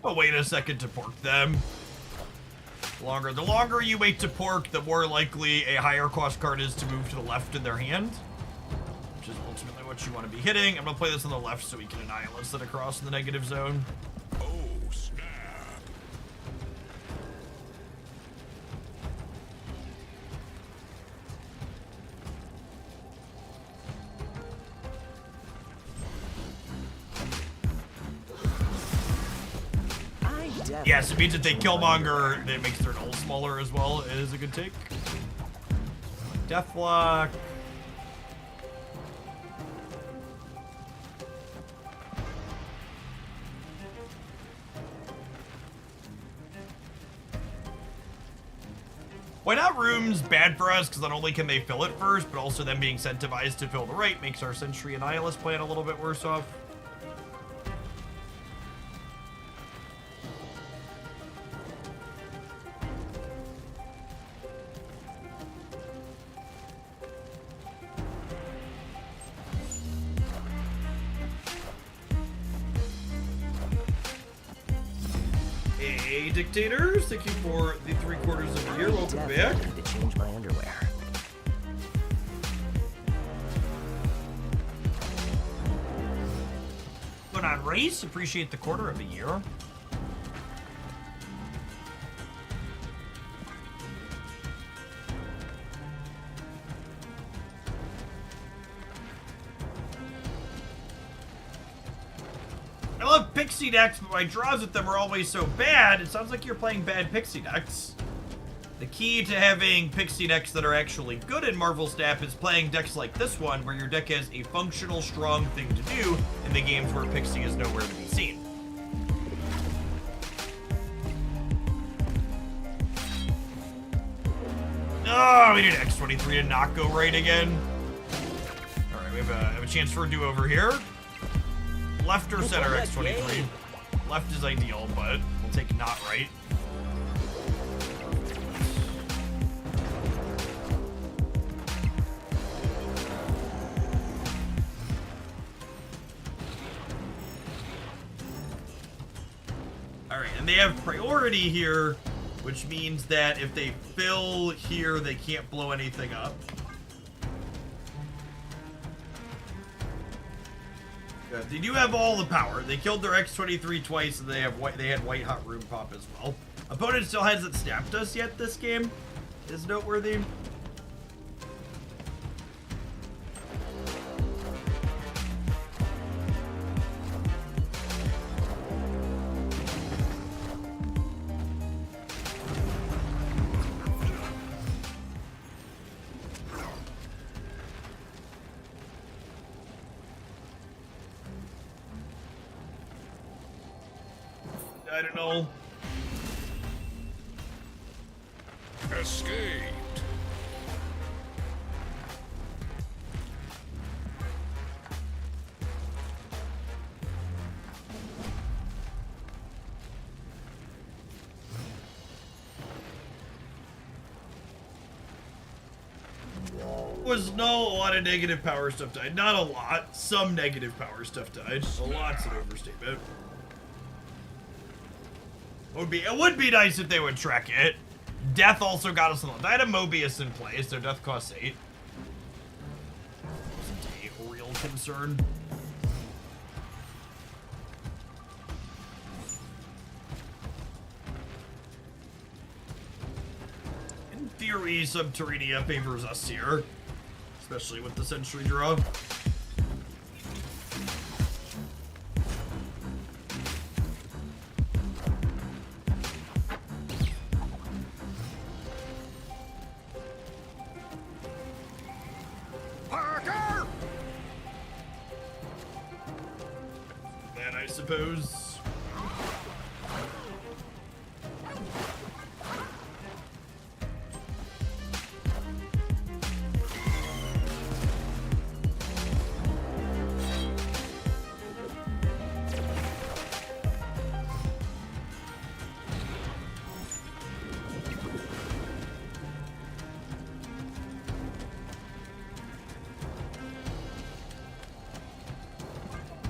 But wait a second to pork them. The longer you wait to pork, the more likely a higher cost card is to move to the left in their hand. Which is ultimately what you want to be hitting. I'm going to play this on the left so we can annihilate it across in the negative zone. Oh, snap. definitely Yes, it means that they change my Killmonger, underwear. it makes their null smaller as well. It is a good take. Deathlock. Why not rooms bad for us? Because not only can they fill it first, but also them being incentivized to fill the right makes our Sentry and Nihilist plan a little bit worse off. Hey, dictators, thank you for the 3/4 of the year. Welcome back. Definitely need to change my underwear. Going on, Race, appreciate the 1/4 of the year. I love Pixie decks, but my draws with them are always so bad. It sounds like you're playing bad Pixie decks. The key to having Pixie decks that are actually good in Marvel Snap is playing decks like this one, where your deck has a functional, strong thing to do in the games where Pixie is nowhere to be seen. Oh, we need X23 to not go right again. Alright, we have a chance for a do-over here. Left or center X23? Left is ideal, but we'll take not right. Alright, and they have priority here, which means that if they fill here, they can't blow anything up. Good. They do have all the power. They killed their X23 twice, and they had White Hot Room Pop as well. Opponent still hasn't snapped us yet this game. Is noteworthy. I don't know. Escaped. Was no a lot of negative power stuff died. Not a lot. Some negative power stuff died. A lot's an overstatement. It would be nice if they would track it. Death also got us a lot. I had a Mobius in place, so death costs 8. Wasn't a real concern. In theory, Subterranea favors us here. Especially with the Sentry draw. Parker! That, I suppose.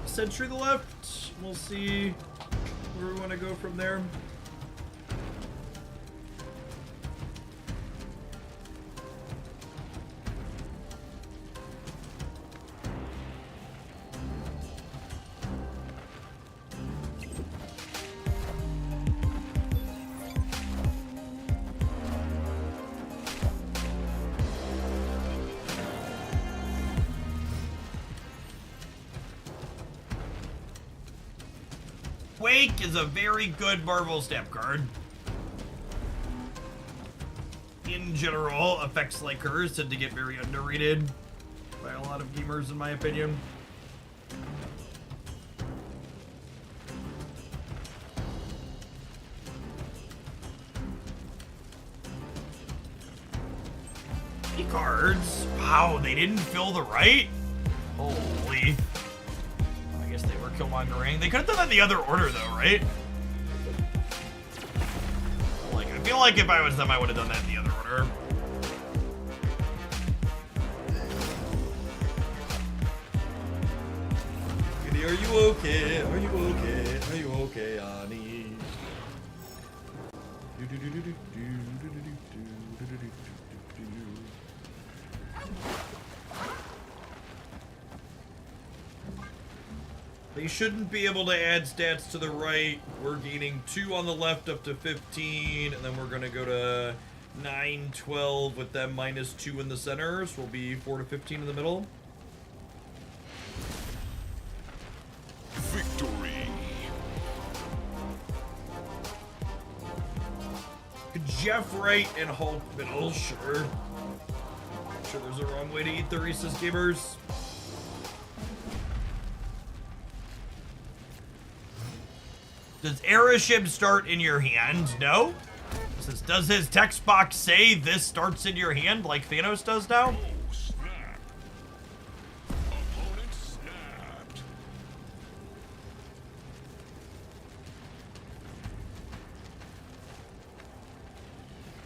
Sentry to the left. We'll see where we want to go from there. Quake is a very good Marvel Snap card. In general, effects like hers tend to get very underrated by a lot of gamers, in my opinion. Cards. Wow, they didn't fill the right? Holy. I guess they were Killmongering. They could have done that in the other order though, right? Like, I feel like if I was them, I would have done that in the other order. Are you okay? Are you okay? Are you okay, Ani? They shouldn't be able to add stats to the right. We're gaining 2 on the left up to 15, and then we're going to go to 9, 12 with them minus 2 in the center, so we'll be 4 to 15 in the middle. Victory. Jeff right and Hulk middle, sure. Sure there's a wrong way to eat the Reese's Gamers. Does Airship start in your hand? No. Does his text box say this starts in your hand like Thanos does now? Oh, snap. Opponent snapped.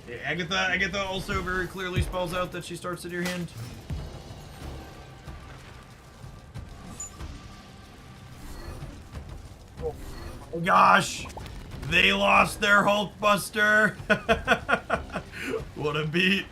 Yeah, Agatha also very clearly spells out that she starts in your hand. Oh gosh, they lost their Hulkbuster. What a beat.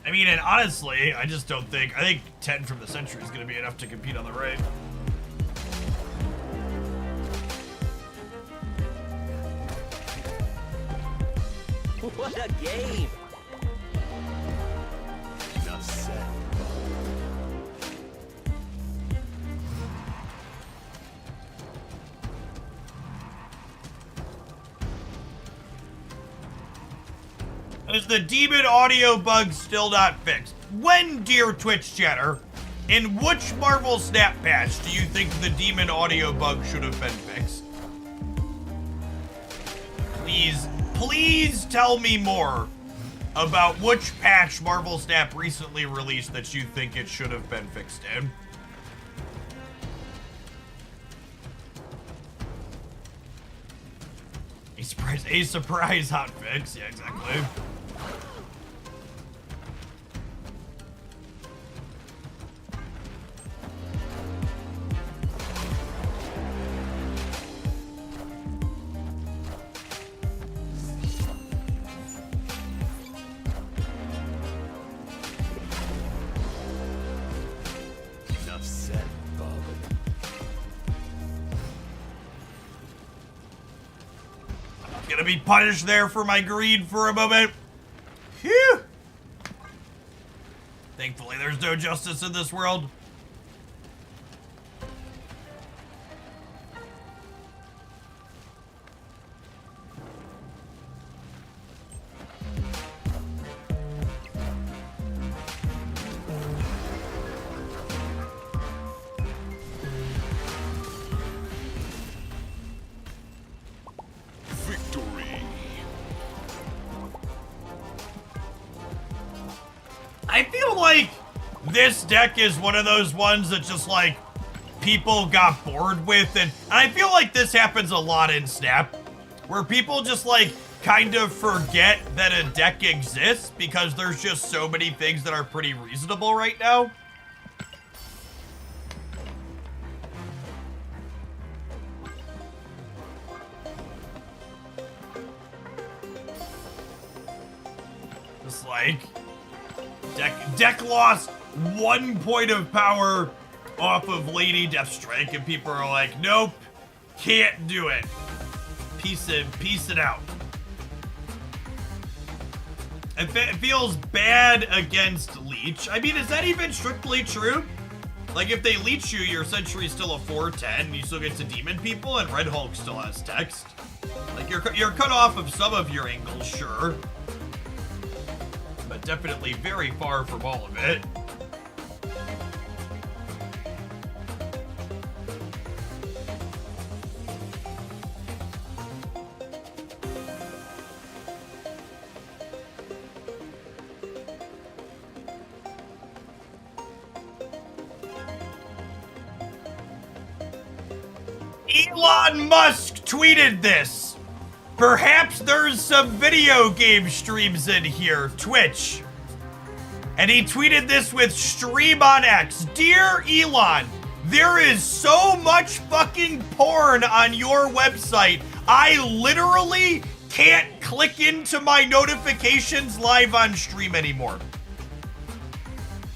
I mean, and honestly, I just don't think, I think 10 from the Century is going to be enough to compete on the right. What a game! Enough said. Is the demon audio bug still not fixed? When, dear Twitch chatter, in which Marvel Snap patch do you think the demon audio bug should have been fixed? Please tell me more about which patch Marvel Snap recently released that you think it should have been fixed in. A surprise hot fix, yeah, exactly. Enough said, Bob. Gonna be punished there for my greed for a moment. Phew. Thankfully, there's no justice in this world. Victory. I feel like this deck is one of those ones that just like people got bored with, and I feel like this happens a lot in Snap, where people just like kind of forget that a deck exists because there's just so many things that are pretty reasonable right now. Just like, deck lost 1 point of power off of Lady Deathstrike, and people are like, nope, can't do it. Peace it out. It feels bad against Leech. I mean, is that even strictly true? Like, if they leech you, your Sentry's still a 4/10, and you still get to demon people, and Red Hulk still has text. Like, you're cut off of some of your angles, sure. But definitely very far from all of it. Elon Musk tweeted this. Perhaps there's some video game streams in here, Twitch. And he tweeted this with stream on X. Dear Elon, there is so much fucking porn on your website. I literally can't click into my notifications live on stream anymore.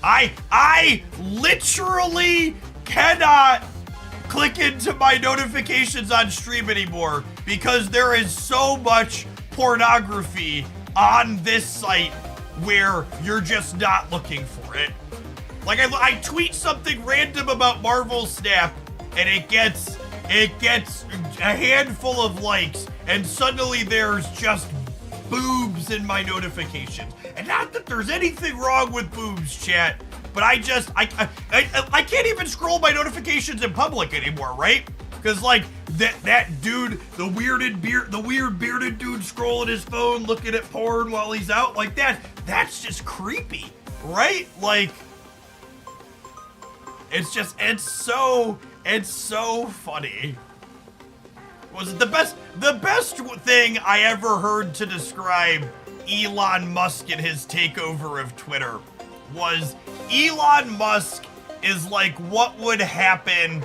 I literally cannot click into my notifications on stream anymore because there is so much pornography on this site where you're just not looking for it. Like, I tweet something random about Marvel Snap and it gets a handful of likes, and suddenly there's just boobs in my notifications. And not that there's anything wrong with boobs, chat, but I can't even scroll my notifications in public anymore, right? Because like that dude, the weird bearded dude scrolling his phone, looking at porn while he's out, like that's just creepy, right? Like, it's so funny. Was it the best thing I ever heard to describe Elon Musk and his takeover of Twitter was Elon Musk is like what would happen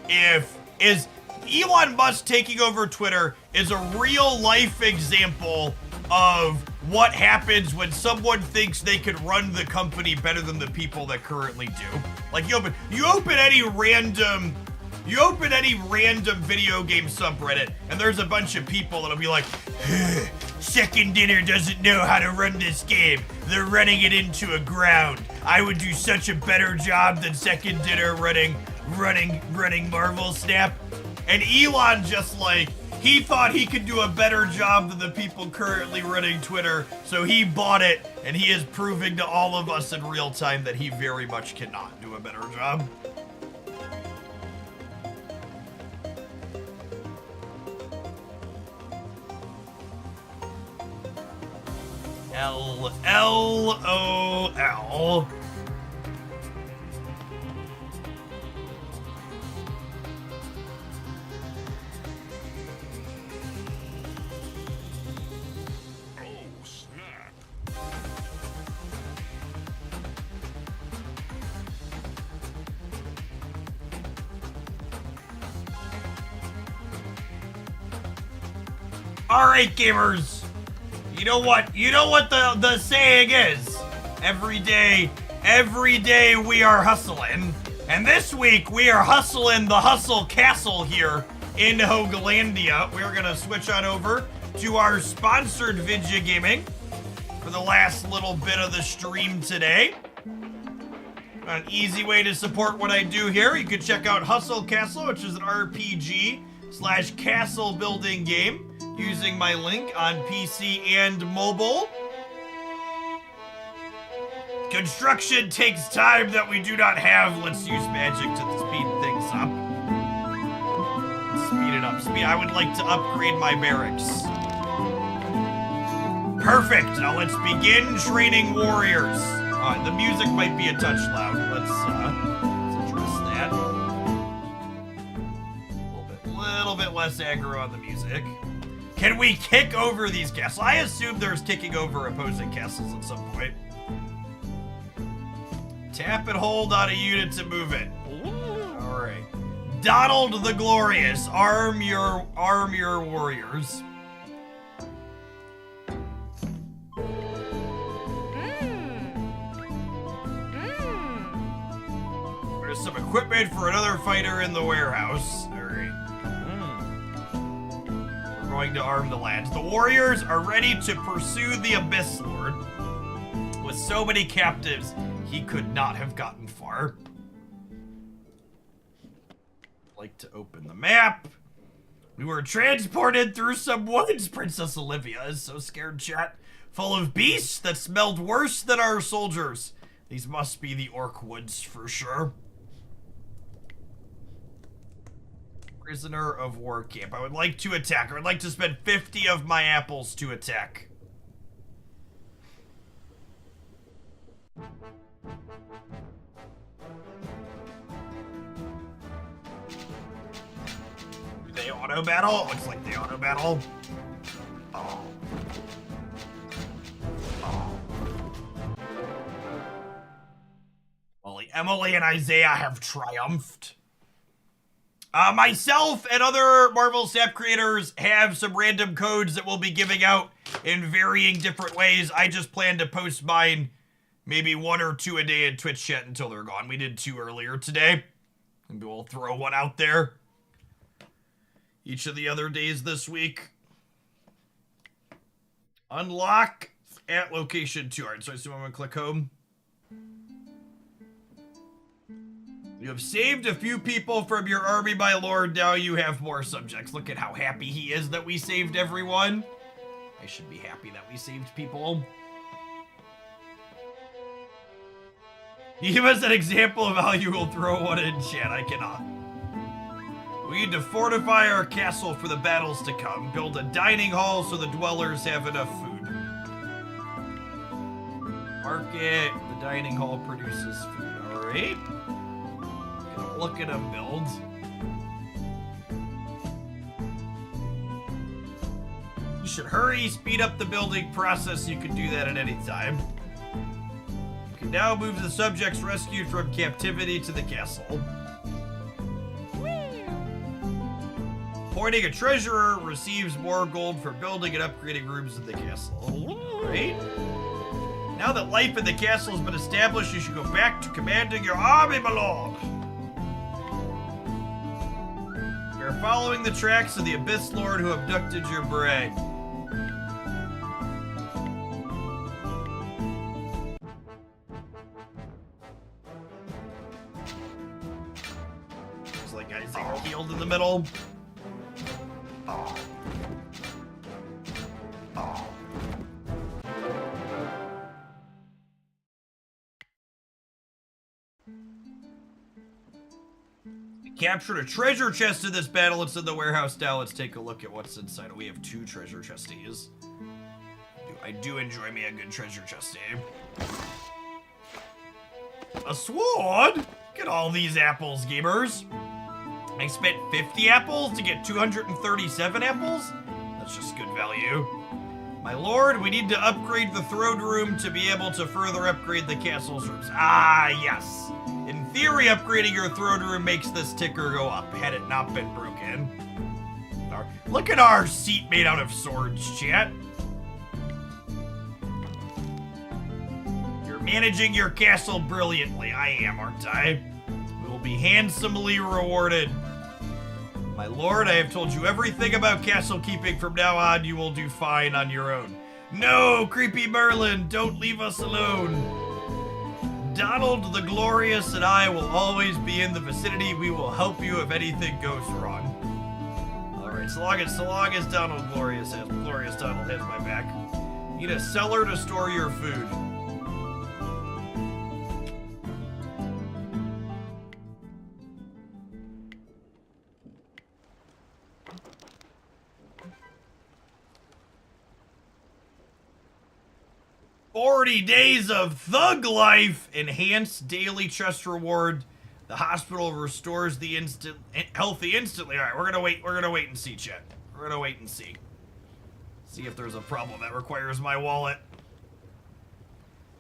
is Elon Musk taking over Twitter is a real life example of what happens when someone thinks they can run the company better than the people that currently do. Like, you open any random video game subreddit, and there's a bunch of people that'll be like, Second Dinner doesn't know how to run this game. They're running it into a ground. I would do such a better job than Second Dinner running Marvel Snap. And Elon just like, he thought he could do a better job than the people currently running Twitter, so he bought it, and he is proving to all of us in real time that he very much cannot do a better job. LOL. All right, gamers. You know what the saying is? Every day we are hustling. And this week we are hustling the Hustle Castle here in Hoaglandia. We're gonna switch on over to our sponsored video gaming for the last little bit of the stream today. An easy way to support what I do here, you can check out Hustle Castle, which is an RPG/castle building game, using my link on PC and mobile. Construction takes time that we do not have. Let's use magic to speed things up. Speed it up. I would like to upgrade my barracks. Perfect. Now let's begin training warriors. The music might be a touch loud. Let's address that. A little bit less aggro on the music. Can we kick over these castles? I assume there's kicking over opposing castles at some point. Tap and hold on a unit to move it. Alright. Donald the Glorious, arm your warriors. with some equipment for another fighter in the warehouse. Alright. We're going to arm the lads. The warriors are ready to pursue the Abyss Lord. With so many captives, he could not have gotten far. Like to open the map. We were transported through some woods. Princess Olivia is so scared, chat. Full of beasts that smelled worse than our soldiers. These must be the orc woods for sure. Prisoner of war camp. I would like to attack. I would like to spend 50 of my apples to attack. Do they auto battle? It looks like they auto battle. Oh. Emily and Isaiah have triumphed. Myself and other Marvel Snap creators have some random codes that we'll be giving out in varying different ways. I just plan to post mine maybe 1 or 2 a day in Twitch chat until they're gone. We did 2 earlier today. Maybe we'll throw one out there each of the other days this week. Unlock at location 2. All right, so I assume I'm gonna click home. You have saved a few people from your army, my lord. Now you have more subjects. Look at how happy he is that we saved everyone. I should be happy that we saved people. Give us an example of how you will throw one in chat. I cannot. We need to fortify our castle for the battles to come. Build a dining hall so the dwellers have enough food. Market. The dining hall produces food. All right. Look at him build. You should hurry, speed up the building process. You can do that at any time. You can now move the subjects rescued from captivity to the castle. Appointing a treasurer receives more gold for building and upgrading rooms in the castle. Right? Now that life in the castle has been established, you should go back to commanding your army, my lord. We're following the tracks of the Abyss Lord who abducted your bride. Looks like guys are healed in the middle. Captured a treasure chest in this battle. It's in the warehouse now. Let's take a look at what's inside. We have 2 treasure chesties. I do enjoy me a good treasure chesty. A sword? Get all these apples, gamers. I spent 50 apples to get 237 apples? That's just good value. My lord, we need to upgrade the throne room to be able to further upgrade the castle's rooms. Ah, yes. In theory, upgrading your throne room makes this ticker go up, had it not been broken. Look at our seat made out of swords, chat. You're managing your castle brilliantly. I am, aren't I? We will be handsomely rewarded. My lord, I have told you everything about castle keeping. From now on, you will do fine on your own. No, creepy Merlin, don't leave us alone. Donald the Glorious and I will always be in the vicinity. We will help you if anything goes wrong. All right, so long as Donald Glorious Donald has my back. Need a cellar to store your food. "40 days of thug life, enhanced daily chest reward. The hospital restores the healthy instantly." All right, we're gonna wait and see, chat. We're gonna wait and see. See if there's a problem that requires my wallet.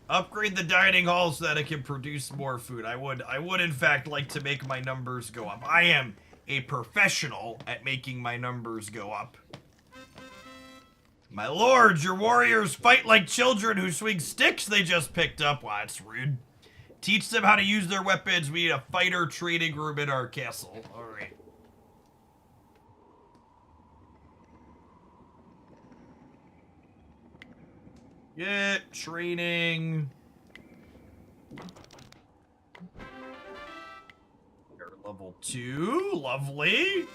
Upgrade the dining hall so that it can produce more food. I would in fact like to make my numbers go up. I am a professional at making my numbers go up. My lord, your warriors fight like children who swing sticks they just picked up. Wow, that's rude. Teach them how to use their weapons. We need a fighter training room in our castle. All right. Get training. Level 2. Lovely.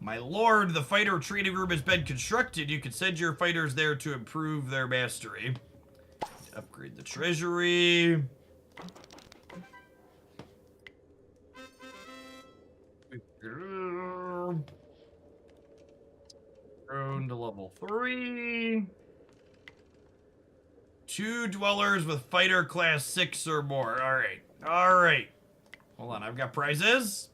My lord, the fighter training room has been constructed. You can send your fighters there to improve their mastery. Upgrade the treasury. Grown to level 3. 2 dwellers with fighter class 6 or more. Alright. Alright. Hold on, I've got prizes.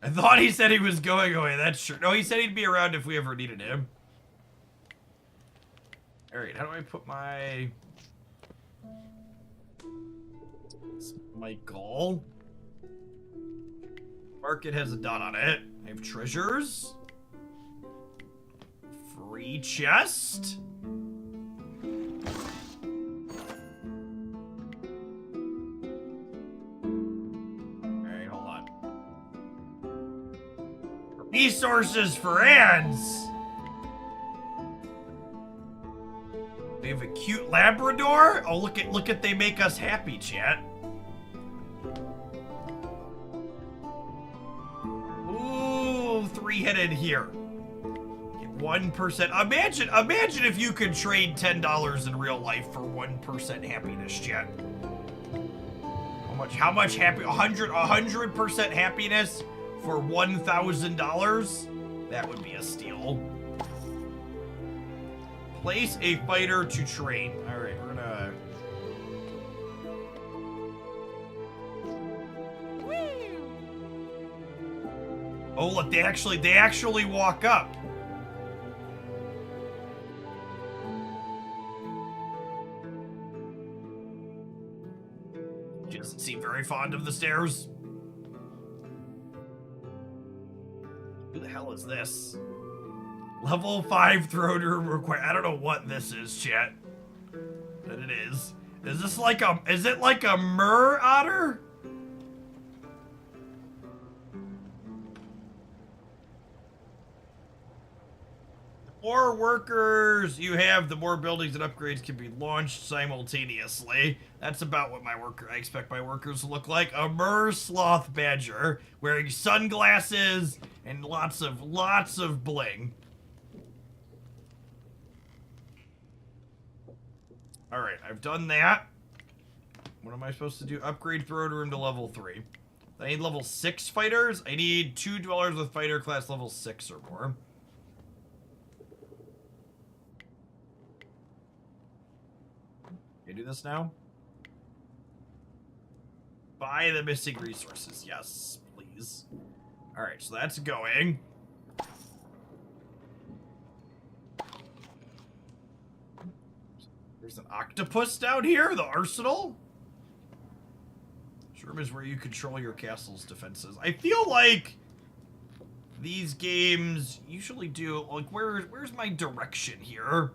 I thought he said he was going away. That's true. No, he said he'd be around if we ever needed him. Alright, how do I put my... Michael. Market has a dot on it. I have treasures. Free chest. Alright, hold on. Resources for ads. We have a cute Labrador. Oh, look at they make us happy, chat. Ooh, 3-headed here. Get 1%. Imagine if you could trade $10 in real life for 1% happiness, chat. How much happy? 100% happiness for $1,000? That would be a steal. Place a fighter to train. All right, we're gonna. Oh, look, they actually walk up. She doesn't seem very fond of the stairs. Who the hell is this? Level 5 throne room required. I don't know what this is, chat. But it is. Is this like a... Is it like a mer otter? The more workers you have, the more buildings and upgrades can be launched simultaneously. That's about what I expect my workers to look like. A mer sloth badger wearing sunglasses and lots of bling. Alright, I've done that. What am I supposed to do? Upgrade throne room to level 3. I need level 6 fighters. I need 2 dwellers with fighter class level 6 or more. Can I do this now? Buy the missing resources. Yes, please. Alright, so that's going. There's an octopus down here, the arsenal. This room is where you control your castle's defenses. I feel like these games usually do, like, where's my direction here?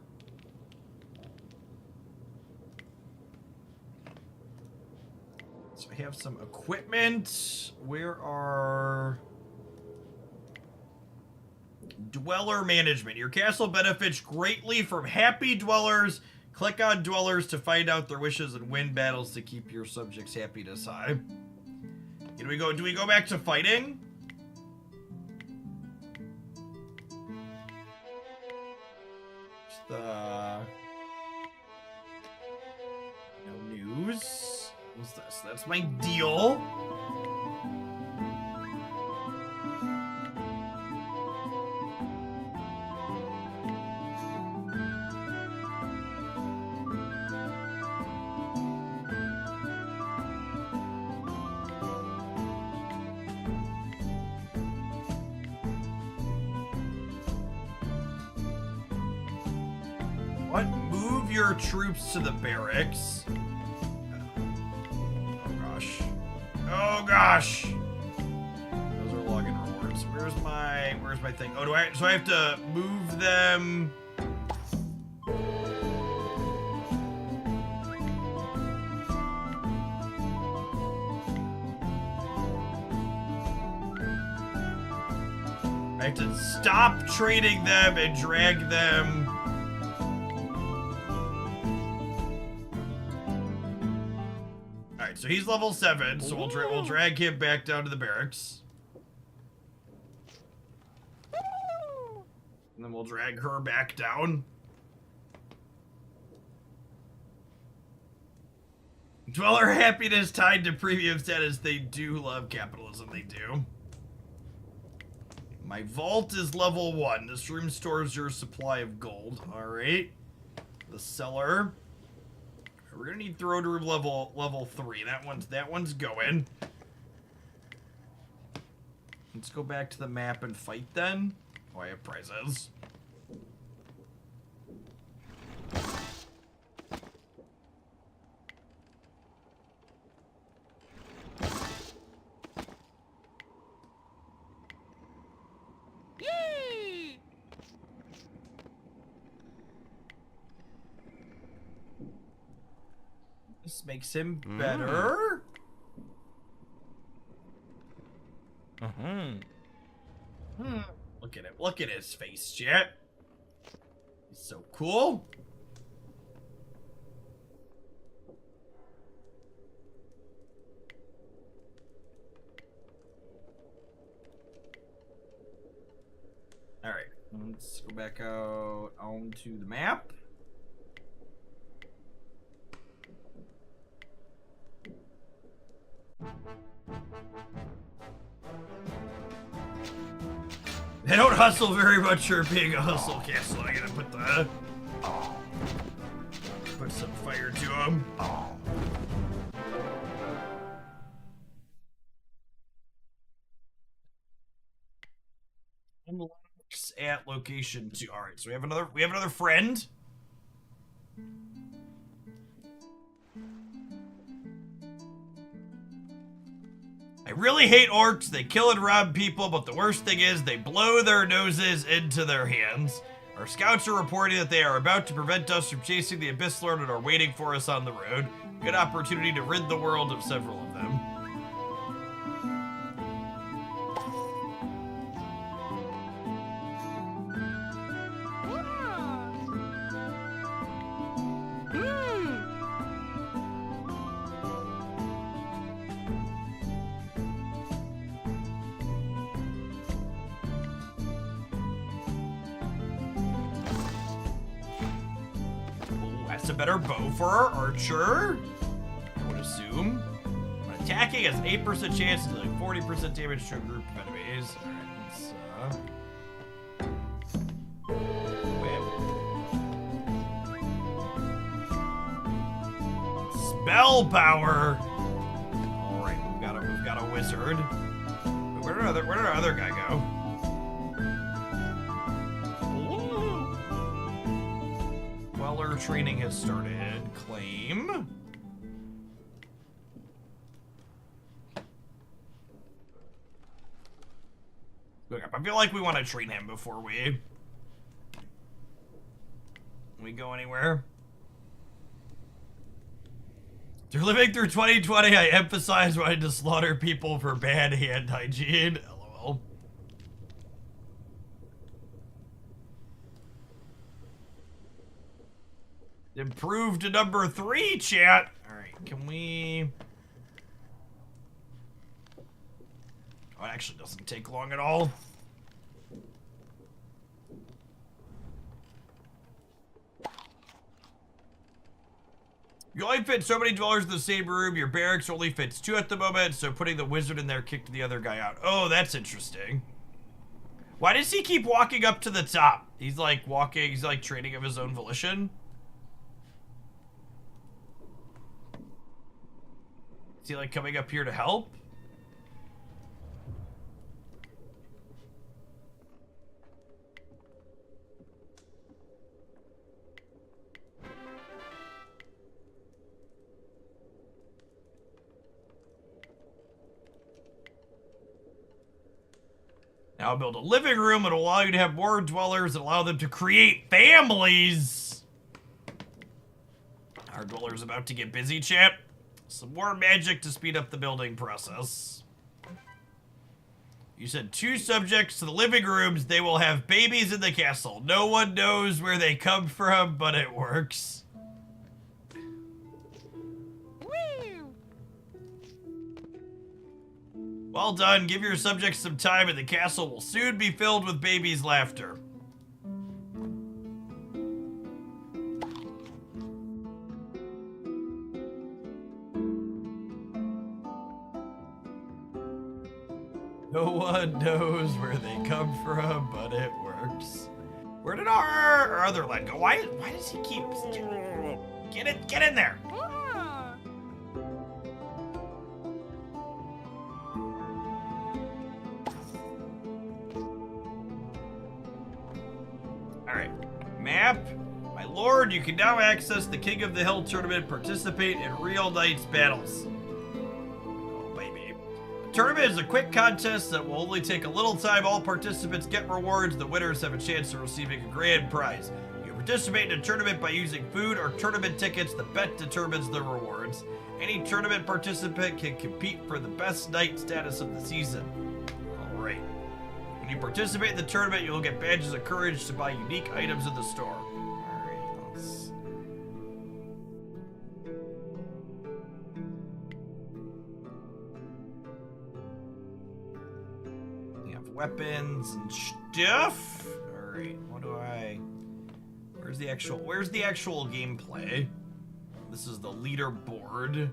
So I have some equipment. Where are... Dweller management. Your castle benefits greatly from happy dwellers. Click on dwellers to find out their wishes and win battles to keep your subjects' happiness high. Do we go back to fighting? No news. What's this? That's my deal. What? Move your troops to the barracks. Oh gosh. Oh gosh. Those are login rewards. Where's my thing? Oh, so I have to move them. I have to stop trading them and drag them. Alright, so he's level 7, so we'll drag him back down to the barracks. And then we'll drag her back down. Dweller happiness tied to premium status. They do love capitalism, they do. My vault is level 1. This room stores your supply of gold. Alright. The cellar. We're gonna need throne room level 3. That one's going. Let's go back to the map and fight then. Oh, I have prizes. This makes him better. Look at it. Look at his face, chat. He's so cool. All right, let's go back out onto the map. They don't hustle very much for being a hustle castle. I gotta put some fire to them. Unlocks at location 2. All right, so we have another friend. I really hate orcs. They kill and rob people, but the worst thing is they blow their noses into their hands. Our scouts are reporting that they are about to prevent us from chasing the Abyss Lord and are waiting for us on the road. Good opportunity to rid the world of several of them. A better bow for our archer, I would assume. When attacking has 8% chance to do like 40% damage to a group of enemies. Alright, spell power. Alright, we've got a wizard. Where did our other guy go? Dweller training has started. Claim. Look up. I feel like we want to train him before we go anywhere. Through living through 2020, I emphasize wanting to slaughter people for bad hand hygiene. LOL. Improved to number 3, chat. Alright, can we... Oh, it actually doesn't take long at all. You only fit so many dwellers in the same room. Your barracks only fits 2 at the moment, so putting the wizard in there kicked the other guy out. Oh, that's interesting. Why does he keep walking up to the top? He's like training of his own volition. Is he like coming up here to help? Now build a living room that will allow you to have more dwellers and allow them to create families. Our dweller's about to get busy, chat. Some more magic to speed up the building process. You send 2 subjects to the living rooms. They will have babies in the castle. No one knows where they come from, but it works. Well done. Give your subjects some time and the castle will soon be filled with babies' laughter. No one knows where they come from, but it works. Where did our other lad go? Why does he keep... Get in there! Alright. Map. My lord, you can now access the King of the Hill tournament, participate in real knights battles. Tournament is a quick contest that will only take a little time. All participants get rewards. The winners have a chance of receiving a grand prize. You participate in a tournament by using food or tournament tickets. The bet determines the rewards. Any tournament participant can compete for the best knight status of the season. Alright. When you participate in the tournament, you will get badges of courage to buy unique items in the store. Alright, let's... weapons and stuff. All right, what do I... Where's the actual gameplay? This is the leaderboard.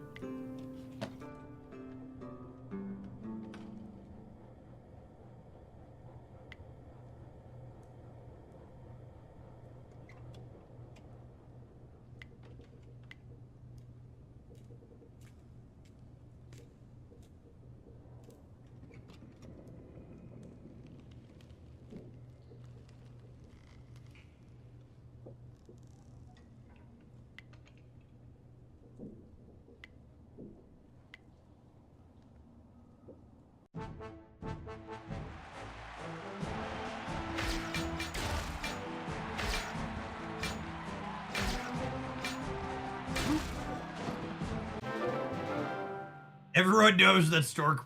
Everyone knows that storks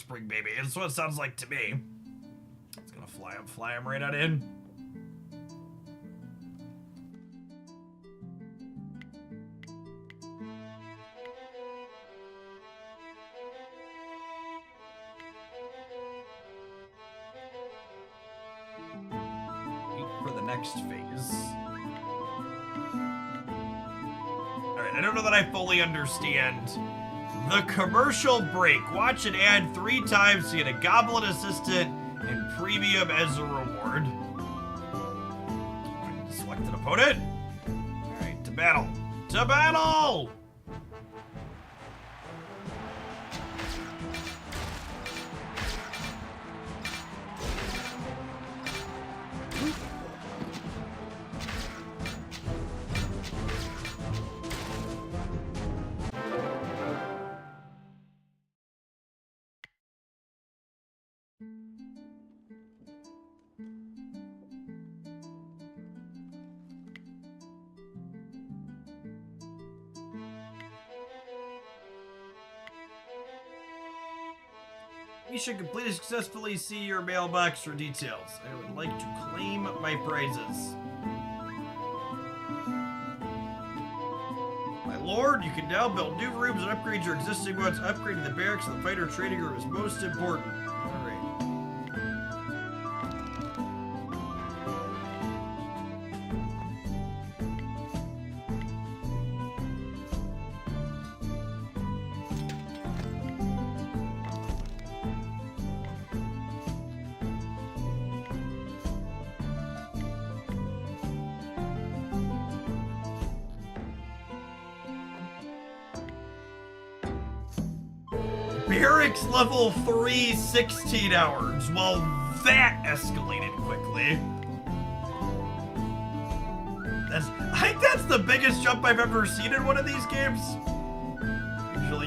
bring baby. That's what it sounds like to me. It's gonna fly him right on in. Wait for the next phase. Alright, I don't know that I fully understand the commercial break. Watch an ad 3 times to get a Goblin Assistant and premium as a reward. Select an opponent. Alright, to battle. To battle! You should completely successfully see your mailbox for details. I would like to claim my prizes. My lord, you can now build new rooms and upgrade your existing ones. Upgrading the barracks and the fighter training room is most important. Alright. Barracks level 3, 16 hours. Well, that escalated quickly. I think that's the biggest jump I've ever seen in one of these games.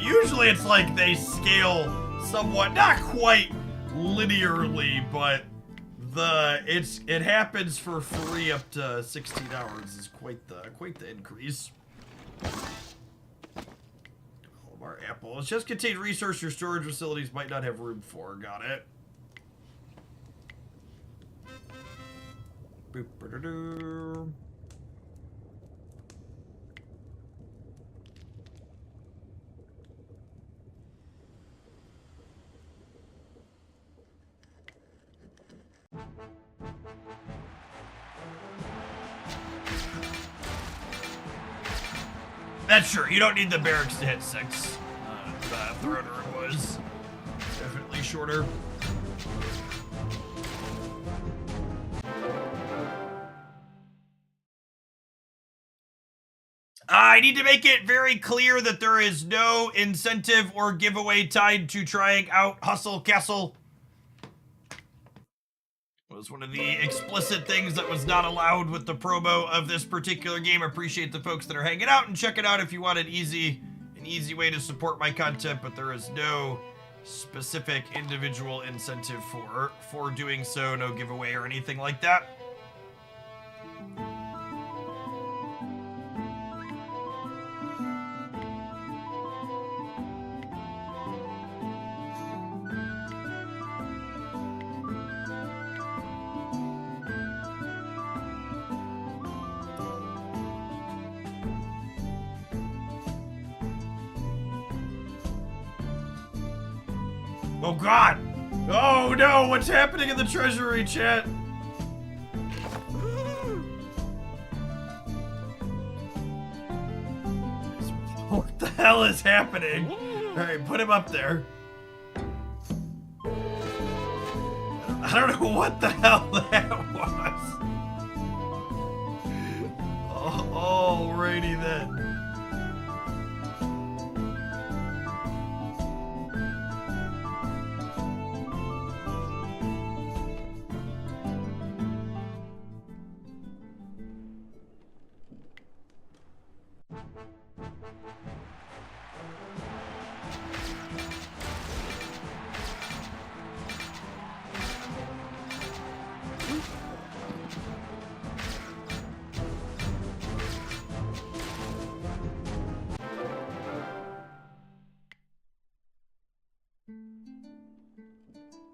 Usually it's like they scale somewhat, not quite linearly, but it happens for free up to 16 hours is quite the increase. Our apples just contain resource your storage facilities might not have room for. Got it. That's sure. You don't need the barracks to hit 6. The throne room was definitely shorter. I need to make it very clear that there is no incentive or giveaway tied to trying out Hustle Castle. It was one of the explicit things that was not allowed with the promo of this particular game. Appreciate the folks that are hanging out, and check it out if you want an easy way to support my content, but there is no specific individual incentive for doing so, no giveaway or anything like that. Oh god! Oh no, what's happening in the treasury, chat? What the hell is happening? Alright, put him up there. I don't know what the hell that was. Alrighty then.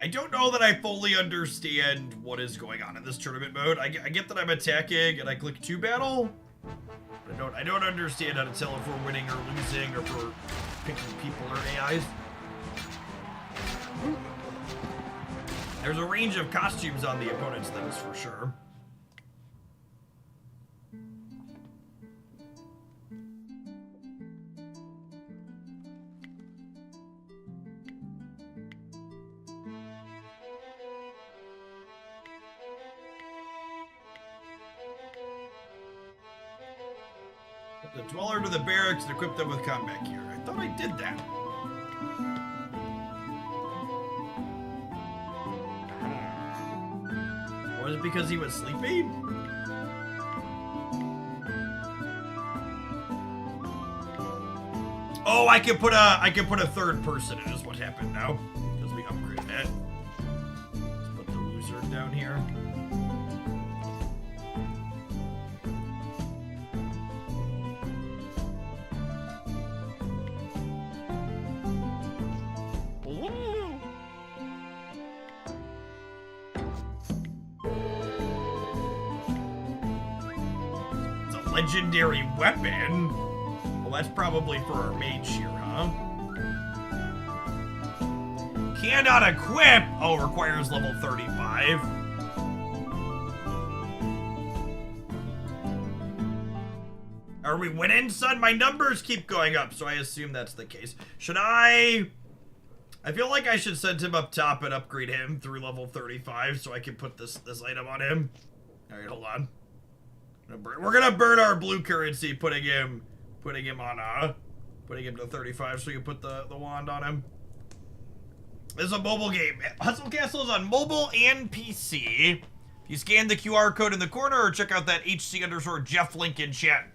I don't know that I fully understand what is going on in this tournament mode. I get that I'm attacking and I click to battle, but I don't understand how to tell if we're winning or losing or if we're picking people or AIs. There's a range of costumes on the opponent's things for sure. The Dweller to the barracks and equip them with combat gear. I thought I did that. Was it because he was sleepy? Oh, I can put a third person in is what happened now. Because we upgraded it. Let's put the loser down here. Legendary weapon? Well, that's probably for our mage here, huh? Cannot equip! Oh, requires level 35. Are we winning, son? My numbers keep going up, so I assume that's the case. Should I feel like I should send him up top and upgrade him through level 35 so I can put this item on him. Alright, hold on. We're gonna burn our blue currency, putting him to 35 so you can put the wand on him. This is a mobile game. Hustle Castle is on mobile and PC. If you scan the QR code in the corner or check out that HC_Jeff link in chat,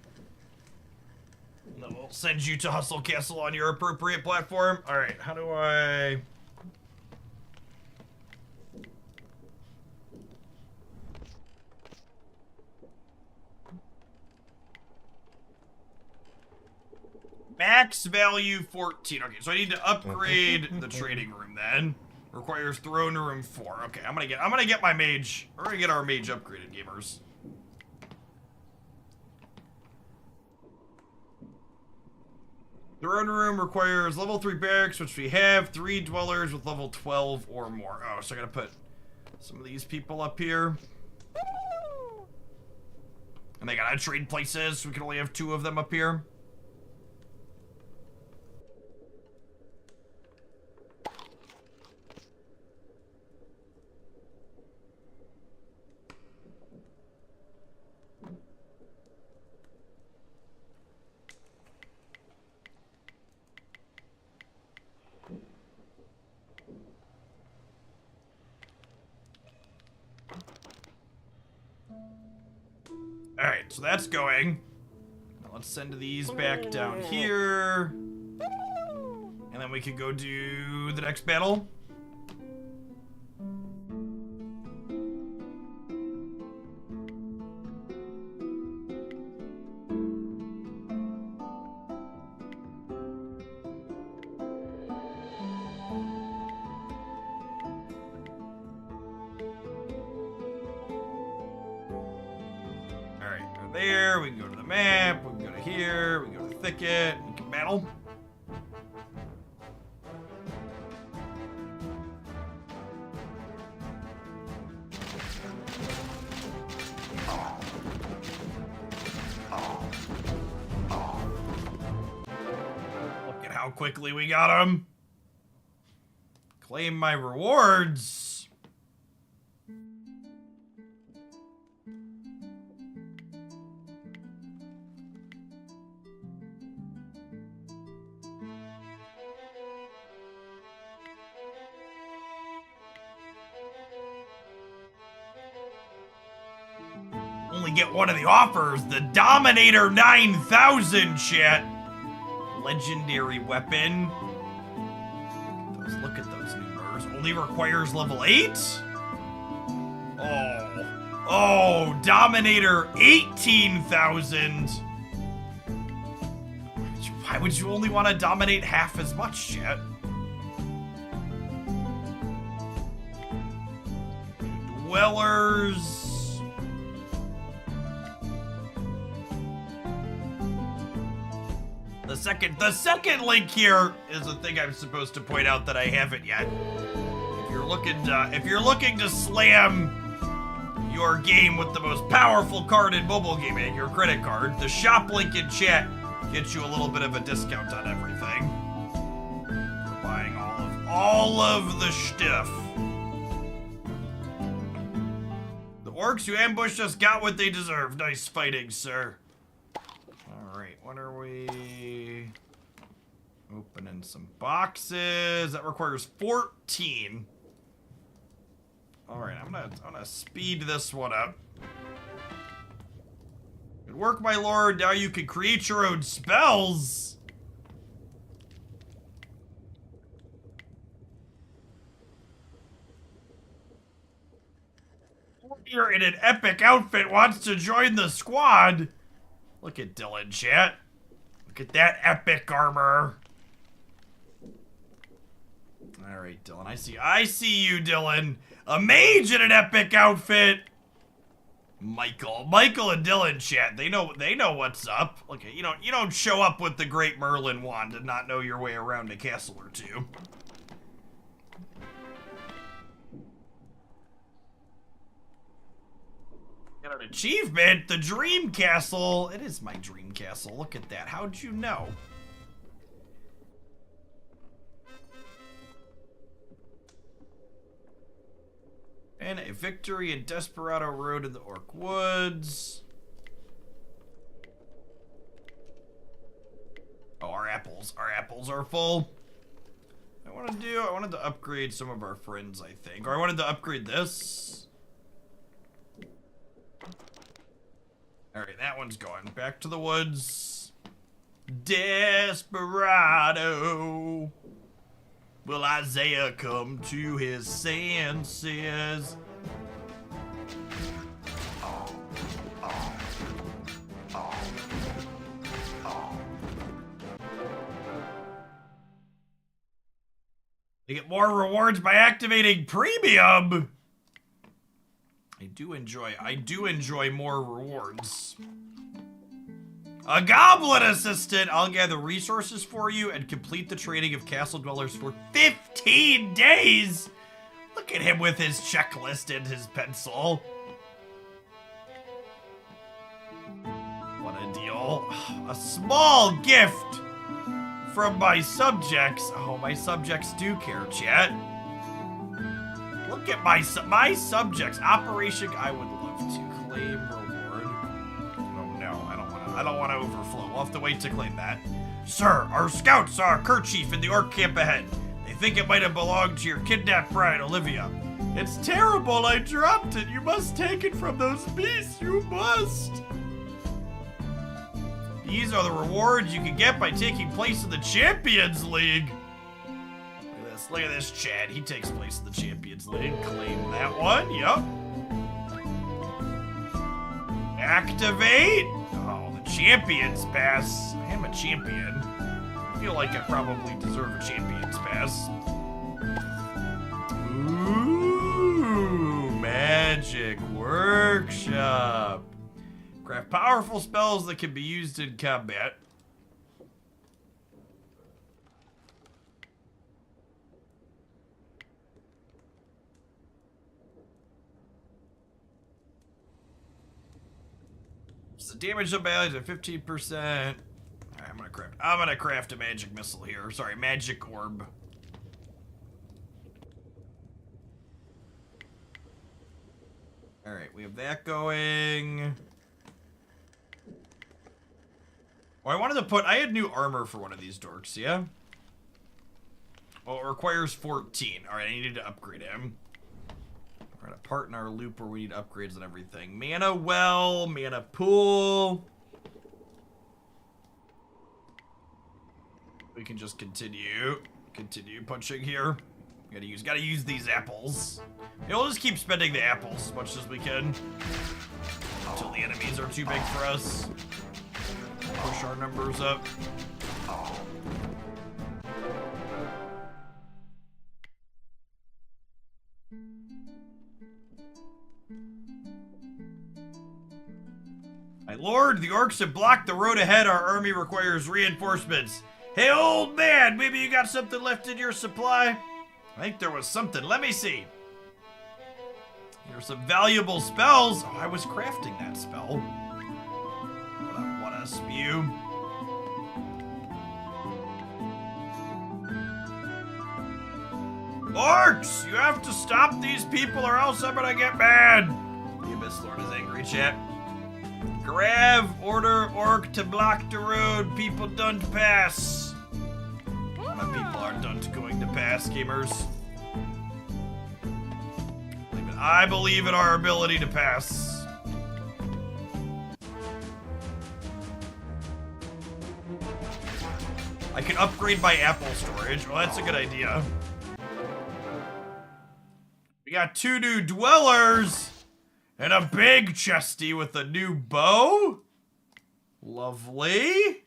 that will send you to Hustle Castle on your appropriate platform. All right, how do I? Max value 14. Okay, so I need to upgrade the trading room then. Requires throne room 4. Okay, I'm gonna get my mage. We're gonna get our mage upgraded, gamers. Throne room requires level 3 barracks, which we have. 3 dwellers with level 12 or more. Oh, so I gotta put some of these people up here. And they gotta trade places, so we can only have 2 of them up here. Alright, so that's going. Now let's send these back down here. And then we can go do the next battle. There, we can go to the map, we can go to here, we can go to the thicket, we can battle. Look at how quickly we got him. Claim my rewards. Only get one of the offers. The Dominator 9000, chat. Legendary weapon. Look at those numbers. Only requires level 8? Oh, Dominator 18,000. Why would you only want to dominate half as much, chat? Dwellers. The second link here is a thing I'm supposed to point out that I haven't yet. If you're looking to slam your game with the most powerful card in mobile gaming, your credit card, the shop link in chat gets you a little bit of a discount on everything. For buying all of the stuff. The orcs who ambushed us got what they deserved. Nice fighting, sir. Alright, what are we... Opening some boxes. That requires 14. Alright, I'm gonna speed this one up. Good work, my lord. Now you can create your own spells. You're in an epic outfit, wants to join the squad. Look at Dylan, chat. Look at that epic armor. Alright, Dylan, I see you, Dylan. A mage in an epic outfit. Michael and Dylan, chat. They know what's up. Look, you don't show up with the Great Merlin wand and not know your way around a castle or two. Got an achievement, the Dream Castle. It is my dream castle. Look at that. How'd you know? And a victory in Desperado Road in the Orc Woods. Oh, our apples are full. I wanted to upgrade some of our friends, I think. Or I wanted to upgrade this. Alright, that one's going. Back to the woods. Desperado. Will Isaiah come to his senses? They get more rewards by activating premium. I do enjoy more rewards. A goblin assistant. I'll gather resources for you and complete the training of castle dwellers for 15 days. Look at him with his checklist and his pencil. What a deal. A small gift from my subjects. Oh, my subjects do care, chat. Look at my subjects. Operation. I would love to claim reward. Oh no, I don't want to overflow. We'll have to wait to claim that. Sir, our scouts saw a kerchief in the orc camp ahead. They think it might have belonged to your kidnapped bride, Olivia. It's terrible. I dropped it. You must take it from those beasts. You must. These are the rewards you can get by taking place in the Champions League. Look at this Chad. He takes place in the Champions League. Claim that one. Yup. Activate. Oh, the Champions Pass. I am a champion. I feel like I probably deserve a Champions Pass. Ooh, Magic Workshop. Craft powerful spells that can be used in combat. So damage on balance at 15%. Alright, I'm gonna craft a magic missile here. Sorry, magic orb. Alright, we have that going. Oh, I wanted to put, I had new armor for one of these dorks, yeah? Well, it requires 14. Alright, I needed to upgrade him. We're at a part in our loop where we need upgrades and everything. Mana well, mana pool. We can just continue punching here. Gotta use these apples. Yeah, we'll just keep spending the apples as much as we can until the enemies are too big for us. Push our numbers up. My lord, the orcs have blocked the road ahead. Our army requires reinforcements. Hey, old man, maybe you got something left in your supply? I think there was something. Let me see. Here's some valuable spells. Oh, I was crafting that spell. What a spew. Orcs, you have to stop these people or else I'm gonna get mad. The Abyss Lord is angry, chat. Grav, order orc to block the road. People don't pass. My people are done going to pass, gamers. I believe in our ability to pass. I can upgrade my apple storage. Well, that's a good idea. We got 2 new dwellers and a big chesty with a new bow. Lovely.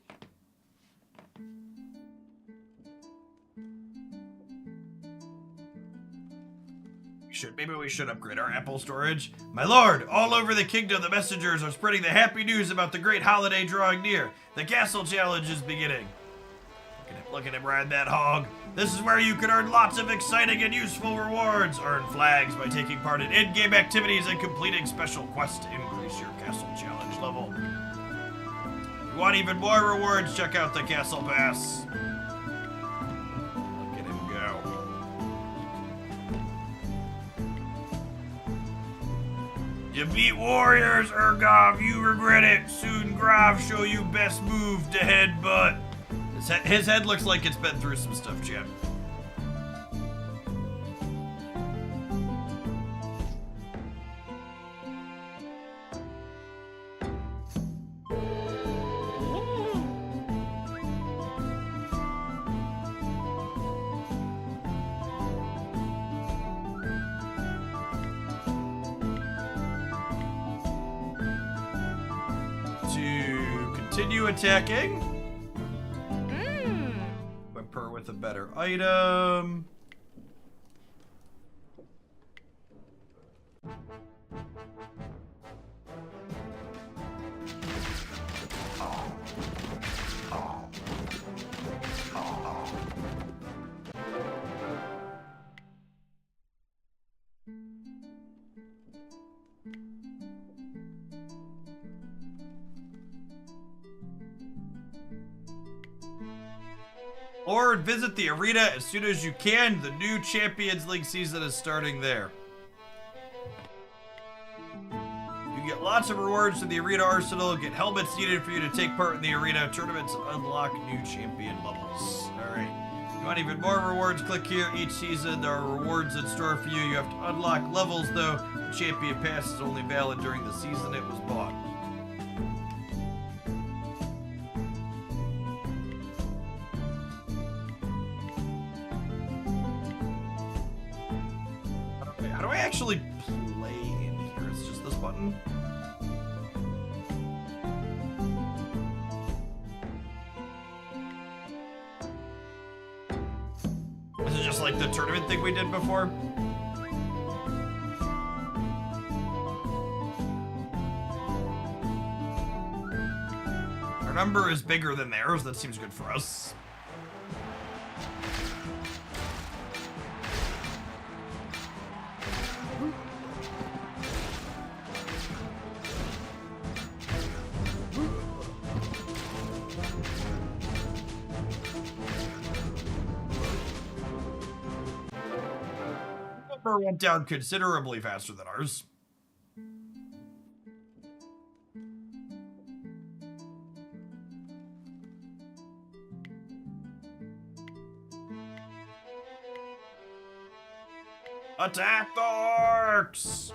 Maybe we should upgrade our apple storage. My lord, all over the kingdom, the messengers are spreading the happy news about the great holiday drawing near. The castle challenge is beginning. Look at him ride that hog. This is where you can earn lots of exciting and useful rewards. Earn flags by taking part in in-game activities and completing special quests to increase your castle challenge level. If you want even more rewards, check out the castle pass. Look at him go. You beat warriors, Urgov, you regret it. Soon Grav show you best move to headbutt. His head looks like it's been through some stuff, Jim. To continue attacking. Whip her with a better item. or visit the arena as soon as you can. The new Champions League season is starting there. You get lots of rewards to the arena arsenal, get helmets needed for you to take part in the arena tournaments, and unlock new champion levels. Alright. You want even more rewards? Click here. Each season there are rewards in store for you. You have to unlock levels though. The champion pass is only valid during the season it was bought. How do I actually play in here? It's just this button? This is just like the tournament thing we did before. Our number is bigger than theirs. That seems good for us. Number went down considerably faster than ours. Attack the orcs!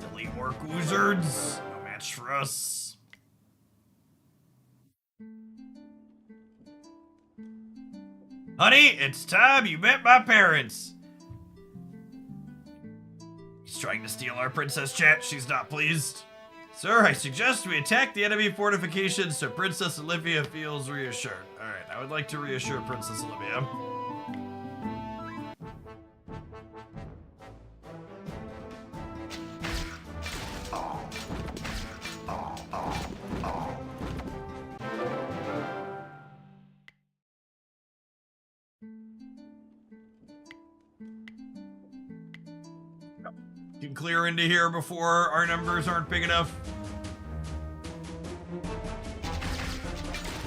Delete orc wizards. No match for us. Honey, it's time you met my parents. He's trying to steal our princess chat. She's not pleased. Sir, I suggest we attack the enemy fortifications so Princess Olivia feels reassured. Alright, I would like to reassure Princess Olivia. Can clear into here before our numbers aren't big enough.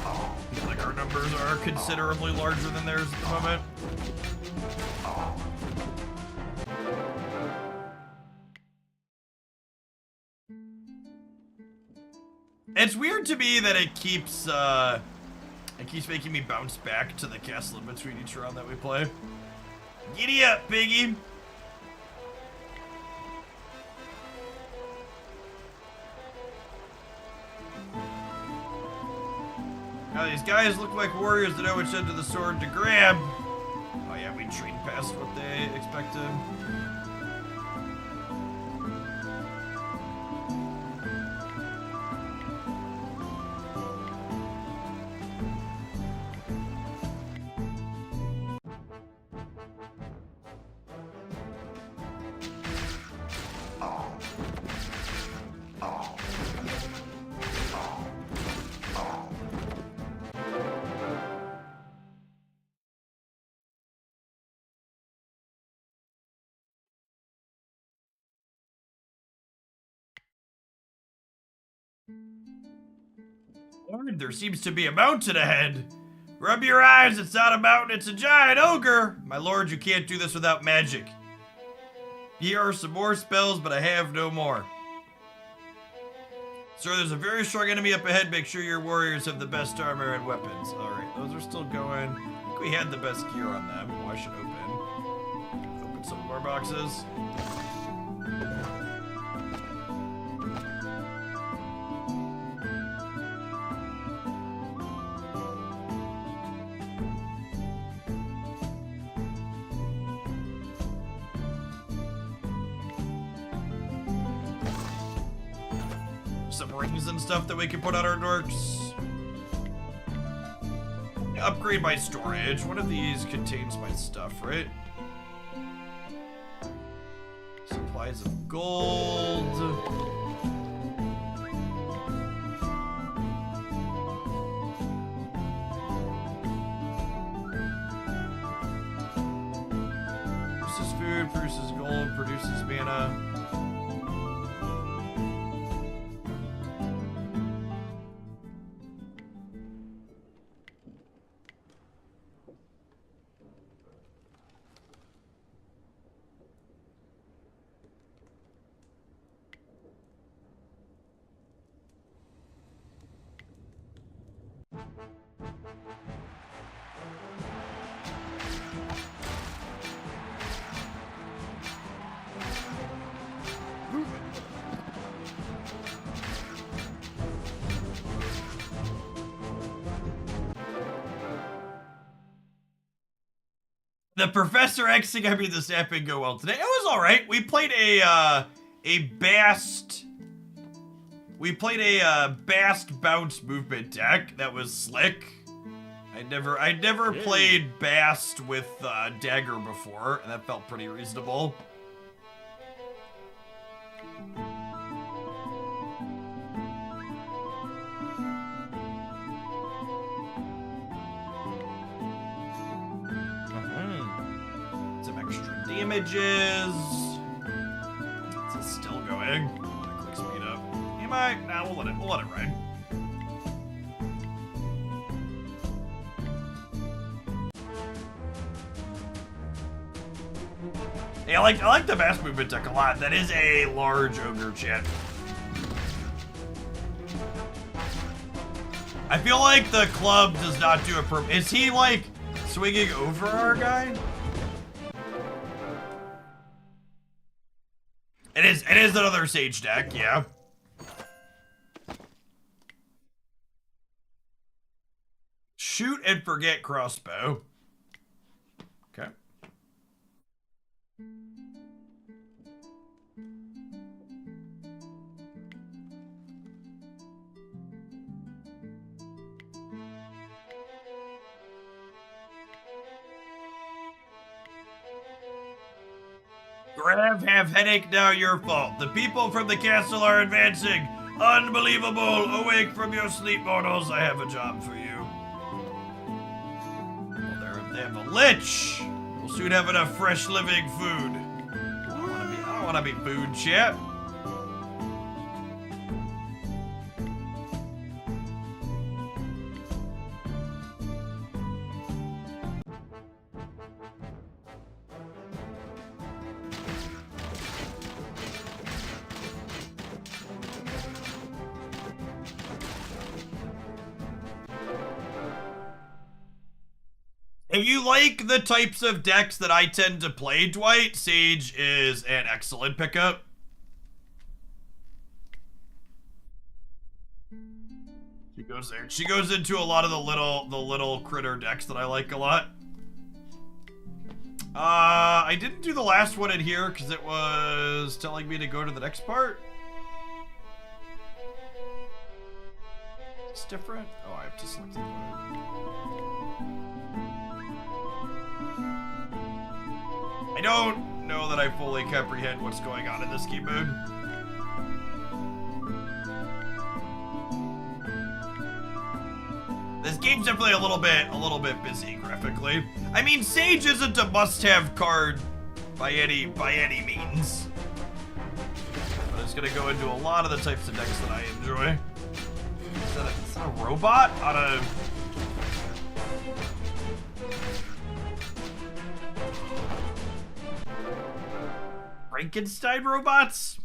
I feel like our numbers are considerably larger than theirs at the moment. It's weird to me that it keeps making me bounce back to the castle in between each round that we play. Giddy up, piggy! Now these guys look like warriors that know which end of the sword to grab. Oh yeah, we trained past what they expected. Lord, there seems to be a mountain ahead. Rub your eyes, it's not a mountain, it's a giant ogre. My lord, you can't do this without magic. Here are some more spells, but I have no more. Sir, there's a very strong enemy up ahead. Make sure your warriors have the best armor and weapons. Alright, those are still going. I think we had the best gear on them. Oh, I should open some more boxes. Some rings and stuff that we can put on our dorks. Upgrade my storage. One of these contains my stuff, right? Supplies of gold. This is food. food, produces gold, produces mana. The Professor Xing, I mean the snap didn't go well today. It was alright. We played a Bast bounce movement deck that was slick. I never played Bast with Dagger before, and that felt pretty reasonable. Some extra damages. Is it still going? Quick speed up. Am I? Nah, we'll let it ride. Yeah, I like the Bast movement deck a lot. That is a large ogre chat. I feel like the club does not do a is he like swinging over our guy? It is another Sage deck, yeah. Shoot and forget crossbow. Okay. Grav, have headache, now your fault. The people from the castle are advancing. Unbelievable. Awake from your sleep, mortals. I have a job for you. Well, they have a lich. We'll soon have enough fresh living food. I don't want to be food, chat. If you like the types of decks that I tend to play, Dwight, Sage is an excellent pickup. She goes there. She goes into a lot of the little critter decks that I like a lot. I didn't do the last one in here because it was telling me to go to the next part. It's different. Oh, I have to select the one. I don't know that I fully comprehend what's going on in this game mode. This game's definitely a little bit busy graphically. I mean, Sage isn't a must-have card by any means. But it's gonna go into a lot of the types of decks that I enjoy. Is that a robot on a... Frankenstein robots?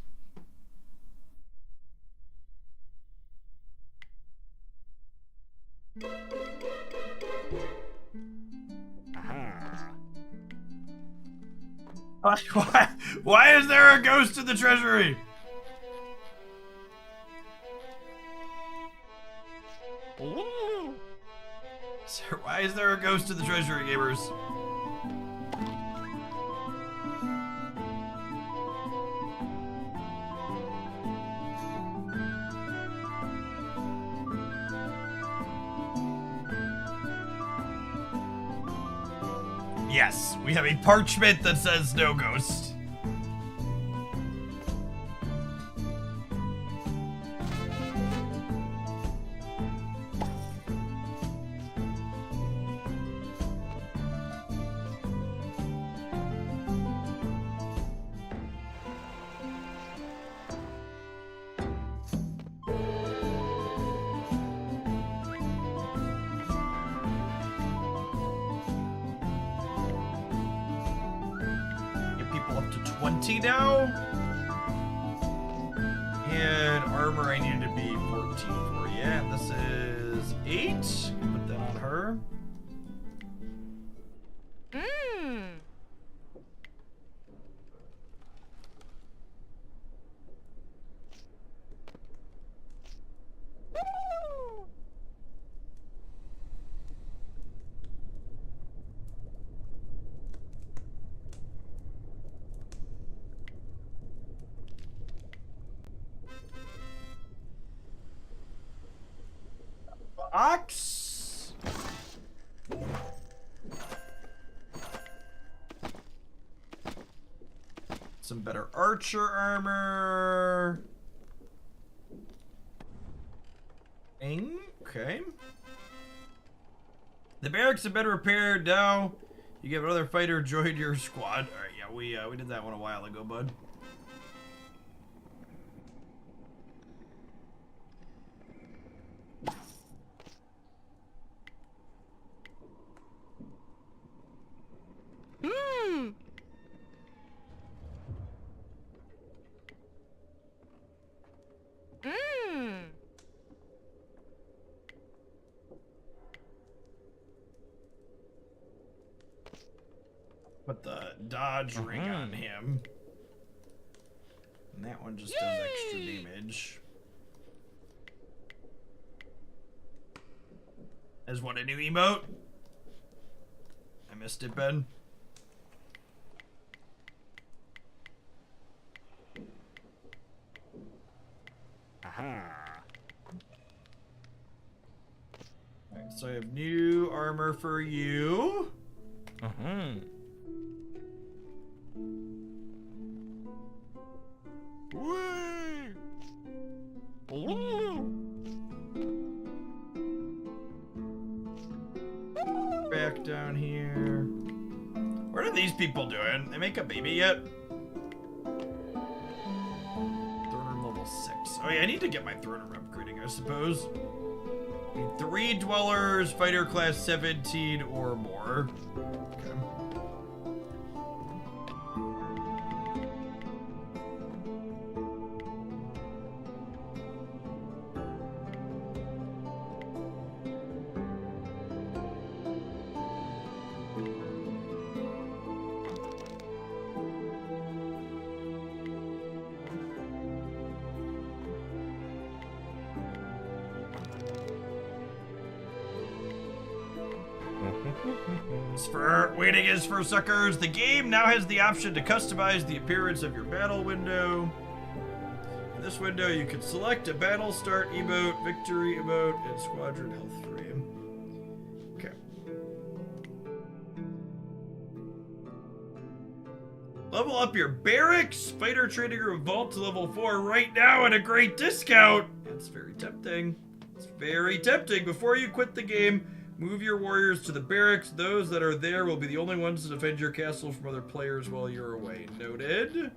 Why is there a ghost in the treasury? Sir, why is there a ghost in the treasury, gamers? Yes, we have a parchment that says no ghost. 20 now. And armor I need to be 14 for. Yeah, this is 8. Put that on her. Ox. Some better archer armor. Okay. The barracks have been repaired now. You get another fighter join your squad. All right, yeah, we did that one a while ago, bud. Put the dodge ring on him. And that one just does extra damage. As what, a new emote? I missed it, Ben. Alright, so I have new armor for you. Back down here. What are these people doing? They make a baby yet? Throne room level 6. Oh yeah, I need to get my throne room upgrading, I suppose. Need 3 dwellers, fighter class 17 or more. Okay. Waiting is for suckers. The game now has the option to customize the appearance of your battle window. In this window, you can select a battle start emote, victory emote, and squadron health frame. Okay. Level up your barracks, fighter training room vault to level 4 right now at a great discount. That's very tempting. It's very tempting. Before you quit the game, move your warriors to the barracks. Those that are there will be the only ones to defend your castle from other players while you're away. Noted.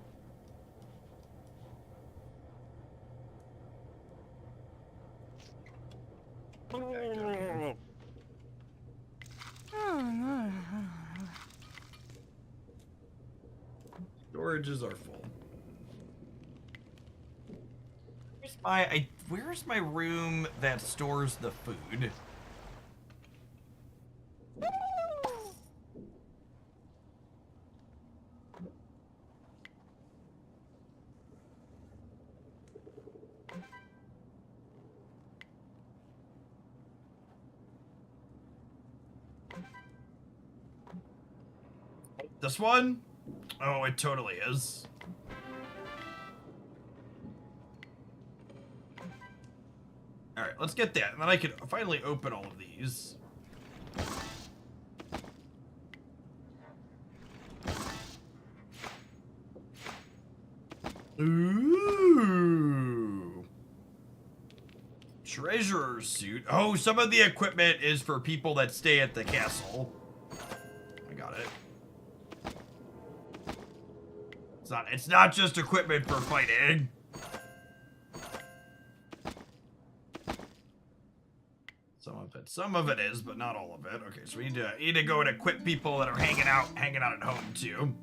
Storages are full. Where's my room that stores the food? This one? Oh, it totally is. Alright, let's get that, and then I can finally open all of these. Ooh. Treasurer's suit. Oh, some of the equipment is for people that stay at the castle. I got it. It's not just equipment for fighting. Some of it is, but not all of it. Okay, so we need to go and equip people that are hanging out at home too.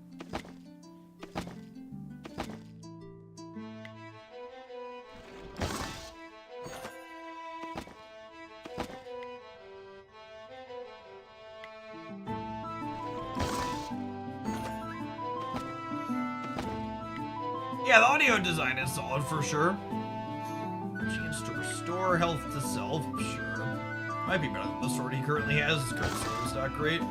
Yeah, the audio design is solid for sure. Chance to restore health to self, sure. Might be better than the sword he currently has. His current sword is not great.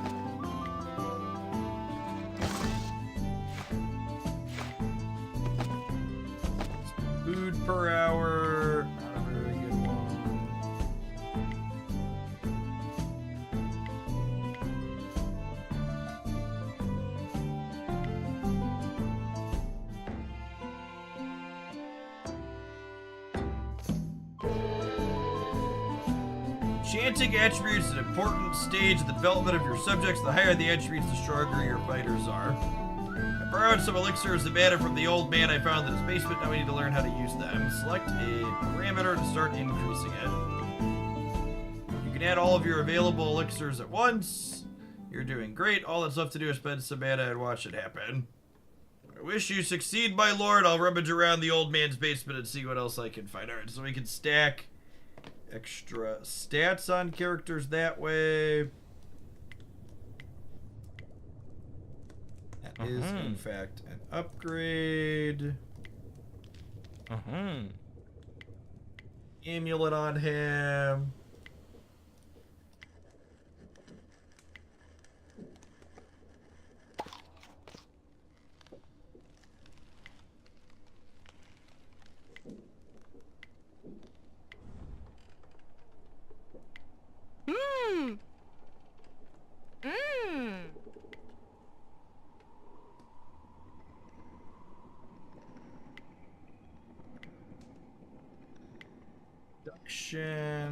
Food per hour. Not a very good one. Chanting attributes is an important stage of the development of your subjects. The higher the attributes, the stronger your fighters are. I borrowed some elixirs of mana from the old man I found in his basement. Now we need to learn how to use them. Select a parameter to start increasing it. You can add all of your available elixirs at once. You're doing great. All that's left to do is spend some mana and watch it happen. I wish you succeed, my lord. I'll rummage around the old man's basement and see what else I can find. Alright, so we can stack extra stats on characters that way. That is, in fact, an upgrade. Amulet on him.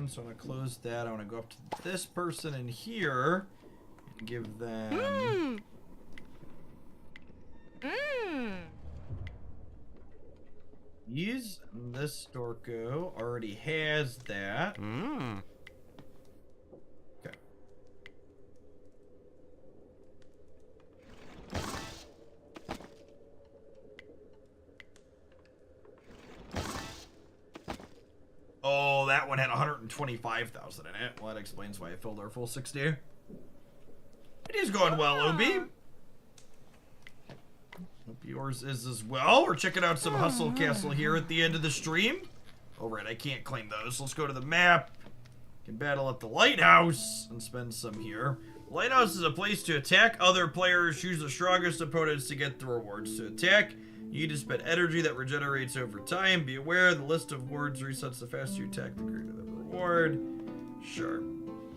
So I'm going to close that. I want to go up to this person in here and give them... These. This Storko already has that. Okay. Oh, that one had 125,000 in it. Well, that explains why I filled our full 60. It is going well, Obi. Hope yours is as well. We're checking out some Hustle Castle here at the end of the stream. Oh, right, I can't claim those. Let's go to the map. Can battle at the lighthouse and spend some here. The lighthouse is a place to attack other players. Choose the strongest opponents to get the rewards. To attack, you need to spend energy that regenerates over time. Be aware, the list of words resets the faster you attack, the greater the reward. Sure.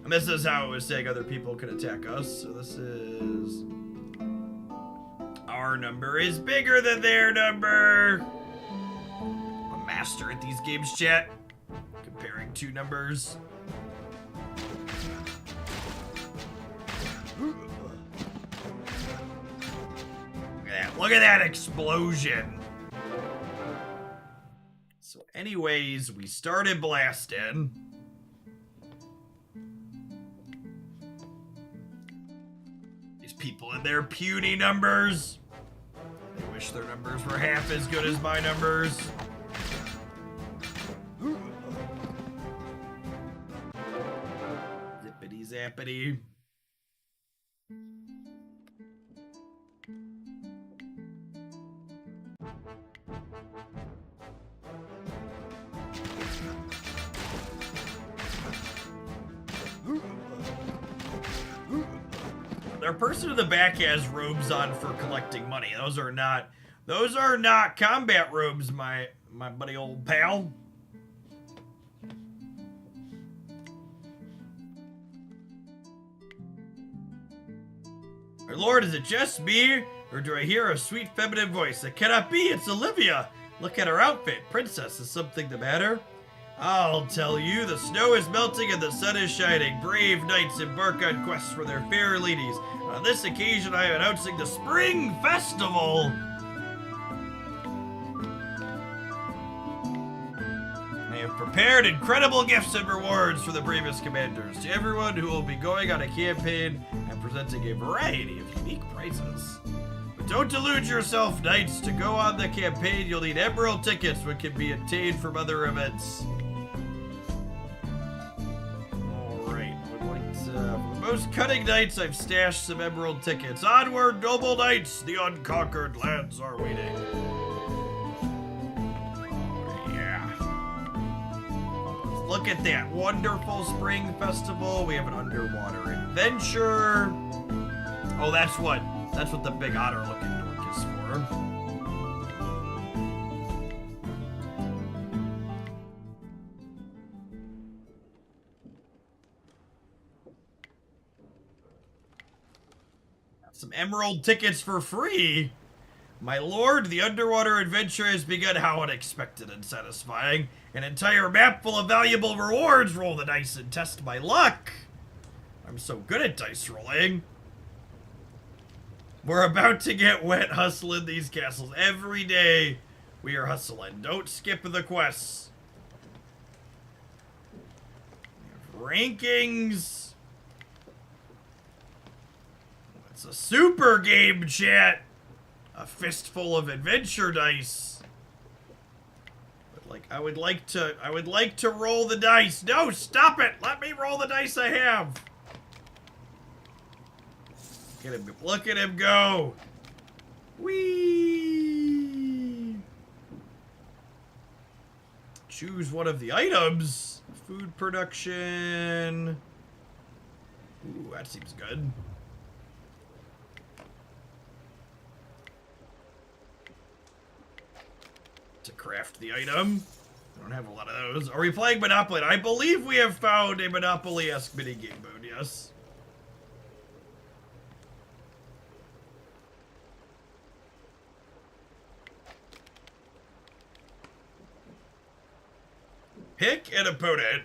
And this is how it was saying other people could attack us. So this is... Our number is bigger than their number. I'm a master at these games, chat. Comparing two numbers. Look at that explosion. So anyways, we started blasting. These people in their puny numbers. They wish their numbers were half as good as my numbers. Zippity zappity. Their person in the back has robes on for collecting money. Those are not combat robes, my buddy old pal. My lord, is it just me, or do I hear a sweet feminine voice? It cannot be, it's Olivia. Look at her outfit. Princess, is something the matter? I'll tell you, the snow is melting and the sun is shining. Brave knights embark on quests for their fair ladies. On this occasion, I am announcing the Spring Festival. I have prepared incredible gifts and rewards for the bravest commanders. To everyone who will be going on a campaign, I'm presenting a variety of unique prizes. But don't delude yourself, knights. To go on the campaign, you'll need emerald tickets, which can be obtained from other events. For the most cunning knights, I've stashed some emerald tickets. Onward, noble knights! The unconquered lands are waiting. look at that wonderful spring festival. We have an underwater adventure. Oh, that's what the big otter looking dork is for. Some emerald tickets for free. My lord, the underwater adventure has begun. How unexpected and satisfying. An entire map full of valuable rewards. Roll the dice and test my luck. I'm so good at dice rolling. We're about to get wet hustling these castles. Every day we are hustling. Don't skip the quests. Rankings. It's a super game, chat. A fistful of adventure dice. But like, I would like to roll the dice. No, stop it. Let me roll the dice I have. Look at him go. Whee! Choose one of the items. Food production. Ooh, that seems good. To craft the item. I don't have a lot of those. Are we playing Monopoly? I believe we have found a Monopoly-esque minigame mode, yes. Pick an opponent.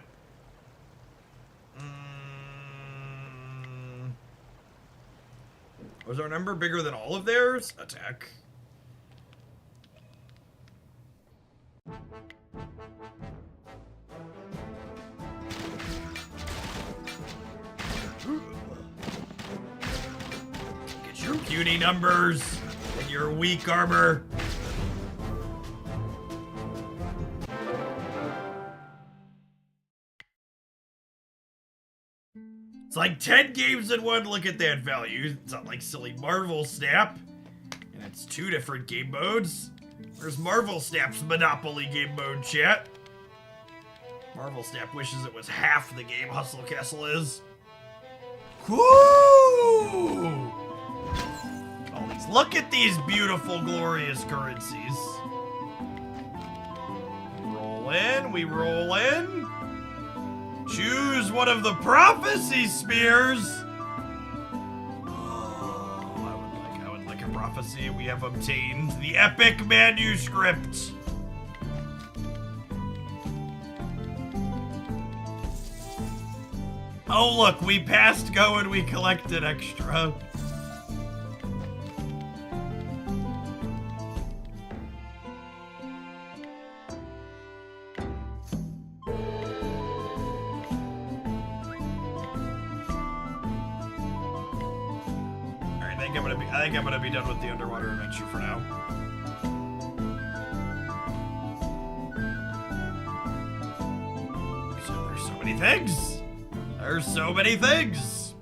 Was our number bigger than all of theirs? Attack. Get your puny numbers and your weak armor. It's like 10 games in one. Look at that value. It's not like silly Marvel Snap. And it's 2 different game modes. Where's Marvel Snap's Monopoly game mode, chat? Marvel Snap wishes it was half the game Hustle Castle is. Woo! All these, look at these beautiful, glorious currencies. Roll in, we roll in. Choose one of the prophecy spears. Oh, I would like a prophecy. We have obtained the epic manuscript. Oh look, we passed go and we collected extra. I think I'm gonna be done with the underwater adventure for now. There's so many things. There's so many things.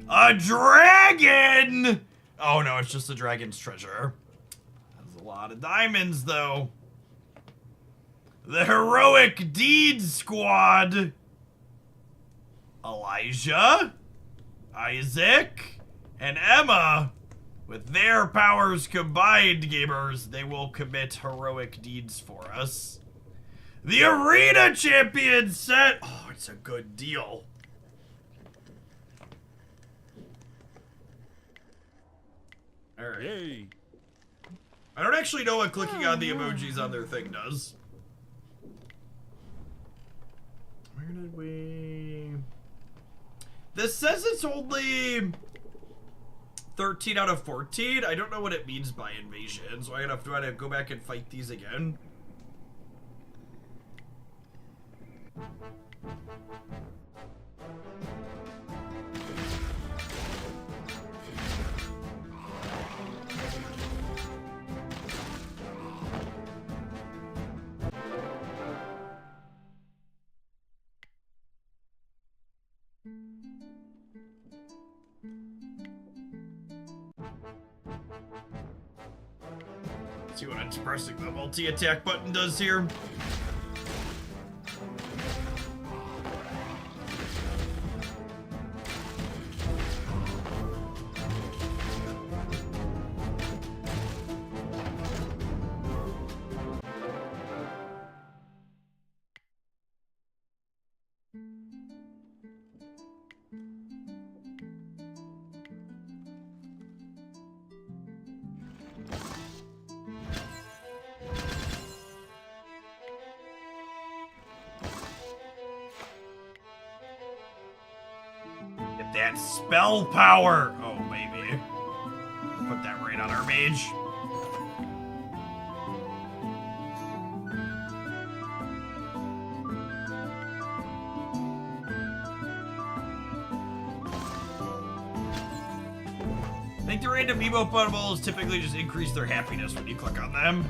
A dragon! Oh no, it's just the dragon's treasure. That's a lot of diamonds though. The heroic deeds squad. Elijah, Isaac, and Emma, with their powers combined, gamers, they will commit heroic deeds for us. The Arena Champion set! Oh, it's a good deal. Alright. Yay. I don't actually know what clicking on the emojis on their thing does. Where did we... This says it's only 13 out of 14. I don't know what it means by invasion, so I'm gonna try to go back and fight these again. See what pressing the multi-attack button does here. That spell power! Oh, baby. Put that right on our mage. I think the random emote bubbles typically just increase their happiness when you click on them.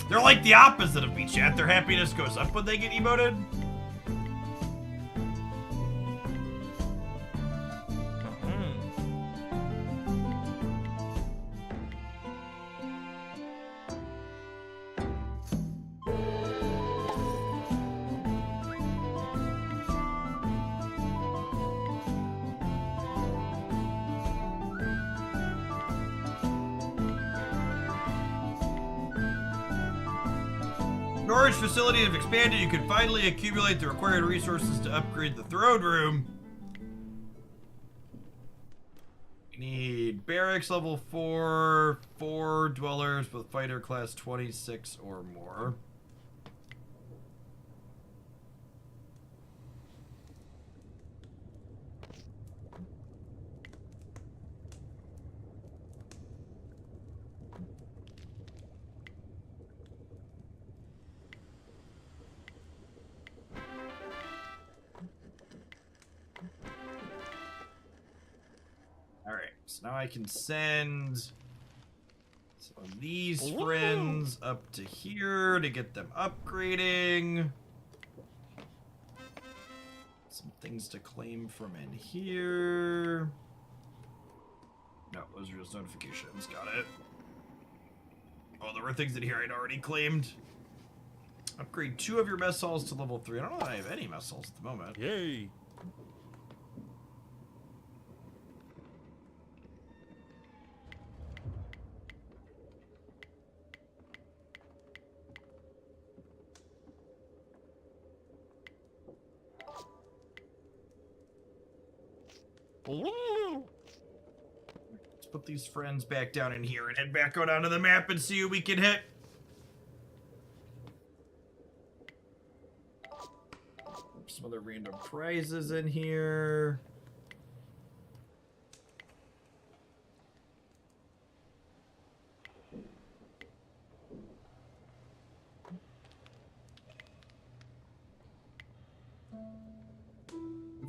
They're like the opposite of me, chat. Their happiness goes up when they get emoted. Storage facility have expanded. You can finally accumulate the required resources to upgrade the throne room. We need barracks level 4, 4 dwellers with fighter class 26 or more. So now I can send some of these friends up to here to get them upgrading. Some things to claim from in here. No, those are just notifications. Got it. Oh, there were things in here I'd already claimed. Upgrade 2 of your mess halls to level 3. I don't know that I have any mess halls at the moment. Yay! Let's put these friends back down in here and head back out onto the map and see who we can hit. Some other random prizes in here.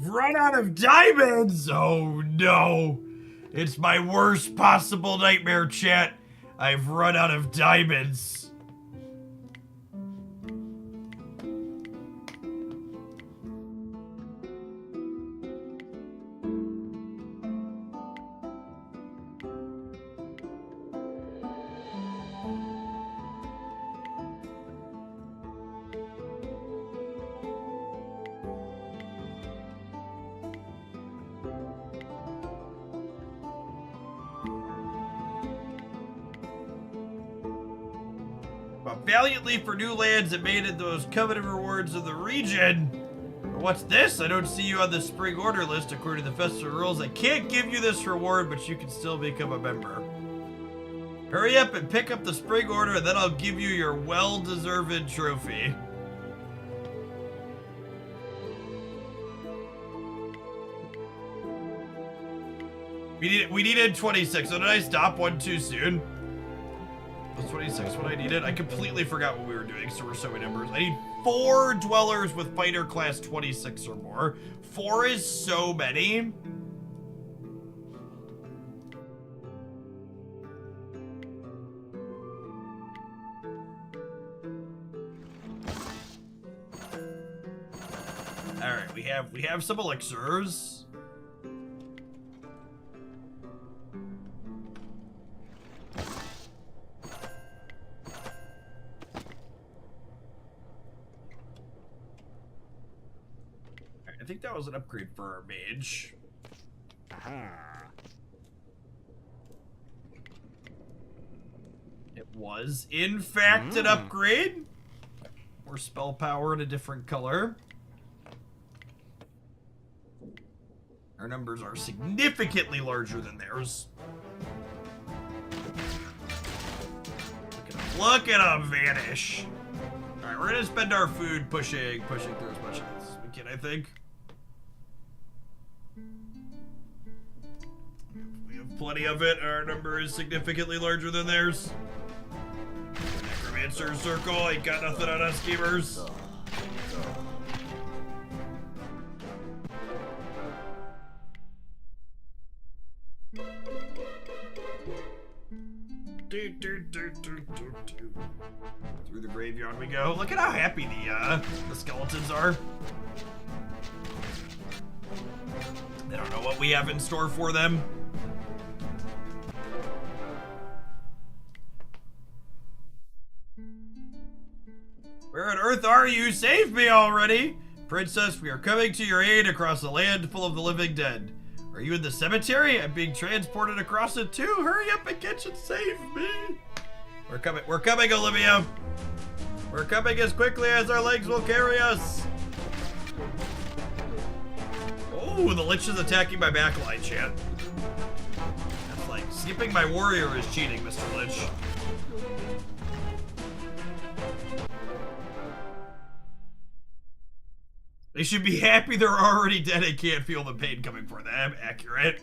Run out of diamonds! Oh no! It's my worst possible nightmare, chat. I've run out of diamonds. Valiantly for new lands and made it those coveted rewards of the region. What's this? I don't see you on the spring order list according to the festival rules. I can't give you this reward, but you can still become a member. Hurry up and pick up the spring order, and then I'll give you your well-deserved trophy. We needed 26, so did I stop one too soon? Was 26 what I needed? I completely forgot what we were doing, so we're so many numbers. I need 4 dwellers with fighter class 26 or more. 4 is so many. Alright, we have some elixirs. I think that was an upgrade for our mage. Aha. It was, in fact, an upgrade. More spell power in a different color. Our numbers are significantly larger than theirs. Look at them vanish. All right, we're gonna spend our food pushing through as much as we can, I think. plenty of it. Our number is significantly larger than theirs. Necromancer Circle ain't got nothing on us, gamers. Through the graveyard we go. Look at how happy the skeletons are. They don't know what we have in store for them. Where on earth are you? Save me already! Princess, we are coming to your aid across a land full of the living dead. Are you in the cemetery? I'm being transported across it too. Hurry up and catch and save me. We're coming, Olivia. We're coming as quickly as our legs will carry us. Oh, the Lich is attacking my backline, chat. That's like, skipping my warrior is cheating, Mr. Lich. They should be happy they're already dead and can't feel the pain coming for them. Accurate.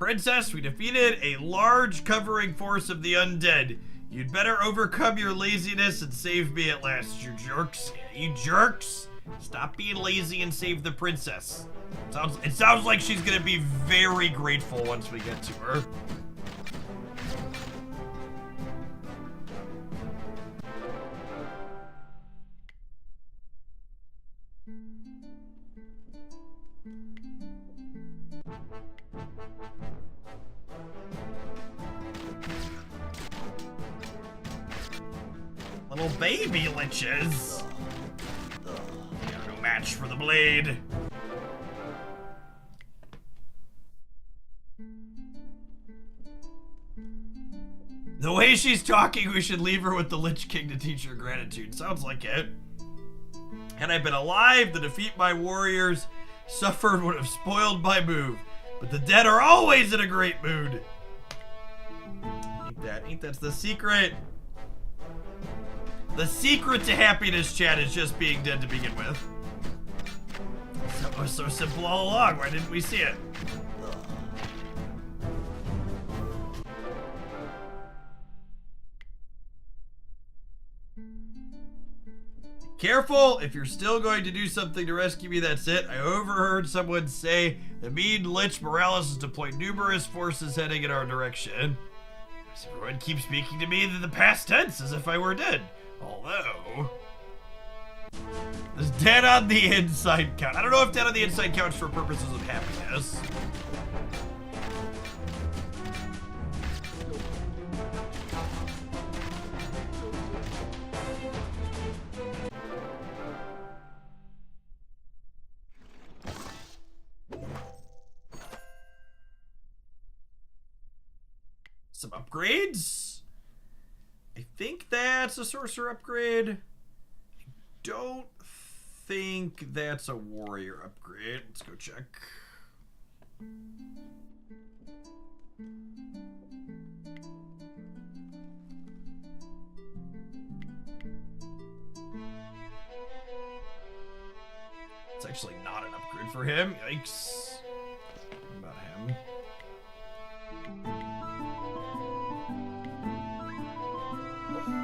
Princess, we defeated a large covering force of the undead. You'd better overcome your laziness and save me at last, you jerks. Yeah, you jerks! Stop being lazy and save the princess. It sounds like she's gonna be very grateful once we get to her. Little baby liches. No match for the blade. The way she's talking, we should leave her with the Lich King to teach her gratitude. Sounds like it. Had I been alive, to defeat my warriors, suffered would have spoiled my move. But the dead are always in a great mood. Ain't that's the secret. The secret to happiness, chat, is just being dead to begin with. That was so simple all along. Why didn't we see it? Careful! If you're still going to do something to rescue me, that's it. I overheard someone say the mean Lich Morales has deployed numerous forces heading in our direction. Everyone keeps speaking to me in the past tense as if I were dead. Although, does dead on the inside count? I don't know if dead on the inside counts for purposes of happiness. Some upgrades. I think that's a sorcerer upgrade. I don't think that's a warrior upgrade. Let's go check. It's actually not an upgrade for him. Yikes. What about him?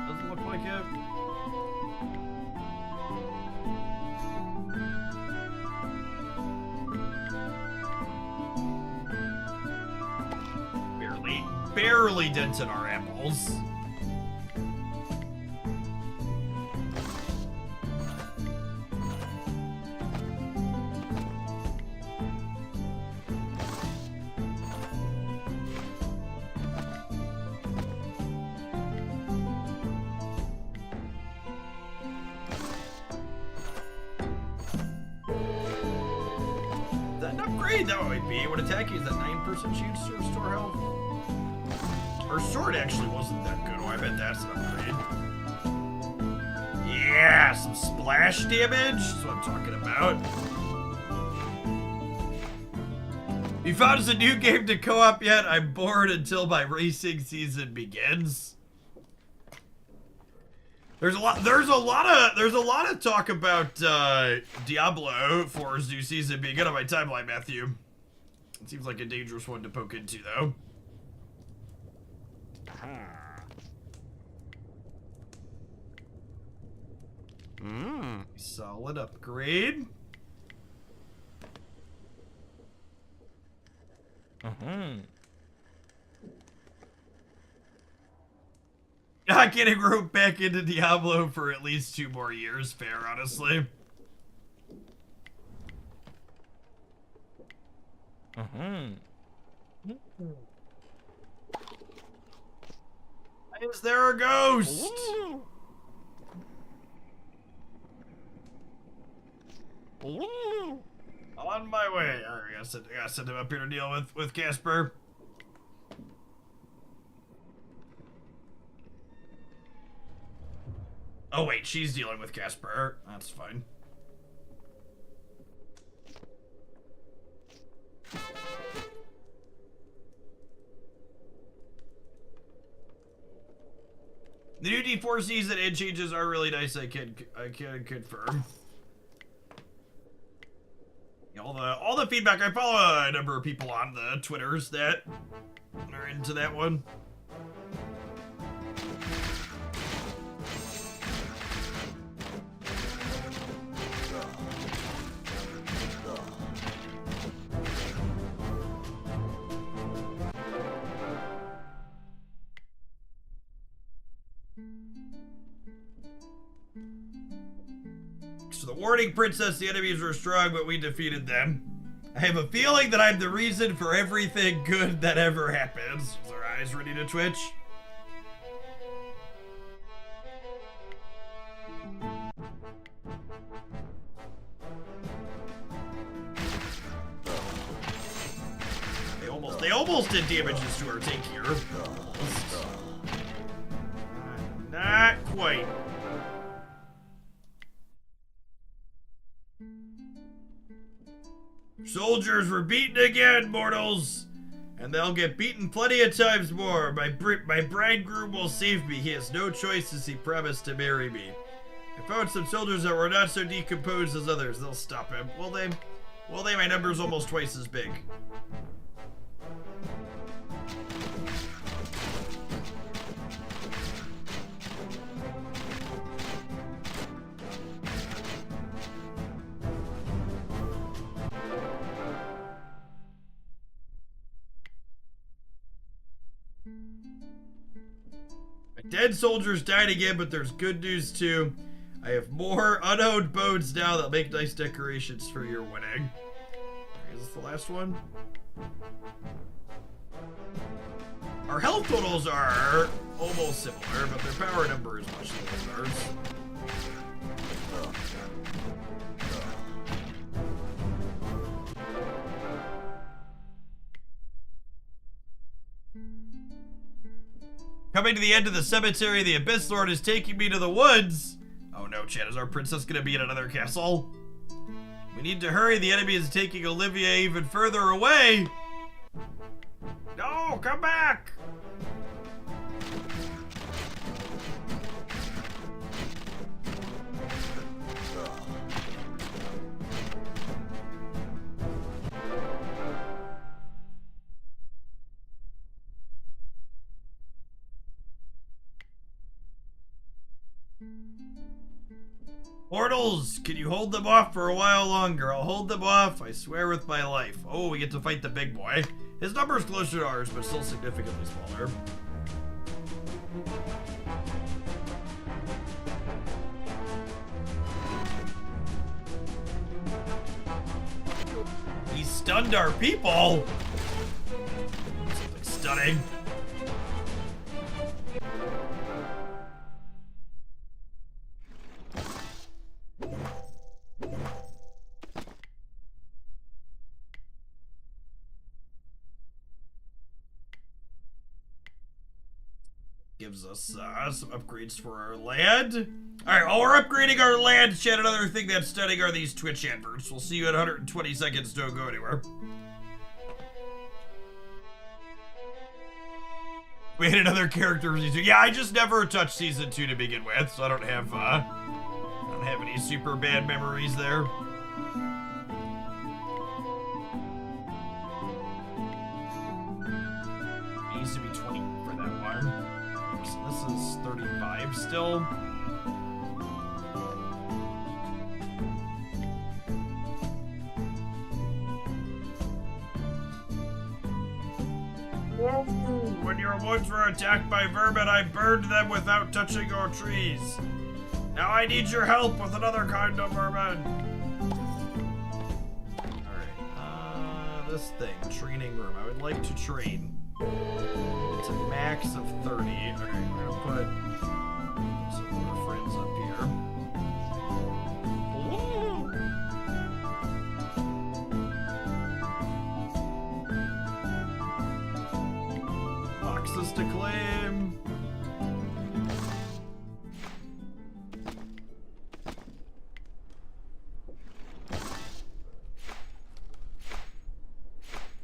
Doesn't look like it. Barely dented our apples. That would be. What attack is that 9% chance to restore health? Our sword actually wasn't that good. Oh, I bet that's an upgrade. Yeah, some splash damage. That's what I'm talking about. You found us a new game to co-op yet? I'm bored until my racing season begins. There's a lot of talk about Diablo 4's new season being good on my timeline, Matthew. It seems like a dangerous one to poke into, though. Solid upgrade. Not getting roped back into Diablo for at least 2 more years. Fair, honestly. Is there a ghost? On my way. Alright, I gotta send him up here to deal with Casper. Oh wait, she's dealing with Casper. That's fine. The new D4 season and changes are really nice. I can confirm. All the feedback. I follow a number of people on the Twitters that are into that one. So the warning, Princess, the enemies were strong, but we defeated them. I have a feeling that I'm the reason for everything good that ever happens. Is our eyes ready to twitch? They almost did damages to our tank here. Not quite. Soldiers were beaten again, mortals, and they'll get beaten plenty of times more. My bridegroom will save me. He has no choice as he promised to marry me. I found some soldiers that were not so decomposed as others. They'll stop him. Will they? Will they? My number's almost twice as big. Dead soldiers died again, but there's good news too. I have more unowned bones now that make nice decorations for your wedding. Is this the last one? Our health totals are almost similar, but their power number is much lower than ours. Coming to the end of the cemetery, the Abyss Lord is taking me to the woods. Oh no, Chad, is our princess gonna be in another castle? We need to hurry, the enemy is taking Olivia even further away. No, come back! Mortals, can you hold them off for a while longer? I'll hold them off, I swear with my life. Oh, we get to fight the big boy. His number's closer to ours, but still significantly smaller. He stunned our people! Something stunning. Gives us some upgrades for our land. Alright, while we're upgrading our land, chat, another thing that's stunning are these Twitch adverts. We'll see you at 120 seconds. Don't go anywhere. We had another character for season 2. Yeah, I just never touched season 2 to begin with, so I don't have any super bad memories there. It used to be 20 for that one. So this is 35 still. When your woods were attacked by vermin, I burned them without touching your trees. Now I need your help with another kind of vermin. Alright, this thing, training room. I would like to train. It's a max of 30. Alright, we're gonna put some of our friends up here. Boxes to claim.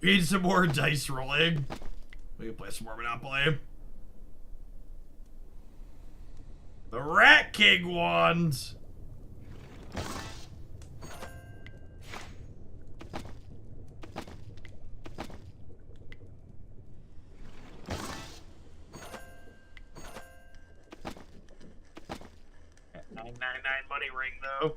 Need some more dice rolling. We can play some more Monopoly. The Rat King wand. At 999 money ring though.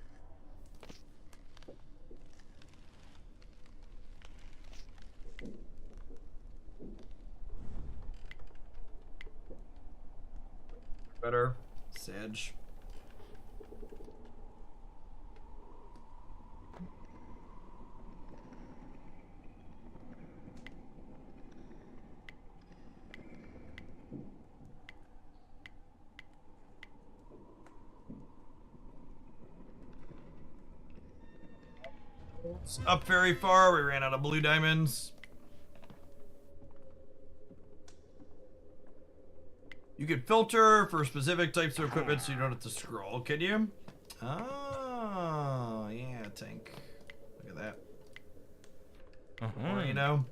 Better. Sedge. It's up very far. We ran out of blue diamonds. You can filter for specific types of equipment so you don't have to scroll, can you? Oh, yeah, tank. Look at that. Or, you know.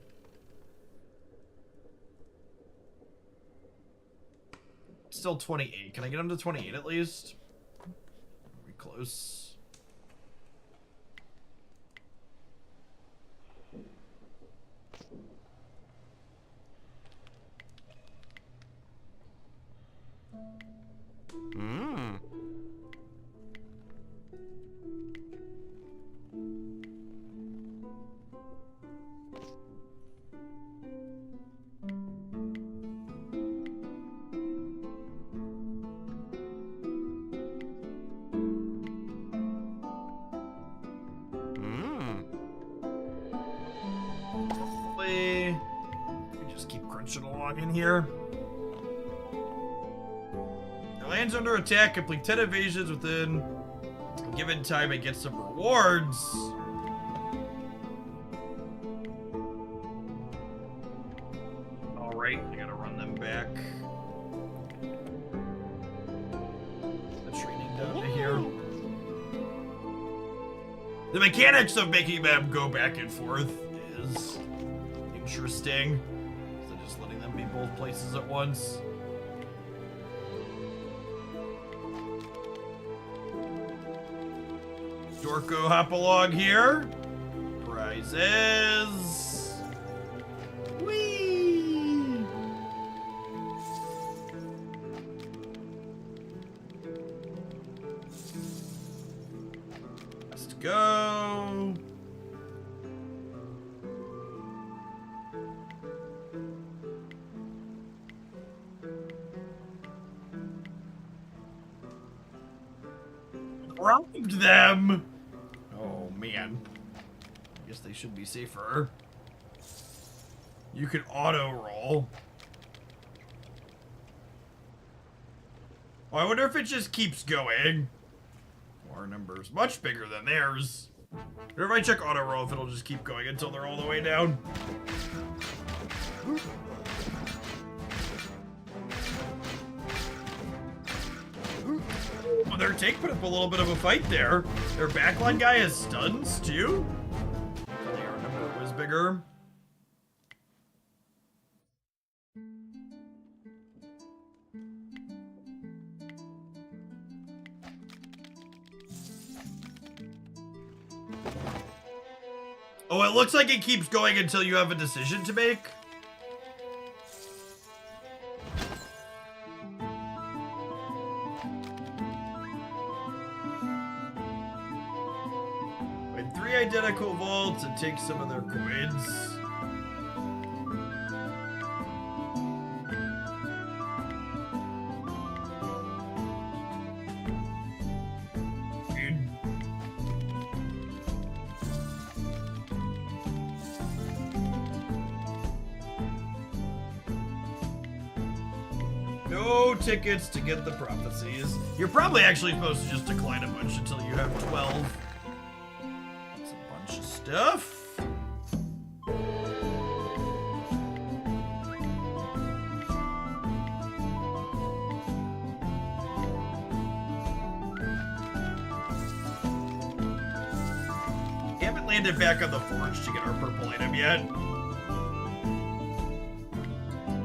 Still 28. Can I get him to 28 at least? Are we close? In here. It lands under attack. Complete 10 evasions within a given time and get some rewards. Alright, I gotta run them back. The training down to here. The mechanics of making them go back and forth is interesting. Be both places at once. Dorko hop along here. Prizes. Whee! Let's go. Robbed them. Oh man. I guess they should be safer. You can auto roll. Oh, I wonder if it just keeps going. Our number's much bigger than theirs. Or if I check auto roll, if it'll just keep going until they're all the way down. Oh, their tank put up a little bit of a fight there. Their backline guy has stuns too. Our number was bigger. Oh, it looks like it keeps going until you have a decision to make. Find 3 identical vaults and take some of their coins. No tickets to get the prophecies. You're probably actually supposed to just decline a bunch until you have 12. That's a bunch of stuff. Haven't landed back on the forge to get our purple item yet.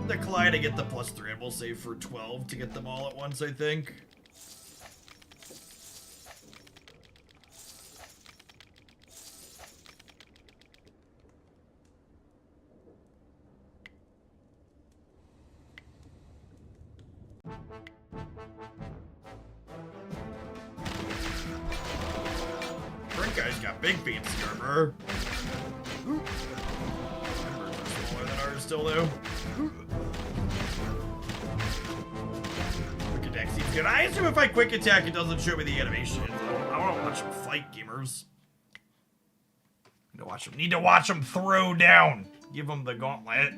Decline to get the +3, and we'll save for 12 to get them all at once, I think. Front guy's got big fancy armor. Numbers are smaller than ours still do. Quick attack seems good. I assume if I quick attack, it doesn't show me the animation. I want to watch them fight, gamers. Need to watch them throw down. Give them the gauntlet.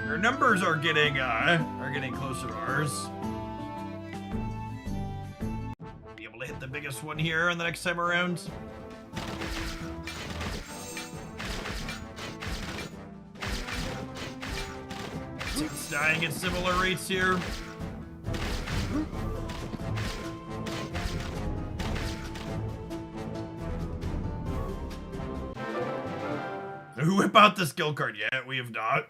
Our numbers are getting closer to ours. Be able to hit the biggest one here on the next time around. Team's dying at similar rates here. Who whip out the skill card yet? We have not.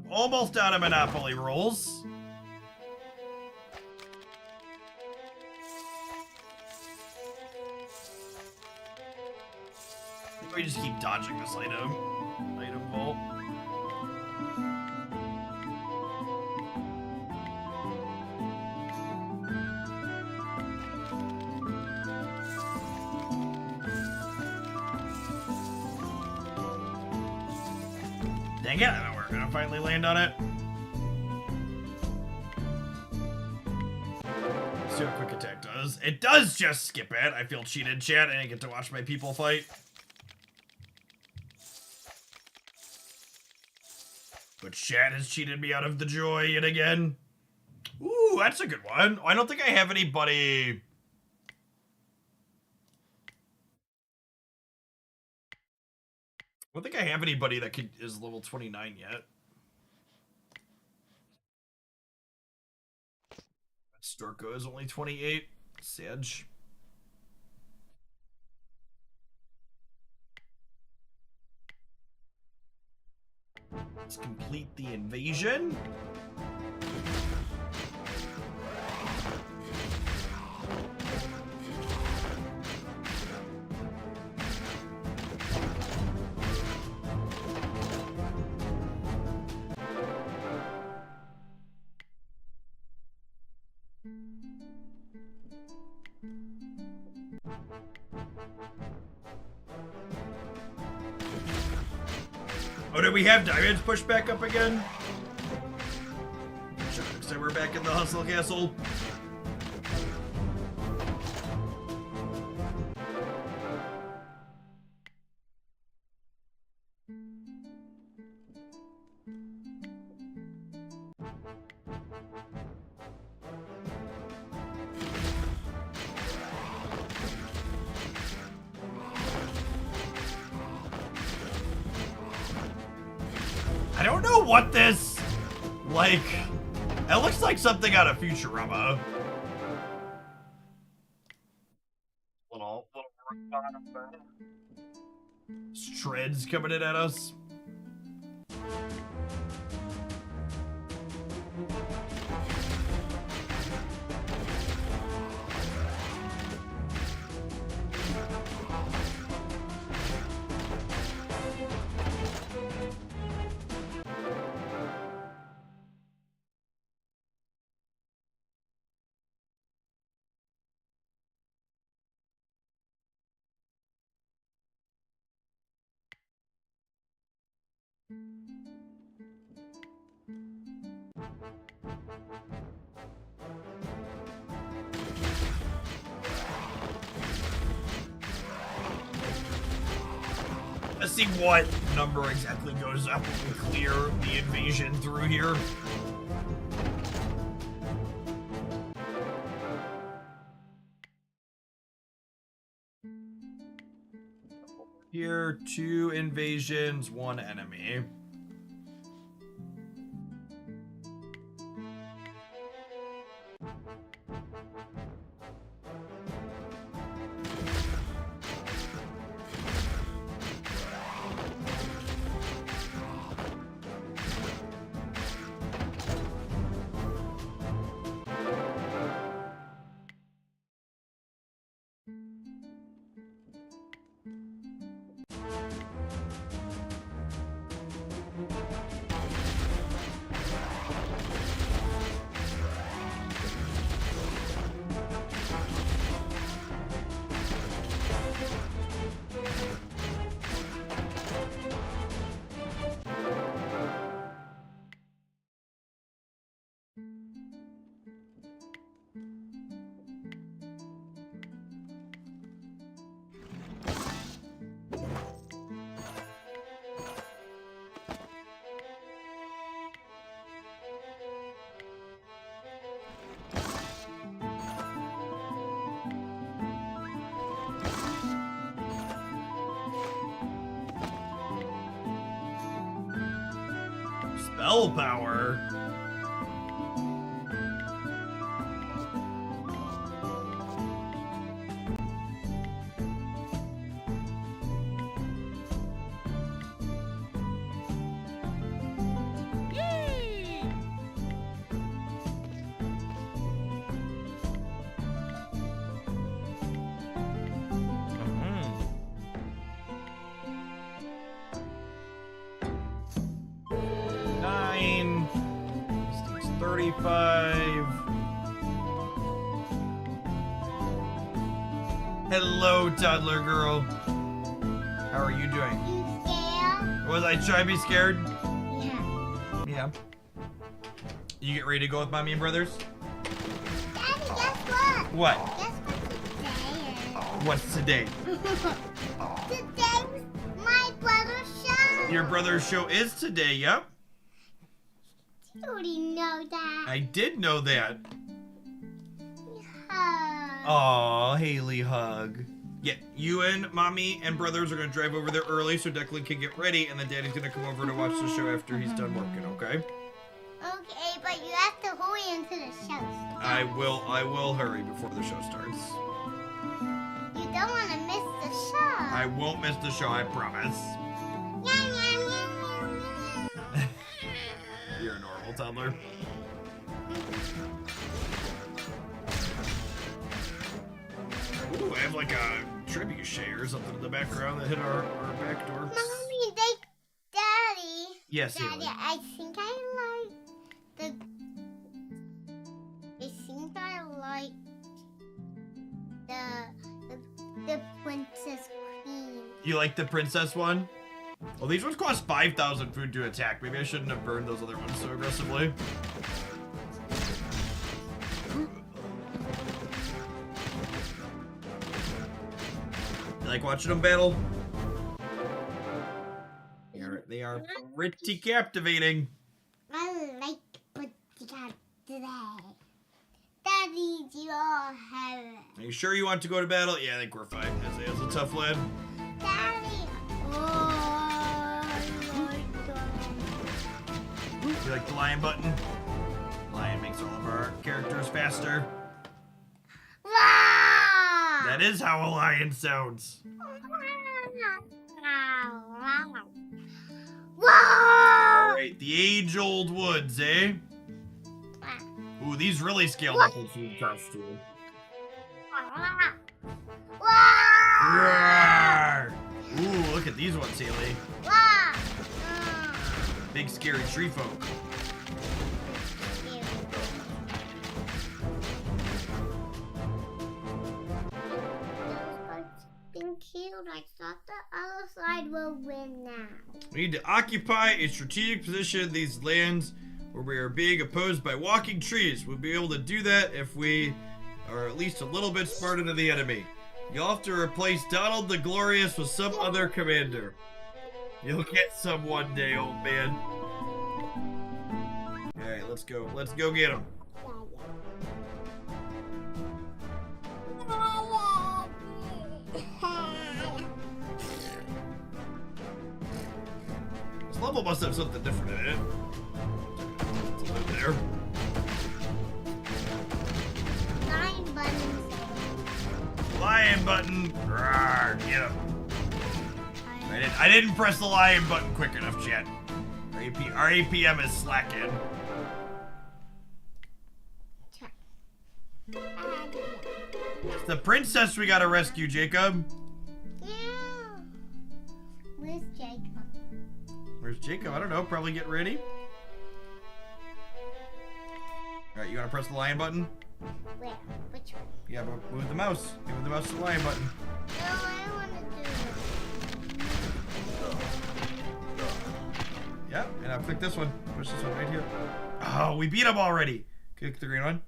Almost out of Monopoly rolls. We just keep dodging this item vault. Dang it, I know we're gonna finally land on it. Let's see what quick attack does. It does just skip it. I feel cheated, chat. I didn't get to watch my people fight. But chat has cheated me out of the joy yet again. Ooh, that's a good one. I don't think I have anybody... I don't think I have anybody that is level 29 yet. Storko is only 28. Sedge. Let's complete the invasion. Oh, did we have diamonds pushed back up again? Looks like we're back in the Hustle Castle. don't know what this, like, it looks like something out of Futurama. Little treads coming in at us. Let's see what number exactly goes up when we clear the invasion through here. Here, 2 invasions, 1 enemy. Spell power. Nine. This takes 35. Hello, toddler girl. How are you doing? You scared? Was I trying to be scared? Yeah. Yeah. You get ready to go with mommy and brothers? Daddy, guess what? What? Guess what What's today? today is? Today's my brother's show. Your brother's show is today, yep. You already know that. I did know that. Hug. Aw, Haley hug. Yeah, you and mommy and brothers are gonna drive over there early so Declan can get ready, and then daddy's gonna come over to watch the show after he's done working, okay? Okay, but you have to hurry into the show. I will hurry before the show starts. You don't want to miss the show. I won't miss the show, I promise. Yum, yum, yum, yum, yum. You're a normal toddler. Ooh, I have like a trebuchet or something in the background that hit our back door. Mommy, Daddy. Yes, Daddy, Haley. I think I like the Princess Queen. You like the princess one? Well, these ones cost 5,000 food to attack. Maybe I shouldn't have burned those other ones so aggressively. You like watching them battle? They are pretty captivating. I like what you got today. Daddy, you all have it. Are you sure you want to go to battle? Yeah, I think we're fine. Isaiah's a tough lad. Daddy. Oh, my God. You like the lion button? Lion makes all of our characters faster. That is how a lion sounds. Alright, the age-old woods, eh? Ooh, these really scaled up in food costume. Roar! Ooh, look at these ones, Haley. Big scary tree folk. Been killed. I thought the other side will win now. We need to occupy a strategic position in these lands where we are being opposed by walking trees. We'll be able to do that if we are at least a little bit smarter than the enemy. You'll have to replace Donald the Glorious with some other commander. You'll get some one day, old man. Alright, let's go. Let's go get him. This level must have something different in it. It's a little there. Lion button. Lion button. Rawr, get him. I didn't press the lion button quick enough, chat. Our APM is slacking. It's the princess we gotta rescue, Jacob. Yeah. Where's Jacob? Where's Jacob? I don't know. Probably getting ready. Alright, you wanna press the lion button? Where? Which one? Yeah, but move the mouse. Move the mouse to the lion button. No, I want to do it. Yeah, and I'll click this one. Push this one right here. Oh, we beat him already. Click the green one.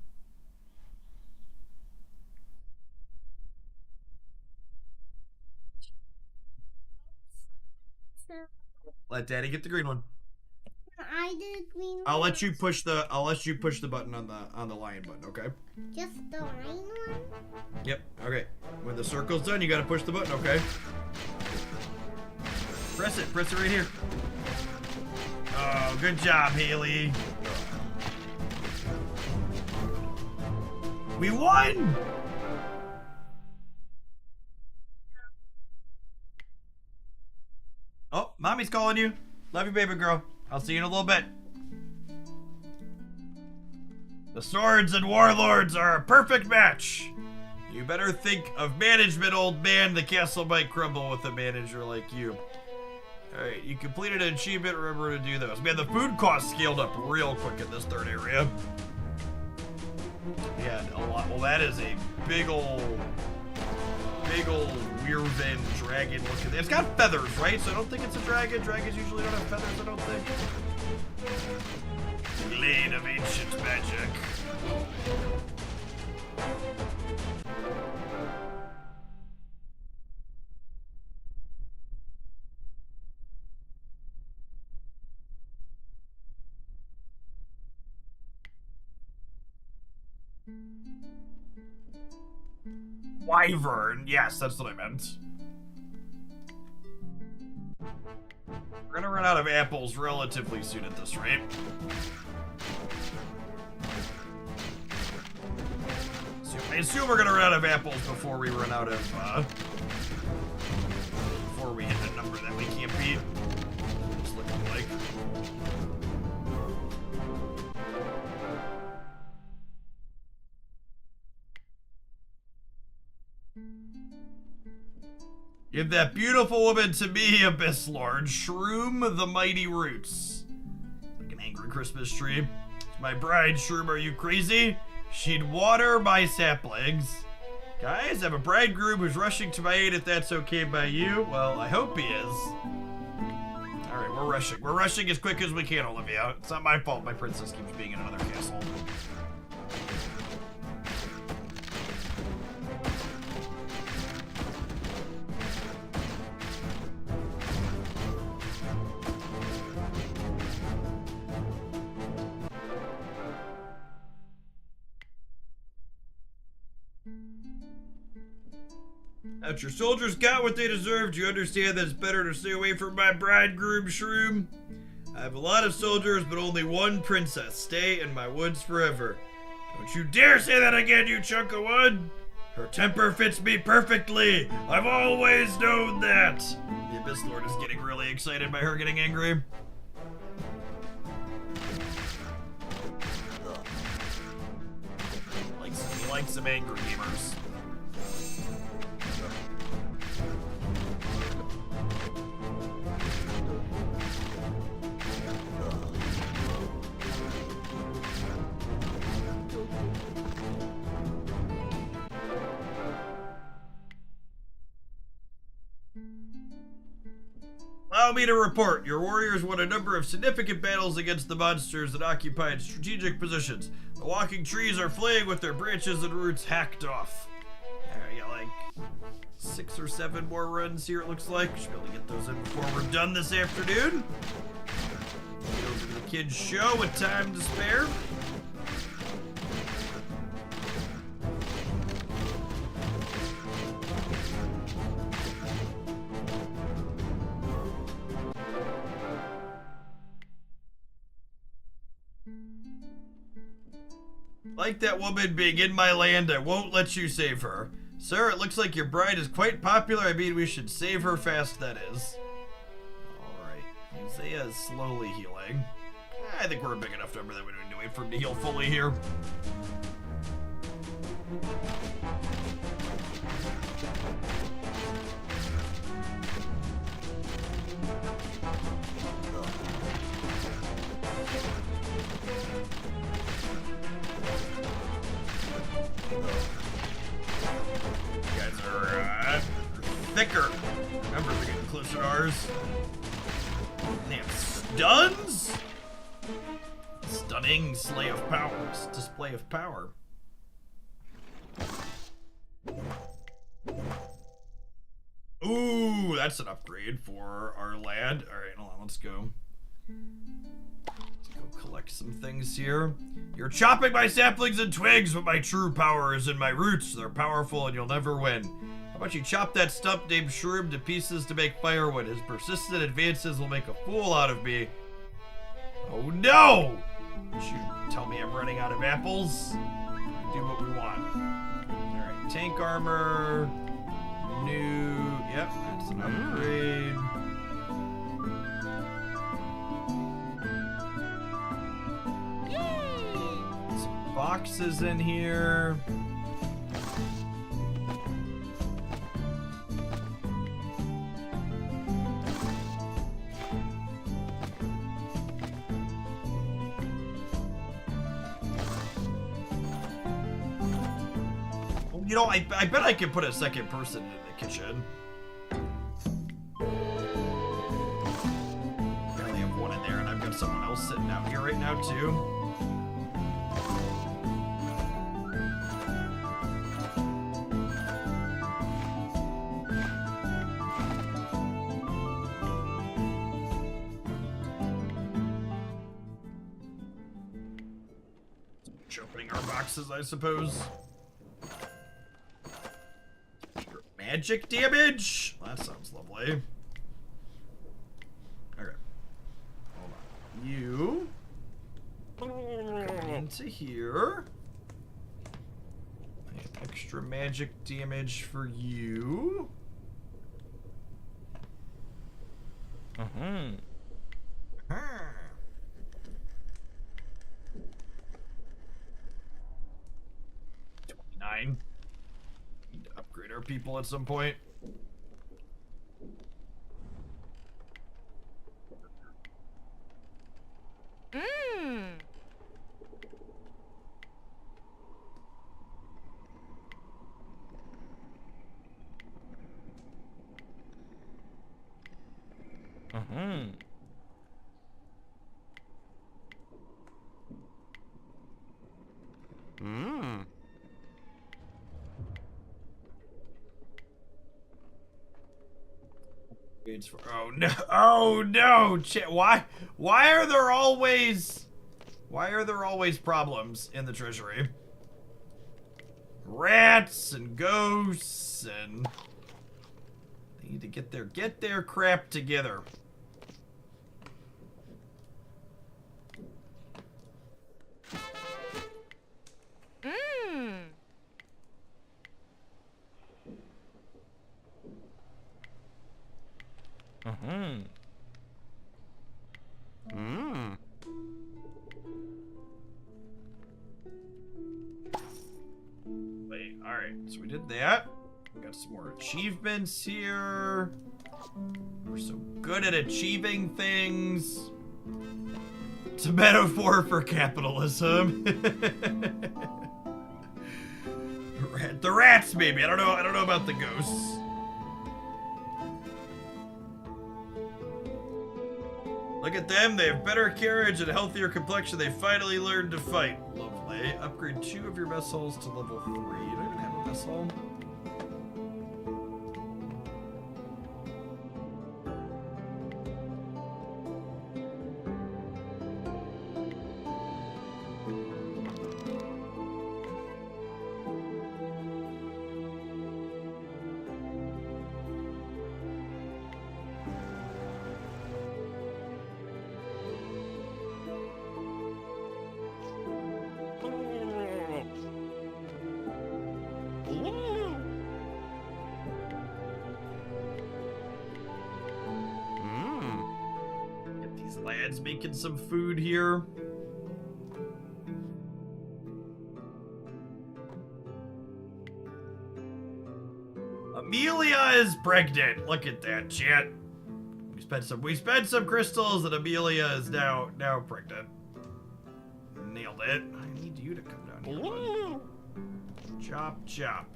Let Daddy get the green one. I did green. I'll let you push the button on the lion button, okay? Just the lion one? Yep, okay. When the circle's done, you gotta push the button, okay? Press it right here. Oh, good job, Haley. We won! Oh, mommy's calling you. Love you, baby girl. I'll see you in a little bit. The swords and warlords are a perfect match. You better think of management, old man. The castle might crumble with a manager like you. Alright, you completed an achievement. Remember to do those. Man, the food cost scaled up real quick in this third area. Yeah, a lot. Well, that is a big old weird dragon looking. It's got feathers, right? So I don't think it's a dragon. Dragons usually don't have feathers, I don't think. Blade of ancient magic. Wyvern, yes, that's what I meant. We're gonna run out of apples relatively soon at this rate. So I assume we're gonna run out of apples before we run out of, before we hit the number that we can't beat. It's looking like. Give that beautiful woman to me, Abyss Lord. Shroom the mighty roots. Like an angry Christmas tree. My bride, Shroom, are you crazy? She'd water my saplings. Guys, I have a bridegroom who's rushing to my aid if that's okay by you. Well, I hope he is. Alright, we're rushing. We're rushing as quick as we can, Olivia. It's not my fault my princess keeps being in another castle. That your soldiers got what they deserved. You understand that it's better to stay away from my bridegroom, Shroom? I have a lot of soldiers, but only one princess. Stay in my woods forever. Don't you dare say that again, you chunk of wood! Her temper fits me perfectly. I've always known that. The Abyss Lord is getting really excited by her getting angry. He likes some angry gamers. Allow me to report. Your warriors won a number of significant battles against the monsters that occupied strategic positions. The walking trees are flaying with their branches and roots hacked off. I got like 6 or 7 more runs here, it looks like. Should be able to get those in before we're done this afternoon. Get over to the kids' show with time to spare. Like that woman being in my land, I won't let you save her. Sir, it looks like your bride is quite popular. I mean, we should save her fast, that is. Alright, Isaiah is slowly healing. I think we're a big enough number that we don't need to wait for him to heal fully here. You guys are thicker. Remember, they're getting closer to ours. They have stuns? Stunning display of powers. Display of power. Ooh, that's an upgrade for our lad. Alright, hold on, let's go. Collect some things here. You're chopping my saplings and twigs, but my true power is in my roots. They're powerful and you'll never win. How about you chop that stump named Shroom to pieces to make firewood? His persistent advances will make a fool out of me. Oh no! Don't you tell me I'm running out of apples? We do what we want. Alright, tank armor. New. Yep, that's an upgrade. Boxes in here. You know, I bet I could put a second person in the kitchen. I only have one in there, and I've got someone else sitting out here right now, too. Opening our boxes, I suppose. Magic damage? That sounds lovely. Okay. Hold on. You. Coming into here. I have extra magic damage for you. Huh. 29. Need to upgrade our people at some point. Oh no! Oh no! Why are there always problems in the treasury? Rats and ghosts and they need to get their crap together. Wait, alright, so we did that. We got some more achievements here. We're so good at achieving things. It's a metaphor for capitalism. The rats, maybe. I don't know about the ghosts. Look at them. They have better carriage and a healthier complexion. They finally learned to fight. Lovely. Upgrade 2 of your vessels to level 3. Do I even have a vessel? Lads making some food here. Amelia is pregnant. Look at that, chat. We spent some crystals and Amelia is now pregnant. Nailed it. I need you to come down here, bud. Chop, chop.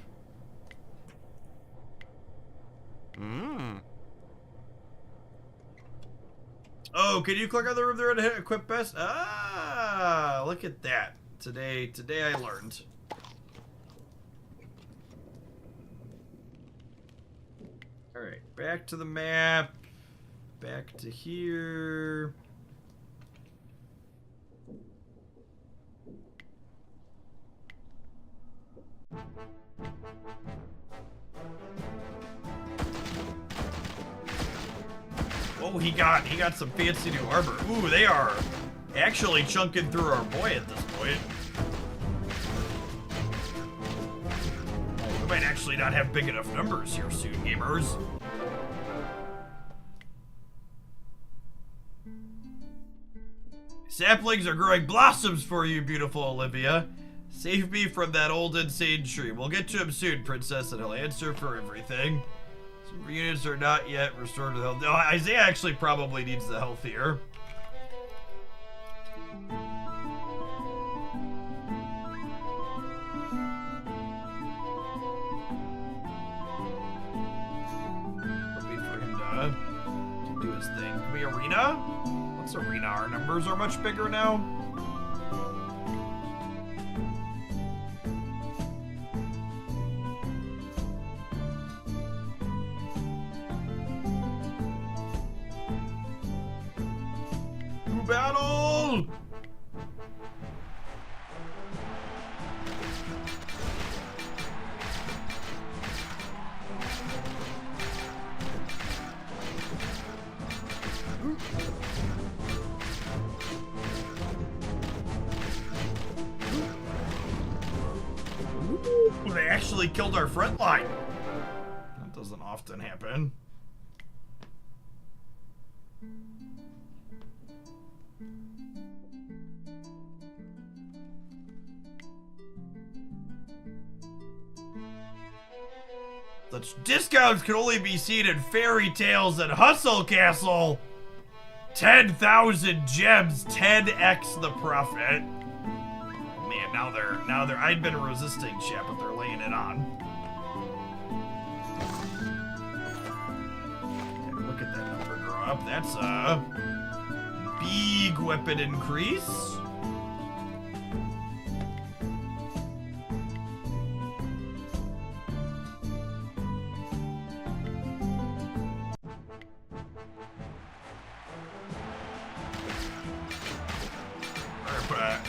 Oh, can you click on the room there and hit equip best? Ah, look at that. Today I learned. All right, back to the map. Back to here. Oh, he got some fancy new armor. Ooh, they are actually chunking through our boy at this point. We might actually not have big enough numbers here soon, gamers. Saplings are growing blossoms for you, beautiful Olivia. Save me from that old insane tree. We'll get to him soon, princess, and he'll answer for everything. Some units are not yet restored to health. No, Isaiah actually probably needs the health here. Wait for him to do his thing. Can we arena? What's arena? Our numbers are much bigger now. Battle! Ooh, they actually killed our front line. That doesn't often happen. Such discounts can only be seen in fairy tales and Hustle Castle. 10,000 gems, 10x the profit. Oh man, now they're. I'd been resisting chat, but they're laying it on. Okay, look at that number grow up. That's a big weapon increase.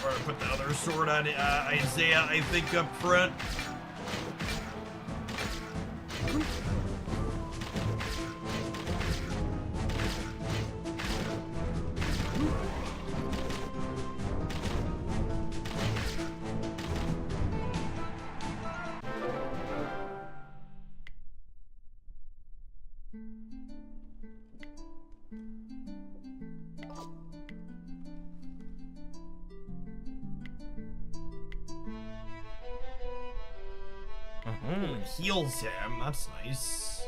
We're gonna put the other sword on Isaiah, I think, up front. heals him. That's nice.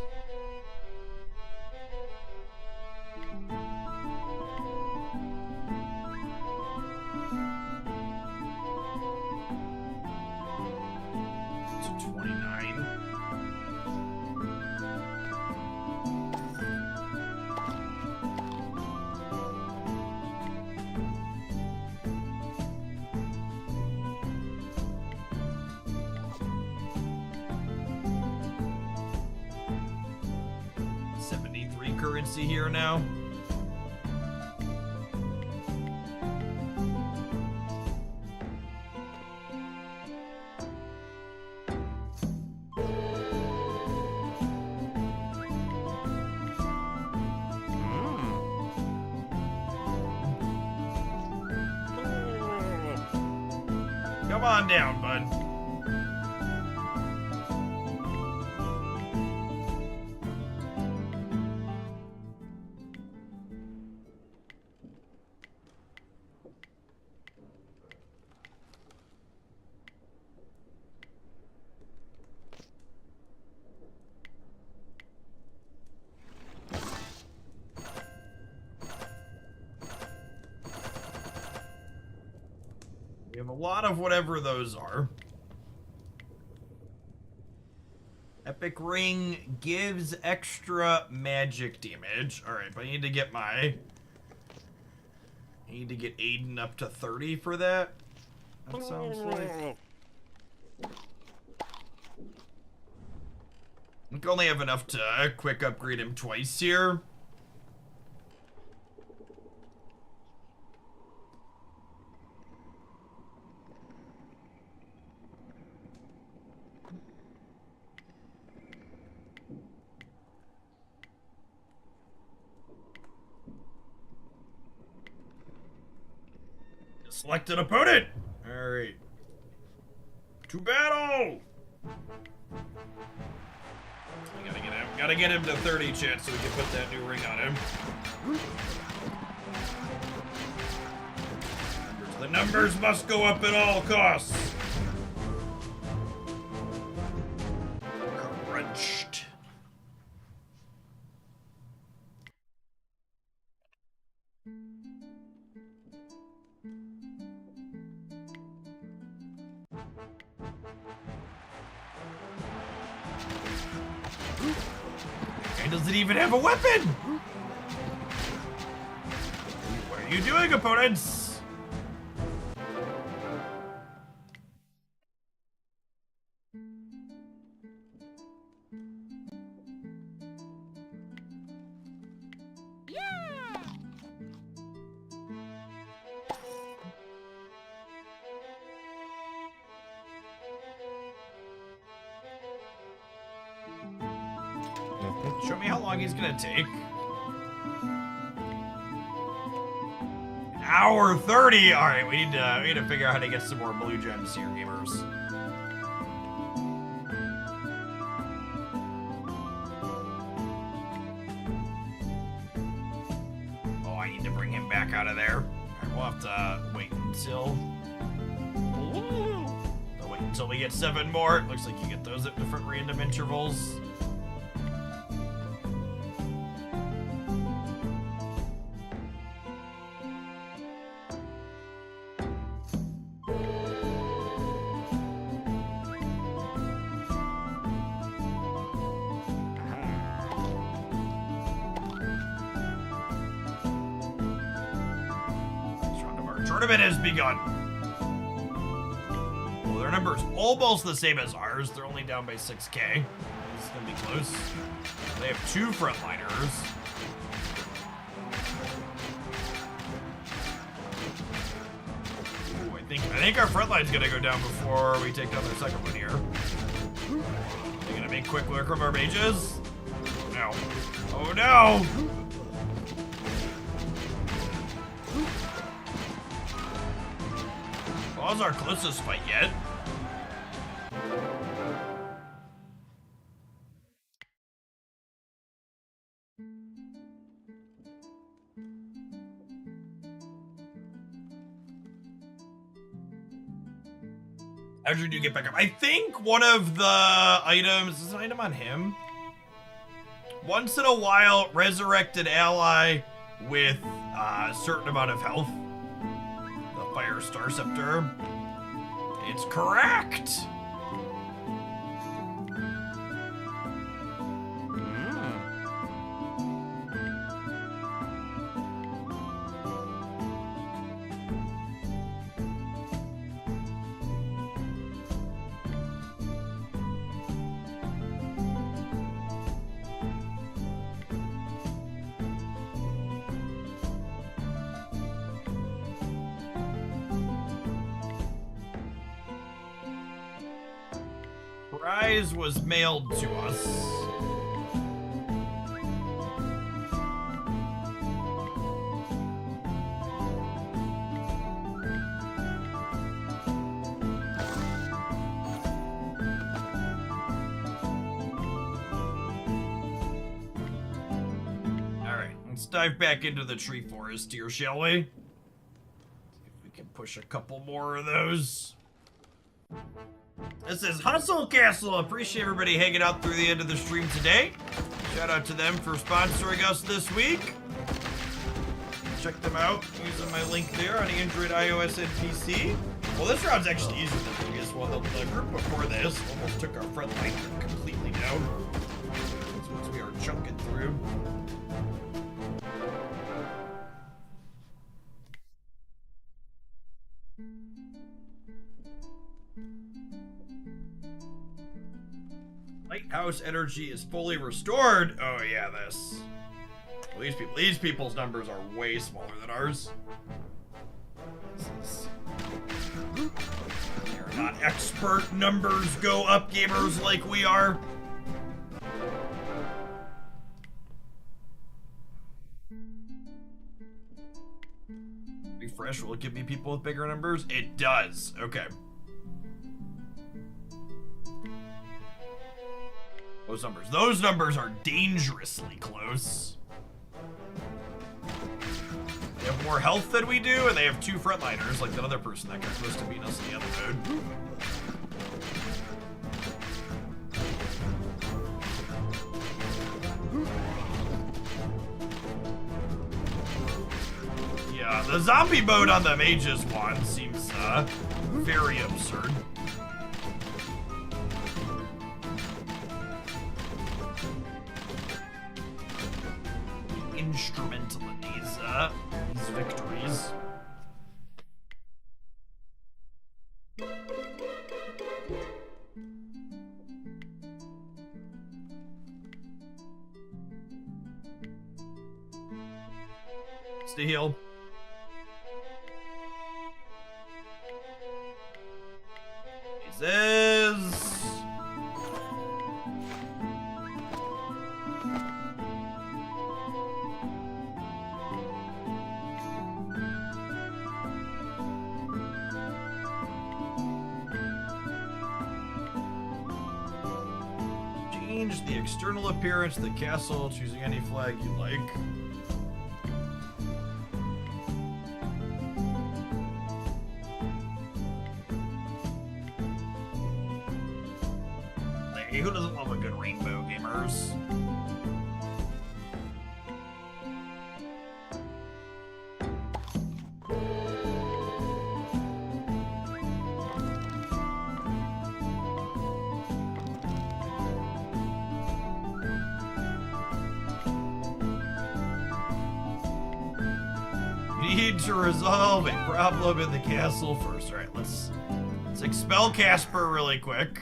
It's a 29. Currency here now. Come on down, bud. We have a lot of whatever those are. Epic Ring gives extra magic damage. Alright, but I need to get I need to get Aiden up to 30 for that. That sounds like. I can only have enough to quick upgrade him twice here. Select an opponent! Alright. To battle! We gotta get him to 30 chance so we can put that new ring on him. The numbers must go up at all costs. Crunched. Guy doesn't even have a weapon! What are you doing, opponents? Show me how long he's gonna take. An hour 30. All right, we need to figure out how to get some more blue gems here, gamers. Oh, I need to bring him back out of there. All right, we'll have to wait until. I'll wait until we get 7 more. It looks like you get those at different random intervals. Tournament has begun. Well, their number's almost the same as ours. They're only down by 6K. This is gonna be close. They have 2 frontliners. Ooh, I think our frontline's gonna go down before we take down their second one here. They're gonna make quick work of our mages. No. Oh no! That was our closest fight yet. After you do get back up. I think one of the items, is an item on him? Once in a while, resurrect an ally with a certain amount of health. The Fire Star Scepter. It's correct! Prize was mailed to us. Alright, let's dive back into the tree forest here, shall we? See if we can push a couple more of those. This is Hustle Castle. Appreciate everybody hanging out through the end of the stream today. Shout out to them for sponsoring us this week. Check them out using my link there on Android, iOS, and PC. Well, this round's actually easier than the previous one. The group before this almost took our front line completely down. That's what we are chunking through. Lighthouse energy is fully restored. Oh yeah, this. Well, these people's numbers are way smaller than ours. They're not expert numbers go up gamers like we are. Refresh will it give me people with bigger numbers? It does. Okay. Those numbers are dangerously close. They have more health than we do, and they have 2 frontliners, like that other person that got close to beating us in the other mode. Yeah, the zombie mode on the mage's wand seems very absurd. Instrumental in these victories. Stay healed. Jesus. Change the external appearance of the castle, choosing any flag you like. Hey, who doesn't love a good rainbow, gamers? Need to resolve a problem in the castle first. All right, let's expel Casper really quick.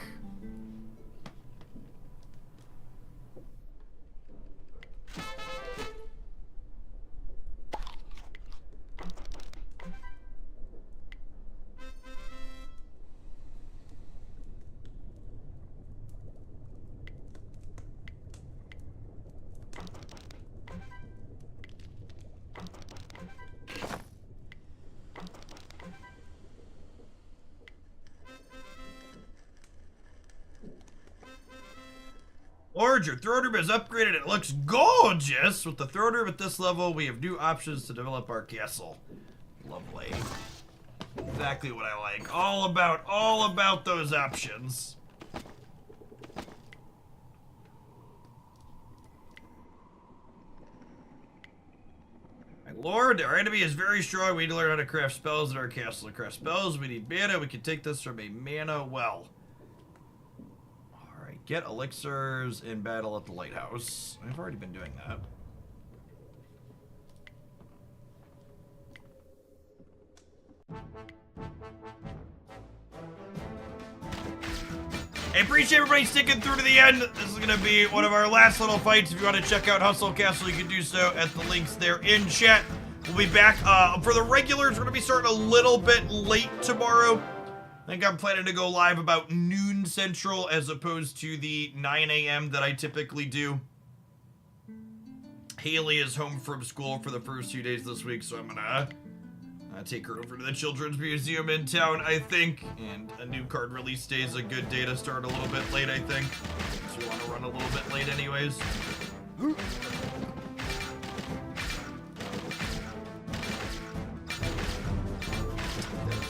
Lord, your throne room is upgraded. It looks gorgeous. With the throne room at this level, we have new options to develop our castle. Lovely. Exactly what I like. All about those options. My lord, our enemy is very strong. We need to learn how to craft spells in our castle. To craft spells, we need mana. We can take this from a mana well. Alright, get elixirs in battle at the lighthouse. I've already been doing that. I appreciate everybody sticking through to the end. This is going to be one of our last little fights. If you want to check out Hustle Castle, you can do so at the links there in chat. We'll be back. For the regulars, we're going to be starting a little bit late tomorrow. I think I'm planning to go live about noon central as opposed to the 9 a.m. that I typically do. Haley is home from school for the first 2 days this week, so I'm going to take her over to the Children's Museum in town, I think. And a new card release day is a good day to start a little bit late, I think. So you want to run a little bit late anyways.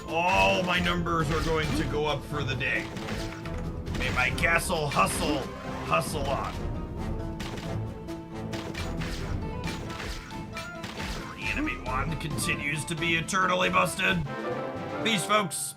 All my numbers are going to go up for the day. May my castle hustle on. The enemy wand continues to be eternally busted. Peace, folks.